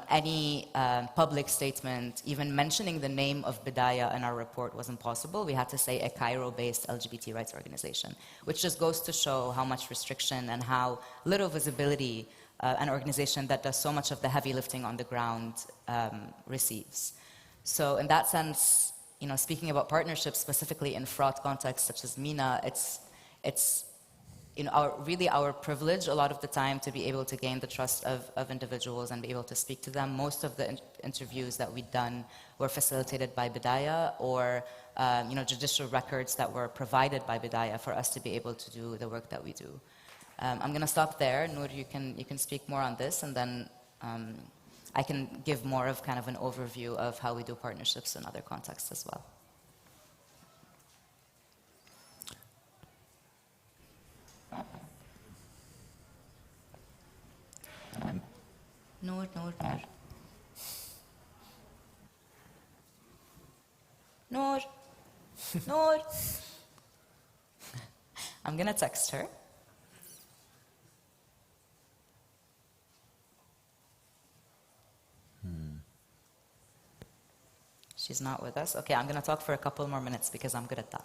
any public statement, even mentioning the name of Bidaya in our report was impossible. We had to say a Cairo-based LGBT rights organization, which just goes to show how much restriction and how little visibility an organization that does so much of the heavy lifting on the ground receives. So in that sense, speaking about partnerships, specifically in fraught contexts such as MENA, it's really our privilege a lot of the time to be able to gain the trust of individuals and be able to speak to them. Most of the interviews that we've done were facilitated by Bidaya, or judicial records that were provided by Bidaya for us to be able to do the work that we do. I'm going to stop there. Noor, you can speak more on this, and then I can give more of kind of an overview of how we do partnerships in other contexts as well. Noor. Noor. I'm going to text her. She's not with us. Okay, I'm going to talk for a couple more minutes because I'm good at that.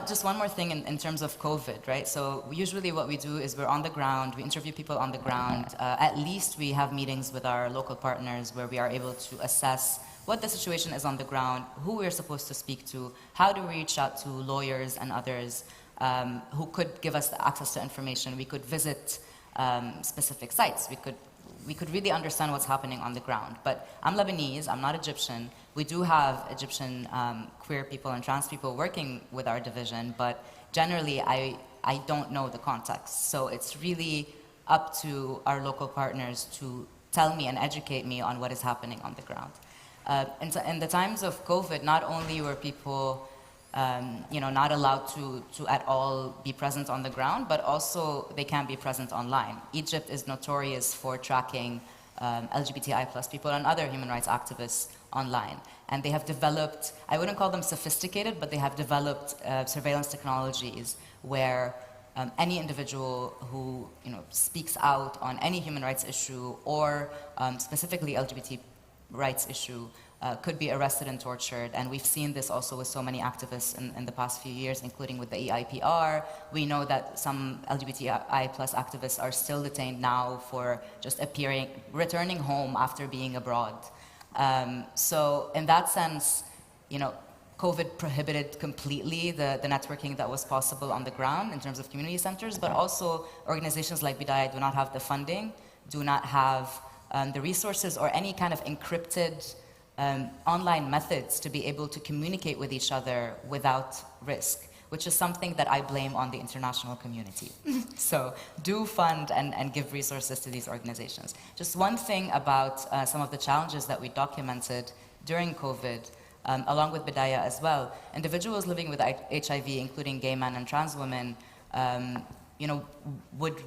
Just one more thing in terms of COVID, right? So usually what we do is we're on the ground, we interview people on the ground. At least we have meetings with our local partners where we are able to assess what the situation is on the ground, who we're supposed to speak to, how do we reach out to lawyers and others who could give us access to information. We could visit specific sites. We could really understand what's happening on the ground. But I'm Lebanese, I'm not Egyptian. We do have Egyptian queer people and trans people working with our division, but generally I don't know the context. So it's really up to our local partners to tell me and educate me on what is happening on the ground. In the times of COVID, not only were people not allowed to at all be present on the ground, but also they can't be present online. Egypt is notorious for tracking LGBTI plus people and other human rights activists online. And they have developed, I wouldn't call them sophisticated, but they have developed surveillance technologies where any individual who speaks out on any human rights issue or specifically LGBT rights issue could be arrested and tortured. And we've seen this also with so many activists in the past few years, including with the EIPR. We know that some LGBTI plus activists are still detained now for just returning home after being abroad. So in that sense, COVID prohibited completely the networking that was possible on the ground in terms of community centers, but also organizations like Bidaya do not have the funding, do not have the resources or any kind of encrypted online methods to be able to communicate with each other without risk, which is something that I blame on the international community. So do fund and give resources to these organizations. Just one thing about some of the challenges that we documented during COVID, along with Bidaya as well, individuals living with HIV, including gay men and trans women, would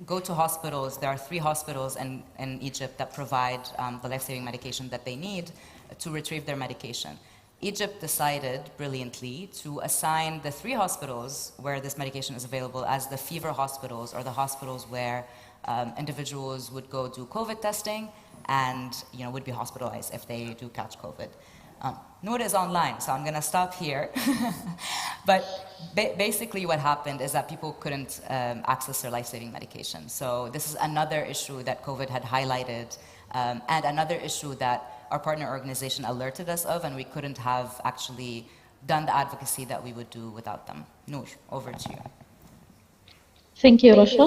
go to hospitals. There are 3 hospitals in Egypt that provide the life-saving medication that they need to retrieve their medication. Egypt decided brilliantly to assign the 3 hospitals where this medication is available as the fever hospitals, or the hospitals where individuals would go do COVID testing and would be hospitalized if they do catch COVID. Noor is online, so I'm going to stop here. But basically what happened is that people couldn't access their life-saving medication. So this is another issue that COVID had highlighted, and another issue that our partner organization alerted us of, and we couldn't have actually done the advocacy that we would do without them. Noor, over to you. Thank you, Rasha.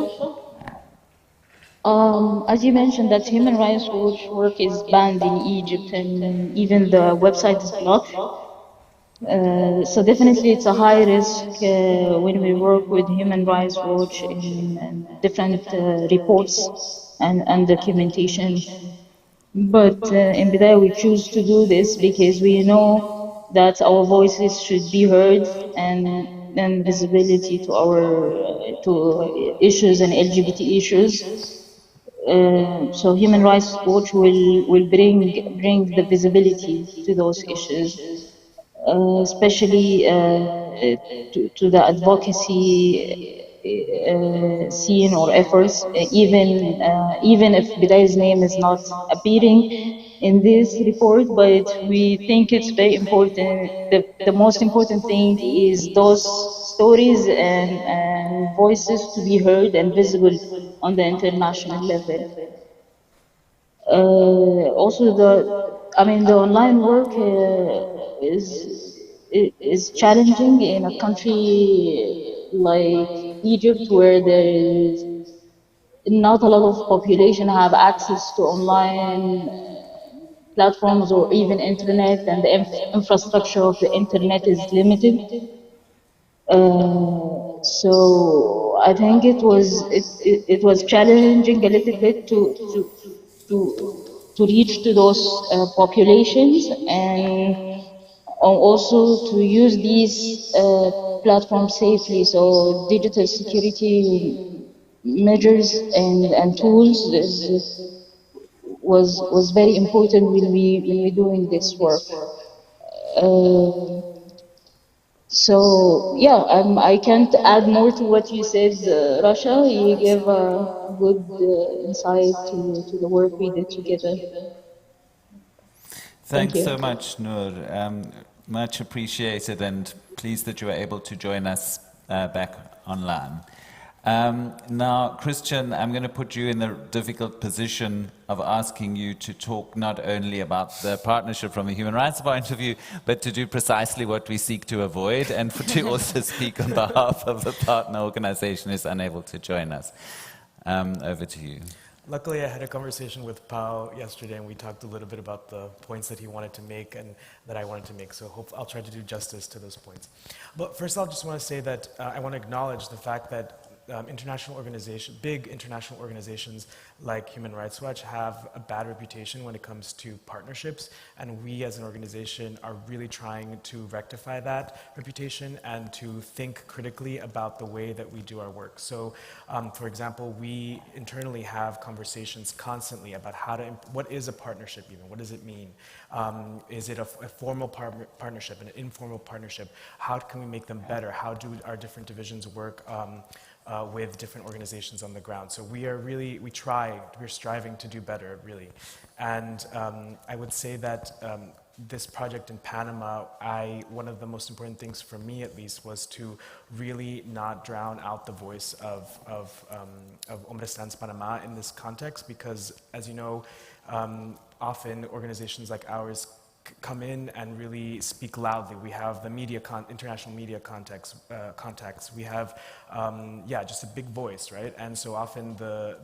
As you mentioned, that Human Rights Watch work is banned in Egypt, and even the website is blocked. So definitely it's a high risk when we work with Human Rights Watch in different reports and documentation. But in Bidaya we choose to do this because we know that our voices should be heard, and visibility to to issues and LGBT issues. So Human Rights Watch will bring the visibility to those issues, especially to the advocacy scene or efforts, even if Bidaya's name is not appearing in this report, but we think it's very important. The most important thing is those stories and voices to be heard and visible on the international level. Also, the online work is challenging in a country like Egypt, where there is not a lot of population have access to online platforms or even internet, and the infrastructure of the internet is limited. So I think it was challenging a little bit to reach to those populations, and also to use these platforms safely. So digital security measures and tools was very important when we doing this work. So yeah, I can't add more to what you said, Rasha. You gave a good insight to the work we did together. Thank Thanks you. so much, Noor. Much appreciated, and pleased that you were able to join us back online. Now, Christian, I'm going to put you in the difficult position of asking you to talk not only about the partnership from a human rights point of view, but to do precisely what we seek to avoid, and to also speak on behalf of the partner organization who is unable to join us. Over to you. Luckily, I had a conversation with Pao yesterday, and we talked a little bit about the points that he wanted to make and that I wanted to make, so I'll try to do justice to those points. But first, I just want to say that I want to acknowledge the fact that international organizations, big international organizations like Human Rights Watch have a bad reputation when it comes to partnerships, and we as an organization are really trying to rectify that reputation and to think critically about the way that we do our work. So, for example, we internally have conversations constantly about what is a partnership even? What does it mean? Is it a formal partnership, an informal partnership? How can we make them better? How do our different divisions work with different organizations on the ground? So we're striving to do better, really. And I would say that this project in Panama, one of the most important things for me at least was to really not drown out the voice of Hombres Trans Panama in this context, because as you know, often organizations like ours come in and really speak loudly. We have the international media contacts. We have, just a big voice, right? And so often the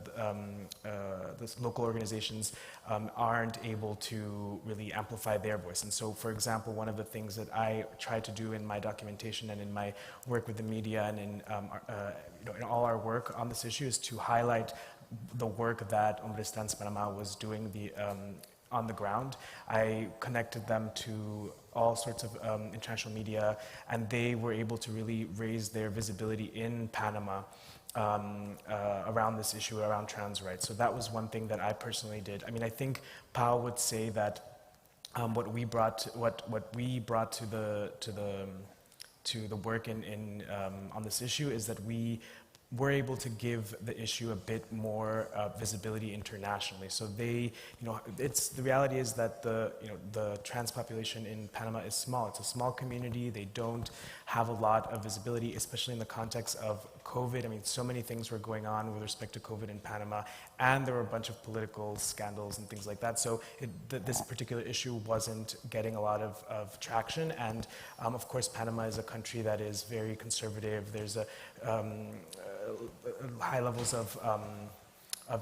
local organizations aren't able to really amplify their voice. And so, for example, one of the things that I try to do in my documentation and in my work with the media and in all our work on this issue is to highlight the work that Hombres Trans Panama was doing on the ground. I connected them to all sorts of international media, and they were able to really raise their visibility in Panama around this issue, around trans rights. So that was one thing that I personally did. I mean, I think Pao would say that what we brought to the work on this issue is that we're able to give the issue a bit more visibility internationally. So the reality is that the trans population in Panama is small. It's a small community. They don't have a lot of visibility, especially in the context of COVID. I mean, so many things were going on with respect to COVID in Panama, and there were a bunch of political scandals and things like that. So this particular issue wasn't getting a lot of traction. And of course, Panama is a country that is very conservative. There's high levels of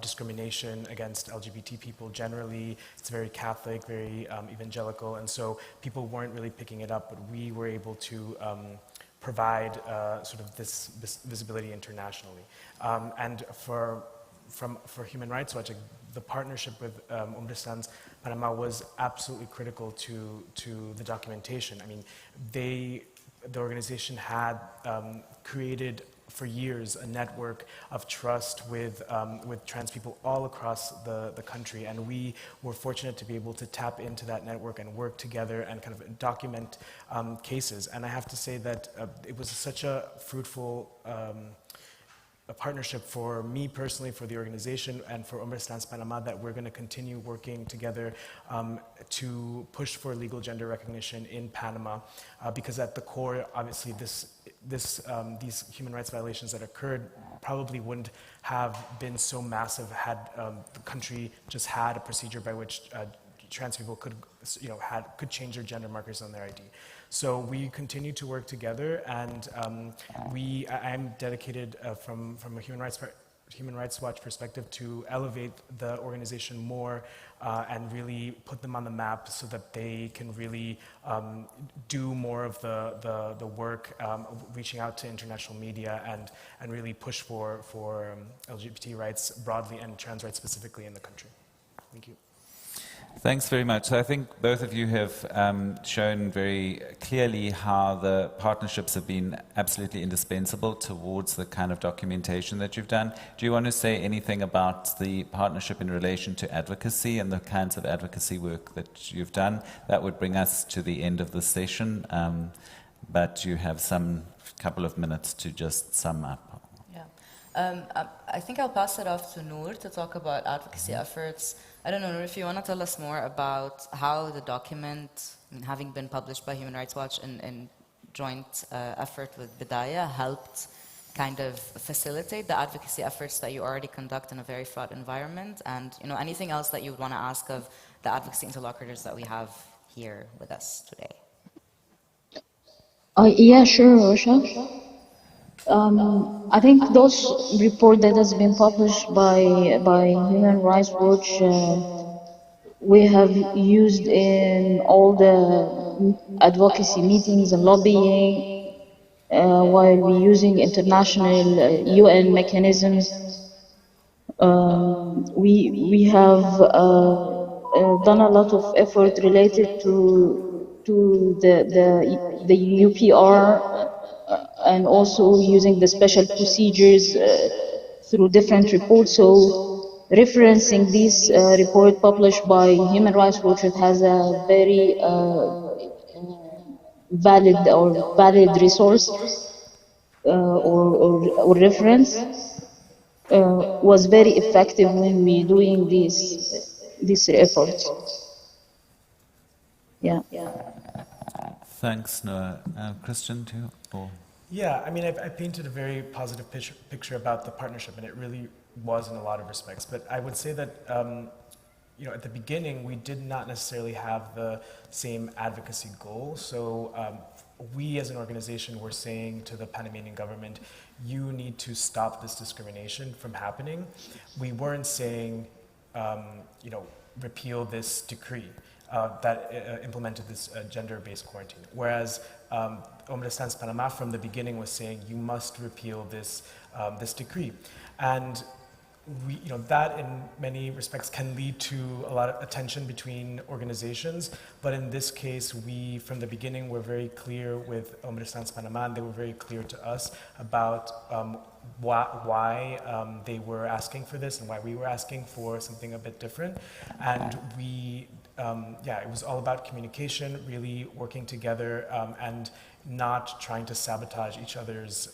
discrimination against LGBT people generally. It's very Catholic, very evangelical, and so people weren't really picking it up, but we were able to provide sort of this visibility internationally. And for Human Rights Watch, the partnership with Hombres Trans Panama was absolutely critical to the documentation. I mean, the organization had created for years a network of trust with trans people all across the country, and we were fortunate to be able to tap into that network and work together and kind of document cases. And I have to say that it was such a fruitful a partnership for me personally, for the organization, and for Hombres Trans Panama, that we're going to continue working together to push for legal gender recognition in Panama, because at the core, obviously, these human rights violations that occurred probably wouldn't have been so massive had the country just had a procedure by which trans people could, could change their gender markers on their ID. So we continue to work together, and I'm dedicated from a Human Rights Watch perspective to elevate the organization more and really put them on the map so that they can really do more of the work, reaching out to international media and really push for LGBT rights broadly and trans rights specifically in the country. Thank you. Thanks very much. So I think both of you have shown very clearly how the partnerships have been absolutely indispensable towards the kind of documentation that you've done. Do you want to say anything about the partnership in relation to advocacy and the kinds of advocacy work that you've done? That would bring us to the end of the session, but you have some couple of minutes to just sum up. I think I'll pass it off to Noor to talk about advocacy efforts. I don't know, Noor, if you want to tell us more about how the document, having been published by Human Rights Watch in joint effort with Bidaya, helped kind of facilitate the advocacy efforts that you already conduct in a very fraught environment, and anything else that you would want to ask of the advocacy interlocutors that we have here with us today. Yeah, sure, Rosha. I think those report that has been published by Human Rights Watch, we have used in all the advocacy meetings and lobbying, while we're using international UN mechanisms. We have done a lot of effort related to the UPR. And also using the special procedures through different reports. So referencing this report published by Human Rights Watch, it has a very valid resource or reference. Was very effective when we doing this effort. Yeah. Thanks, Noah. Christian, too? Or? Yeah, I mean, I painted a very positive picture about the partnership, and it really was in a lot of respects. But I would say that, at the beginning, we did not necessarily have the same advocacy goal. So we, as an organization, were saying to the Panamanian government, you need to stop this discrimination from happening. We weren't saying, repeal this decree. That implemented this gender-based quarantine. Whereas Ombudsstans Panama from the beginning was saying you must repeal this decree, and that in many respects can lead to a lot of tension between organizations. But in this case, we from the beginning were very clear with Ombudsstans Panama, and they were very clear to us about why they were asking for this and why we were asking for something a bit different, and we. It was all about communication, really working together and not trying to sabotage each other's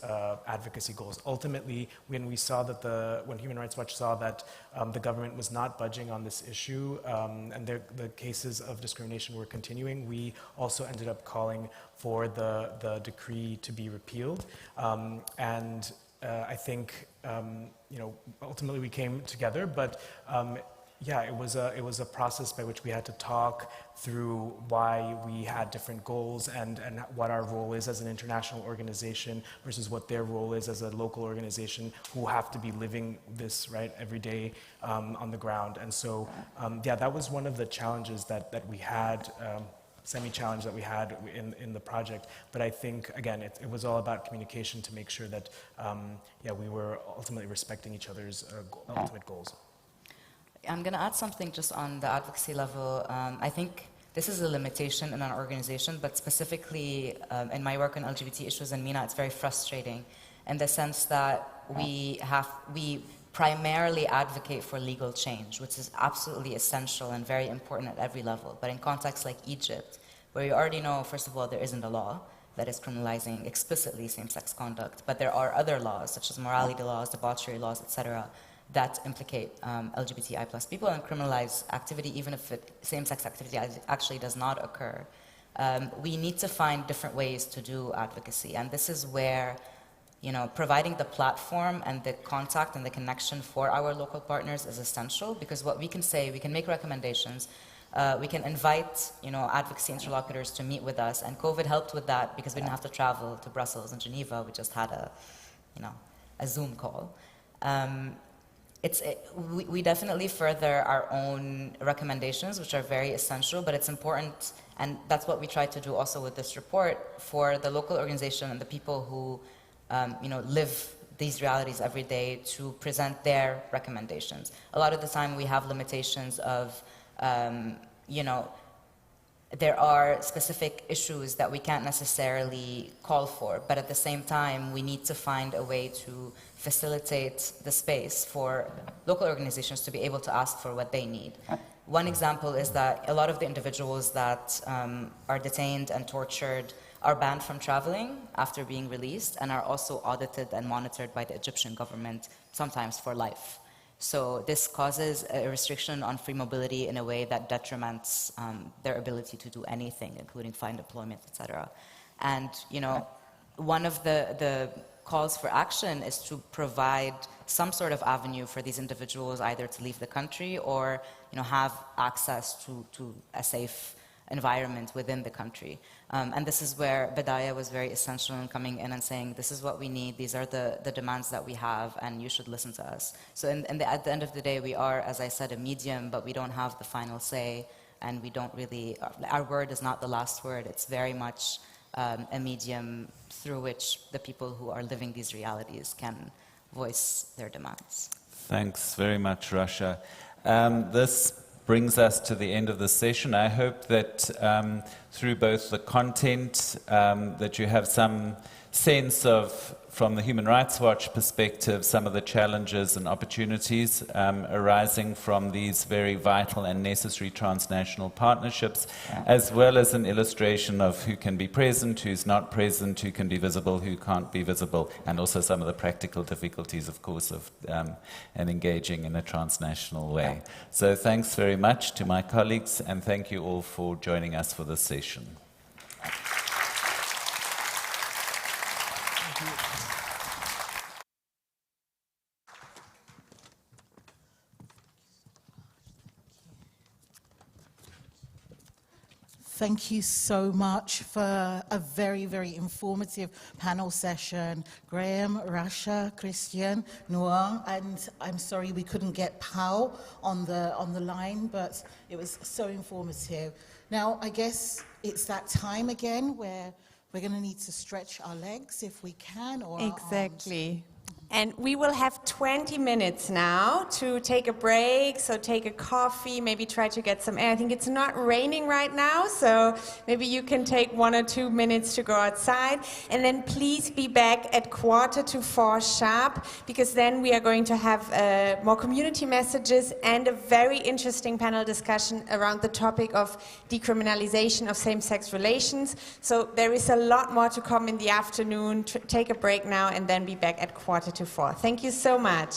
advocacy goals. Ultimately, when we saw that when Human Rights Watch saw that the government was not budging on this issue and the cases of discrimination were continuing, we also ended up calling for the decree to be repealed. I think ultimately we came together, but. It was a process by which we had to talk through why we had different goals and what our role is as an international organization versus what their role is as a local organization who have to be living this every day on the ground. And so that was one of the challenges that we had. Semi-challenge that we had in the project, but I think again it was all about communication to make sure that we were ultimately respecting each other's ultimate goals. I'm going to add something just on the advocacy level. I think this is a limitation in our organization, but specifically in my work on LGBT issues in MENA, it's very frustrating in the sense that we primarily advocate for legal change, which is absolutely essential and very important at every level. But in contexts like Egypt, where you already know, first of all, there isn't a law that is criminalizing explicitly same-sex conduct, but there are other laws, such as morality laws, debauchery laws, etc., that implicate LGBTI plus people and criminalize activity, even if same-sex activity actually does not occur. We need to find different ways to do advocacy, and this is where providing the platform and the contact and the connection for our local partners is essential, because what we can say, we can make recommendations, We can invite, advocacy interlocutors to meet with us, and COVID helped with that because we didn't have to travel to Brussels and Geneva. We just had a Zoom call. We definitely further our own recommendations, which are very essential, but it's important, and that's what we try to do also with this report, for the local organization and the people who live these realities every day to present their recommendations. A lot of the time we have limitations of, there are specific issues that we can't necessarily call for, but at the same time, we need to find a way to facilitate the space for local organizations to be able to ask for what they need. One example is that a lot of the individuals that are detained and tortured are banned from traveling after being released, and are also audited and monitored by the Egyptian government, sometimes for life. So this causes a restriction on free mobility in a way that detriments their ability to do anything, including find employment, etc. And one of the calls for action is to provide some sort of avenue for these individuals either to leave the country or have access to a safe environment within the country. And this is where Bedaya was very essential in coming in and saying, this is what we need, these are the demands that we have, and you should listen to us. So at the end of the day, we are, as I said, a medium, but we don't have the final say, and we don't really, our word is not the last word. It's very much a medium through which the people who are living these realities can voice their demands. Thanks very much, Rasha. This brings us to the end of the session. I hope that through both the content that you have some sense of, from the Human Rights Watch perspective, some of the challenges and opportunities arising from these very vital and necessary transnational partnerships, as well as an illustration of who can be present, who's not present, who can be visible, who can't be visible, and also some of the practical difficulties, of course, of and engaging in a transnational way. So thanks very much to my colleagues, and thank you all for joining us for this session. Thank you so much for a very, very informative panel session. Graham, Rasha, Christian, Noah, and I'm sorry we couldn't get Pau on the line, but it was so informative. Now, I guess it's that time again where we're going to need to stretch our legs if we can, or exactly. And we will have 20 minutes now to take a break, so take a coffee, maybe try to get some air. I think it's not raining right now, so maybe you can take 1 or 2 minutes to go outside. And then please be back at 3:45 sharp, because then we are going to have more community messages and a very interesting panel discussion around the topic of decriminalization of same-sex relations. So there is a lot more to come in the afternoon. Take a break now and then be back at 3:45. Thank you so much.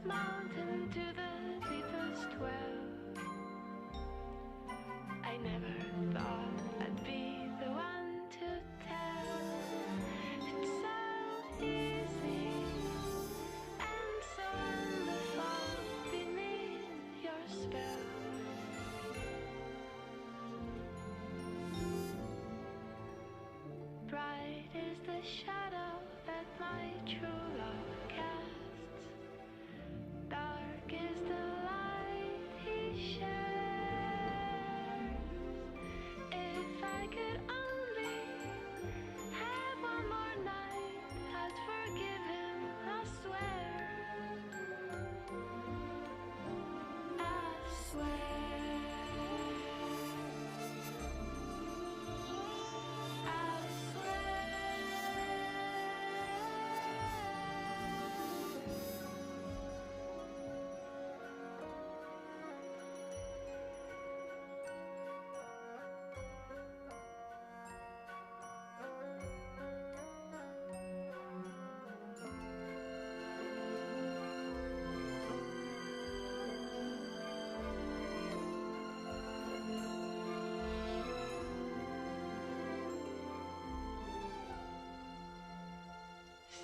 mountain to the deepest well. I never thought I'd be the one to tell. It's so easy and so wonderful beneath your spell. Bright is the shadow that my true love casts. Dark is the light he shares. If I could only have one more night, I'd forgive him, I swear. I swear. I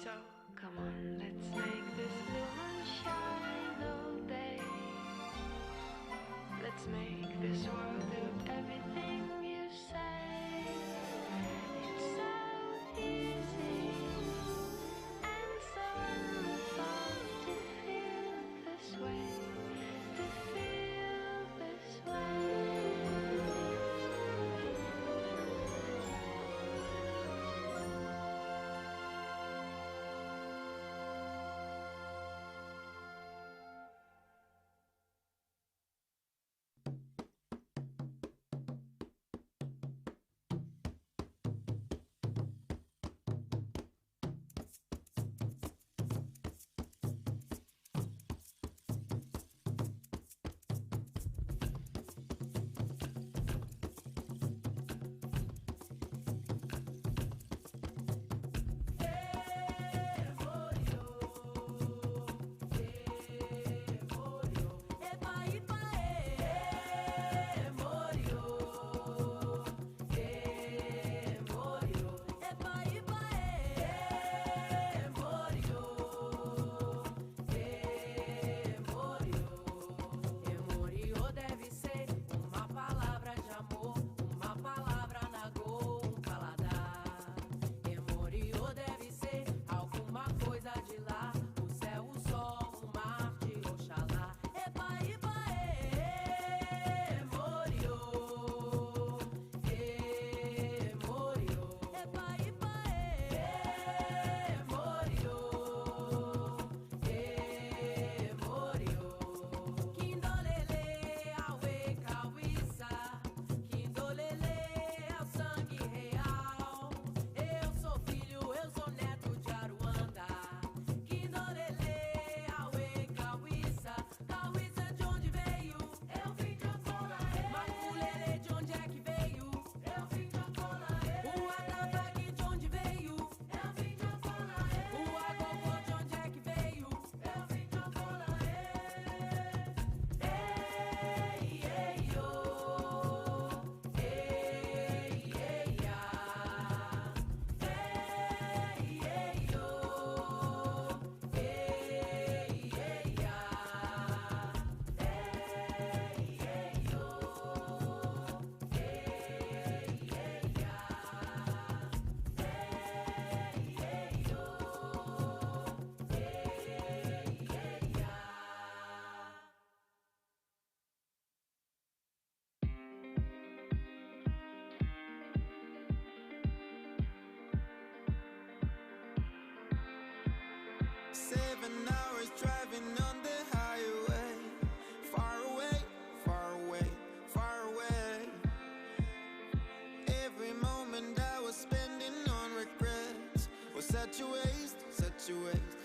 So come on, let's make this blue moon shine all day. Let's make this world do everything you say. It's so easy and so wonderful to feel this way, to feel this way.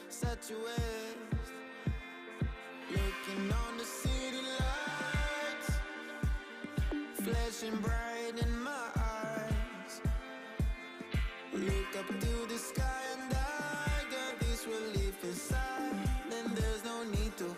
Such a waste. Looking on the city lights, flashing bright in my eyes. Look up to the sky and I got this relief inside. Then there's no need to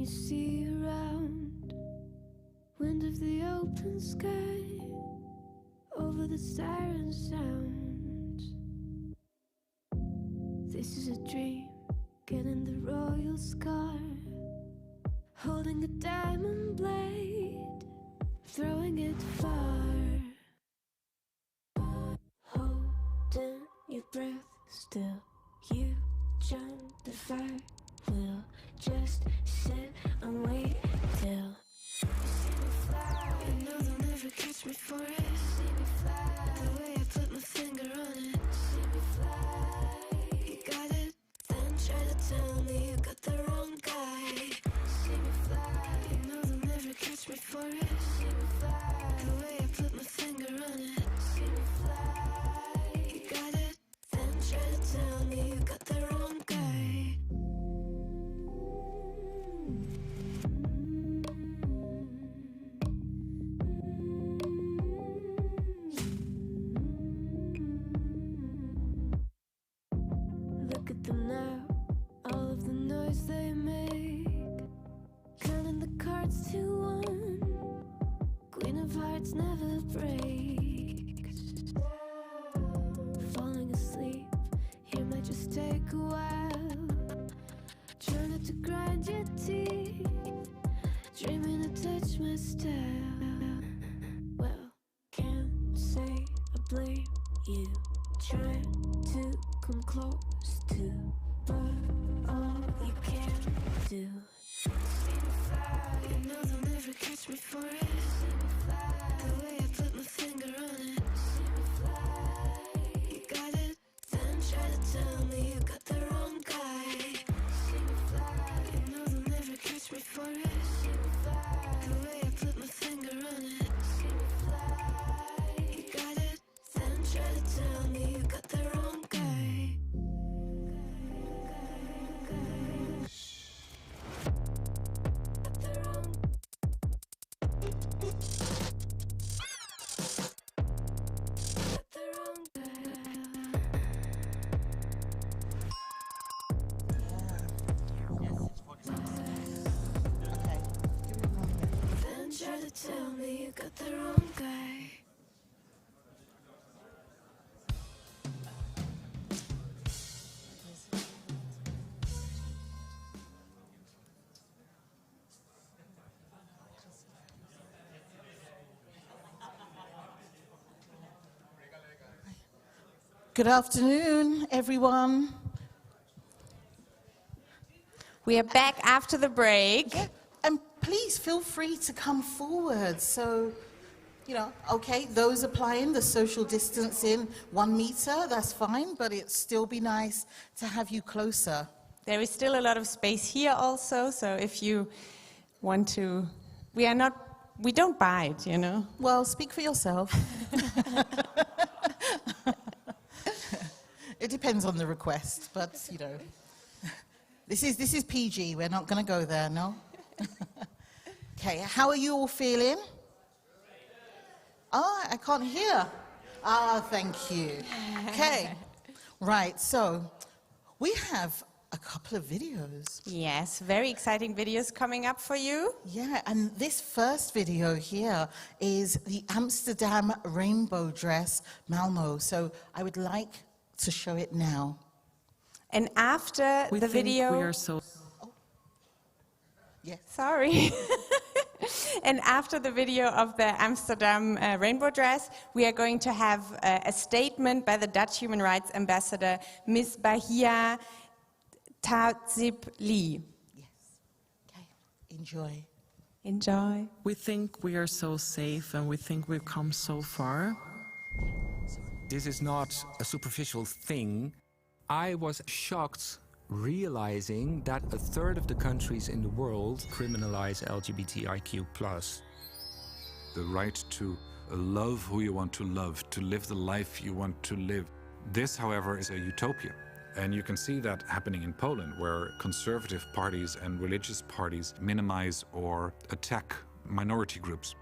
see around? Wind of the open sky, over the siren sound. This is a dream, getting the royal scar, holding a diamond blade, throwing it far. Holding your breath still, you jump the fire. We'll just sit and wait till you see me fly. You know they'll never catch me for it. See me fly, the way I put my finger on it. See me fly, you got it, then try to tell me you got the wrong guy. See me fly, you know they'll never catch me for it. See me fly, the way I put my finger on it. See me fly, you got it, then try to tell me you got the wrong guy. Look at them now, all of the noise they make, counting the cards to one. Queen of Hearts never breaks. Falling asleep here might just take a while. Try not to grind your teeth, dreaming to touch my style. Well, can't say I blame you, trying to come close to, but all you can do. See me fly, you know they'll never catch me for it. See me fly, the way I put my finger on it. See me fly, you got it, then try to tell me you got the wrong guy. See me fly, you know they'll never catch me for it. See me fly, the way I put my finger on it. See me fly, you got it, then try to tell me you got the wrong guy. Then try to tell me you got the wrong guy. Good afternoon, everyone. We are back after the break. Yeah, and please feel free to come forward. So, you know, okay, those applying the social distancing, 1 meter, that's fine, but it'd still be nice to have you closer. There is still a lot of space here also, so if you want to, we don't bite, you know. Well, speak for yourself. It depends on the request, but, you know, this is PG. We're not going to go there, no? Okay, how are you all feeling? Oh, I can't hear. Ah, thank you. Okay, right, so we have a couple of videos. Yes, very exciting videos coming up for you. Yeah, and this first video here is the Amsterdam rainbow dress, Malmo. So I would like to show it now. And after the video... We are so... Oh. Yes. Sorry. And after the video of the Amsterdam rainbow dress, we are going to have a statement by the Dutch Human Rights Ambassador, Ms. Bahia Tazib Lee. Yes. Okay. Enjoy. Enjoy. We think we are so safe and we think we've come so far. This is not a superficial thing. I was shocked realizing that a third of the countries in the world criminalize LGBTIQ+. The right to love who you want to love, to live the life you want to live. This, however, is a utopia. And you can see that happening in Poland, where conservative parties and religious parties minimize or attack minority groups.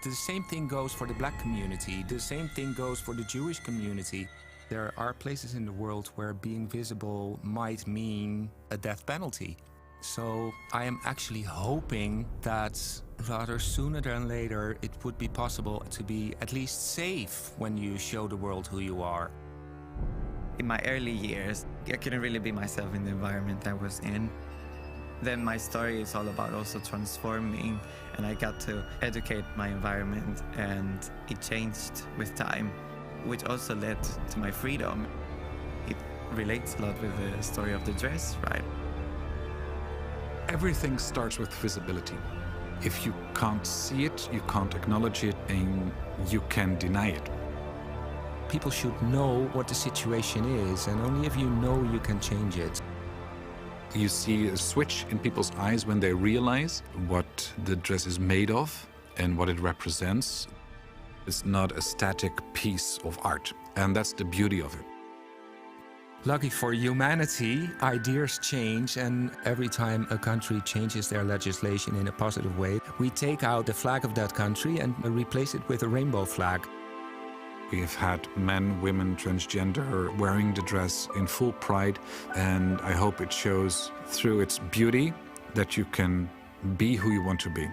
The same thing goes for the black community. The same thing goes for the Jewish community. There are places in the world where being visible might mean a death penalty. So I am actually hoping that rather sooner than later it would be possible to be at least safe when you show the world who you are. In my early years, I couldn't really be myself in the environment I was in. Then my story is all about also transforming, and I got to educate my environment, and it changed with time, which also led to my freedom. It relates a lot with the story of the dress, right? Everything starts with visibility. If you can't see it, you can't acknowledge it, and you can deny it. People should know what the situation is, and only if you know you can change it. You see a switch in people's eyes when they realize what the dress is made of and what it represents. It's not a static piece of art, and that's the beauty of it. Lucky for humanity, ideas change, and every time a country changes their legislation in a positive way, we take out the flag of that country and replace it with a rainbow flag. We've had men, women, transgender wearing the dress in full pride, and I hope it shows through its beauty that you can be who you want to be.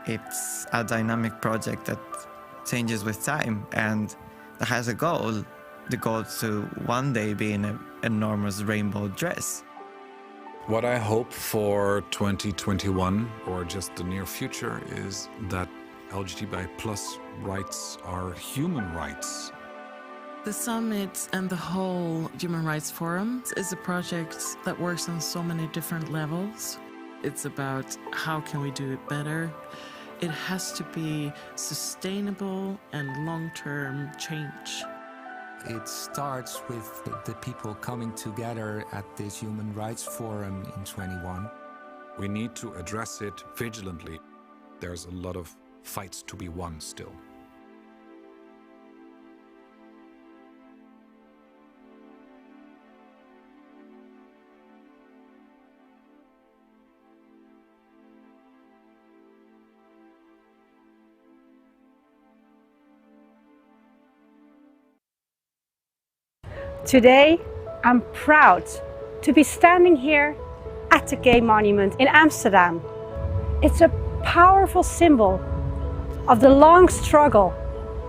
It's a dynamic project that changes with time and that has a goal. The goal to one day be in an enormous rainbow dress. What I hope for 2021 or just the near future is that LGBTI+ rights are human rights. The summit and the whole Human Rights Forum is a project that works on so many different levels. It's about how can we do it better. It has to be sustainable and long-term change. It starts with the people coming together at this Human Rights Forum in 21. We need to address it vigilantly. There's a lot of fights to be won still. Today, I'm proud to be standing here at the Gay Monument in Amsterdam. It's a powerful symbol of the long struggle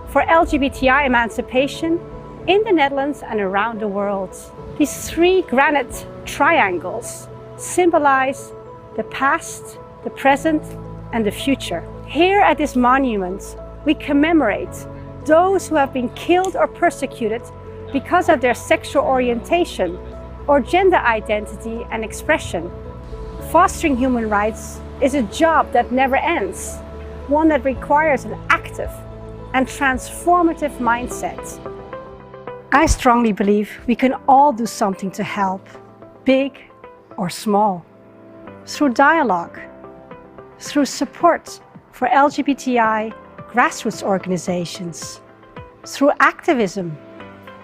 for LGBTI emancipation in the Netherlands and around the world. These three granite triangles symbolize the past, the present, and the future. Here at this monument, we commemorate those who have been killed or persecuted because of their sexual orientation or gender identity and expression. Fostering human rights is a job that never ends, one that requires an active and transformative mindset. I strongly believe we can all do something to help, big or small, through dialogue, through support for LGBTI grassroots organizations, through activism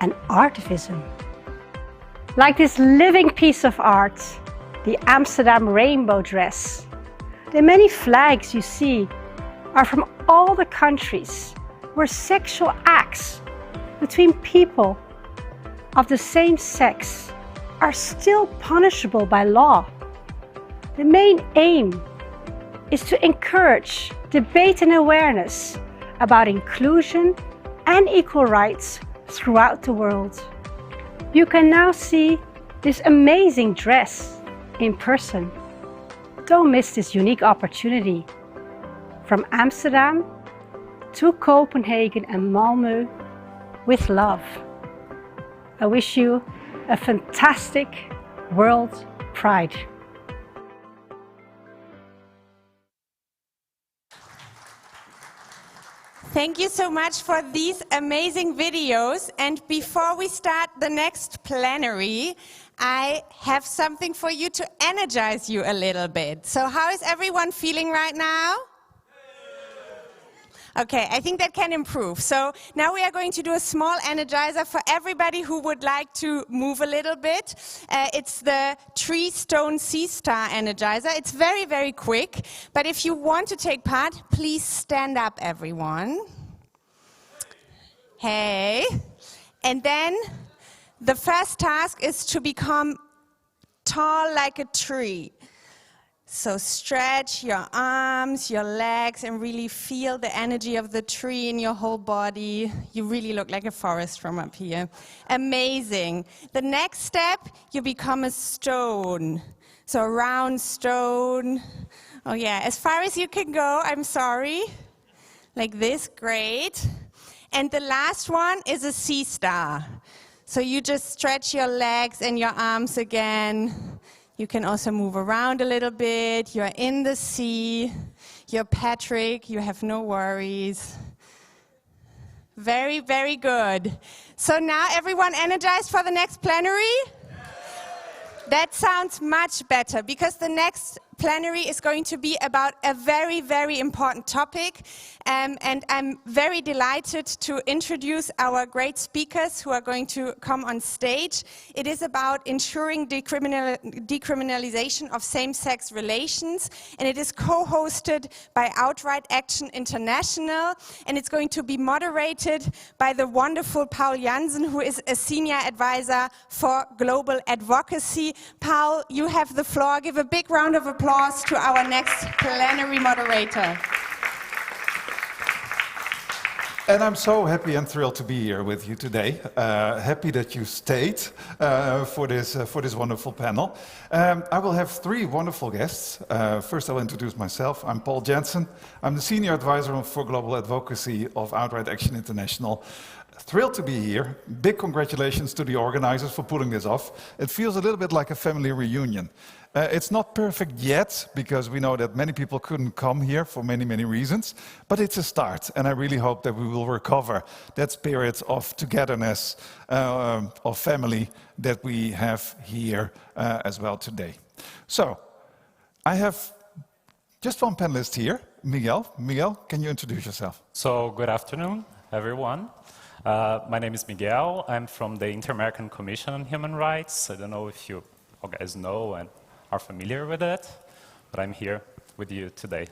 and artivism. Like this living piece of art, the Amsterdam rainbow dress. The many flags you see are from all the countries where sexual acts between people of the same sex are still punishable by law. The main aim is to encourage debate and awareness about inclusion and equal rights throughout the world. You can now see this amazing dress in person. Don't miss this unique opportunity. From Amsterdam to Copenhagen and Malmö with love. I wish you a fantastic World Pride. Thank you so much for these amazing videos. And before we start the next plenary, I have something for you to energize you a little bit. So how is everyone feeling right now? Okay, I think that can improve. So now we are going to do a small energizer for everybody who would like to move a little bit. It's the Tree Stone Sea Star Energizer. It's very, very quick. But if you want to take part, please stand up, everyone. Hey. And then the first task is to become tall like a tree. So stretch your arms, your legs, and really feel the energy of the tree in your whole body. You really look like a forest from up here. Amazing. The next step, you become a stone. So a round stone. Oh yeah, as far as you can go, I'm sorry. Like this, great. And the last one is a sea star. So you just stretch your legs and your arms again. You can also move around a little bit. You're in the sea. You're Patrick. You have no worries. Very, very good. So now everyone energized for the next plenary? That sounds much better, because the next plenary is going to be about a very, very important topic. And I'm very delighted to introduce our great speakers who are going to come on stage. It is about ensuring decriminalization of same-sex relations, and it is co-hosted by Outright Action International, and it's going to be moderated by the wonderful Paul Jansen, who is a senior advisor for global advocacy. Paul, you have the floor. Give a big round of applause to our next plenary moderator. And I'm so happy and thrilled to be here with you today. Happy that you stayed for this wonderful panel. I will have three wonderful guests. First, I'll introduce myself. I'm Paul Jansen. I'm the Senior Advisor for Global Advocacy of Outright Action International. Thrilled to be here. Big congratulations to the organizers for pulling this off. It feels a little bit like a family reunion. It's not perfect yet, because we know that many people couldn't come here for many, many reasons, but it's a start, and I really hope that we will recover that spirit of togetherness, of family that we have here as well today. So, I have just one panelist here, Miguel. Miguel, can you introduce yourself? So, good afternoon, everyone. My name is Miguel. I'm from the Inter-American Commission on Human Rights. I don't know if you guys know and are familiar with it, but I'm here with you today.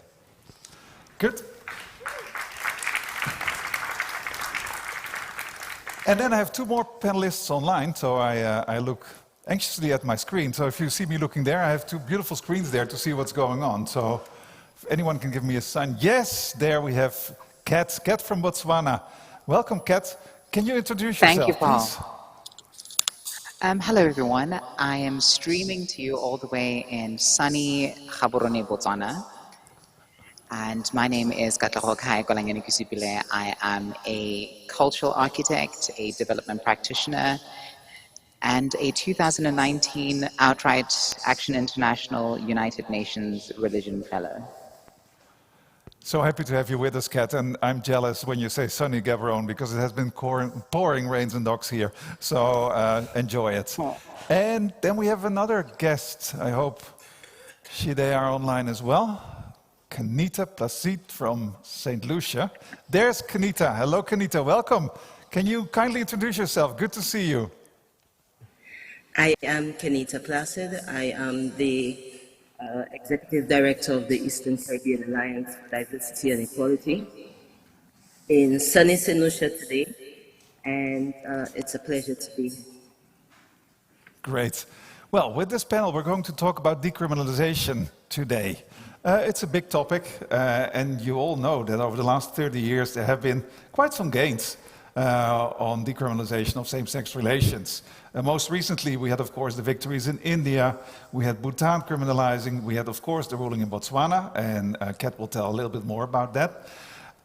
Good. And then I have two more panelists online, so I look anxiously at my screen. So if you see me looking there, I have two beautiful screens there to see what's going on. So if anyone can give me a sign. Yes, there we have Kat. Kat from Botswana. Welcome, Kat. Can you introduce yourself, Thank you, Paul. please? Hello, everyone. I am streaming to you all the way in sunny Gaborone, Botswana. And my name is Katlahokai Golangenikisipile. I am a cultural architect, a development practitioner, and a 2019 Outright Action International United Nations Religion Fellow. So happy to have you with us, Kat, and I'm jealous when you say sunny Gaborone, because it has been pouring rains and dogs here, so enjoy it. And then we have another guest. I hope they are online as well. Kanita Placide from St. Lucia. There's Kanita. Hello, Kanita. Welcome. Can you kindly introduce yourself? Good to see you. I am Kanita Placide. I am the Executive Director of the Eastern Caribbean Alliance for Diversity and Equality in sunny St. Lucia today, and it's a pleasure to be here. Great. Well, with this panel, we're going to talk about decriminalization today. It's a big topic, and you all know that over the last 30 years there have been quite some gains on decriminalization of same-sex relations. Most recently, we had, of course, the victories in India. We had Bhutan criminalizing. We had, of course, the ruling in Botswana, and Kat will tell a little bit more about that.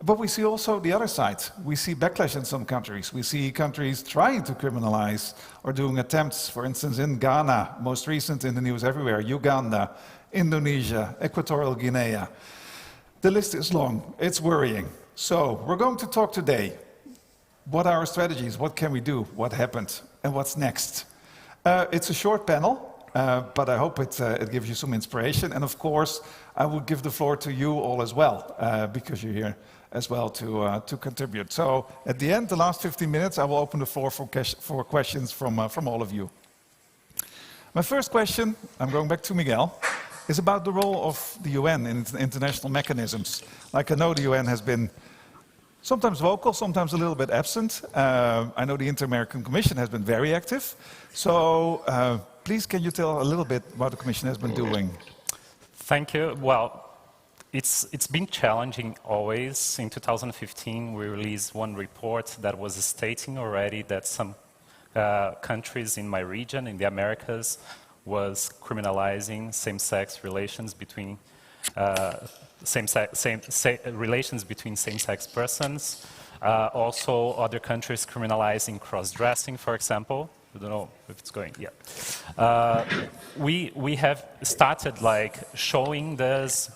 But we see also the other side. We see backlash in some countries. We see countries trying to criminalize or doing attempts, for instance, in Ghana, most recent in the news everywhere, Uganda, Indonesia, Equatorial Guinea. The list is long. It's worrying. So we're going to talk today. What are our strategies? What can we do? What happened? And what's next? It's a short panel, but I hope it gives you some inspiration. And of course, I will give the floor to you all as well, because you're here as well to contribute. So at the end, the last 15 minutes, I will open the floor for questions from all of you. My first question, I'm going back to Miguel, is about the role of the UN in international mechanisms. Like I know the UN has been sometimes vocal, sometimes a little bit absent. I know the Inter-American Commission has been very active. So please, can you tell a little bit what the Commission has been doing? Thank you. Well, it's been challenging always. In 2015, we released one report that was stating already that some countries in my region, in the Americas, was criminalizing same-sex relations between relations between same-sex persons. Also, other countries criminalizing cross-dressing, for example. I don't know if it's going. Yeah, we have started like showing this,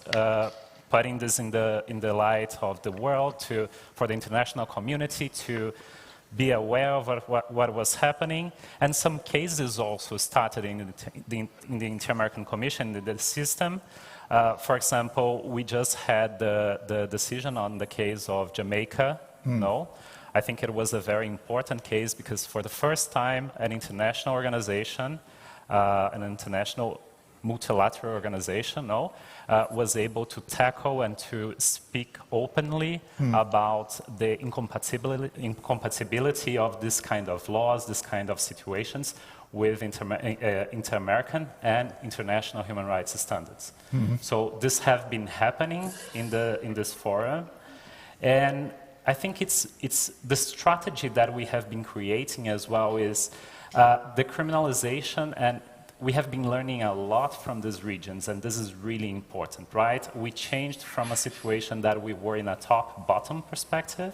putting this in the light of the world for the international community to be aware of what was happening, and some cases also started in the Inter-American Commission, in the system. For example, we just had the decision on the case of Jamaica. No, I think it was a very important case because for the first time, an international organization, an international multilateral organization, was able to tackle and to speak openly about the incompatibility of this kind of laws, this kind of situations with inter-American and international human rights standards. So this has been happening in this forum, and I think it's the strategy that we have been creating as well is the criminalization, and we have been learning a lot from these regions, and this is really important, right? We changed from a situation that we were in a top-bottom perspective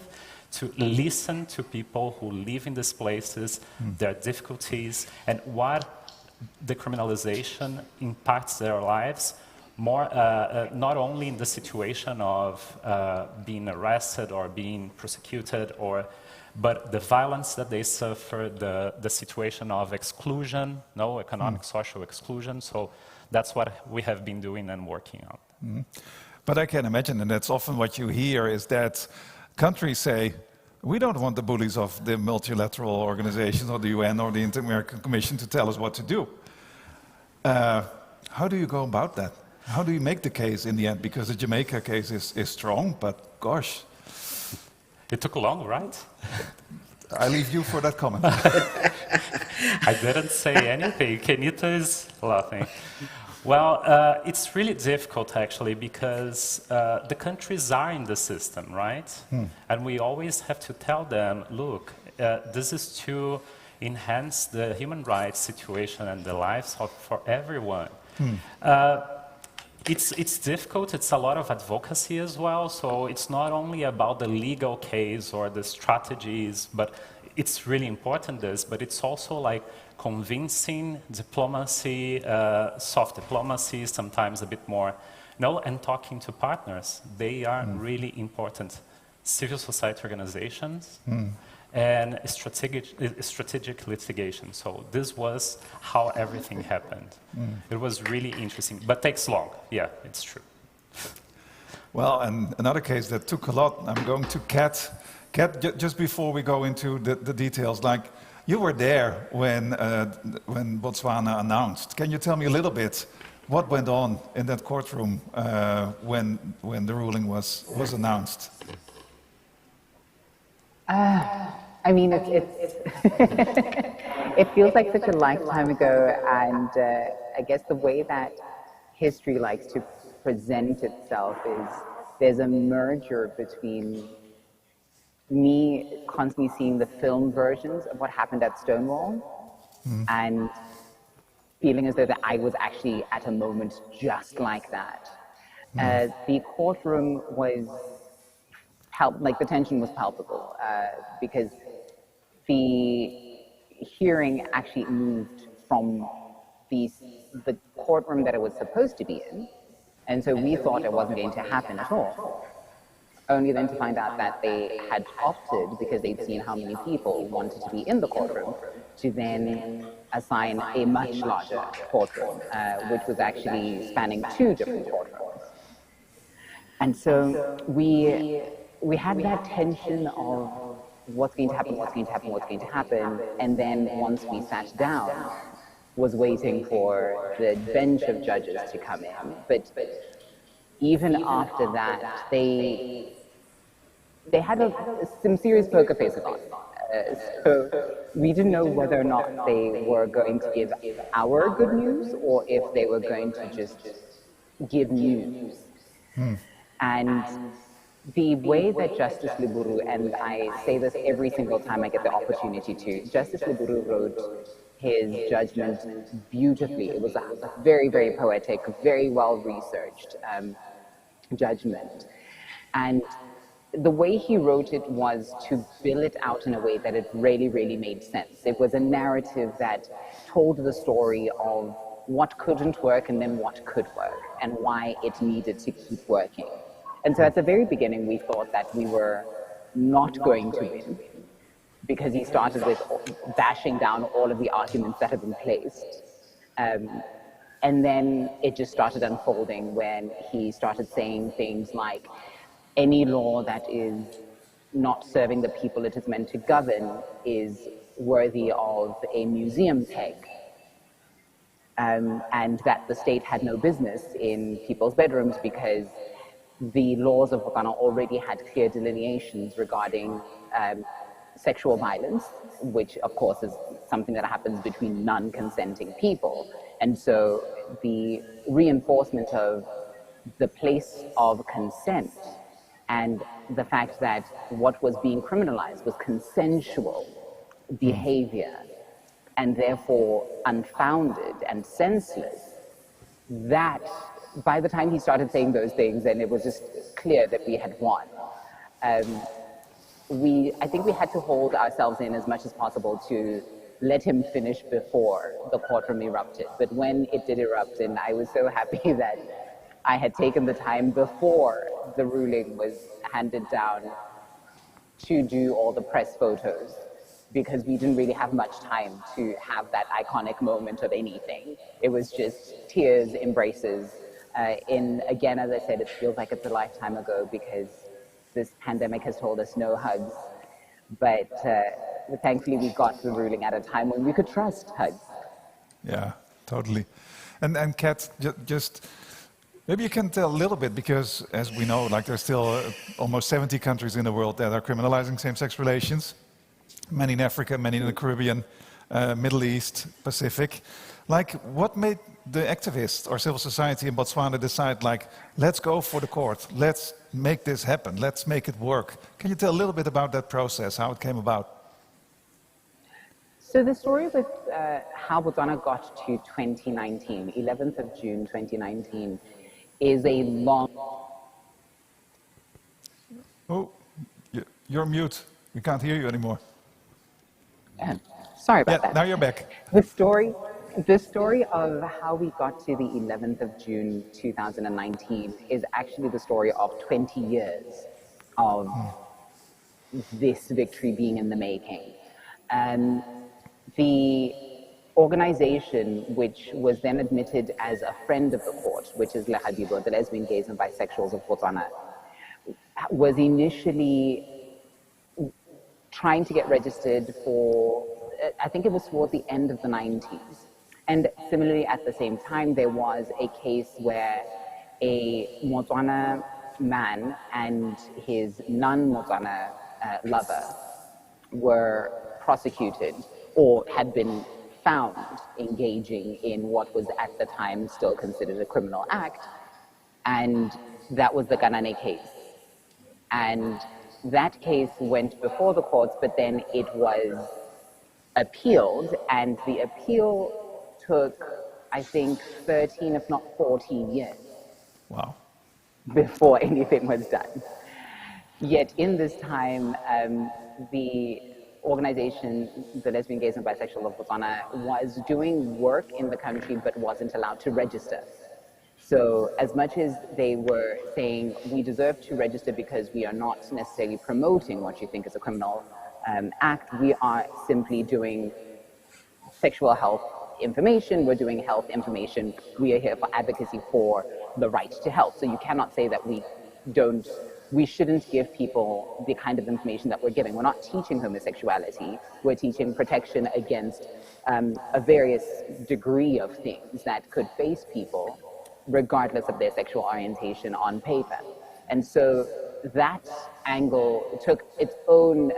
to listen to people who live in these places, their difficulties, and what the criminalization impacts their lives, more not only in the situation of being arrested or being prosecuted, but the violence that they suffer, the situation of exclusion, economic, social exclusion. So that's what we have been doing and working on. But I can imagine, and that's often what you hear, is that countries say, we don't want the bullies of the multilateral organizations or the UN or the Inter-American Commission to tell us what to do. How do you go about that? How do you make the case in the end? Because the Jamaica case is strong, but gosh. It took long, right? I leave you for that comment. I didn't say anything. Kenita is laughing. Well, it's really difficult, actually, because the countries are in the system, right? And we always have to tell them, look, this is to enhance the human rights situation and the lives for everyone. It's difficult, it's a lot of advocacy as well, so it's not only about the legal case or the strategies, but it's really important but it's also like convincing diplomacy, soft diplomacy, sometimes a bit more, and talking to partners. They are really important civil society organizations and strategic litigation. So this was how everything happened. It was really interesting, but takes long. Yeah, it's true. Well, and another case that took a lot, I'm going to Kat. Kat, just before we go into the details, like you were there when Botswana announced. Can you tell me a little bit what went on in that courtroom when the ruling was announced? I mean, it feels like such a lifetime ago, and I guess the way that history likes to present itself is there's a merger between me constantly seeing the film versions of what happened at Stonewall and feeling as though that I was actually at a moment just like that. The courtroom was the tension was palpable because the hearing actually moved from the courtroom that it was supposed to be in, and so we thought it wasn't going to happen at all. Only then to find out that they had opted, because they'd seen how many people wanted to be in the courtroom, to then assign a much larger courtroom, which was actually spanning 2 different courtrooms. And so we had that tension of what's going to happen, what's going to happen, what's going to happen, and then once we sat down, was waiting for the bench of judges to come in. But even after that, they had some serious poker faces on. So we didn't know whether or not they were going to give our good news or if they were going to just give news. And the way that Justice Liburu, and I say this every single time I get the opportunity to, Justice Liburu wrote his judgment beautifully. It was a very, very poetic, very well-researched judgment. And the way he wrote it was to bill it out in a way that it really, really made sense. It was a narrative that told the story of what couldn't work and then what could work and why it needed to keep working. And so at the very beginning, we thought that we were not going to win because he started with bashing down all of the arguments that had been placed. And then it just started unfolding when he started saying things like, any law that is not serving the people it is meant to govern is worthy of a museum peg. And that the state had no business in people's bedrooms because the laws of Botswana already had clear delineations regarding sexual violence, which of course is something that happens between non-consenting people. And so the reinforcement of the place of consent and the fact that what was being criminalized was consensual behavior and therefore unfounded and senseless, that by the time he started saying those things, and it was just clear that we had won, I think we had to hold ourselves in as much as possible to let him finish before the courtroom erupted. But when it did erupt, and I was so happy that I had taken the time before the ruling was handed down to do all the press photos, because we didn't really have much time to have that iconic moment of anything. It was just tears, embraces. Again, as I said, it feels like it's a lifetime ago because this pandemic has told us no hugs. But thankfully we got the ruling at a time when we could trust hugs. Yeah, totally. And Kat, just maybe you can tell a little bit, because as we know, like there's still almost 70 countries in the world that are criminalizing same-sex relations. Many in Africa, many in the Caribbean, Middle East, Pacific. Like, what made the activists or civil society in Botswana decide, like, let's go for the court, let's make this happen, let's make it work? Can you tell a little bit about that process, how it came about? So the story with how Botswana got to 2019, 11th of June 2019, is a long... Oh, you're mute. We can't hear you anymore. Sorry about that. Now you're back. The story of how we got to the 11th of June 2019 is actually the story of 20 years of this victory being in the making. The organization, which was then admitted as a friend of the court, which is LGBTI, the Lesbian, Gays and Bisexuals of Botswana, was initially trying to get registered for, I think it was toward the end of the 90s. And similarly, at the same time, there was a case where a Motswana man and his non-Motswana lover were prosecuted or had been found engaging in what was at the time still considered a criminal act. And that was the Ganane case. And that case went before the courts, but then it was appealed, and the appeal took, I think, 13, if not 14 years. Wow. Before anything was done. Yet in this time, the organization, the Lesbian, Gays and Bisexual of Botswana, was doing work in the country but wasn't allowed to register. So as much as they were saying, we deserve to register because we are not necessarily promoting what you think is a criminal act, we are simply doing sexual health information, we're doing health information, we are here for advocacy for the right to health. So you cannot say that we shouldn't give people the kind of information that we're giving. We're not teaching homosexuality, we're teaching protection against a various degree of things that could face people regardless of their sexual orientation on paper. And so that angle took its own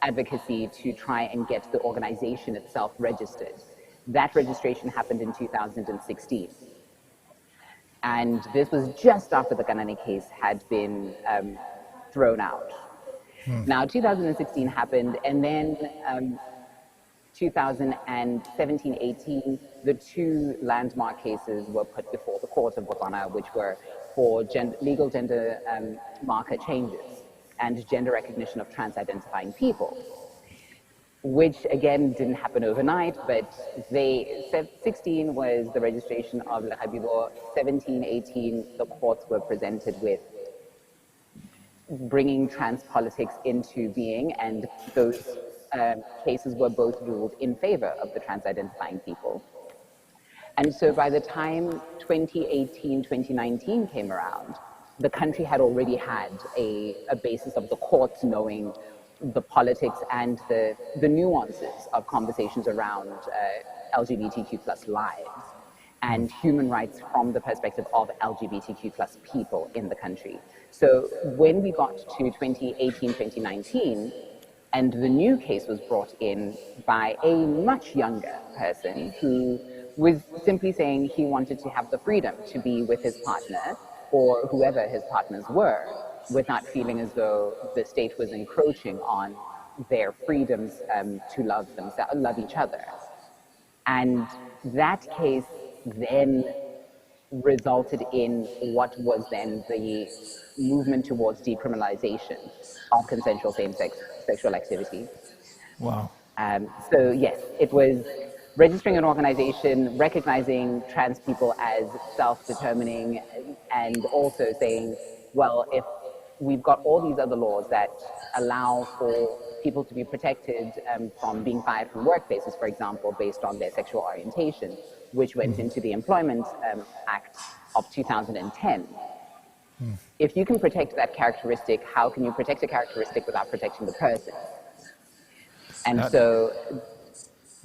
advocacy to try and get the organization itself registered. That registration happened in 2016. And this was just after the Kanane case had been thrown out. Now, 2016 happened, and then 2017-18, the two landmark cases were put before the court of Botswana, which were for legal gender marker changes and gender recognition of trans-identifying people, which again didn't happen overnight, but 16 was the registration of Lekhabibo, 17-18, the courts were presented with bringing trans politics into being, and those cases were both ruled in favor of the trans-identifying people. And so by the time 2018, 2019 came around, the country had already had a basis of the courts knowing the politics and the nuances of conversations around LGBTQ plus lives and human rights from the perspective of LGBTQ plus people in the country. So when we got to 2018, 2019, and the new case was brought in by a much younger person who was simply saying he wanted to have the freedom to be with his partner or whoever his partners were, without feeling as though the state was encroaching on their freedoms to love themselves, love each other. And that case then resulted in what was then the movement towards decriminalization of consensual same-sex sexual activity. Wow. So yes, it was registering an organization, recognizing trans people as self-determining, and also saying, well, if we've got all these other laws that allow for people to be protected from being fired from workplaces, for example, based on their sexual orientation, which went into the Employment Act of 2010. If you can protect that characteristic, how can you protect a characteristic without protecting the person? And so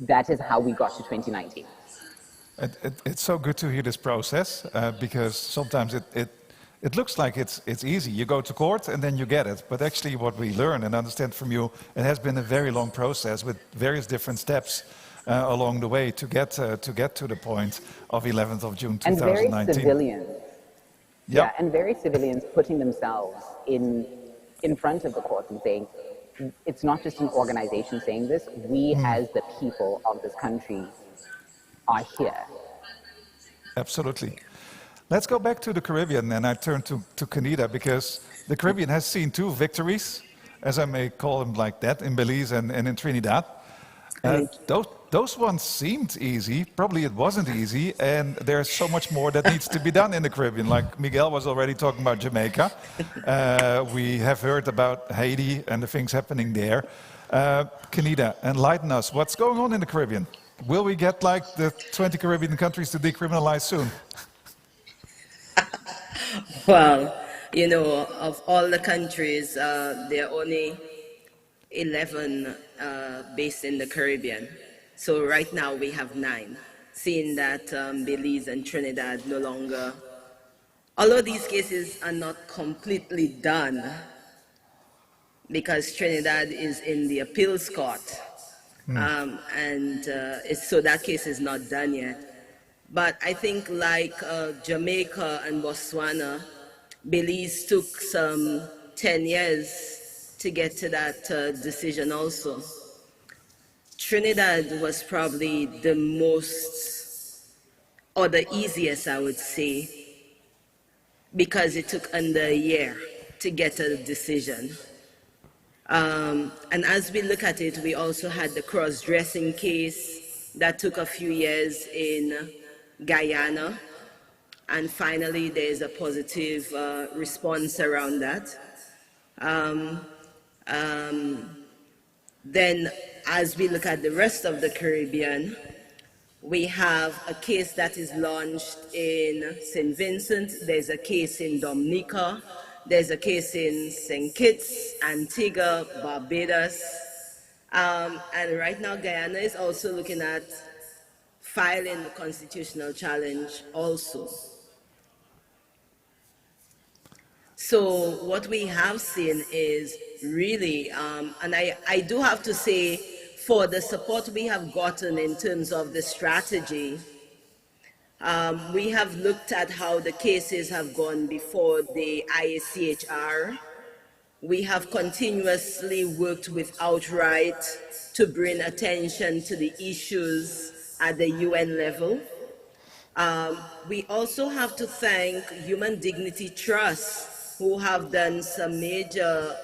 that is how we got to 2019. It's so good to hear this process because sometimes it looks like it's easy. You go to court and then you get it. But actually what we learn and understand from you, it has been a very long process with various different steps along the way to get to the point of 11th of June 2019. And very civilians. Yep. Yeah, and very civilians putting themselves in front of the court and saying, it's not just an organization saying this, we as the people of this country are here. Absolutely. Let's go back to the Caribbean, and I turn to Kenita, because the Caribbean has seen two victories, as I may call them like that, in Belize and in Trinidad. Those ones seemed easy. Probably it wasn't easy, and there's so much more that needs to be done in the Caribbean. Like Miguel was already talking about Jamaica. We have heard about Haiti and the things happening there. Kenita, enlighten us. What's going on in the Caribbean? Will we get like the 20 Caribbean countries to decriminalize soon? Well, you know, of all the countries, there are only 11 based in the Caribbean. So right now we have 9, seeing that Belize and Trinidad no longer, although these cases are not completely done, because Trinidad is in the appeals court, so that case is not done yet. But I think like Jamaica and Botswana, Belize took some 10 years to get to that decision also. Trinidad was probably the most, or the easiest, I would say, because it took under a year to get a decision. And as we look at it, we also had the cross-dressing case that took a few years in Guyana. And finally, there's a positive response around that. Then, as we look at the rest of the Caribbean, we have a case that is launched in St. Vincent, there's a case in Dominica, there's a case in St. Kitts, Antigua, Barbados, and right now Guyana is also looking at filing the constitutional challenge also. So what we have seen is really, and I do have to say, for the support we have gotten in terms of the strategy, we have looked at how the cases have gone before the IACHR. We have continuously worked with Outright to bring attention to the issues at the UN level. We also have to thank Human Dignity Trust, who have done some major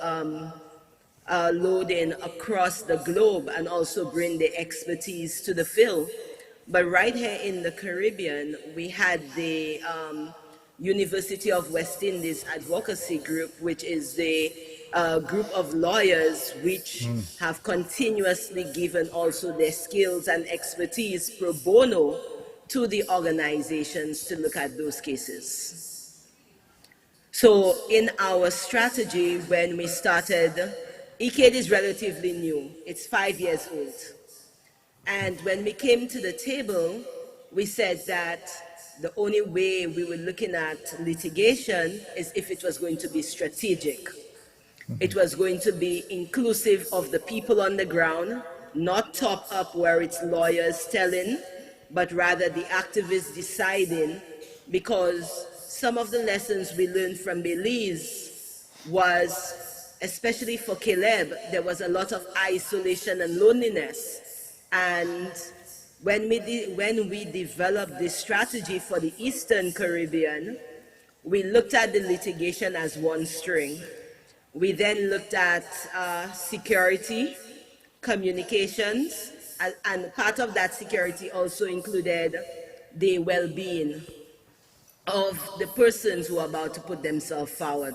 loading across the globe and also bring the expertise to the field. But right here in the Caribbean, we had the University of West Indies Advocacy Group, which is the group of lawyers which have continuously given also their skills and expertise pro bono to the organizations to look at those cases. So in our strategy, when we started, ECADE is relatively new. It's 5 years old. And when we came to the table, we said that the only way we were looking at litigation is if it was going to be strategic. It was going to be inclusive of the people on the ground, not top up where it's lawyers telling, but rather the activists deciding, because some of the lessons we learned from Belize was, especially for Caleb, there was a lot of isolation and loneliness. And when we developed this strategy for the Eastern Caribbean, we looked at the litigation as one string. We then looked at security, communications, and part of that security also included the well-being of the persons who are about to put themselves forward.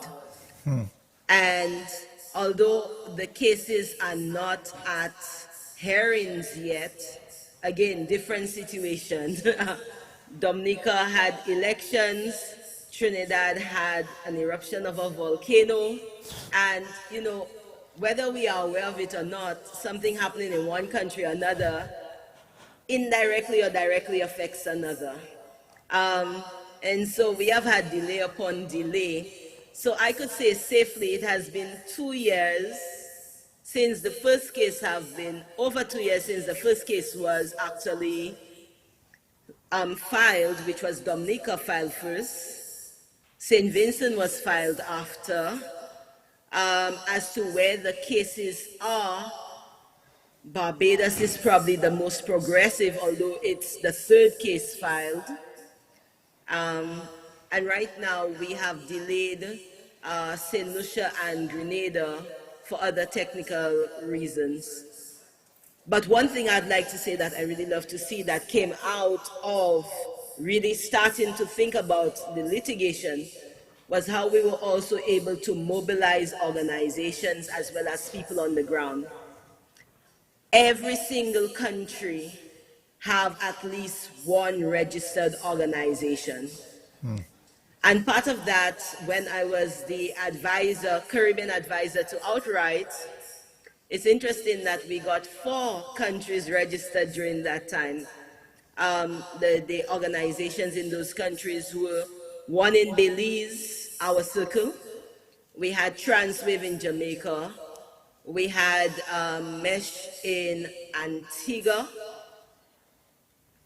And although the cases are not at hearings yet, again, different situations. Dominica had elections, Trinidad had an eruption of a volcano, and you know, whether we are aware of it or not, something happening in one country or another indirectly or directly affects another. And so we have had delay upon delay. So I could say safely it has been 2 years since the first case, have been over 2 years since the first case was actually filed, which was Dominica filed first. St. Vincent was filed after. As to where the cases are, Barbados is probably the most progressive, although it's the third case filed. And right now we have delayed St. Lucia and Grenada for other technical reasons. But one thing I'd like to say that I really love to see that came out of really starting to think about the litigation was how we were also able to mobilize organizations as well as people on the ground. Every single country have at least one registered organization. And part of that, when I was the advisor, Caribbean advisor to Outright, it's interesting that we got 4 countries registered during that time. The organizations in those countries were one in Belize, our circle. We had Transwave in Jamaica. We had Mesh in Antigua.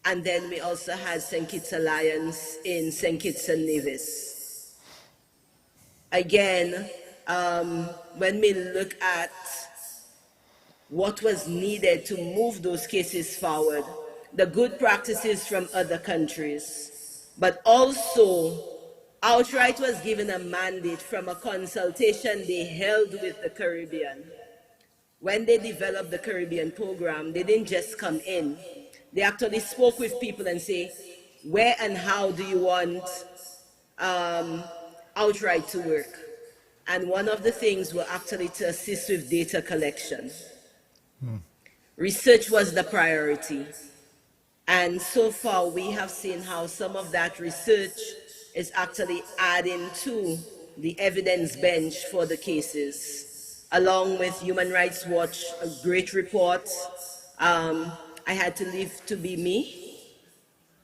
And then we also had St. Kitts Alliance in St. Kitts and Nevis. Again, when we look at what was needed to move those cases forward, the good practices from other countries, but also Outright was given a mandate from a consultation they held with the Caribbean. When they developed the Caribbean program, they didn't just come in. They actually spoke with people and say, where and how do you want Outright to work? And one of the things were actually to assist with data collection. Research was the priority. And so far, we have seen how some of that research is actually adding to the evidence bench for the cases, along with Human Rights Watch, a great report. I had to leave to be me,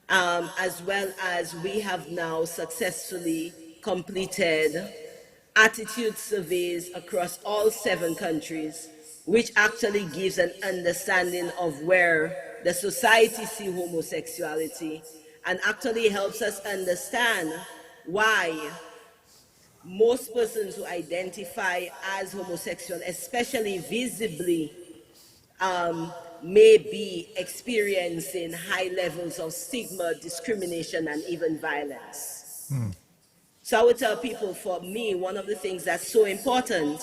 as well as we have now successfully completed attitude surveys across all 7 countries, which actually gives an understanding of where the society sees homosexuality and actually helps us understand why most persons who identify as homosexual, especially visibly, may be experiencing high levels of stigma, discrimination, and even violence. So I would tell people, for me, one of the things that's so important,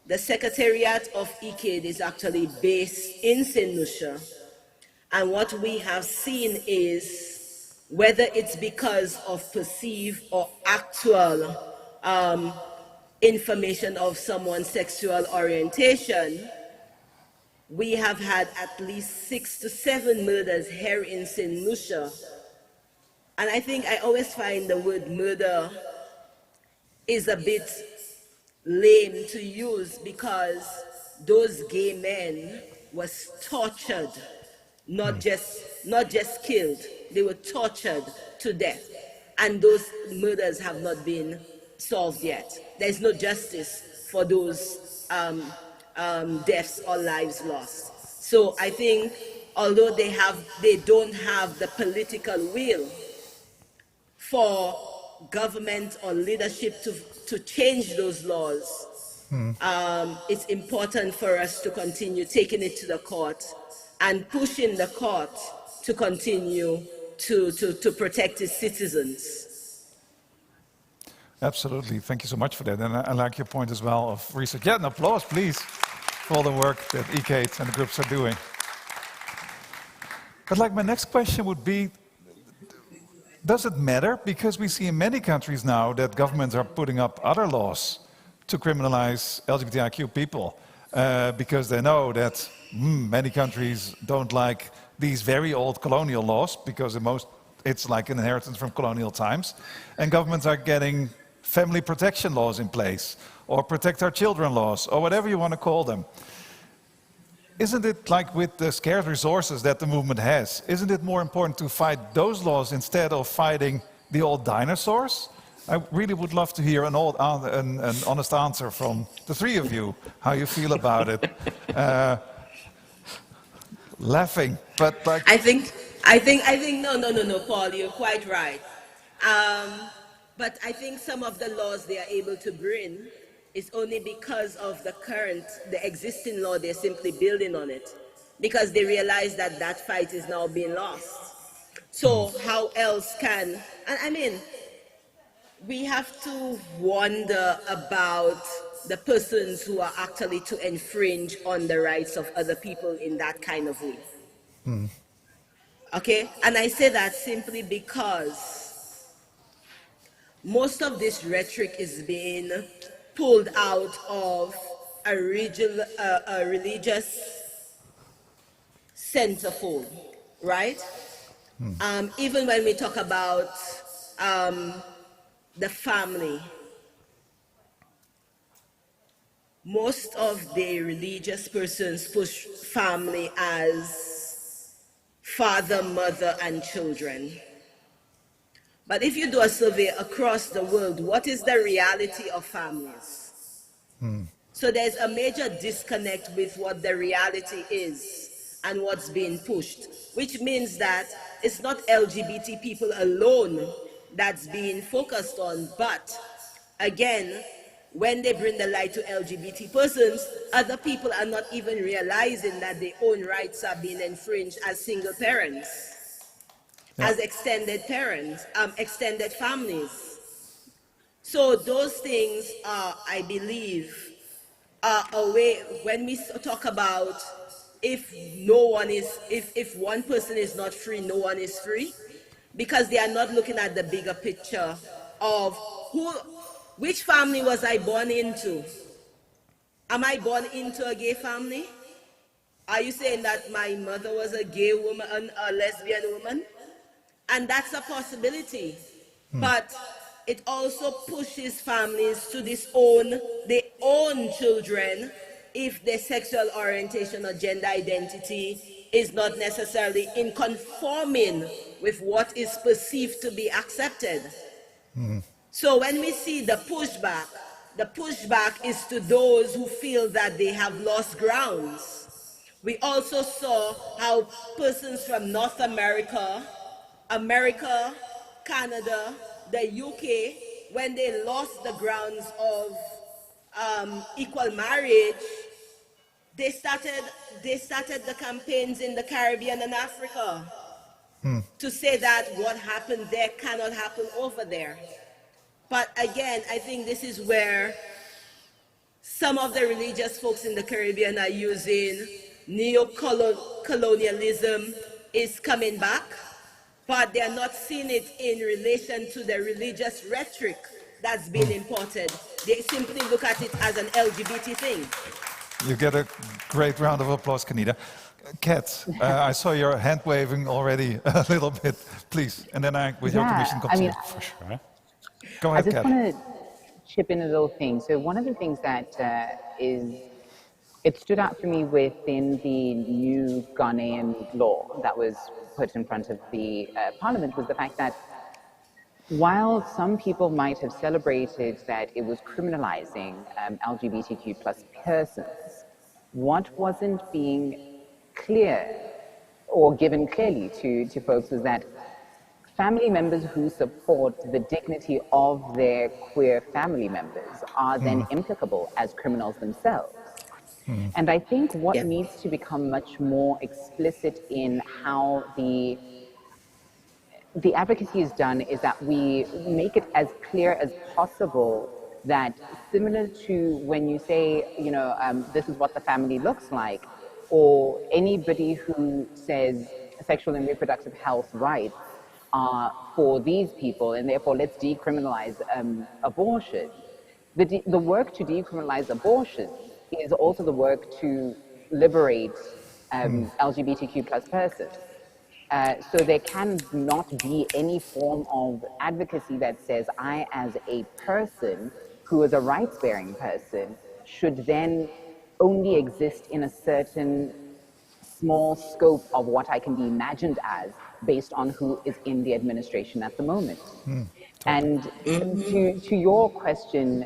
the Secretariat of ECAID is actually based in St. Lucia. And what we have seen is, whether it's because of perceived or actual information of someone's sexual orientation, we have had at least 6 to 7 murders here in St. Lucia. And I think I always find the word murder is a bit lame to use, because those gay men was tortured, not just killed. They were tortured to death. And those murders have not been solved yet. There's no justice for those deaths or lives lost. So I think, although they don't have the political will for government or leadership to change those laws, it's important for us to continue taking it to the court and pushing the court to continue to protect its citizens. Absolutely. Thank you so much for that. And I like your point as well of research. Yeah, an applause, please, for all the work that ECAID and the groups are doing. But like my next question would be, does it matter? Because we see in many countries now that governments are putting up other laws to criminalize LGBTIQ people because they know that many countries don't like these very old colonial laws, because it's like an inheritance from colonial times. And governments are getting family protection laws in place, or protect our children laws, or whatever you want to call them. Isn't it like with the scarce resources that the movement has, isn't it more important to fight those laws instead of fighting the old dinosaurs? I really would love to hear an honest answer from the 3 of you, how you feel about it. Laughing, but like... I think, no, Paul, you're quite right. But I think some of the laws they are able to bring is only because of the existing law. They're simply building on it, because they realize that that fight is now being lost. So how else can, and I mean, we have to wonder about the persons who are actually to infringe on the rights of other people in that kind of way. Okay, and I say that simply because most of this rhetoric is being pulled out of a religious centerfold, right? Even when we talk about the family, most of the religious persons push family as father, mother, and children. But if you do a survey across the world, what is the reality of families? So there's a major disconnect with what the reality is and what's being pushed, which means that it's not LGBT people alone that's being focused on, but again, when they bring the light to LGBT persons, other people are not even realizing that their own rights are being infringed as single parents. As extended parents, extended families. So those things are, I believe, a way, when we talk about if one person is not free, no one is free, because they are not looking at the bigger picture of which family was I born into? Am I born into a gay family? Are you saying that my mother was a gay woman, a lesbian woman? And that's a possibility, but it also pushes families to disown their own children if their sexual orientation or gender identity is not necessarily in conforming with what is perceived to be accepted. So when we see the pushback is to those who feel that they have lost grounds. We also saw how persons from North America, Canada, the UK, when they lost the grounds of equal marriage, they started the campaigns in the Caribbean and Africa to say that what happened there cannot happen over there. But again, I think this is where some of the religious folks in the Caribbean are using neo-colonialism is coming back, but they're not seeing it in relation to the religious rhetoric that's being imported. They simply look at it as an LGBT thing. You get a great round of applause, Kenita. Kat, I saw your hand waving already a little bit, please. And then with your permission, continue. For sure. Go ahead, I just Kat. want to chip in a little thing. So one of the things that it stood out for me within the new Ghanaian law that was put in front of the parliament was the fact that while some people might have celebrated that it was criminalizing LGBTQ plus persons, what wasn't being clear or given clearly to folks was that family members who support the dignity of their queer family members are then implicable as criminals themselves. And I think what needs to become much more explicit in how the advocacy is done is that we make it as clear as possible that similar to when you say, this is what the family looks like, or anybody who says sexual and reproductive health rights are for these people, and therefore let's decriminalize abortion. The work to decriminalize abortion is also the work to liberate LGBTQ plus persons. So there can not be any form of advocacy that says I, as a person who is a rights-bearing person, should then only exist in a certain small scope of what I can be imagined as based on who is in the administration at the moment. And to your question,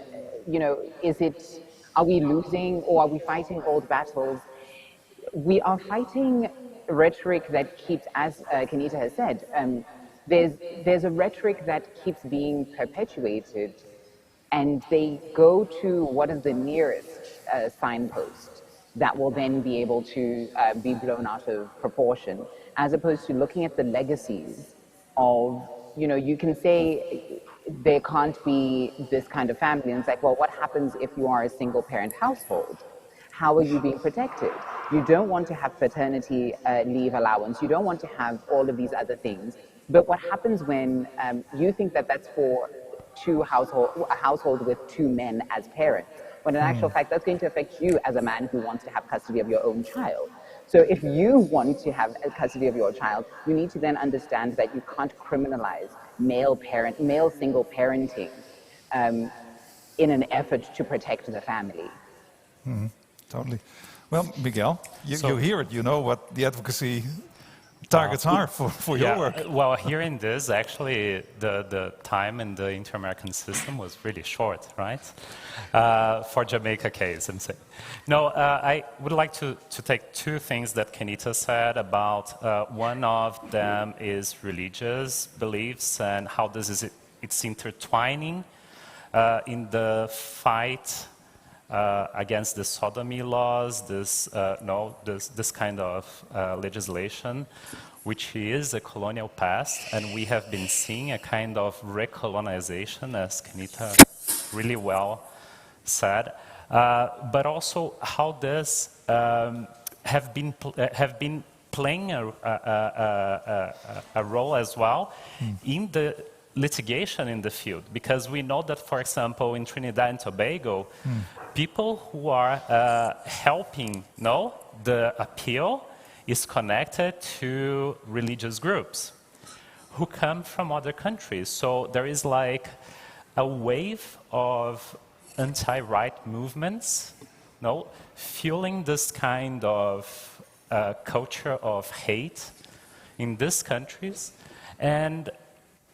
are we losing or are we fighting old battles? We are fighting rhetoric that keeps, as Kenita has said, there's a rhetoric that keeps being perpetuated, and they go to what is the nearest signpost that will then be able to be blown out of proportion, as opposed to looking at the legacies of, you can say there can't be this kind of family, and it's like, well, what happens if you are a single parent household? How are you being protected? You don't want to have paternity leave allowance. You don't want to have all of these other things. But what happens when you think that that's for a household with two men as parents, when in actual fact that's going to affect you as a man who wants to have custody of your own child. So if you want to have custody of your child, you need to then understand that you can't criminalize male single parenting in an effort to protect the family. Totally. Well, Miguel, you hear it. You know what the advocacy targets are for your work. Well, hearing this, actually, the time in the inter-American system was really short, right? For Jamaica case, I'm saying. No, I would like to take two things that Kenita said about. One of them is religious beliefs and how this is it's intertwining in the fight against the sodomy laws, this kind of legislation, which is a colonial past, and we have been seeing a kind of recolonization, as Kenita really well said, but also how this have been playing a role as well in the litigation in the field, because we know that, for example, in Trinidad and Tobago, people who are helping the appeal is connected to religious groups who come from other countries. So there is like a wave of anti-right movements, fueling this kind of culture of hate in these countries. And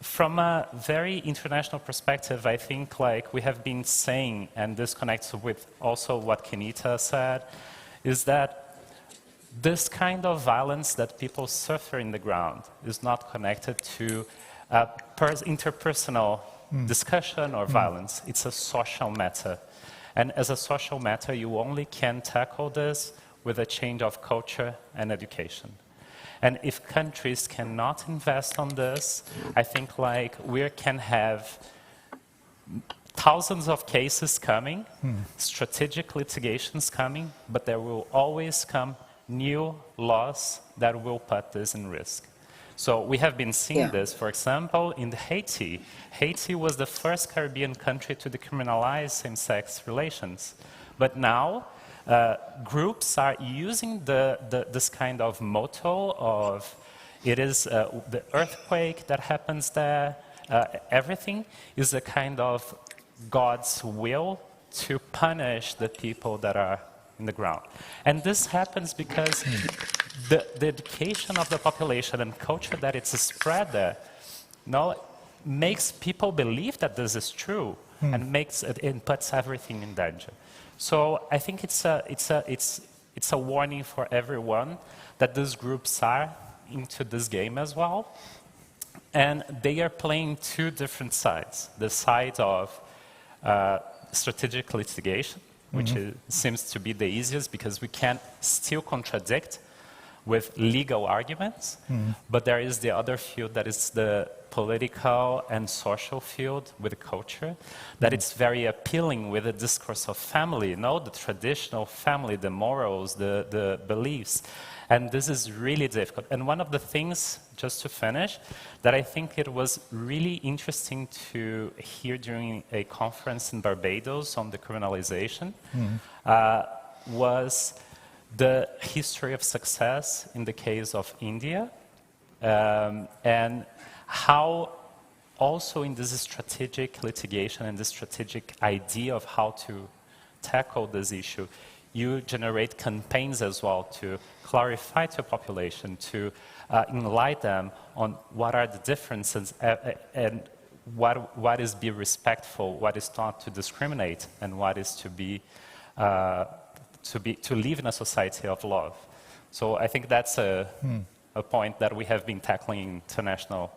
From a very international perspective, I think like we have been saying, and this connects with also what Kenita said, is that this kind of violence that people suffer in the ground is not connected to interpersonal discussion or violence. It's a social matter. And as a social matter, you only can tackle this with a change of culture and education. And if countries cannot invest on this, I think like we can have thousands of cases coming, strategic litigations coming, but there will always come new laws that will put this in risk. So we have been seeing this, for example, in Haiti. Haiti was the first Caribbean country to decriminalize same-sex relations. But now, groups are using this kind of motto of it is the earthquake that happens there, everything is a kind of God's will to punish the people that are in the ground. And this happens because the education of the population and culture that it's spread there makes people believe that this is true and puts everything in danger. So I think it's a warning for everyone that these groups are into this game as well. And they are playing two different sides. The side of strategic litigation, which seems to be the easiest because we can still contradict with legal arguments, but there is the other field that is the political and social field with culture, that it's very appealing with the discourse of family, the traditional family, the morals, the beliefs. And this is really difficult. And one of the things, just to finish, that I think it was really interesting to hear during a conference in Barbados on decriminalization was the history of success in the case of India, and how also in this strategic litigation and this strategic idea of how to tackle this issue, you generate campaigns as well to clarify to the population, to enlighten them on what are the differences and what is be respectful, what is not to discriminate, and what is to be to live in a society of love. So I think that's a point that we have been tackling in international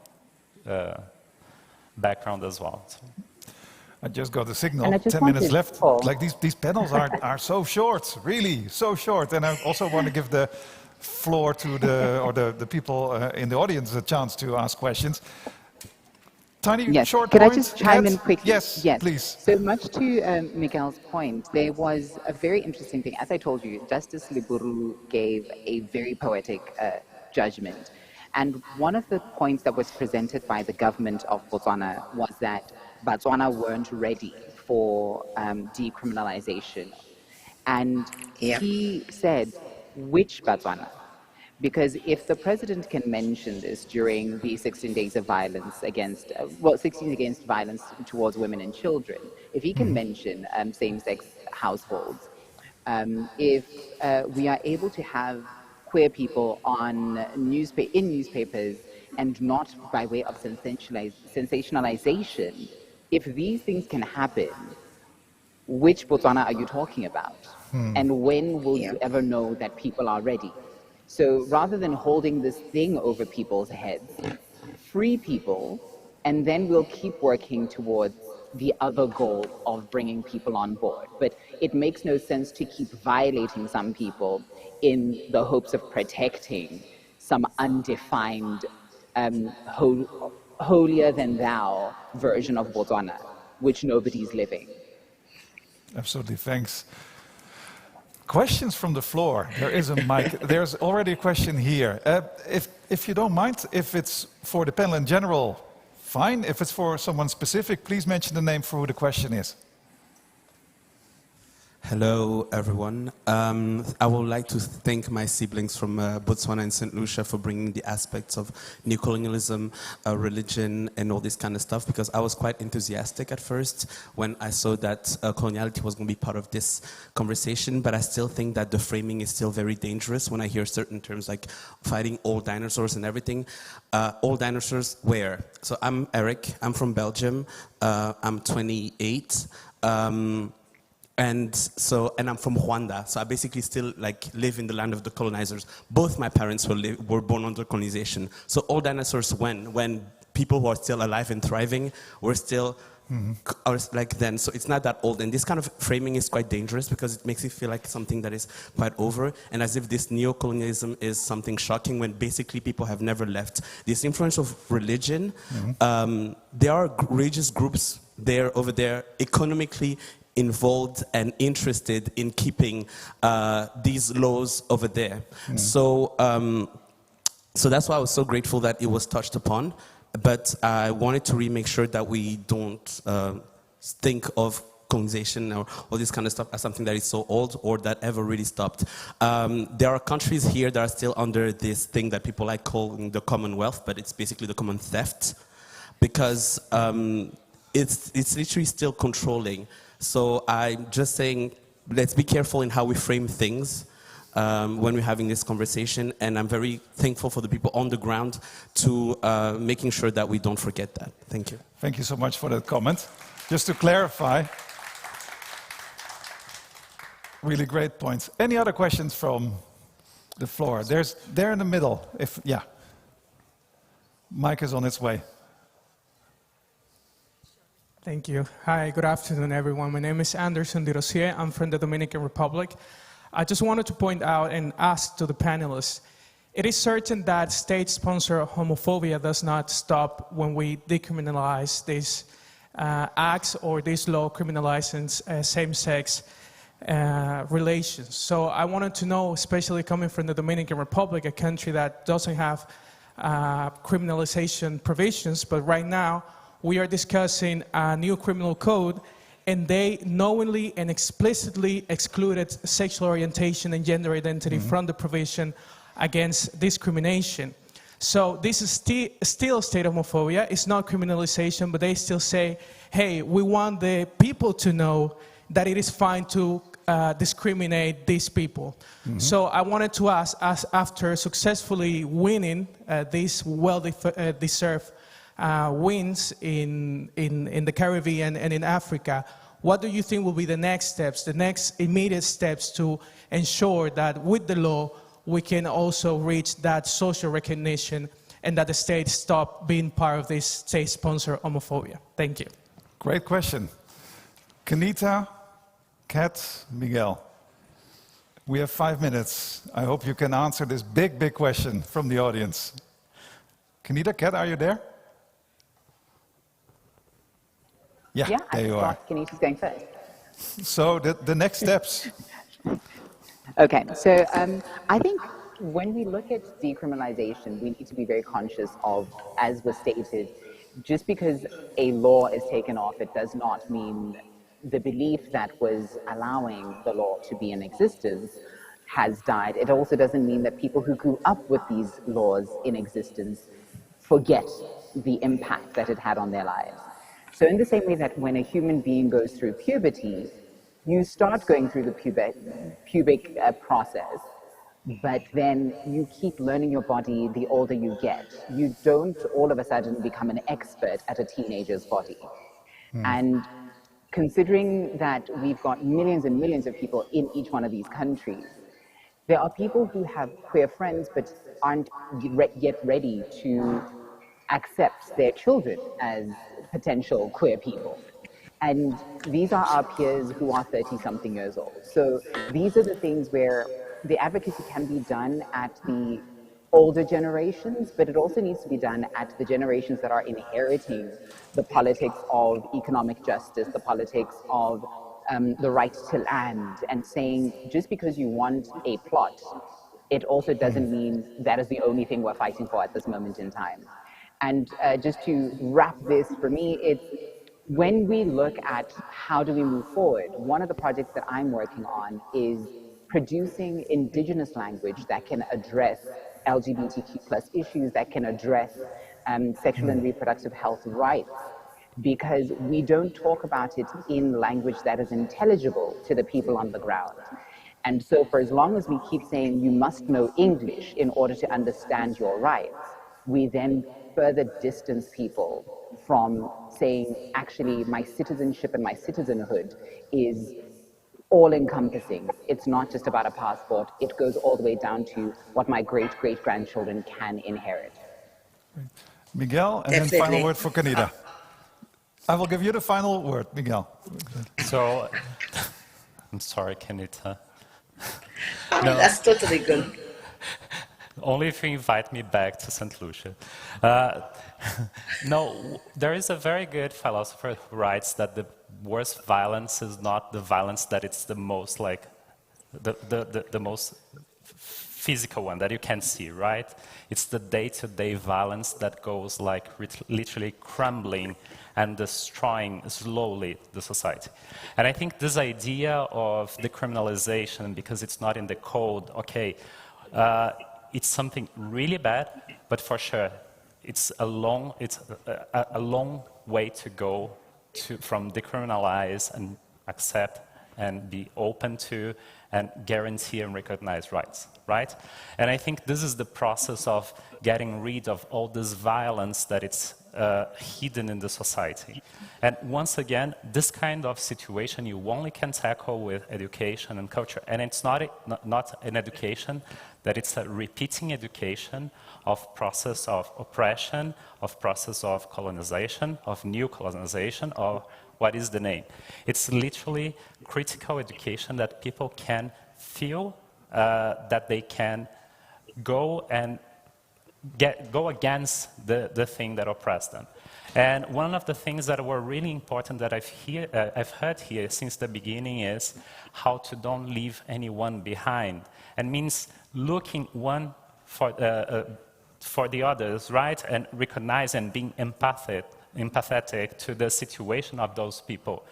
background as well. So. I just got a signal, 10 minutes left. Like these panels are so short, really, so short. And I also want to give the floor to the people in the audience a chance to ask questions. Tiny, short Could point? I just chime in quickly? Yes, please. So much to Miguel's point, there was a very interesting thing. As I told you, Justice Liburu gave a very poetic judgment. And one of the points that was presented by the government of Botswana was that Botswana weren't ready for decriminalization. And he said, which Botswana? Because if the president can mention this during the 16 days of violence against, 16 against violence towards women and children, if he can mention same-sex households, if we are able to have queer people in newspapers and not by way of sensationalization, if these things can happen, which Botswana are you talking about? And when will you ever know that people are ready? So rather than holding this thing over people's heads, free people, and then we'll keep working towards the other goal of bringing people on board. But it makes no sense to keep violating some people in the hopes of protecting some undefined, holier-than-thou version of Botswana, which nobody's living. Absolutely, thanks. Questions from the floor. There is a mic. There's already a question here. If you don't mind, if it's for the panel in general, fine. If it's for someone specific, please mention the name for who the question is. Hello, everyone. I would like to thank my siblings from Botswana and St. Lucia for bringing the aspects of neocolonialism, religion, and all this kind of stuff, because I was quite enthusiastic at first when I saw that coloniality was going to be part of this conversation, but I still think that the framing is still very dangerous when I hear certain terms like fighting all dinosaurs and everything. All dinosaurs where? So I'm Eric, I'm from Belgium, I'm 28. And I'm from Rwanda, so I basically still live in the land of the colonizers. Both my parents were born under colonization. So all dinosaurs when people who are still alive and thriving were still like then. So it's not that old. And this kind of framing is quite dangerous because it makes it feel like something that is quite over, and as if this neo-colonialism is something shocking when basically people have never left. This influence of religion, there are religious groups over there economically involved and interested in keeping these laws over there. So that's why I was so grateful that it was touched upon. But I wanted to really make sure that we don't think of colonization or all this kind of stuff as something that is so old or that ever really stopped. There are countries here that are still under this thing that people like calling the Commonwealth, but it's basically the common theft, because it's literally still controlling. So I'm just saying, let's be careful in how we frame things when we're having this conversation, and I'm very thankful for the people on the ground to making sure that we don't forget that. Thank you. Thank you so much for that comment. Just to clarify, really great points. Any other questions from the floor? There in the middle. Mic is on its way. Thank you. Hi, good afternoon, everyone. My name is Anderson de Rosier. I'm from the Dominican Republic. I just wanted to point out and ask to the panelists, it is certain that state-sponsored homophobia does not stop when we decriminalize these acts or this law criminalizing same-sex relations. So I wanted to know, especially coming from the Dominican Republic, a country that doesn't have criminalization provisions, but right now, we are discussing a new criminal code, and they knowingly and explicitly excluded sexual orientation and gender identity from the provision against discrimination. So this is still state homophobia. It's not criminalization, but they still say, hey, we want the people to know that it is fine to discriminate these people. So I wanted to ask, after successfully winning these well-deserved wins in the Caribbean and in Africa, what do you think will be the next steps, the next immediate steps to ensure that with the law we can also reach that social recognition and that the state stop being part of this state-sponsored homophobia? Thank you. Great question. Kenita, Kat, Miguel. We have 5 minutes. I hope you can answer this big question from the audience. Kenita, Kat, are you there? Yeah, there you are. Kenita's going first. So the next steps. Okay, so I think when we look at decriminalization, we need to be very conscious of, as was stated, just because a law is taken off, it does not mean the belief that was allowing the law to be in existence has died. It also doesn't mean that people who grew up with these laws in existence forget the impact that it had on their lives. So in the same way that when a human being goes through puberty, you start going through the pubic process, but then you keep learning your body the older you get. You don't all of a sudden become an expert at a teenager's body. And considering that we've got millions and millions of people in each one of these countries, there are people who have queer friends but aren't yet ready to accept their children as potential queer people. And these are our peers who are 30-something years old. So these are the things where the advocacy can be done at the older generations, but it also needs to be done at the generations that are inheriting the politics of economic justice, the politics of the right to land, and saying just because you want a plot, it also doesn't mean that is the only thing we're fighting for at this moment in time. And just to wrap this, for me, it's when we look at how do we move forward, one of the projects that I'm working on is producing indigenous language that can address LGBTQ plus issues, that can address sexual and reproductive health rights, because we don't talk about it in language that is intelligible to the people on the ground. And so for as long as we keep saying you must know English in order to understand your rights, we then further distance people from saying, actually, my citizenship and my citizenhood is all-encompassing. It's not just about a passport. It goes all the way down to what my great-great-grandchildren can inherit. Miguel, and then final word for Kanida. I will give you the final word, Miguel. So, I'm sorry, Kanita. No. That's totally good. Only if you invite me back to St. Lucia. No, there is a very good philosopher who writes that the worst violence is not the violence that it's the most like, the most physical one that you can see, right? It's the day-to-day violence that goes like literally crumbling and destroying slowly the society. And I think this idea of decriminalization, because it's not in the code, okay, it's something really bad, but for sure, it's a long way to go from decriminalize and accept and be open to and guarantee and recognize rights, right? And I think this is the process of getting rid of all this violence that it's hidden in the society. And once again, this kind of situation you only can tackle with education and culture. And it's not an education that it's a repeating education of process of oppression, of process of colonization, of new colonization, or what is the name? It's literally critical education that people can feel that they can go and go against the thing that oppressed them. And one of the things that were really important that I've heard here since the beginning is how to don't leave anyone behind. And means looking one for the others, right? And recognize and being empathetic to the situation of those people,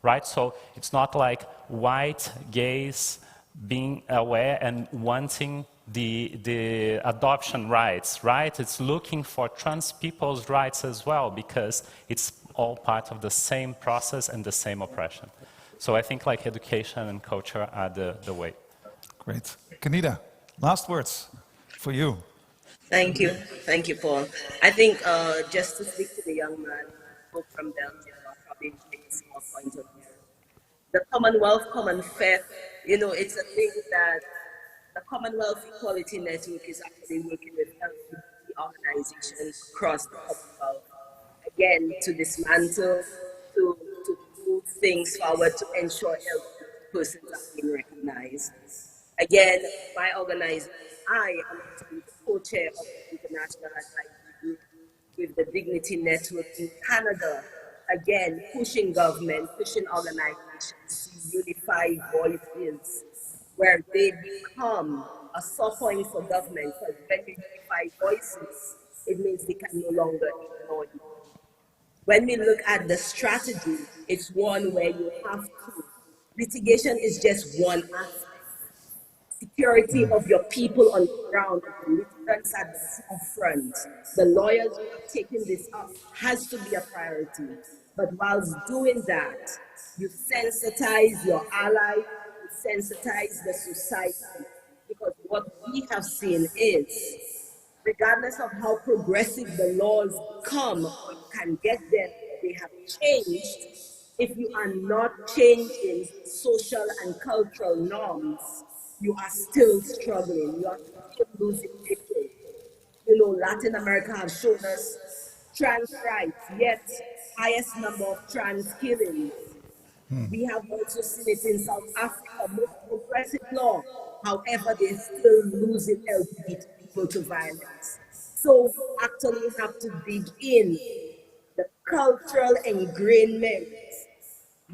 right? So it's not like white gays being aware and wanting the adoption rights, right? It's looking for trans people's rights as well, because it's all part of the same process and the same oppression. So I think like education and culture are the way. Great. Kanida, last words for you. Thank you, Paul. I think just to speak to the young man spoke from Belgium, I'll probably make a small point of view. The Commonwealth Common Fair, you know, it's a thing that the Commonwealth Equality Network is actually working with LGBT organizations across the Commonwealth, again, to dismantle, to move things forward to ensure LGBT persons are being recognized. Again, my organization, I am actually the co-chair of the International Advisory Group with the Dignity Network in Canada, again, pushing government, pushing organizations to unify voices where they become a soft point for government, because when we unify voices, it means they can no longer ignore you. When we look at the strategy, it's one where you have to. Litigation is just one aspect. Security of your people on the ground, the litigants at the forefront, the lawyers who have taken this up, has to be a priority. But whilst doing that, you sensitize your ally, you sensitize the society, because what we have seen is, regardless of how progressive the laws become or you can get them, they have changed. If you are not changing social and cultural norms, you are still struggling, you are still losing people. You know, Latin America has shown us trans rights, yet highest number of trans killings. We have also seen it in South Africa, most progressive law. However, they're still losing LGBT people to violence. So we actually have to dig in the cultural ingrainment,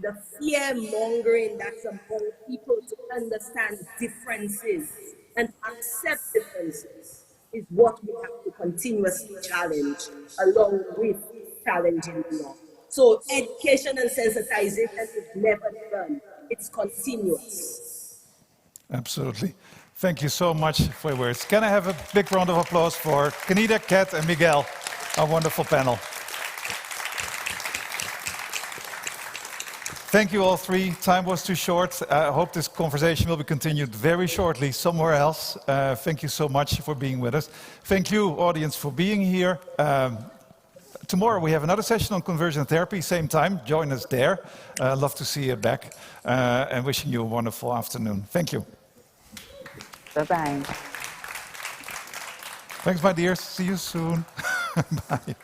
the fear mongering that's among people to understand differences and accept differences is what we have to continuously challenge, along with challenging the law. So education and sensitization is never done. It's continuous. Absolutely. Thank you so much for your words. Can I have a big round of applause for Kenita, Kat, and Miguel, our wonderful panel. Thank you all three. Time was too short. I hope this conversation will be continued very shortly somewhere else. Thank you so much for being with us. Thank you, audience, for being here. Tomorrow we have another session on conversion therapy, same time. Join us there. Love to see you back. And wishing you a wonderful afternoon. Thank you. Bye-bye. Thanks, my dears. See you soon. Bye.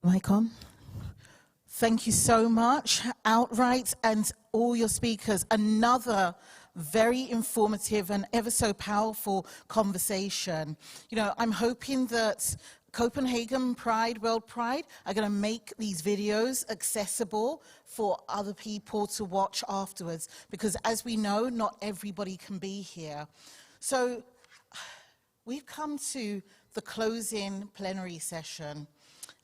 Mic on. Thank you so much, Outright, and all your speakers. Another very informative and ever so powerful conversation. You know, I'm hoping that Copenhagen Pride, World Pride are going to make these videos accessible for other people to watch afterwards, because as we know, not everybody can be here. So we've come to the closing plenary session.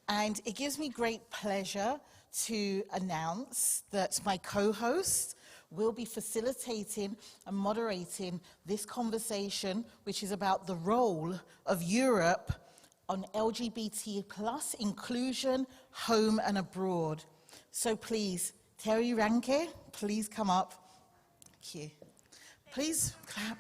And it gives me great pleasure to announce that my co-host will be facilitating and moderating this conversation, which is about the role of Europe on LGBT+ inclusion, home and abroad. So please, Terry Ranke, please come up. Thank you. Please clap.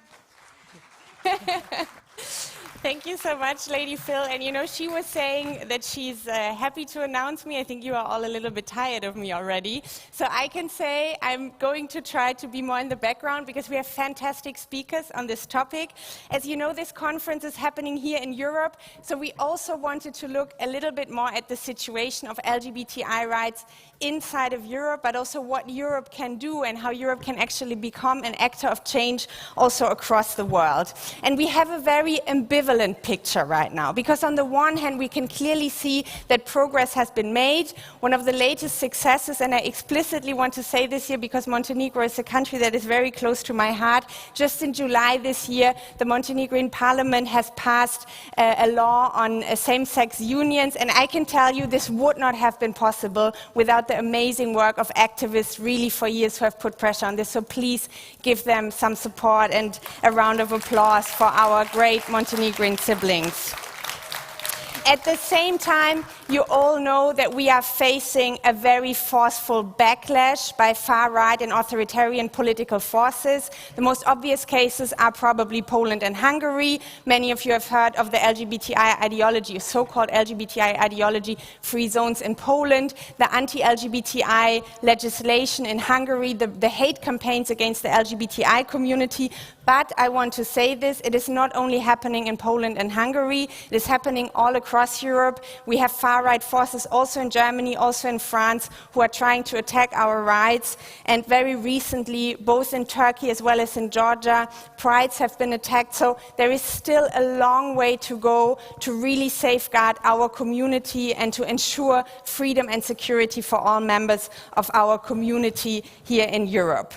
Thank you so much, Lady Phil. And you know, she was saying that she's happy to announce me. I think you are all a little bit tired of me already. So I can say I'm going to try to be more in the background because we have fantastic speakers on this topic. As you know, this conference is happening here in Europe. So we also wanted to look a little bit more at the situation of LGBTI rights inside of Europe, but also what Europe can do and how Europe can actually become an actor of change also across the world. And we have a very ambivalent picture right now, because on the one hand, we can clearly see that progress has been made. One of the latest successes, and I explicitly want to say this here because Montenegro is a country that is very close to my heart. Just in July this year, the Montenegrin parliament has passed a law on same-sex unions, and I can tell you this would not have been possible without the amazing work of activists really for years who have put pressure on this. So please give them some support and a round of applause for our great Montenegrin siblings. At the same time, you all know that we are facing a very forceful backlash by far-right and authoritarian political forces. The most obvious cases are probably Poland and Hungary. Many of you have heard of the LGBTI ideology, so-called LGBTI ideology, free zones in Poland, the anti-LGBTI legislation in Hungary, the hate campaigns against the LGBTI community. But I want to say this, it is not only happening in Poland and Hungary, it is happening all across Europe. We have far-right forces also in Germany, also in France, who are trying to attack our rights. And very recently, both in Turkey as well as in Georgia, prides have been attacked. So there is still a long way to go to really safeguard our community and to ensure freedom and security for all members of our community here in Europe.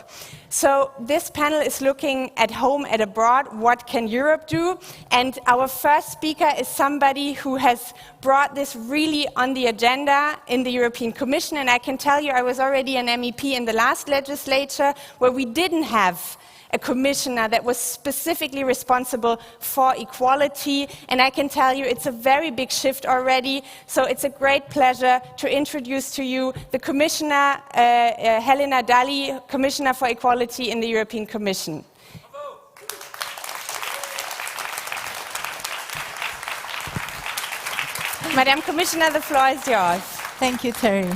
So this panel is looking at home and abroad, what can Europe do? And our first speaker is somebody who has brought this really on the agenda in the European Commission. And I can tell you, I was already an MEP in the last legislature where we didn't have a commissioner that was specifically responsible for equality. And I can tell you it's a very big shift already. So it's a great pleasure to introduce to you the Commissioner, Helena Dalli, Commissioner for Equality in the European Commission. Madam Commissioner, the floor is yours. Thank you, Terry.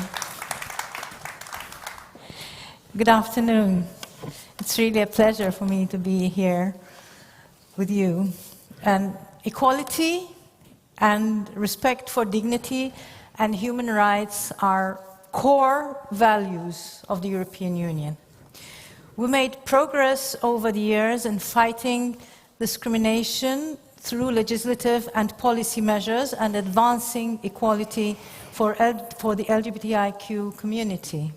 Good afternoon. It's really a pleasure for me to be here with you. And equality and respect for dignity and human rights are core values of the European Union. We made progress over the years in fighting discrimination through legislative and policy measures and advancing equality for the LGBTIQ community.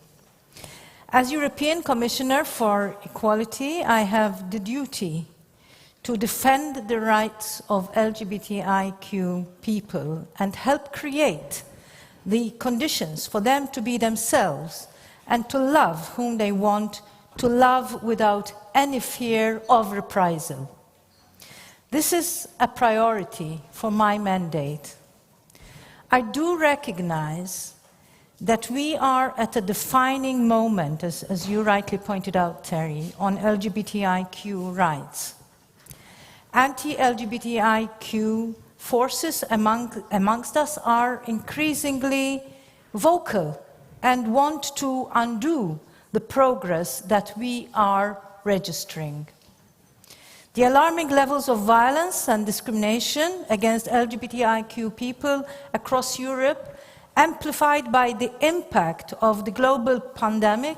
As European Commissioner for Equality, I have the duty to defend the rights of LGBTIQ people and help create the conditions for them to be themselves and to love whom they want to love without any fear of reprisal. This is a priority for my mandate. I do recognize that we are at a defining moment, as you rightly pointed out, Terry, on LGBTIQ rights. Anti-LGBTIQ forces amongst us are increasingly vocal and want to undo the progress that we are registering. The alarming levels of violence and discrimination against LGBTIQ people across Europe, amplified by the impact of the global pandemic,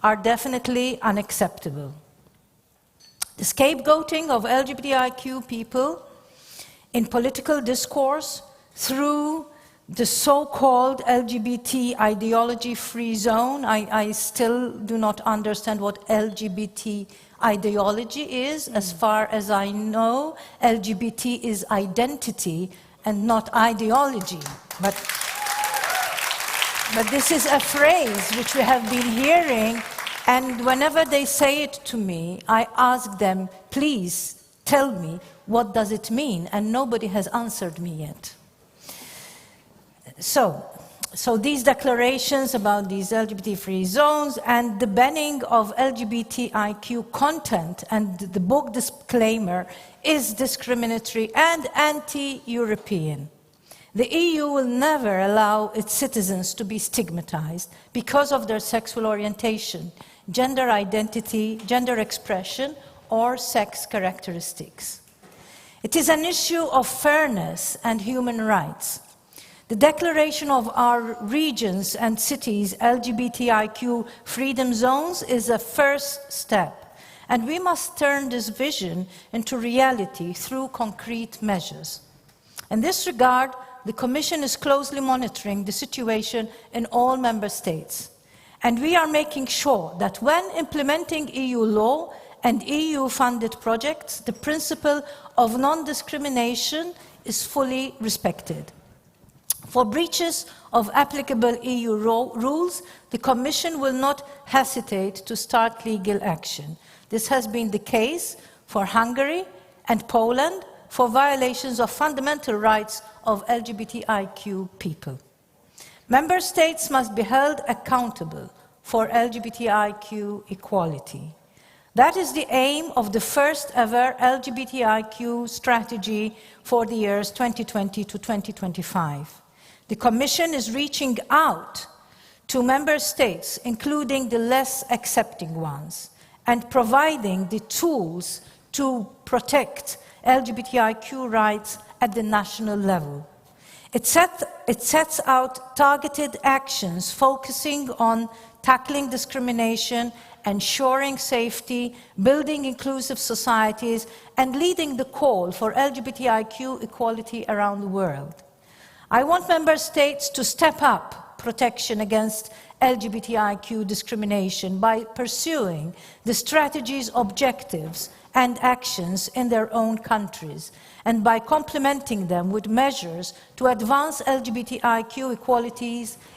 are definitely unacceptable. The scapegoating of LGBTIQ people in political discourse through the so-called LGBT ideology-free zone. I still do not understand what LGBT ideology is. As far as I know, LGBT is identity and not ideology. But this is a phrase which we have been hearing, and whenever they say it to me, I ask them, please tell me, what does it mean? And nobody has answered me yet. So these declarations about these LGBT-free zones and the banning of LGBTIQ content and the book disclaimer is discriminatory and anti-European. The EU will never allow its citizens to be stigmatized because of their sexual orientation, gender identity, gender expression, or sex characteristics. It is an issue of fairness and human rights. The declaration of our regions and cities' LGBTIQ freedom zones is a first step, and we must turn this vision into reality through concrete measures. In this regard, the Commission is closely monitoring the situation in all member states, and we are making sure that when implementing EU law and EU-funded projects, the principle of non-discrimination is fully respected. For breaches of applicable EU rules, the Commission will not hesitate to start legal action. This has been the case for Hungary and Poland for violations of fundamental rights of LGBTIQ people. Member states must be held accountable for LGBTIQ equality. That is the aim of the first ever LGBTIQ strategy for the years 2020 to 2025. The Commission is reaching out to member states, including the less accepting ones, and providing the tools to protect LGBTIQ rights at the national level. It sets out targeted actions focusing on tackling discrimination, ensuring safety, building inclusive societies, and leading the call for LGBTIQ equality around the world. I want member states to step up protection against LGBTIQ discrimination by pursuing the strategy's objectives and actions in their own countries, and by complementing them with measures to advance LGBTIQ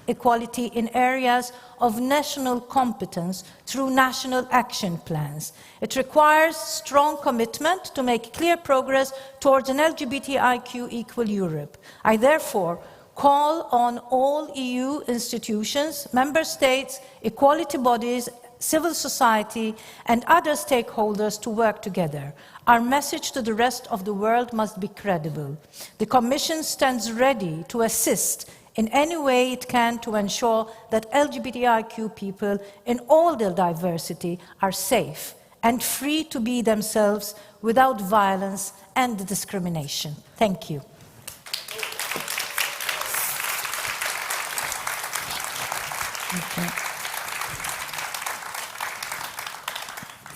equality in areas of national competence through national action plans. It requires strong commitment to make clear progress towards an LGBTIQ equal Europe. I therefore call on all EU institutions, member states, equality bodies, civil society, and other stakeholders to work together. Our message to the rest of the world must be credible. The Commission stands ready to assist in any way it can to ensure that LGBTIQ people in all their diversity are safe and free to be themselves without violence and discrimination. Thank you. Okay.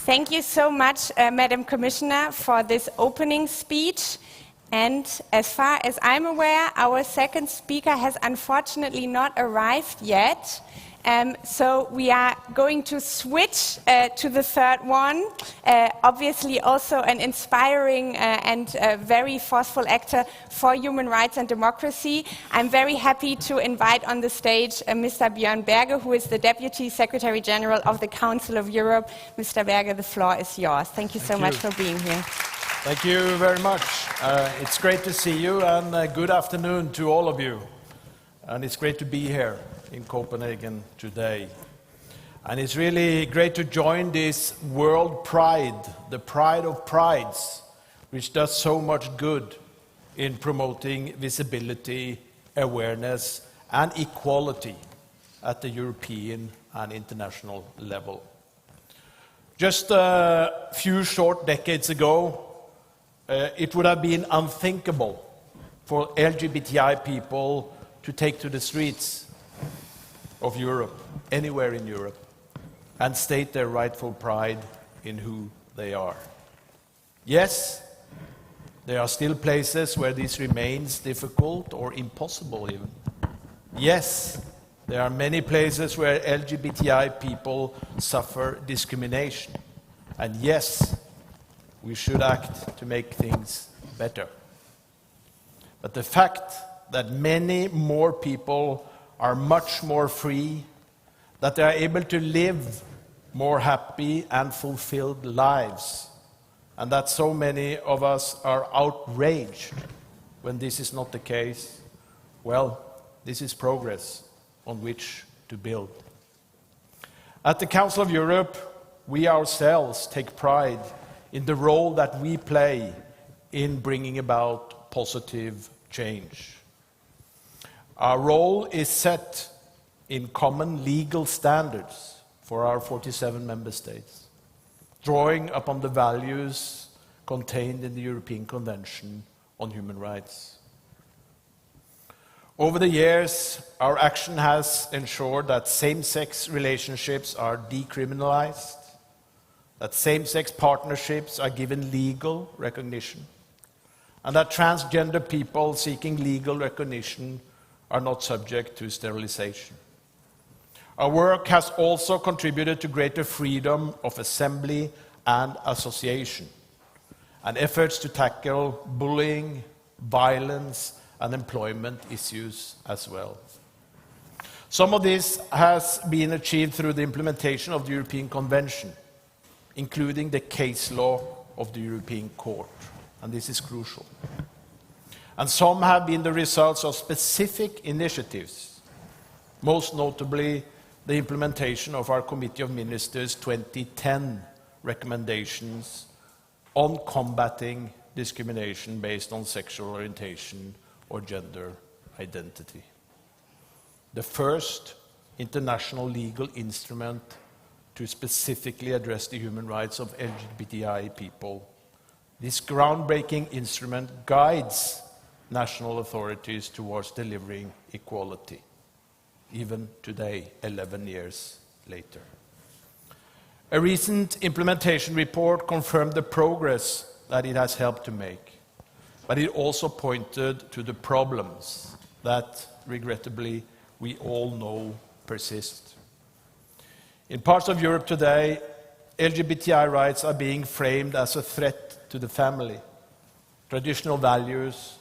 Thank you so much, Madam Commissioner, for this opening speech. And as far as I'm aware, our second speaker has unfortunately not arrived yet. So we are going to switch to the third one. Obviously also an inspiring and very forceful actor for human rights and democracy. I'm very happy to invite on the stage Mr. Björn Berge, who is the Deputy Secretary General of the Council of Europe. Mr. Berge, the floor is yours. Thank you so much for being here. Thank you very much. It's great to see you, and good afternoon to all of you. And it's great to be here in Copenhagen today. And it's really great to join this World Pride, the pride of prides, which does so much good in promoting visibility, awareness, and equality at the European and international level. Just a few short decades ago, it would have been unthinkable for LGBTI people to take to the streets of Europe, anywhere in Europe, and state their rightful pride in who they are. Yes, there are still places where this remains difficult or impossible even. Yes, there are many places where LGBTI people suffer discrimination. And yes, we should act to make things better. But the fact that many more people are much more free, that they are able to live more happy and fulfilled lives, and that so many of us are outraged when this is not the case, well, this is progress on which to build. At the Council of Europe, we ourselves take pride in the role that we play in bringing about positive change. Our role is set in common legal standards for our 47 member states, drawing upon the values contained in the European Convention on Human Rights. Over the years, our action has ensured that same-sex relationships are decriminalized, that same-sex partnerships are given legal recognition, and that transgender people seeking legal recognition are not subject to sterilization. Our work has also contributed to greater freedom of assembly and association, and efforts to tackle bullying, violence, and employment issues as well. Some of this has been achieved through the implementation of the European Convention, including the case law of the European Court, and this is crucial. And some have been the results of specific initiatives, most notably the implementation of our Committee of Ministers' 2010 recommendations on combating discrimination based on sexual orientation or gender identity. The first international legal instrument to specifically address the human rights of LGBTI people. This groundbreaking instrument guides national authorities towards delivering equality, even today, 11 years later. A recent implementation report confirmed the progress that it has helped to make, but it also pointed to the problems that, regrettably, we all know persist. In parts of Europe today, LGBTI rights are being framed as a threat to the family, traditional values,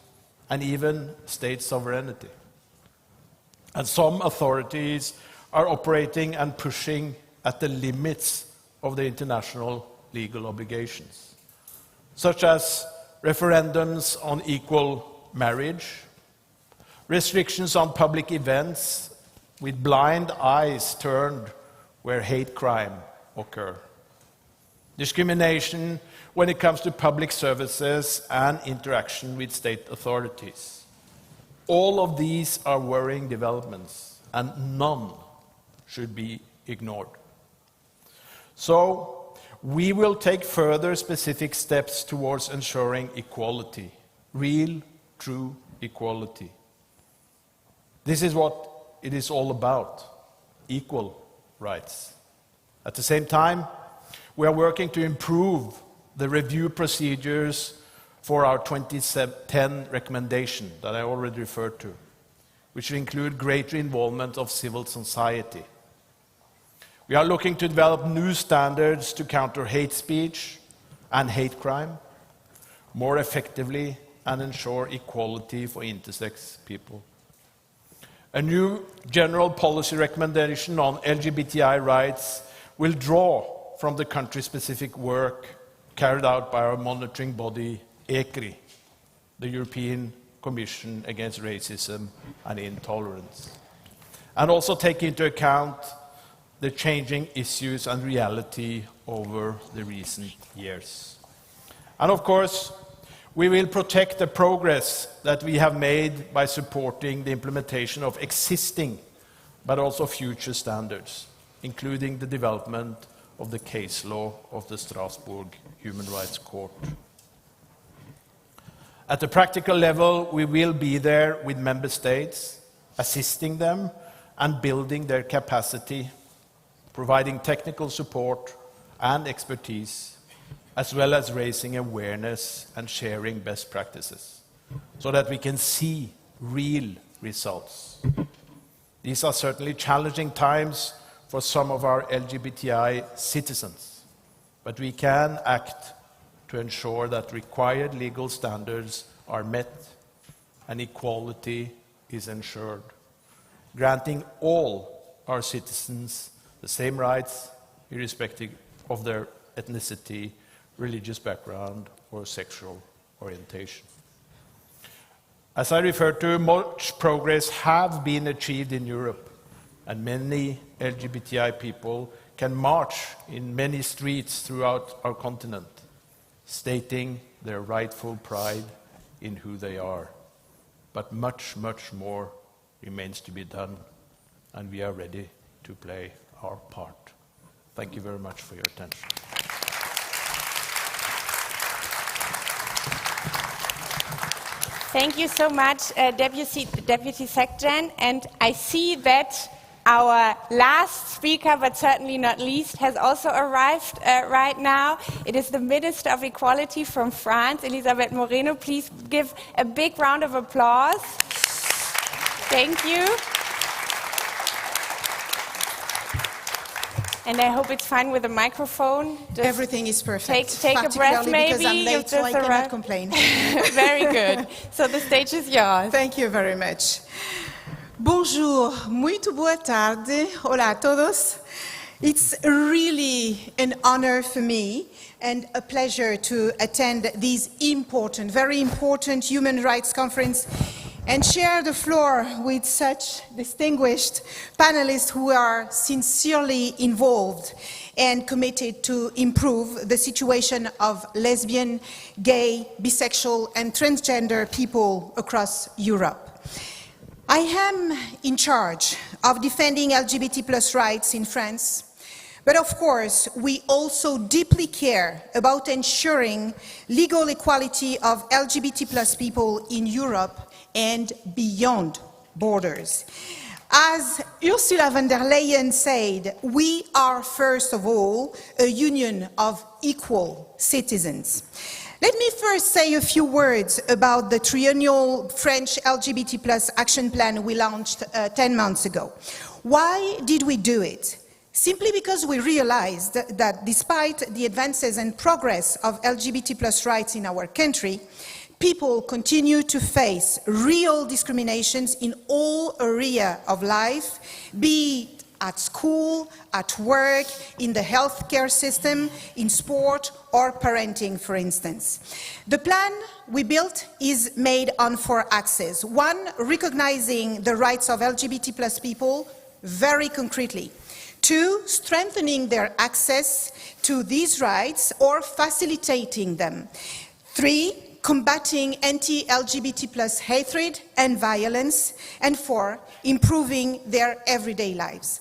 and even state sovereignty. And some authorities are operating and pushing at the limits of the international legal obligations, such as referendums on equal marriage, restrictions on public events with blind eyes turned where hate crime occur, discrimination when it comes to public services and interaction with state authorities. All of these are worrying developments, and none should be ignored. So, we will take further specific steps towards ensuring equality, real, true equality. This is what it is all about, equal rights. At the same time, we are working to improve the review procedures for our 2010 recommendation that I already referred to, which will include greater involvement of civil society. We are looking to develop new standards to counter hate speech and hate crime more effectively and ensure equality for intersex people. A new general policy recommendation on LGBTI rights will draw from the country-specific work carried out by our monitoring body, ECRI, the European Commission Against Racism and Intolerance, and also take into account the changing issues and reality over the recent years. And of course, we will protect the progress that we have made by supporting the implementation of existing but also future standards, including the development of the case law of the Strasbourg Human Rights Court. At the practical level, we will be there with member states, assisting them and building their capacity, providing technical support and expertise, as well as raising awareness and sharing best practices, so that we can see real results. These are certainly challenging times for some of our LGBTI citizens, but we can act to ensure that required legal standards are met and equality is ensured, granting all our citizens the same rights, irrespective of their ethnicity, religious background, or sexual orientation. As I referred to, much progress has been achieved in Europe, and many LGBTI people can march in many streets throughout our continent, stating their rightful pride in who they are. But much, much more remains to be done, and we are ready to play our part. Thank you very much for your attention. Thank you so much, Deputy Secretary. And I see that our last speaker, but certainly not least, has also arrived right now. It is the Minister of Equality from France, Elisabeth Moreno. Please give a big round of applause. Thank you. And I hope it's fine with the microphone. Just everything is perfect. Take a breath, maybe. Because I'm late, so I cannot complain. Very good. So the stage is yours. Thank you very much. Bonjour, muito boa tarde. Hola a todos. It's really an honor for me and a pleasure to attend this important, very important human rights conference and share the floor with such distinguished panelists who are sincerely involved and committed to improve the situation of lesbian, gay, bisexual, and transgender people across Europe. I am in charge of defending LGBT+ rights in France, but of course, we also deeply care about ensuring legal equality of LGBT+ people in Europe and beyond borders. As Ursula von der Leyen said, we are first of all a union of equal citizens. Let me first say a few words about the triennial French LGBT+ action plan we launched 10 months ago. Why did we do it? Simply because we realized that despite the advances and progress of LGBT+ rights in our country, people continue to face real discriminations in all areas of life, be it at school, at work, in the healthcare system, in sport, or parenting, for instance. The plan we built is made on 4 axes. 1, recognizing the rights of LGBT+ people very concretely. 2, strengthening their access to these rights or facilitating them. 3, combating anti-LGBT+ hatred and violence. And 4, improving their everyday lives.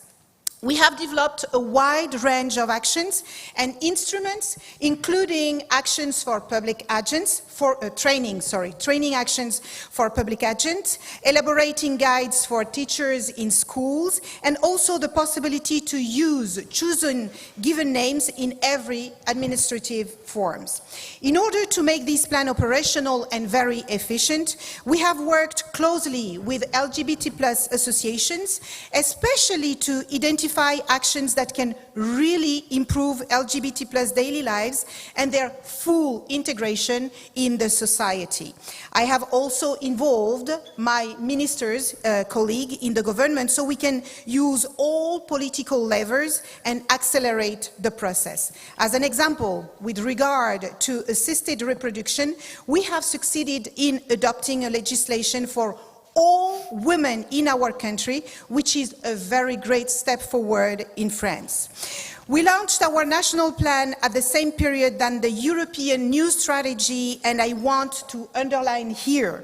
We have developed a wide range of actions and instruments, including actions for public agents, training actions for public agents, elaborating guides for teachers in schools, and also the possibility to use chosen given names in every administrative forms. In order to make this plan operational and very efficient, we have worked closely with LGBT+ associations, especially to identify actions that can really improve LGBT+ daily lives and their full integration in the society. I have also involved my minister's colleague in the government so we can use all political levers and accelerate the process. As an example, with regard to assisted reproduction, we have succeeded in adopting a legislation for all women in our country, which is a very great step forward in France. We launched our national plan at the same period than the European New Strategy, and I want to underline here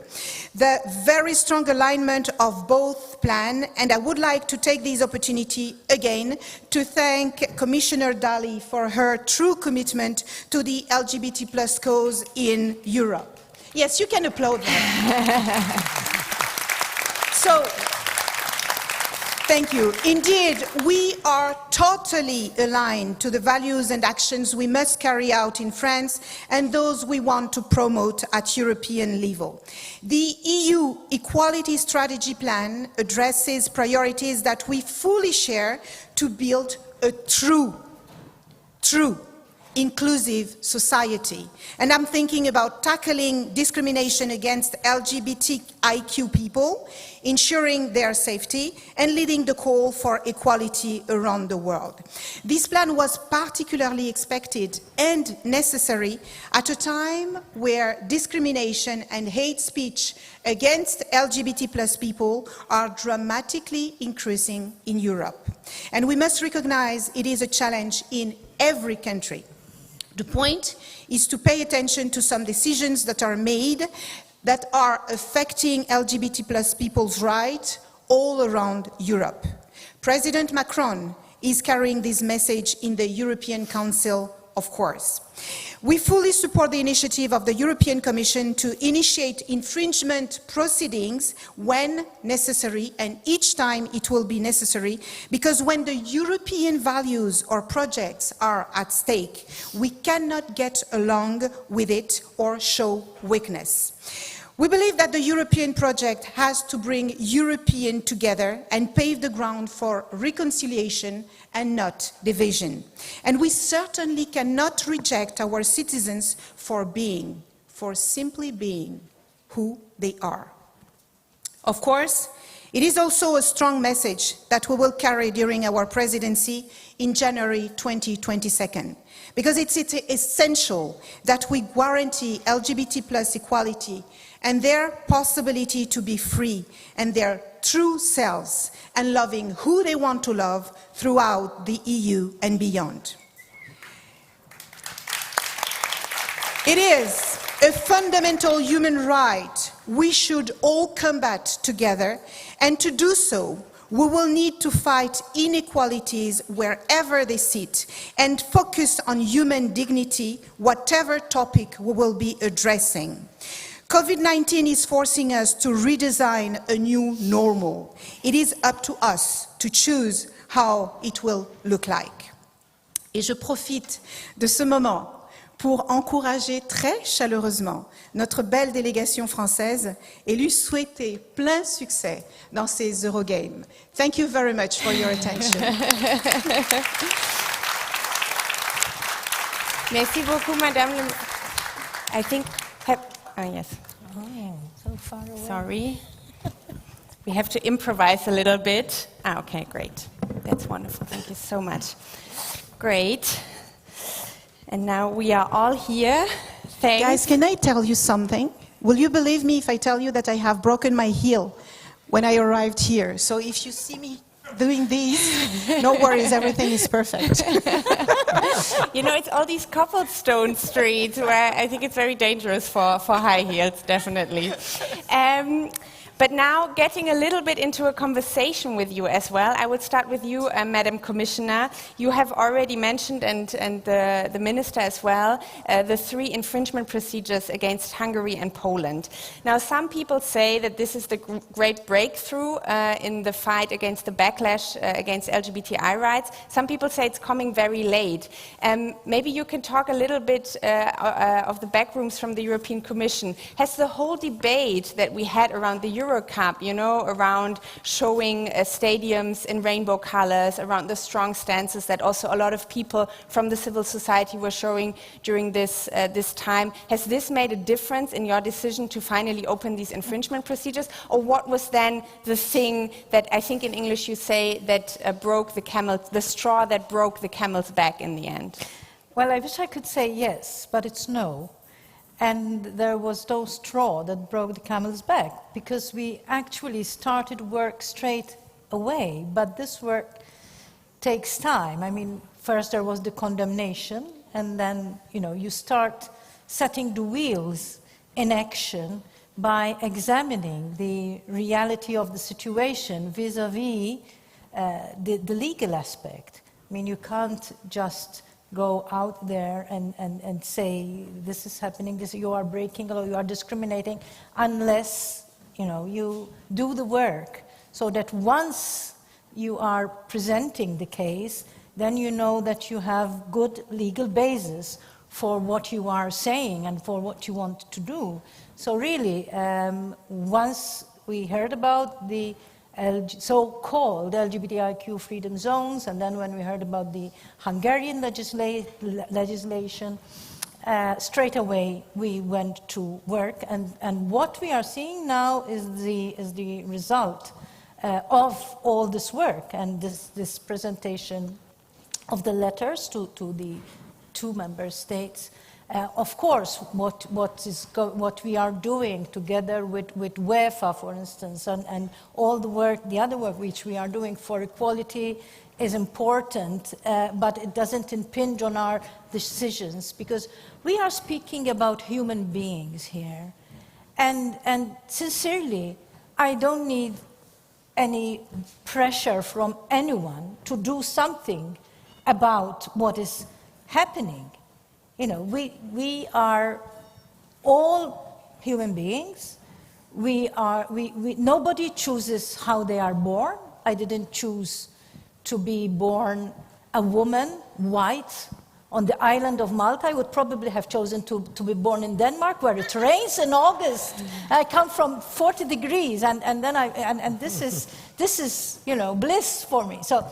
the very strong alignment of both plans, and I would like to take this opportunity again to thank Commissioner Dalli for her true commitment to the LGBT+ cause in Europe. Yes, you can applaud her. So, thank you. Indeed, we are totally aligned to the values and actions we must carry out in France and those we want to promote at European level. The EU Equality Strategy Plan addresses priorities that we fully share to build a true inclusive society. And I'm thinking about tackling discrimination against LGBTIQ people, ensuring their safety, and leading the call for equality around the world. This plan was particularly expected and necessary at a time where discrimination and hate speech against LGBT+ people are dramatically increasing in Europe. And we must recognize it is a challenge in every country. The point is to pay attention to some decisions that are made that are affecting LGBT+ people's rights all around Europe. President Macron is carrying this message in the European Council, of course. We fully support the initiative of the European Commission to initiate infringement proceedings when necessary, and each time it will be necessary, because when the European values or projects are at stake, we cannot get along with it or show weakness. We believe that the European project has to bring Europeans together and pave the ground for reconciliation and not division. And we certainly cannot reject our citizens for simply being who they are. Of course, it is also a strong message that we will carry during our presidency in January 2022, because it's essential that we guarantee LGBT+ equality and their possibility to be free and their true selves and loving who they want to love throughout the EU and beyond. It is a fundamental human right we should all combat together, and to do so, we will need to fight inequalities wherever they sit and focus on human dignity, whatever topic we will be addressing. COVID-19 is forcing us to redesign a new normal. It is up to us to choose how it will look like. Et je profite de ce moment pour encourager très chaleureusement notre belle délégation française et lui souhaiter plein succès dans ces EuroGames. Thank you very much for your attention. Merci beaucoup, Madame. I think... Oh, yes. Oh, so far away. Sorry. We have to improvise a little bit. Okay, great. That's wonderful. Thank you so much. Great. And now we are all here. Thanks. Guys, can I tell you something? Will you believe me if I tell you that I have broken my heel when I arrived here? So if you see me doing this, no worries, everything is perfect. You know, it's all these cobblestone streets where I think it's very dangerous for high heels, definitely. But now, getting a little bit into a conversation with you as well, I would start with you, Madam Commissioner. You have already mentioned, and the Minister as well, the 3 infringement procedures against Hungary and Poland. Now, some people say that this is the great breakthrough in the fight against the backlash against LGBTI rights. Some people say it's coming very late. Maybe you can talk a little bit of the backrooms from the European Commission. Has the whole debate that we had around the Euro Cup, you know, around showing stadiums in rainbow colors, around the strong stances that also a lot of people from the civil society were showing during this time. Has this made a difference in your decision to finally open these infringement procedures? Or what was then the thing that, I think in English you say, that broke the straw that broke the camel's back in the end? Well, I wish I could say yes, but it's no. And there was no straw that broke the camel's back, because we actually started work straight away. But this work takes time. I mean, first there was the condemnation, and then, you know, you start setting the wheels in action by examining the reality of the situation vis-à-vis the legal aspect. I mean, you can't just go out there and say, this is happening, this, you are breaking or you are discriminating, unless, you know, you do the work, so that once you are presenting the case, then you know that you have good legal basis for what you are saying and for what you want to do. So really, once we heard about the so-called LGBTIQ freedom zones, and then when we heard about the Hungarian legislation, straight away we went to work, and what we are seeing now is the result of all this work and this presentation of the letters to the 2 member states. Of course, what we are doing together with UEFA, for instance, and all the other work which we are doing for equality is important, but it doesn't impinge on our decisions, because we are speaking about human beings here. And sincerely, I don't need any pressure from anyone to do something about what is happening. You know, we are all human beings. Nobody chooses how they are born. I didn't choose to be born a woman, white, on the island of Malta. I would probably have chosen to be born in Denmark, where it rains in August. I come from 40 degrees, and this is, you know, bliss for me. So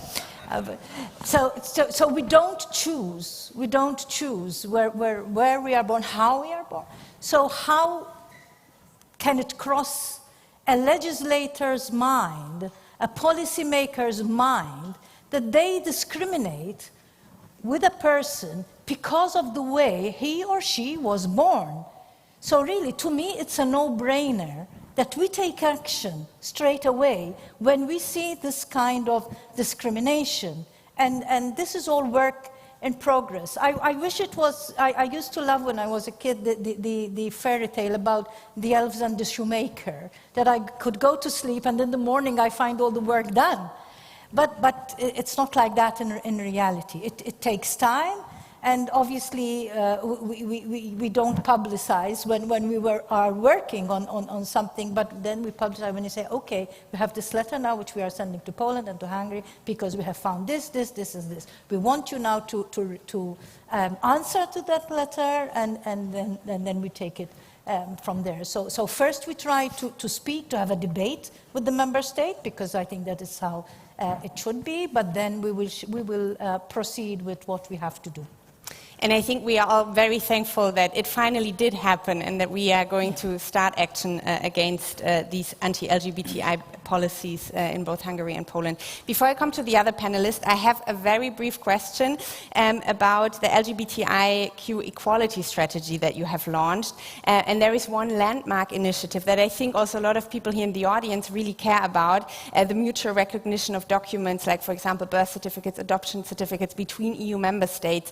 we don't choose. We don't choose where we are born, how we are born. So how can it cross a legislator's mind, a policymaker's mind, that they discriminate with a person because of the way he or she was born? So really, to me, it's a no-brainer that we take action straight away when we see this kind of discrimination. And this is all work in progress. I wish it was, I used to love when I was a kid the fairy tale about the elves and the shoemaker, that I could go to sleep and in the morning I find all the work done. But it's not like that in reality. It takes time. And obviously, we don't publicize when we are working on something, but then we publicize when you say, okay, we have this letter now which we are sending to Poland and to Hungary because we have found this, and this. We want you now to answer to that letter, and then we take it from there. So first we try to speak, to have a debate with the member state, because I think that is how it should be, but then we will proceed with what we have to do. And I think we are all very thankful that it finally did happen, and that we are going to start action against these anti-LGBTI policies in both Hungary and Poland. Before I come to the other panelists, I have a very brief question about the LGBTIQ equality strategy that you have launched. And there is one landmark initiative that I think also a lot of people here in the audience really care about, the mutual recognition of documents like, for example, birth certificates, adoption certificates between EU member states.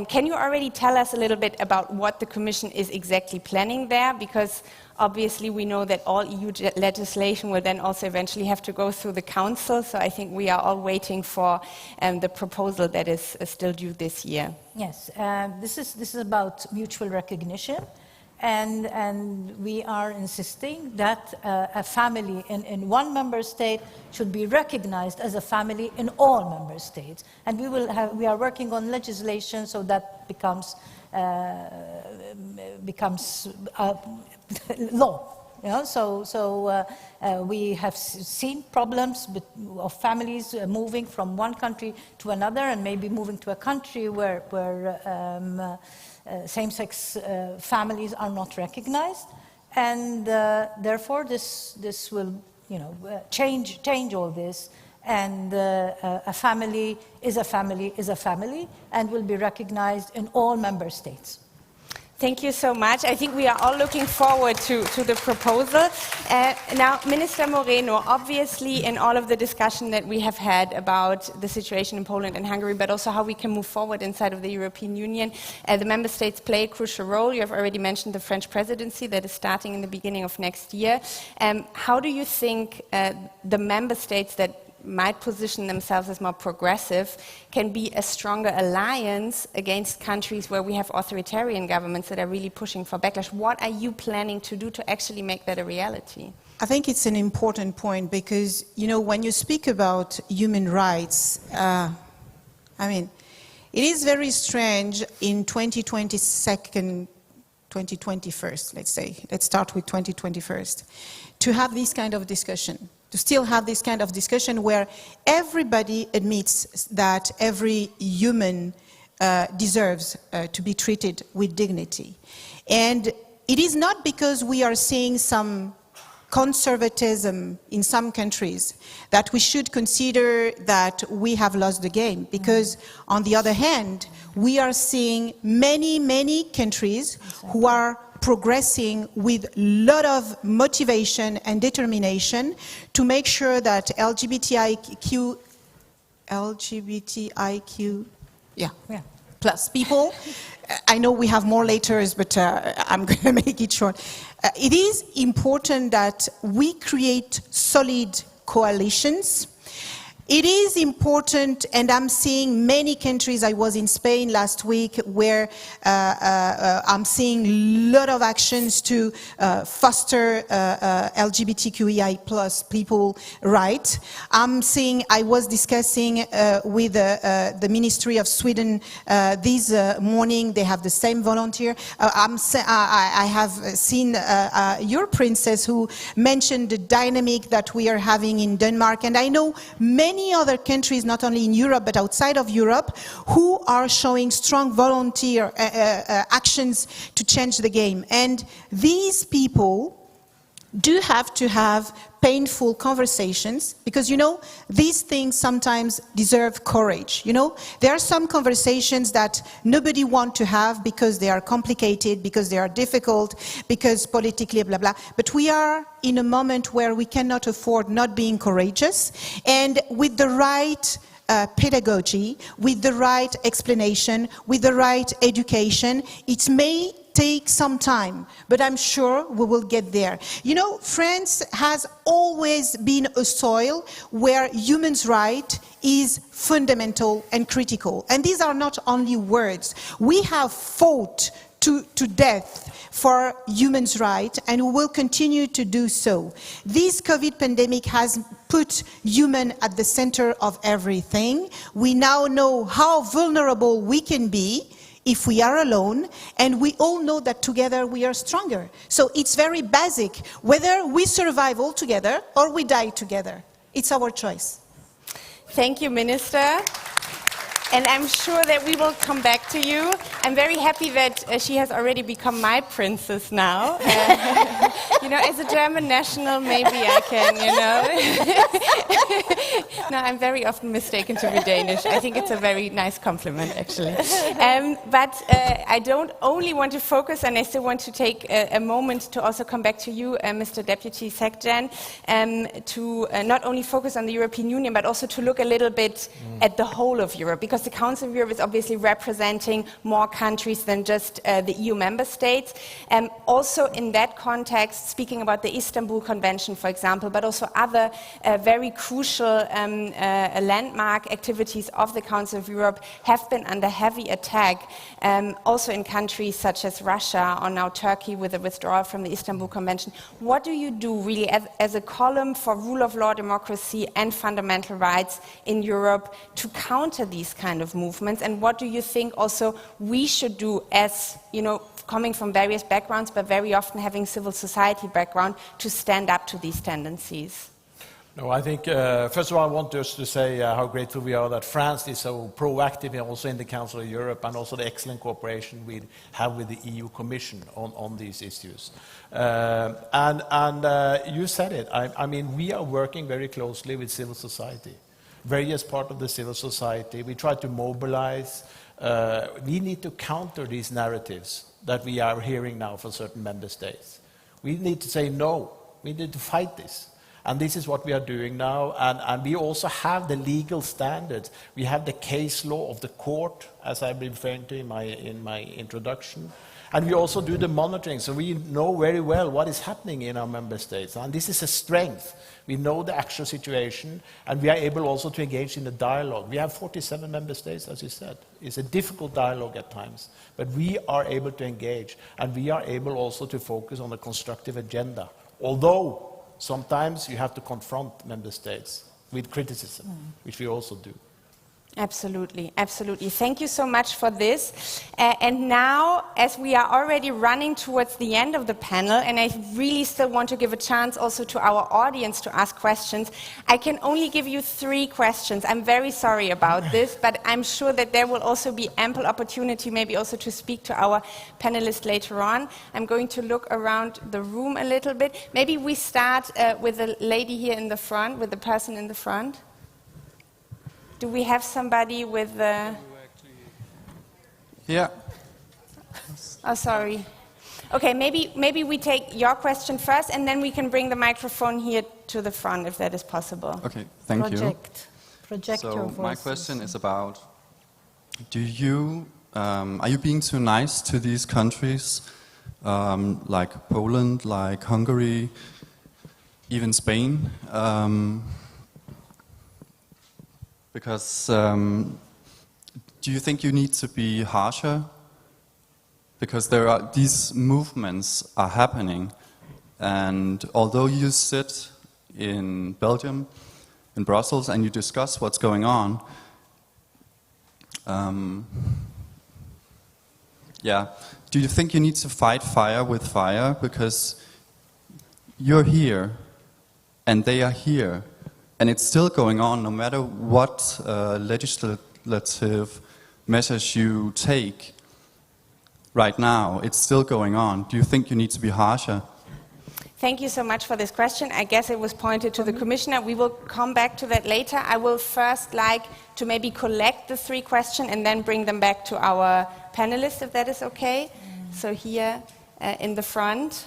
Can you already tell us a little bit about what the Commission is exactly planning there? Because obviously we know that all EU legislation will then also eventually have to go through the Council, so I think we are all waiting for the proposal that is still due this year. Yes, this is about mutual recognition, and we are insisting that a family in one member state should be recognized as a family in all member states. And we are working on legislation so that becomes law. You know, so we have seen problems of families moving from one country to another, and maybe moving to a country where same-sex families are not recognized, and therefore this will, you know, change all this. And a family is a family is a family, and will be recognized in all member states. Thank you so much. I think we are all looking forward to the proposal. Now, Minister Moreno, obviously in all of the discussion that we have had about the situation in Poland and Hungary, but also how we can move forward inside of the European Union, the member states play a crucial role. You have already mentioned the French presidency that is starting in the beginning of next year. How do you think the member states that might position themselves as more progressive can be a stronger alliance against countries where we have authoritarian governments that are really pushing for backlash? What are you planning to do to actually make that a reality? I think it's an important point because, you know, when you speak about human rights, I mean, it is very strange in 2021, let's say, let's start with 2021, to have this kind of discussion. To still have this kind of discussion where everybody admits that every human deserves to be treated with dignity. And it is not because we are seeing some conservatism in some countries that we should consider that we have lost the game, because on the other hand, we are seeing many countries who are progressing with a lot of motivation and determination to make sure that LGBTIQ plus people, I know we have more letters, but I'm going to make it short. It is important that we create solid coalitions. It is important, and I'm seeing many countries. I was in Spain last week where I'm seeing a lot of actions to foster LGBTQI plus people rights. I was discussing with the Ministry of Sweden this morning. They have the same volunteer. I have seen your princess who mentioned the dynamic that we are having in Denmark, and I know many other countries, not only in Europe but outside of Europe, who are showing strong volunteer actions to change the game. And these people do have to have painful conversations, because, you know, these things sometimes deserve courage. You know, there are some conversations that nobody wants to have because they are complicated, because they are difficult, because politically blah blah. But we are in a moment where we cannot afford not being courageous, and with the right pedagogy, with the right explanation, with the right education, it may take some time, but I'm sure we will get there. You know, France has always been a soil where human rights is fundamental and critical. And these are not only words. We have fought to death for human rights, and we will continue to do so. This COVID pandemic has put human at the center of everything. We now know how vulnerable we can be if we are alone, and we all know that together we are stronger. So it's very basic, whether we survive all together or we die together. It's our choice. Thank you, Minister. And I'm sure that we will come back to you. I'm very happy that she has already become my princess now. You know, as a German national, maybe I can, you know. No, I'm very often mistaken to be Danish. I think it's a very nice compliment, actually. But I don't only want to focus, and I still want to take a moment to also come back to you, Mr. Deputy Secretary, to not only focus on the European Union, but also to look a little bit at the whole of Europe, because the Council of Europe is obviously representing more countries than just the EU member states. Also in that context, speaking about the Istanbul Convention, for example, but also other very crucial landmark activities of the Council of Europe have been under heavy attack, also in countries such as Russia or now Turkey with the withdrawal from the Istanbul Convention. What do you do really as a column for rule of law, democracy and fundamental rights in Europe to counter these kind of movements? And what do you think also we should do as, you know, coming from various backgrounds, but very often having civil society background, to stand up to these tendencies? No, I think, first of all, I want just to say how grateful we are that France is so proactive also in the Council of Europe, and also the excellent cooperation we have with the EU Commission on these issues. You said it. I mean, we are working very closely with civil society. Various part of the civil society. We try to mobilize. We need to counter these narratives that we are hearing now from certain member states. We need to say no. We need to fight this. And this is what we are doing now. And we also have the legal standards. We have the case law of the court, as I've been referring to in my introduction. And we also do the monitoring, so we know very well what is happening in our member states. And this is a strength. We know the actual situation, and we are able also to engage in the dialogue. We have 47 member states, as you said. It's a difficult dialogue at times, but we are able to engage, and we are able also to focus on a constructive agenda. Although sometimes you have to confront member states with criticism, which we also do. Absolutely, absolutely. Thank you so much for this. And now, as we are already running towards the end of the panel, and I really still want to give a chance also to our audience to ask questions, I can only give you 3 questions. I'm very sorry about this, but I'm sure that there will also be ample opportunity maybe also to speak to our panelists later on. I'm going to look around the room a little bit. Maybe we start with the lady here in the front, with the person in the front. Do we have somebody with the... Yeah. Oh, sorry. Okay, maybe we take your question first, and then we can bring the microphone here to the front, if that is possible. Okay, thank you. Project your So voices. my question is about, are you being too nice to these countries, like Poland, like Hungary, even Spain? Because do you think you need to be harsher? Because these movements are happening, and although you sit in Belgium, in Brussels, and you discuss what's going on, do you think you need to fight fire with fire? Because you're here, and they are here. And it's still going on, no matter what legislative measures you take right now, it's still going on. Do you think you need to be harsher? Thank you so much for this question. I guess it was pointed to the Commissioner. We will come back to that later. I will first like to maybe collect the 3 questions and then bring them back to our panelists, if that is okay. So here in the front.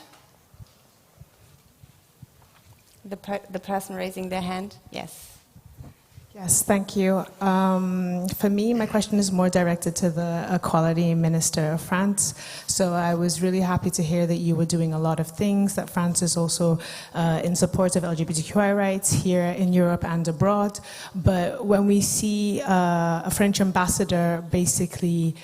The person raising their hand, yes. Yes, thank you. For me, my question is more directed to the Equality Minister of France. So I was really happy to hear that you were doing a lot of things, that France is also in support of LGBTQI rights here in Europe and abroad. But when we see a French ambassador basically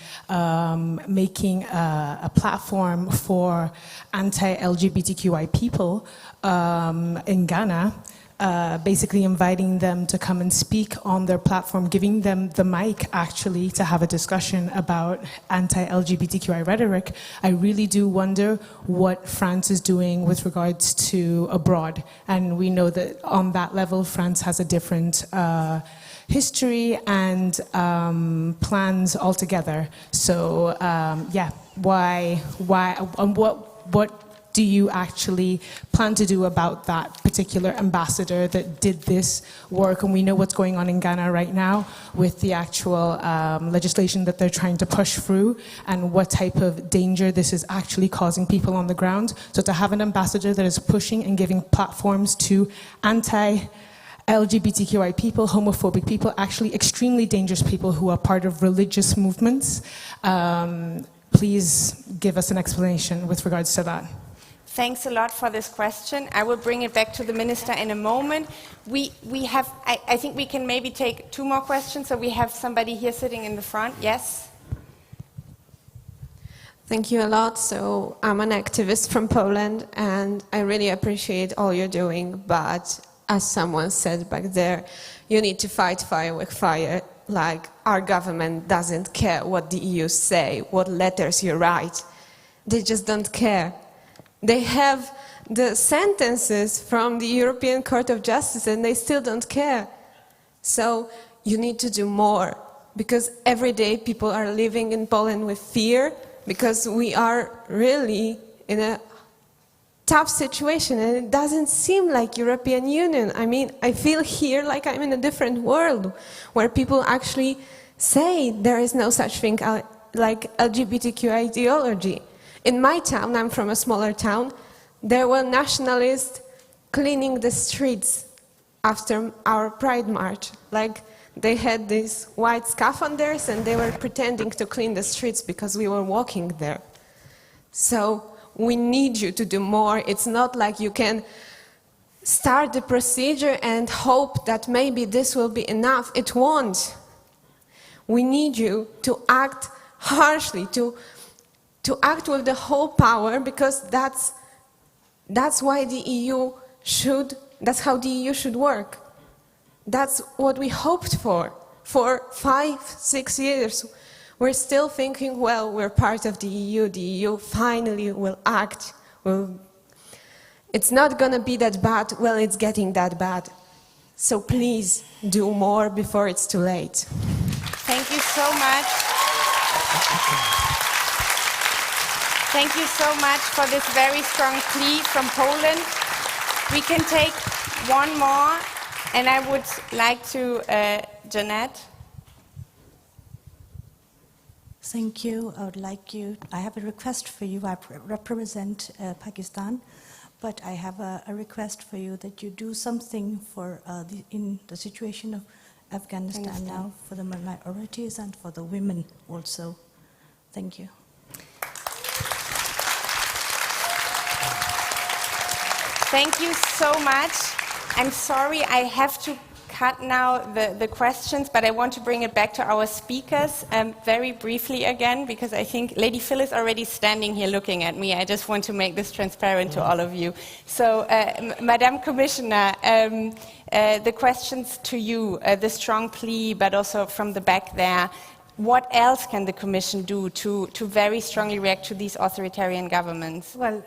making a platform for anti-LGBTQI people in Ghana, basically inviting them to come and speak on their platform, giving them the mic actually to have a discussion about anti-LGBTQI rhetoric, I really do wonder what France is doing with regards to abroad. And we know that on that level, France has a different history and plans altogether. So yeah, why, and what do you actually plan to do about that particular ambassador that did this work? And we know what's going on in Ghana right now with the actual legislation that they're trying to push through, and what type of danger this is actually causing people on the ground. So to have an ambassador that is pushing and giving platforms to LGBTQI people, homophobic people, actually extremely dangerous people who are part of religious movements. Please give us an explanation with regards to that. Thanks a lot for this question. I will bring it back to the minister in a moment. We have, I think we can maybe take 2 more questions. So we have somebody here sitting in the front. Yes? Thank you a lot. So I'm an activist from Poland, and I really appreciate all you're doing. But as someone said back there, you need to fight fire with fire. Like, our government doesn't care what the EU say, what letters you write. They just don't care. They have the sentences from the European Court of Justice and they still don't care. So you need to do more, because every day people are living in Poland with fear, because we are really in a tough situation and it doesn't seem like European Union. I mean, I feel here like I'm in a different world where people actually say there is no such thing like LGBTQ ideology. In my town, I'm from a smaller town, there were nationalists cleaning the streets after our Pride March. Like, they had these white scaphanders and they were pretending to clean the streets because we were walking there. So we need you to do more. It's not like you can start the procedure and hope that maybe this will be enough. It won't. We need you to act harshly, to act with the whole power, because that's why the EU should, that's how the EU should work. That's what we hoped for 5-6 years. We're still thinking, well, we're part of the EU finally will act. It's not gonna be that bad. Well, it's getting that bad. So please do more before it's too late. Thank you so much. Thank you so much for this very strong plea from Poland. We can take 1 more, and I would like to, Jeanette. Thank you. I have a request for you. I represent Pakistan, but I have a request for you that you do something for in the situation of Afghanistan now, for the minorities and for the women also. Thank you. Thank you so much. I'm sorry I have to cut now the questions, but I want to bring it back to our speakers very briefly again, because I think Lady Phil is already standing here looking at me. I just want to make this transparent to all of you. So, Madam Commissioner, the questions to you, the strong plea, but also from the back there. What else can the Commission do to very strongly react to these authoritarian governments? Well,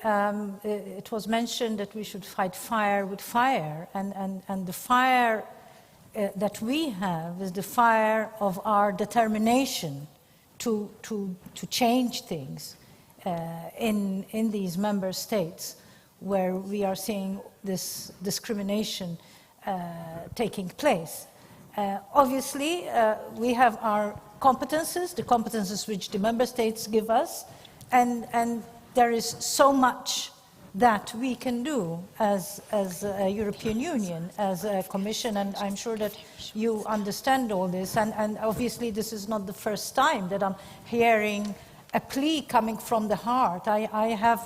it was mentioned that we should fight fire with fire, and the fire that we have is the fire of our determination to change things in these member states where we are seeing this discrimination taking place. Obviously, we have our competences, the competences which the member states give us, and there is so much that we can do as a European Union, as a Commission, and I'm sure that you understand all this, and obviously this is not the first time that I'm hearing a plea coming from the heart. I have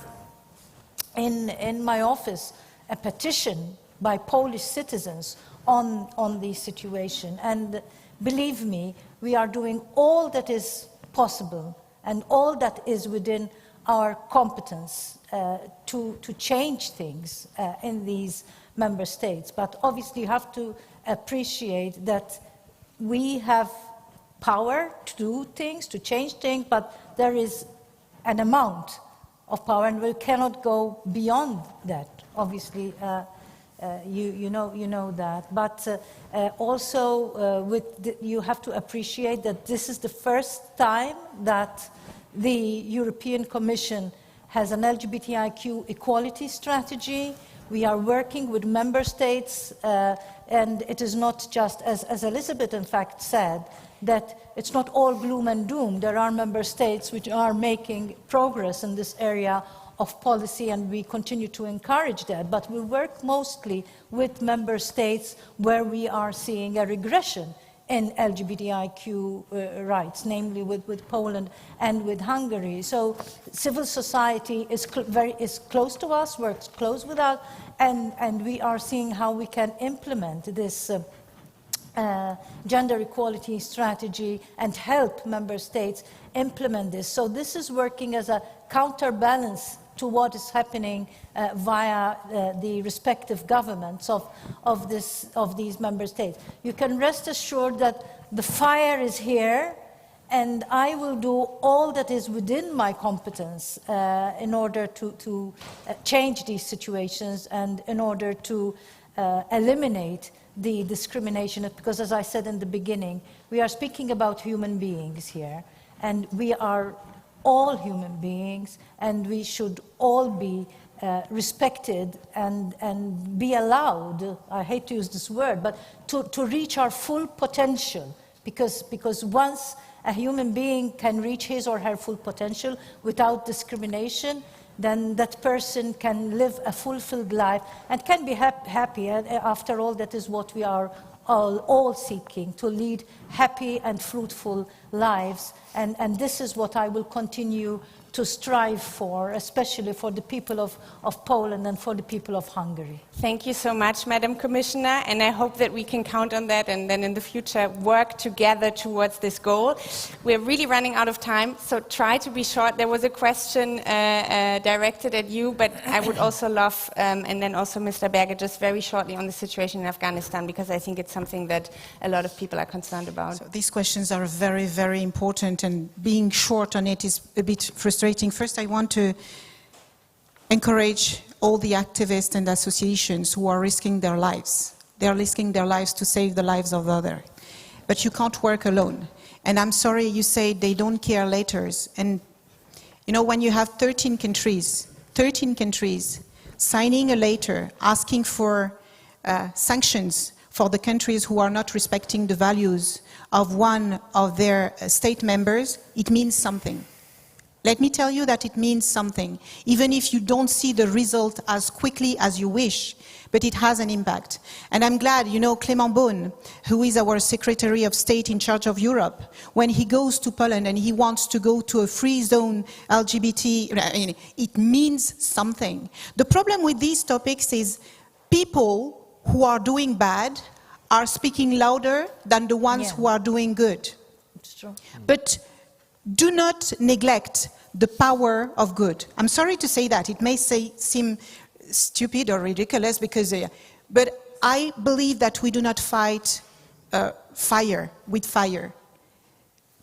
in my office a petition by Polish citizens on the situation, and believe me, we are doing all that is possible and all that is within our competence to change things in these member states. But obviously you have to appreciate that we have power to do things, to change things, but there is an amount of power and we cannot go beyond that. Obviously, You know that. But also, you have to appreciate that this is the first time that the European Commission has an LGBTIQ equality strategy. We are working with member states, and it is not just, as Elizabeth in fact said, that it's not all gloom and doom. There are member states which are making progress in this area of policy, and we continue to encourage that. But we work mostly with member states where we are seeing a regression in LGBTIQ rights, namely with Poland and with Hungary. So civil society is close to us, works close with us, and we are seeing how we can implement this gender equality strategy and help member states implement this. So this is working as a counterbalance to what is happening via the respective governments of these member states. You can rest assured that the fire is here, and I will do all that is within my competence in order to change these situations and in order to eliminate the discrimination, because as I said in the beginning, we are speaking about human beings here, and we are all human beings, and we should all be respected and be allowed, I hate to use this word, but to reach our full potential, because once a human being can reach his or her full potential without discrimination, then that person can live a fulfilled life and can be happy. And after all, that is what we are all seeking, to lead happy and fruitful lives. And this is what I will continue to strive for, especially for the people of Poland and for the people of Hungary. Thank you so much, Madam Commissioner, and I hope that we can count on that and then in the future work together towards this goal. We're really running out of time, so try to be short. There was a question directed at you, but I would also love, and then also Mr. Berger, just very shortly on the situation in Afghanistan, because I think it's something that a lot of people are concerned about. So these questions are very, very important, and being short on it is a bit frustrating. First, I want to encourage all the activists and associations who are risking their lives. They are risking their lives to save the lives of others. But you can't work alone. And I'm sorry you say they don't care letters. And you know, when you have 13 countries signing a letter asking for sanctions for the countries who are not respecting the values of one of their state members, it means something. Let me tell you that it means something, even if you don't see the result as quickly as you wish, but it has an impact. And I'm glad, you know, Clément Beaune, who is our Secretary of State in charge of Europe, when he goes to Poland and he wants to go to a free zone LGBT, it means something. The problem with these topics is people who are doing bad are speaking louder than the ones who are doing good. It's true. But do not neglect the power of good. I'm sorry to say that. It may seem stupid or ridiculous, but I believe that we do not fight fire with fire,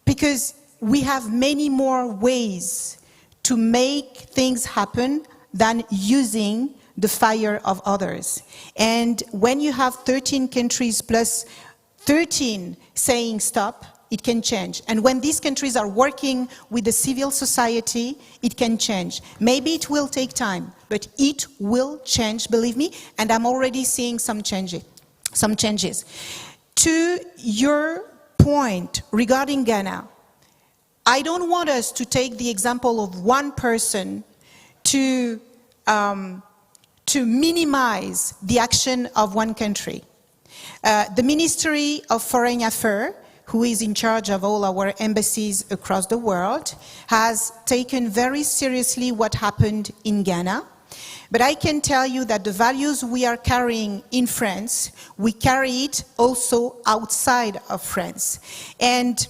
because we have many more ways to make things happen than using the fire of others. And when you have 13 countries plus 13 saying stop, it can change. And when these countries are working with the civil society, it can change. Maybe it will take time, but it will change, believe me, and I'm already seeing some changes. To your point regarding Ghana, I don't want us to take the example of one person to minimize the action of one country. The Ministry of Foreign Affairs, who is in charge of all our embassies across the world, has taken very seriously what happened in Ghana. But I can tell you that the values we are carrying in France, we carry it also outside of France. And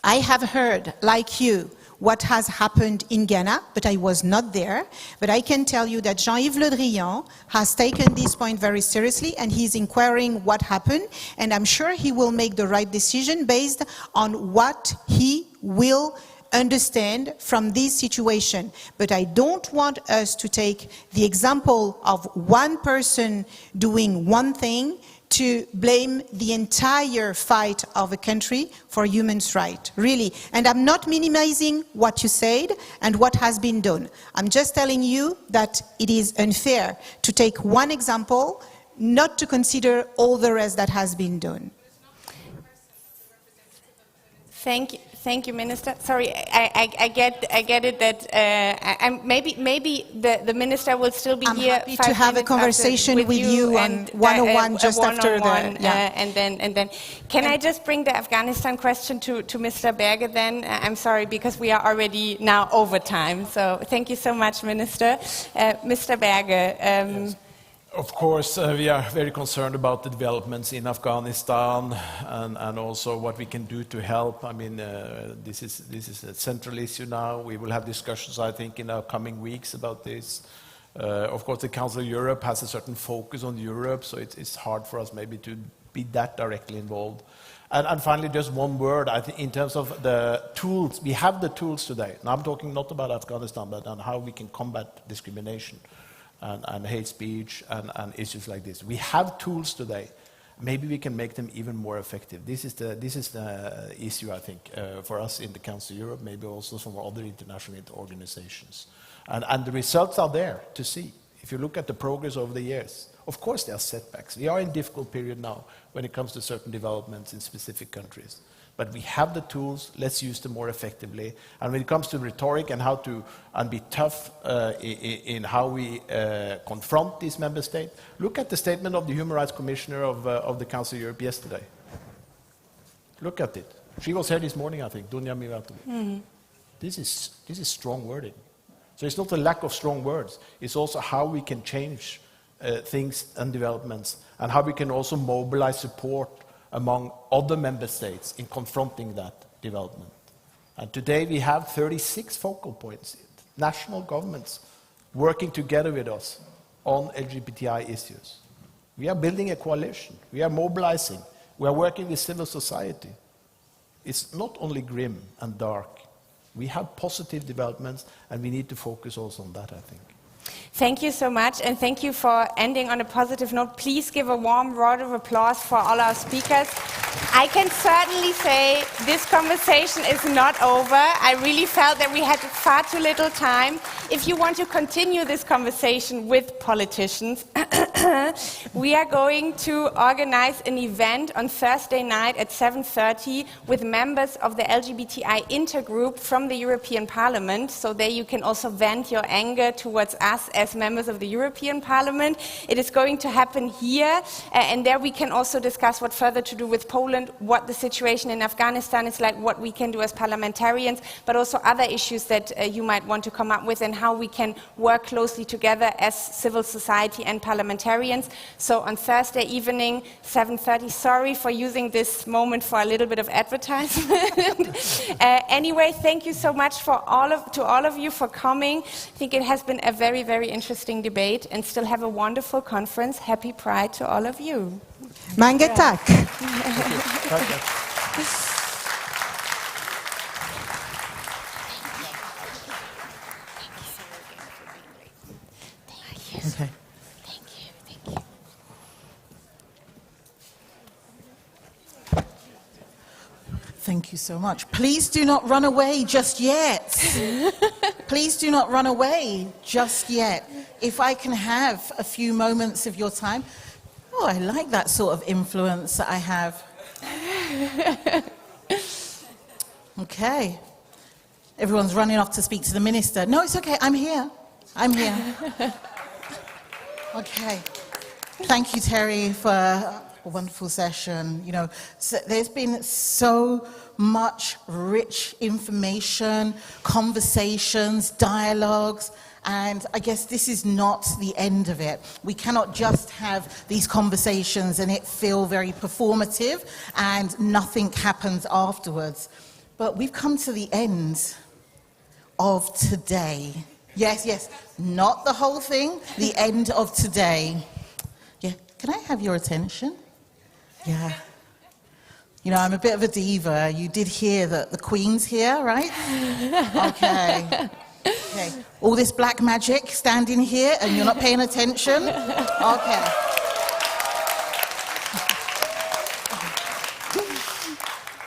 I have heard, like you, what has happened in Ghana, but I was not there. But I can tell you that Jean-Yves Le Drian has taken this point very seriously, and he's inquiring what happened, and I'm sure he will make the right decision based on what he will understand from this situation. But I don't want us to take the example of one person doing one thing to blame the entire fight of a country for human rights, really. And I'm not minimizing what you said and what has been done. I'm just telling you that it is unfair to take one example, not to consider all the rest that has been done. Thank you, Minister. Sorry, I get it that maybe the Minister will still be here. I'm happy to have a conversation with you on one-on-one just after the. Yeah. And then, can I just bring the Afghanistan question to Mr. Berge then? I'm sorry because we are already now over time. So thank you so much, Minister. Mr. Berge. Yes. Of course, we are very concerned about the developments in Afghanistan and also what we can do to help. I mean, this is a central issue now. We will have discussions, I think, in our coming weeks about this. Of course, the Council of Europe has a certain focus on Europe, so it's hard for us maybe to be that directly involved. And finally, just one word, I think, in terms of the tools. We have the tools today. Now, I'm talking not about Afghanistan, but on how we can combat discrimination and hate speech and issues like this. We have tools today. Maybe we can make them even more effective. This is the issue, I think, for us in the Council of Europe, maybe also from other international organizations. And the results are there to see. If you look at the progress over the years, of course there are setbacks. We are in a difficult period now when it comes to certain developments in specific countries. But we have the tools, let's use them more effectively. And when it comes to rhetoric and how to be tough in how we confront these member states, look at the statement of the Human Rights Commissioner of the Council of Europe yesterday. Look at it. She was here this morning, I think, Dunja Mijatovic. Mm-hmm. This is strong wording. So it's not a lack of strong words, it's also how we can change things and developments, and how we can also mobilize support among other member states in confronting that development. And today we have 36 focal points, national governments working together with us on LGBTI issues. We are building a coalition, we are mobilizing, we are working with civil society. It's not only grim and dark, we have positive developments and we need to focus also on that, I think. Thank you so much, and thank you for ending on a positive note. Please give a warm round of applause for all our speakers. I can certainly say this conversation is not over. I really felt that we had far too little time. If you want to continue this conversation with politicians, we are going to organize an event on Thursday night at 7:30 with members of the LGBTI intergroup from the European Parliament. So there you can also vent your anger towards us as members of the European Parliament. It is going to happen here, and there we can also discuss what further to do with Poland, what the situation in Afghanistan is like, what we can do as parliamentarians, but also other issues that you might want to come up with, and how we can work closely together as civil society and parliamentarians. So on Thursday evening, 7:30, sorry for using this moment for a little bit of advertisement. Anyway, thank you so much to all of you for coming. I think it has been a very, very interesting debate, and still have a wonderful conference. Happy Pride to all of you. Mange tak. Okay. Thank you so much. Please do not run away just yet. Please do not run away just yet. If I can have a few moments of your time. Oh, I like that sort of influence that I have. Okay. Everyone's running off to speak to the minister. No, it's okay. I'm here. I'm here. Okay. Thank you, Terry, for a wonderful session. You know, there's been so much rich information, conversations, dialogues, and I guess this is not the end of it. We cannot just have these conversations and it feel very performative and nothing happens afterwards. But we've come to the end of today. Yes, not the whole thing, the end of today. Yeah, can I have your attention? Yeah. You know, I'm a bit of a diva. You did hear that the Queen's here, right? Okay. Okay. All this black magic standing here and you're not paying attention? Okay.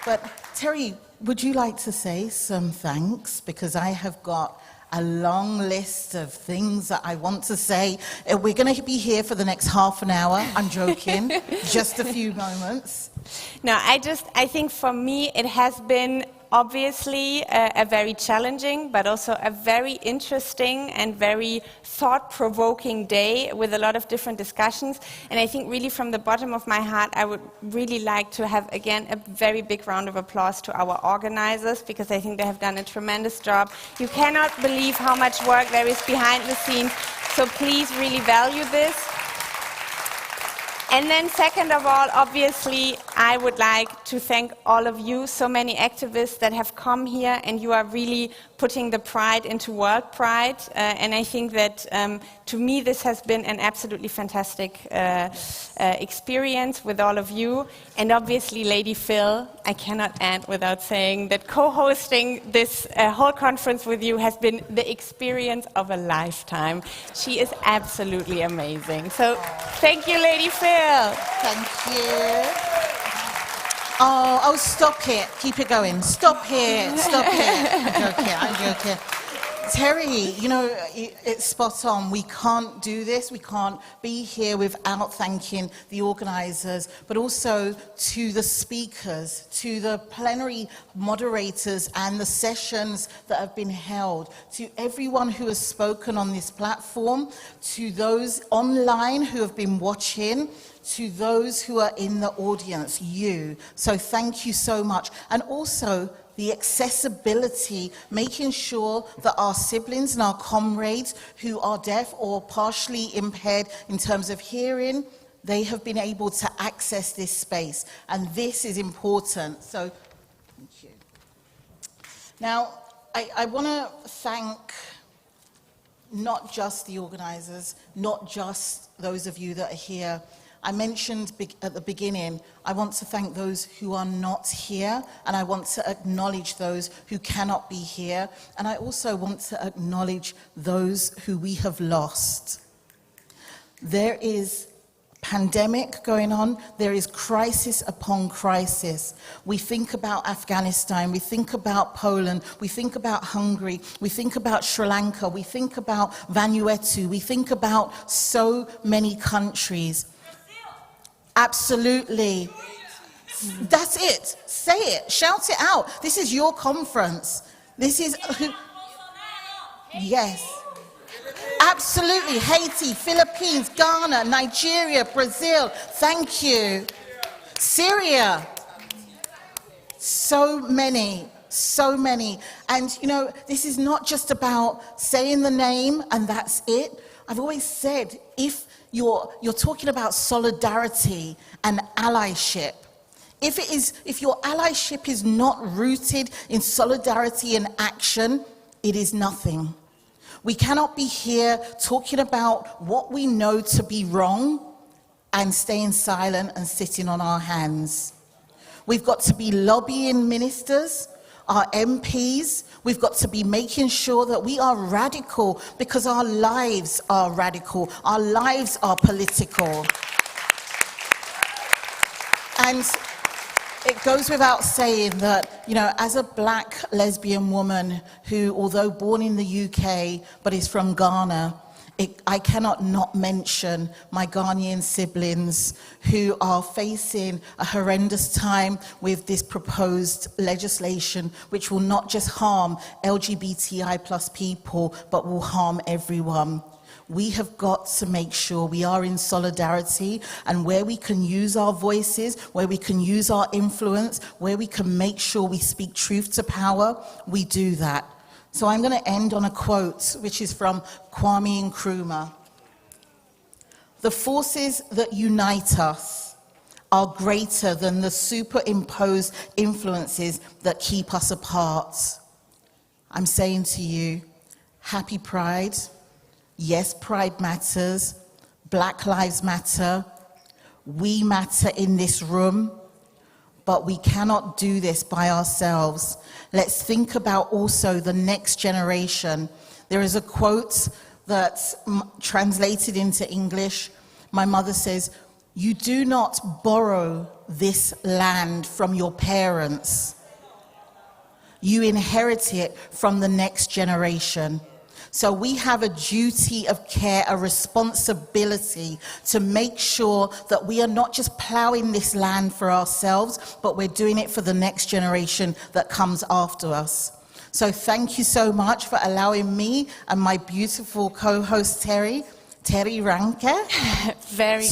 But Terry, would you like to say some thanks? Because I have got a long list of things that I want to say. We're going to be here for the next half an hour. I'm joking. Just a few moments. No, I think for me it has been obviously a very challenging, but also a very interesting and very thought-provoking day with a lot of different discussions. And I think really from the bottom of my heart, I would really like to have, again, a very big round of applause to our organizers, because I think they have done a tremendous job. You cannot believe how much work there is behind the scenes, so please really value this. And then second of all, obviously, I would like to thank all of you, so many activists that have come here, and you are really putting the pride into WorldPride. And I think that, to me, this has been an absolutely fantastic experience with all of you. And obviously, Lady Phil, I cannot end without saying that co-hosting this whole conference with you has been the experience of a lifetime. She is absolutely amazing. So thank you, Lady Phil. Thank you. Oh, stop it. Keep it going. Stop here. Stop here. I'm joking. Terry, you know, it's spot on. We can't do this. We can't be here without thanking the organizers, but also to the speakers, to the plenary moderators and the sessions that have been held, to everyone who has spoken on this platform, to those online who have been watching, to those who are in the audience, you. So thank you so much. And also the accessibility, making sure that our siblings and our comrades who are deaf or partially impaired in terms of hearing, they have been able to access this space. And this is important. So thank you. Now, I want to thank not just the organizers, not just those of you that are here. I mentioned at the beginning, I want to thank those who are not here, and I want to acknowledge those who cannot be here, and I also want to acknowledge those who we have lost. There is pandemic going on, there is crisis upon crisis. We think about Afghanistan, we think about Poland, we think about Hungary, we think about Sri Lanka, we think about Vanuatu, we think about so many countries. Absolutely. That's it. Say it. Shout it out. This is your conference. This is... Yes. Absolutely. Haiti, Philippines, Ghana, Nigeria, Brazil. Thank you. Syria. So many. So many. And, you know, this is not just about saying the name and that's it. I've always said, if you're talking about solidarity and allyship, if your allyship is not rooted in solidarity and action, it is nothing. We cannot be here talking about what we know to be wrong and staying silent and sitting on our hands. We've got to be lobbying ministers, our MPs. We've got to be making sure that we are radical, because our lives are radical. Our lives are political. And it goes without saying that, you know, as a black lesbian woman who, although born in the UK, but is from Ghana, I cannot not mention my Ghanaian siblings who are facing a horrendous time with this proposed legislation, which will not just harm LGBTI plus people, but will harm everyone. We have got to make sure we are in solidarity, and where we can use our voices, where we can use our influence, where we can make sure we speak truth to power, we do that. So I'm going to end on a quote, which is from Kwame Nkrumah. The forces that unite us are greater than the superimposed influences that keep us apart. I'm saying to you, happy Pride. Yes, Pride matters. Black Lives Matter. We matter in this room. but we cannot do this by ourselves. Let's think about also the next generation. There is a quote that's translated into English. My mother says, "You do not borrow this land from your parents. You inherit it from the next generation." So we have a duty of care, a responsibility to make sure that we are not just plowing this land for ourselves, but we're doing it for the next generation that comes after us. So thank you so much for allowing me and my beautiful co-host Terry Ranke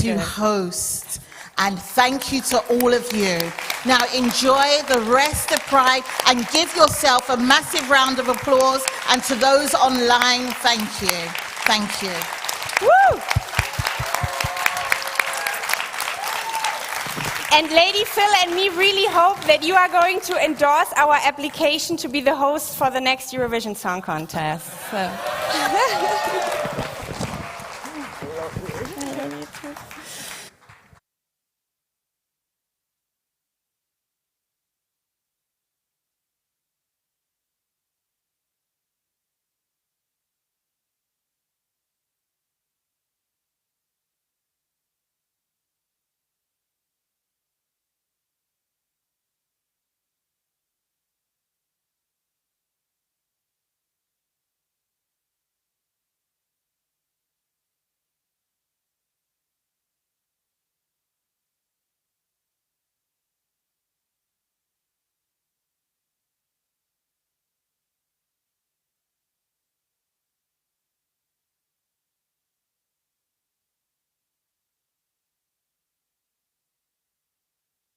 to host. And thank you to all of you. Now enjoy the rest of Pride and give yourself a massive round of applause. And to those online, thank you. Thank you. Woo! And Lady Phil and me really hope that you are going to endorse our application to be the host for the next Eurovision Song Contest. So.